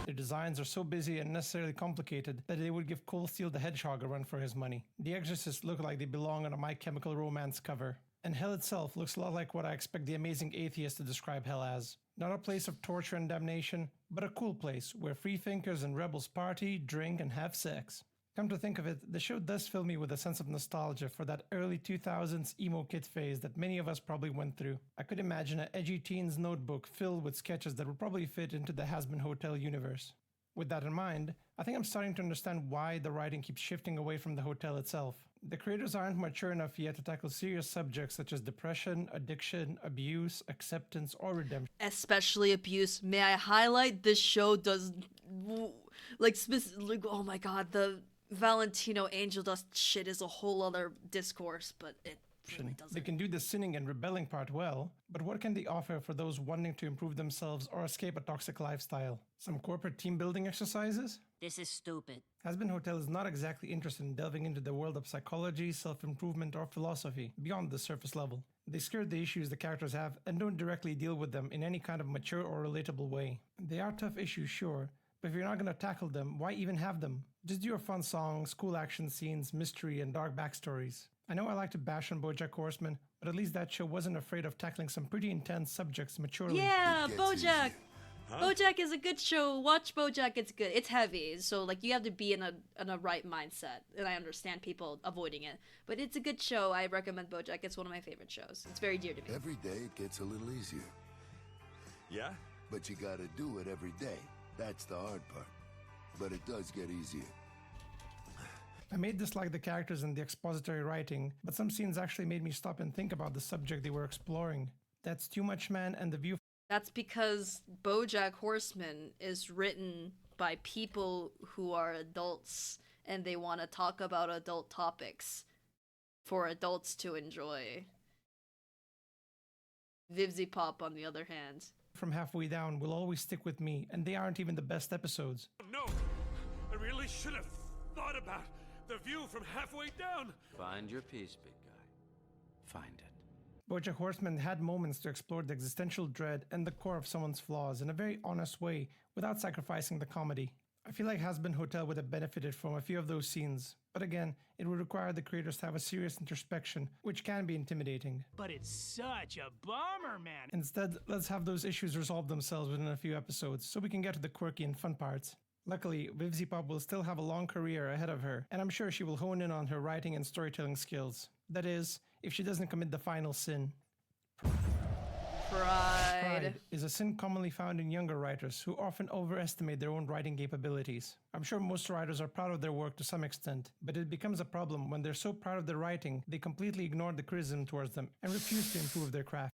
Their designs are so busy and necessarily complicated that they would give Cold Steel the Hedgehog a run for his money. The Exorcists look like they belong on a My Chemical Romance cover. And hell itself looks a lot like what I expect the Amazing Atheist to describe hell as. Not a place of torture and damnation, but a cool place where freethinkers and rebels party, drink, and have sex. Come to think of it, the show does fill me with a sense of nostalgia for that early 2000s emo kid phase that many of us probably went through. I could imagine an edgy teen's notebook filled with sketches that would probably fit into the Has Been Hotel universe. With that in mind, I think I'm starting to understand why the writing keeps shifting away from the hotel itself. The creators aren't mature enough yet to tackle serious subjects such as depression, addiction, abuse, acceptance, or redemption. Especially abuse. May I highlight this show does like oh my god, the Valentino Angel Dust shit is a whole other discourse, but it really doesn't. They can do the sinning and rebelling part well, but what can they offer for those wanting to improve themselves or escape a toxic lifestyle? Some corporate team building exercises? This is stupid. Has Been Hotel is not exactly interested in delving into the world of psychology, self-improvement, or philosophy beyond the surface level. They skirt the issues the characters have and don't directly deal with them in any kind of mature or relatable way. They are tough issues, sure, but if you're not going to tackle them, why even have them? Just do your fun songs, cool action scenes, mystery, and dark backstories. I know I like to bash on BoJack Horseman, but at least that show wasn't afraid of tackling some pretty intense subjects maturely. Yeah, BoJack! BoJack is a good show. Watch BoJack, it's good. It's heavy, so like you have to be in a right mindset, and I understand people avoiding it. But it's a good show. I recommend BoJack. It's one of my favorite shows. It's very dear to me. Every day it gets a little easier. Yeah? But you gotta do it every day. That's the hard part. But it does get easier. I may dislike the characters and the expository writing, but some scenes actually made me stop and think about the subject they were exploring. That's Too Much Man and the view. That's because BoJack Horseman is written by people who are adults and they want to talk about adult topics for adults to enjoy. Vivzipop, on the other hand, From Halfway Down will always stick with me, and they aren't even the best episodes. No, I really should have thought about the view from halfway down. Find your peace, big guy. Find it. BoJack Horseman had moments to explore the existential dread and the core of someone's flaws in a very honest way without sacrificing the comedy. I feel like Has Been Hotel would have benefited from a few of those scenes, but again, it would require the creators to have a serious introspection, which can be intimidating. But it's such a bummer, man. Instead, let's have those issues resolve themselves within a few episodes so we can get to the quirky and fun parts. Luckily, Vivzipop will still have a long career ahead of her, and I'm sure she will hone in on her writing and storytelling skills. That is, if she doesn't commit the final sin. Pride is a sin commonly found in younger writers who often overestimate their own writing capabilities. I'm sure most writers are proud of their work to some extent, but it becomes a problem when they're so proud of their writing they completely ignore the criticism towards them and refuse to improve their craft.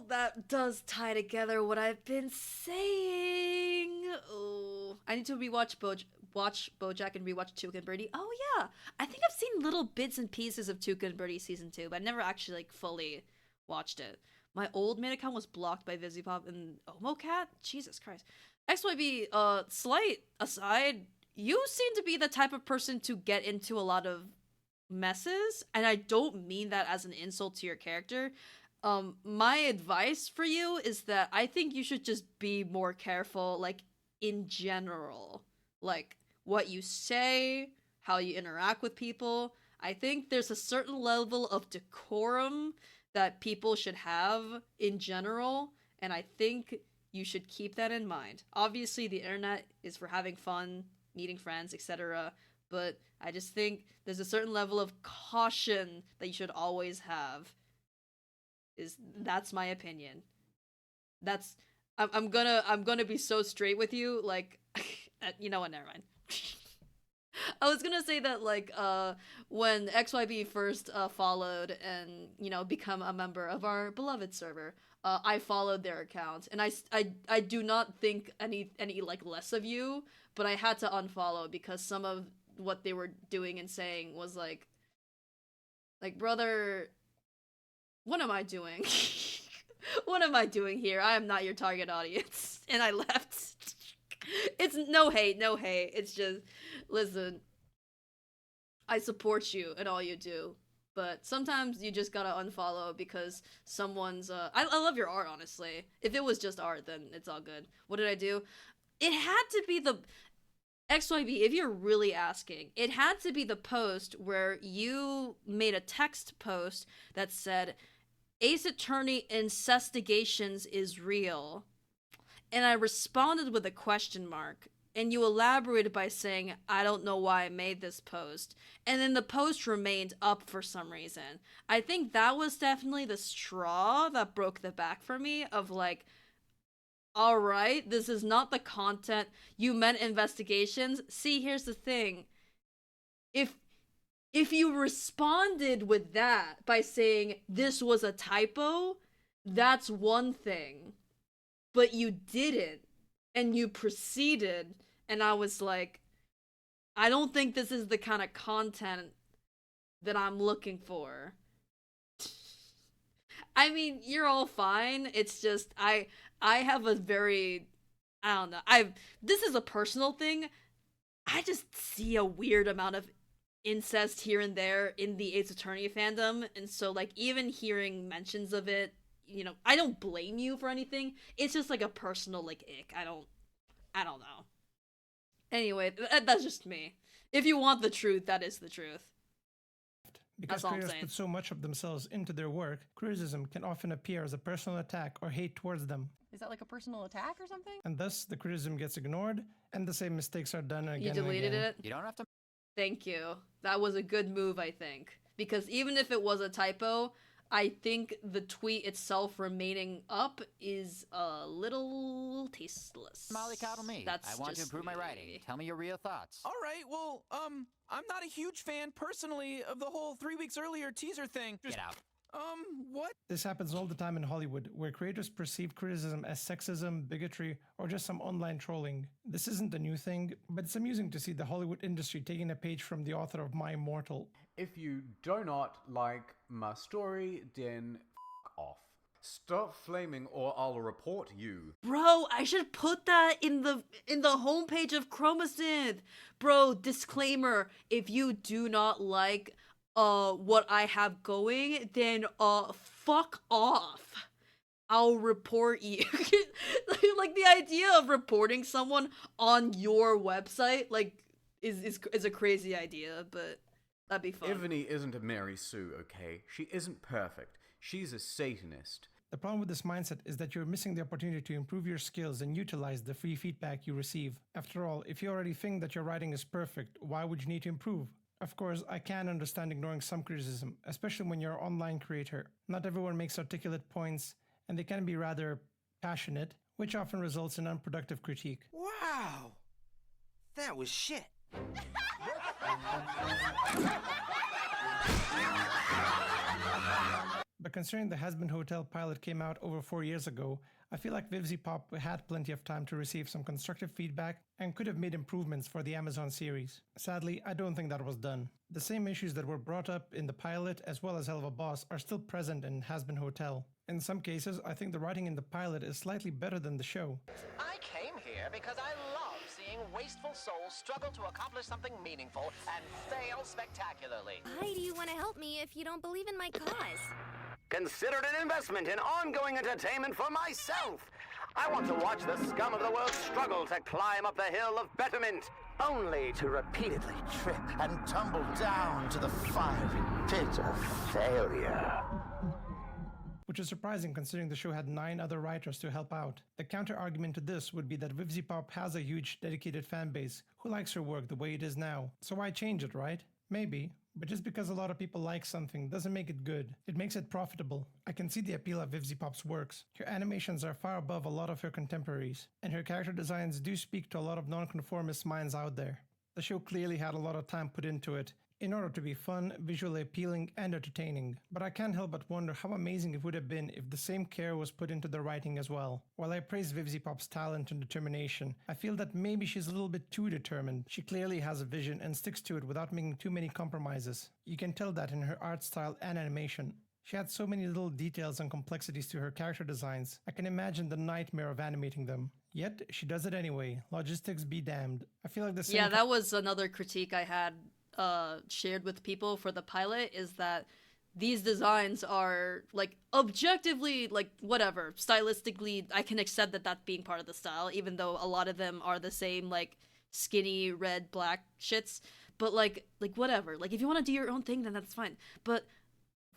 ooh, that does tie together what I've been saying. Ooh, I need to rewatch watch BoJack and rewatch Tuca and Birdie. Oh yeah, I think I've seen little bits and pieces of Tuca and Birdie season 2, but I never actually like fully watched it. My old main account was blocked by Vizipop and OmoCat. Jesus Christ. XYB, slight aside, you seem to be the type of person to get into a lot of messes, and I don't mean that as an insult to your character. My advice for you is that I think you should just be more careful, like, in general. Like, what you say, how you interact with people. I think there's a certain level of decorum that people should have in general, and I think you should keep that in mind. Obviously, the internet is for having fun, meeting friends, etc., but I just think there's a certain level of caution that you should always have. That's my opinion. I'm gonna be so straight with you, like, you know what, never mind. I was gonna say that, like, when XYB first followed and, you know, become a member of our beloved server, I followed their account, and I do not think any like less of you, but I had to unfollow because some of what they were doing and saying was like, brother, what am I doing? What am I doing here? I am not your target audience. And I left. It's no hate, no hate. It's just, listen, I support you and all you do. But sometimes you just gotta unfollow because someone's, I love your art, honestly. If it was just art, then it's all good. What did I do? It had to be the, XYB, if you're really asking, it had to be the post where you made a text post that said, Ace Attorney Incestigations is real. And I responded with a question mark. And you elaborated by saying, I don't know why I made this post. And then the post remained up for some reason. I think that was definitely the straw that broke the back for me of like, alright, this is not the content you meant investigations. See, here's the thing. If you responded with that by saying this was a typo, that's one thing. But you didn't. And you proceeded, and I was like, I don't think this is the kind of content that I'm looking for. I mean, you're all fine. It's just, I have a very, I don't know, this is a personal thing. I just see a weird amount of incest here and there in the Ace Attorney fandom, and so, like, even hearing mentions of it, you know, I don't blame you for anything. It's just like a personal, like, ick. I don't know. Anyway, that's just me. If you want the truth, that is the truth. Because creators put so much of themselves into their work, criticism can often appear as a personal attack or hate towards them. Is that like a personal attack or something? And thus, the criticism gets ignored, and the same mistakes are done again and again. You deleted it? You don't have to. Thank you. That was a good move, I think. Because even if it was a typo, I think the tweet itself remaining up is a little tasteless. Mollycoddle me. I want to improve my writing. Tell me your real thoughts. All right, well, I'm not a huge fan, personally, of the whole 3 weeks earlier teaser thing. Get out. What? This happens all the time in Hollywood, where creators perceive criticism as sexism, bigotry, or just some online trolling. This isn't a new thing, but it's amusing to see the Hollywood industry taking a page from the author of My Immortal. If you do not like my story, then f*** off. Stop flaming or I'll report you. Bro, I should put that in the homepage of Chromosynth. Bro, disclaimer, if you do not like what I have going, then fuck off. I'll report you. Like the idea of reporting someone on your website, like, is a crazy idea, but that'd be fun. Ivany isn't a Mary Sue, okay? She isn't perfect. She's a Satanist. The problem with this mindset is that you're missing the opportunity to improve your skills and utilize the free feedback you receive. After all, if you already think that your writing is perfect, why would you need to improve? Of course, I can understand ignoring some criticism, especially when you're an online creator. Not everyone makes articulate points, and they can be rather passionate, which often results in unproductive critique. Wow! That was shit. But considering the Has Been Hotel pilot came out over 4 years ago, I feel like VivziePop had plenty of time to receive some constructive feedback and could have made improvements for the Amazon series. Sadly, I don't think that was done. The same issues that were brought up in the pilot as well as Hell of a Boss are still present in Has Been Hotel. In some cases, I think the writing in the pilot is slightly better than the show. I came here because I love seeing wasteful souls struggle to accomplish something meaningful and fail spectacularly. Why do you want to help me if you don't believe in my cause? Consider it an investment in ongoing entertainment for myself. I want to watch the scum of the world struggle to climb up the hill of betterment, only to repeatedly trip and tumble down to the fiery pit of failure. Which is surprising considering the show had 9 other writers to help out. The counter-argument to this would be that VivziePop has a huge dedicated fan base who likes her work the way it is now. So why change it, right? Maybe. But just because a lot of people like something doesn't make it good. It makes it profitable. I can see the appeal of VivziePop's works. Her animations are far above a lot of her contemporaries, and her character designs do speak to a lot of nonconformist minds out there. The show clearly had a lot of time put into it, in order to be fun, visually appealing, and entertaining. But I can't help but wonder how amazing it would have been if the same care was put into the writing as well. While I praise VivziePop's talent and determination, I feel that maybe she's a little bit too determined. She clearly has a vision and sticks to it without making too many compromises. You can tell that in her art style and animation. She had so many little details and complexities to her character designs. I can imagine the nightmare of animating them. Yet, she does it anyway. Logistics be damned. I feel like the same... Yeah, that was another critique I had shared with people for the pilot, is that these designs are, like, objectively, like, whatever. Stylistically, I can accept that being part of the style, even though a lot of them are the same, like, skinny, red, black shits. But, like whatever. Like, if you want to do your own thing, then that's fine. But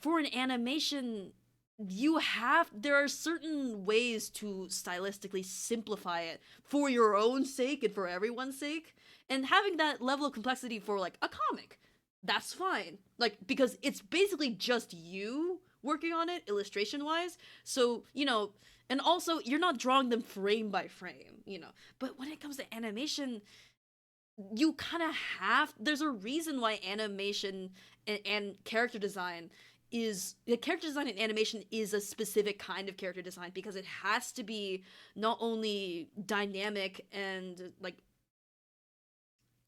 for an animation, there are certain ways to stylistically simplify it for your own sake and for everyone's sake. And having that level of complexity for, like, a comic, that's fine. Like, because it's basically just you working on it, illustration-wise. So, you know, and also, you're not drawing them frame by frame, you know. But when it comes to animation, you kind of there's a reason why animation and character design character design and animation is a specific kind of character design, because it has to be not only dynamic and, like,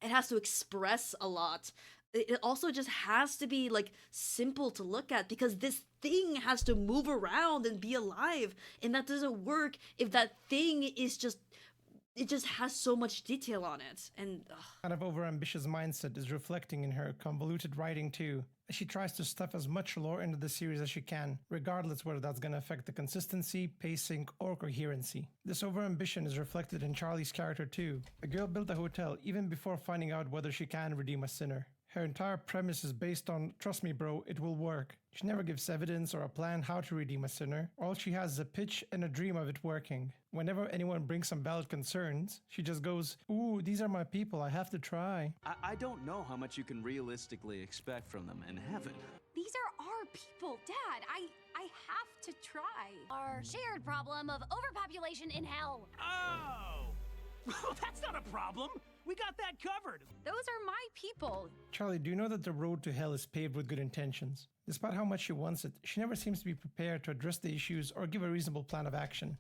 it has to express a lot. It also just has to be, like, simple to look at, because this thing has to move around and be alive, and that doesn't work if that thing is just... It just has so much detail on it, and... kind of overambitious mindset is reflecting in her convoluted writing too. She tries to stuff as much lore into the series as she can, regardless whether that's going to affect the consistency, pacing, or coherency. This overambition is reflected in Charlie's character too. A girl built a hotel even before finding out whether she can redeem a sinner. Her entire premise is based on, trust me bro, it will work. She never gives evidence or a plan how to redeem a sinner. All she has is a pitch and a dream of it working. Whenever anyone brings some valid concerns, she just goes, ooh, these are my people, I have to try. I don't know how much you can realistically expect from them in heaven. These are our people, Dad. I have to try. Our shared problem of overpopulation in hell. Oh! Well, that's not a problem. We got that covered. Those are my people. Charlie, do you know that the road to hell is paved with good intentions? Despite how much she wants it, she never seems to be prepared to address the issues or give a reasonable plan of action.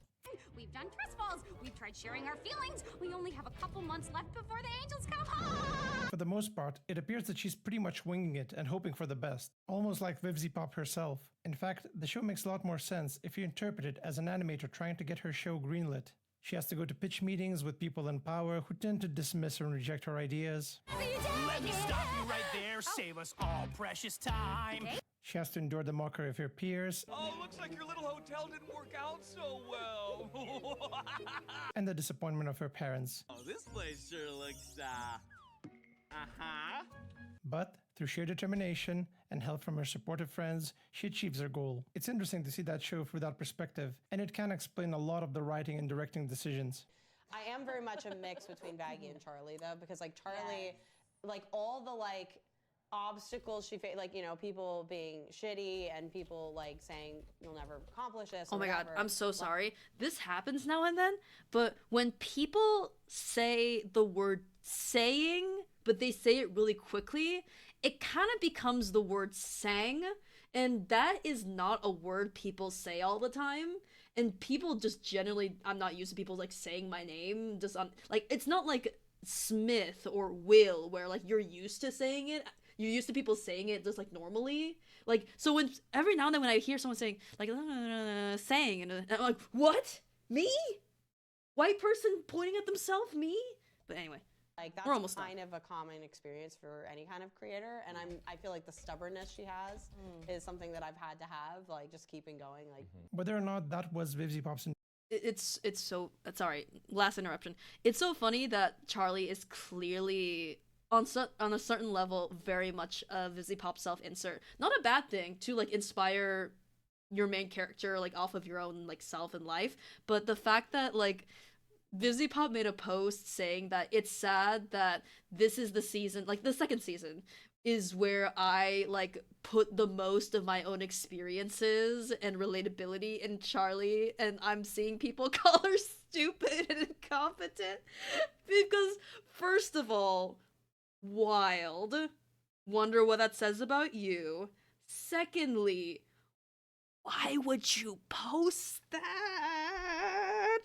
We've done trust falls. We've tried sharing our feelings. We only have a couple months left before the angels come home. For the most part, it appears that she's pretty much winging it and hoping for the best, almost like Vivzy Pop herself. In fact, the show makes a lot more sense if you interpret it as an animator trying to get her show greenlit. She has to go to pitch meetings with people in power who tend to dismiss and reject her ideas. Let me stop you right there. Save us all precious time. Okay. She has to endure the mockery of her peers. Oh, looks like your little hotel didn't work out so well. And the disappointment of her parents. Oh, this place sure looks, But through sheer determination and help from her supportive friends, she achieves her goal. It's interesting to see that show through that perspective, and it can explain a lot of the writing and directing decisions. I am very much a mix between Baggy and Charlie, though, because, like, Charlie, like, all the, like, obstacles she faced, like, you know, people being shitty and people, like, saying you'll never accomplish this. Oh my god, I'm so sorry. This happens now and then, but when people say the word saying, but they say it really quickly, it kind of becomes the word sang, and that is not a word people say all the time. And people just generally, I'm not used to people, like, saying my name just on, like, it's not like Smith or Will where, like, you're used to saying it. You're used to people saying it just, like, normally. Like, so when every now and then when I hear someone saying, like, saying, and I'm like, what? Me? White person pointing at themselves? Me? But anyway. Like, that's We're almost kind of a common experience for any kind of creator, and I feel like the stubbornness she has is something that I've had to have, like, just keeping going, like. Whether or not that was Vivzy Pop's... It's so... Sorry, last interruption. It's so funny that Charlie is clearly, on a certain level, very much a Vivzy Pop self-insert. Not a bad thing to, like, inspire your main character, like, off of your own, like, self and life, but the fact that, like, Vivzy Pop made a post saying that it's sad that this is the season, like the second season, is where I, like, put the most of my own experiences and relatability in Charlie, and I'm seeing people call her stupid and incompetent. Because, first of all, wild. Wonder what that says about you. Secondly, why would you post that?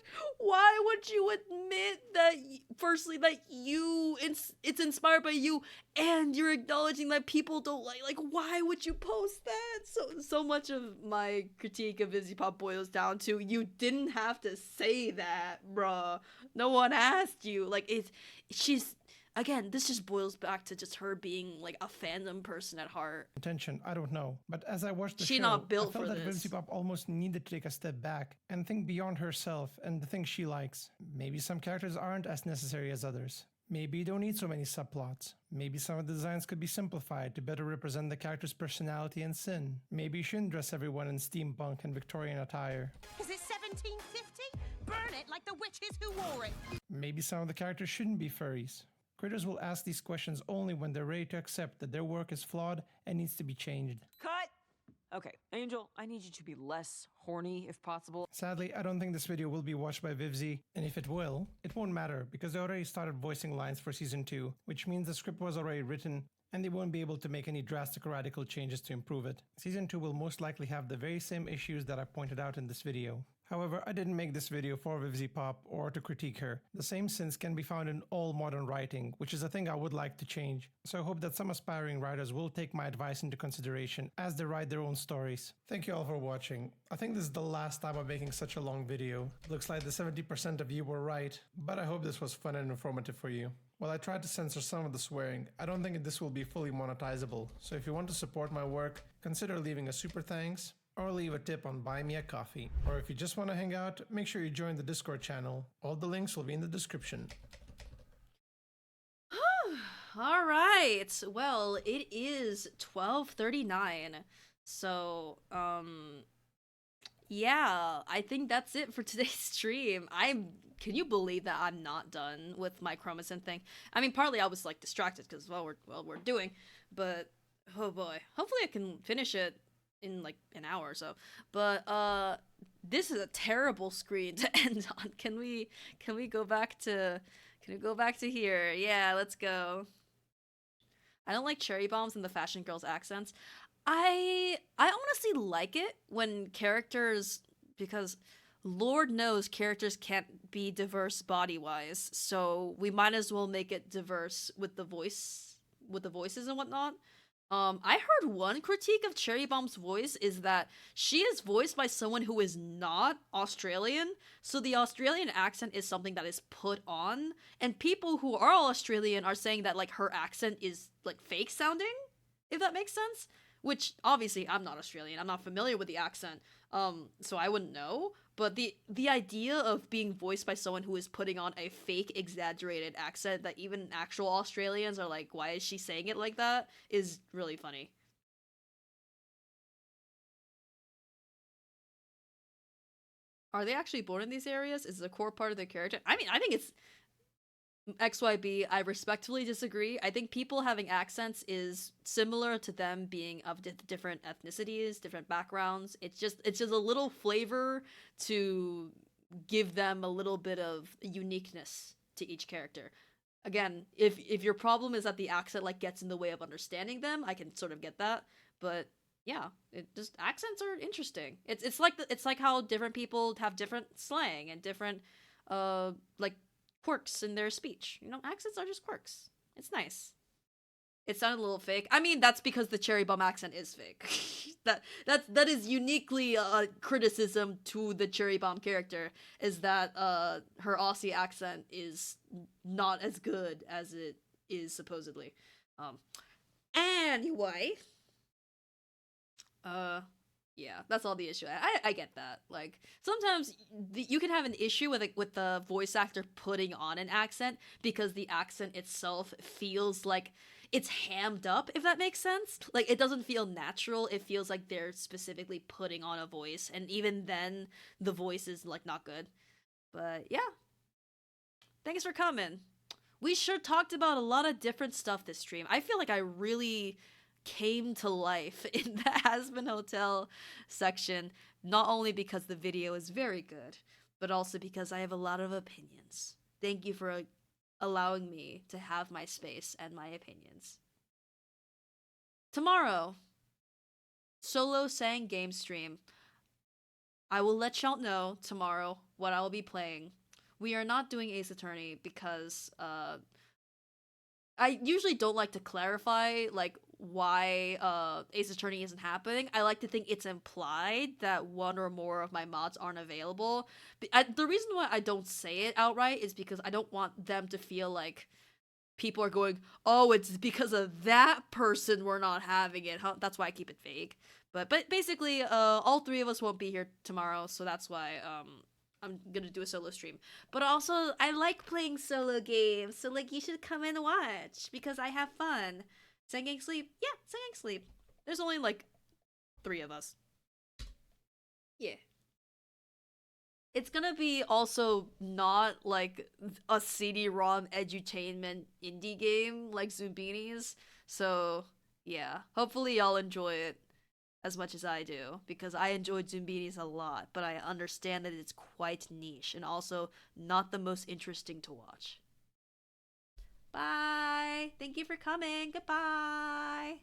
why would you admit that firstly that it's inspired by you, and you're acknowledging that people don't like why would you post that? So much of my critique of Vizzy Pop boils down to you didn't have to say that, bruh. No one asked you. Like she's again, this just boils back to just her being like a fandom person at heart. Intention, I don't know. But as I watched the She show, not built I felt for that this. Vimsy Pop almost needed to take a step back and think beyond herself and the things she likes. Maybe some characters aren't as necessary as others. Maybe you don't need so many subplots. Maybe some of the designs could be simplified to better represent the character's personality and sin. Maybe you shouldn't dress everyone in steampunk and Victorian attire. Is it 1750? Burn it like the witches who wore it. Maybe some of the characters shouldn't be furries. Creators will ask these questions only when they're ready to accept that their work is flawed and needs to be changed. Cut! Okay, Angel, I need you to be less horny if possible. Sadly, I don't think this video will be watched by Vivzy, and if it will, it won't matter because they already started voicing lines for season 2, which means the script was already written and they won't be able to make any drastic or radical changes to improve it. Season 2 will most likely have the very same issues that I pointed out in this video. However, I didn't make this video for Vivzy Pop or to critique her. The same sins can be found in all modern writing, which is a thing I would like to change. So I hope that some aspiring writers will take my advice into consideration as they write their own stories. Thank you all for watching. I think this is the last time I'm making such a long video. Looks like the 70% of you were right, but I hope this was fun and informative for you. While I tried to censor some of the swearing, I don't think this will be fully monetizable. So if you want to support my work, consider leaving a super thanks, or leave a tip on Buy Me a Coffee. Or if you just want to hang out, make sure you join the Discord channel. All the links will be in the description. All right. Well, it is 12:39. So, yeah, I think that's it for today's stream. Can you believe that I'm not done with my chromatin thing? I mean, partly I was like distracted because we're doing, but oh boy, hopefully I can finish it in like an hour or so. But this is a terrible screen to end on. Can we go back to here? Yeah, let's go. I don't like cherry bombs and the fashion girls accents. I honestly like it when characters, because Lord knows characters can't be diverse body-wise, so we might as well make it diverse with the voices and whatnot. I heard one critique of Cherry Bomb's voice is that she is voiced by someone who is not Australian, so the Australian accent is something that is put on, and people who are Australian are saying that like her accent is like fake sounding, if that makes sense. Which obviously I'm not Australian, I'm not familiar with the accent, so I wouldn't know. But the idea of being voiced by someone who is putting on a fake exaggerated accent that even actual Australians are like, why is she saying it like that, is really funny. Are they actually born in these areas? Is it a core part of their character? I mean, I think it's XYB, I respectfully disagree. I think people having accents is similar to them being of different ethnicities, different backgrounds. It's just a little flavor to give them a little bit of uniqueness to each character. Again, if your problem is that the accent like gets in the way of understanding them, I can sort of get that. But yeah, accents are interesting. It's like how different people have different slang and different like quirks in their speech. You know, accents are just quirks. It's nice. It sounded a little fake. I mean, that's because the Cherry Bomb accent is fake. that is uniquely a criticism to the Cherry Bomb character, is that her Aussie accent is not as good as it is supposedly. Anyway, yeah, that's all the issue. I get that. Like, sometimes you can have an issue with the voice actor putting on an accent because the accent itself feels like it's hammed up, if that makes sense. Like, it doesn't feel natural. It feels like they're specifically putting on a voice, and even then, the voice is, like, not good. But, yeah. Thanks for coming. We sure talked about a lot of different stuff this stream. I feel like I really came to life in the Aspen Hotel section, not only because the video is very good, but also because I have a lot of opinions. Thank you for allowing me to have my space and my opinions. Tomorrow, solo sang game stream. I will let y'all know tomorrow what I will be playing. we are not doing Ace Attorney because I usually don't like to clarify like why Ace Attorney isn't happening. I like to think it's implied that one or more of my mods aren't available. The reason why I don't say it outright is because I don't want them to feel like people are going, oh, it's because of that person we're not having it. That's why I keep it vague. But basically, all three of us won't be here tomorrow, so that's why I'm gonna do a solo stream. But also, I like playing solo games, so like you should come and watch because I have fun. Singing Sleep? Yeah, Singing Sleep. There's only like 3 of us. Yeah. It's gonna be also not like a CD-ROM edutainment indie game like Zumbinis. So yeah, hopefully y'all enjoy it as much as I do, because I enjoyed Zumbinis a lot, but I understand that it's quite niche and also not the most interesting to watch. Bye! Thank you for coming. Goodbye!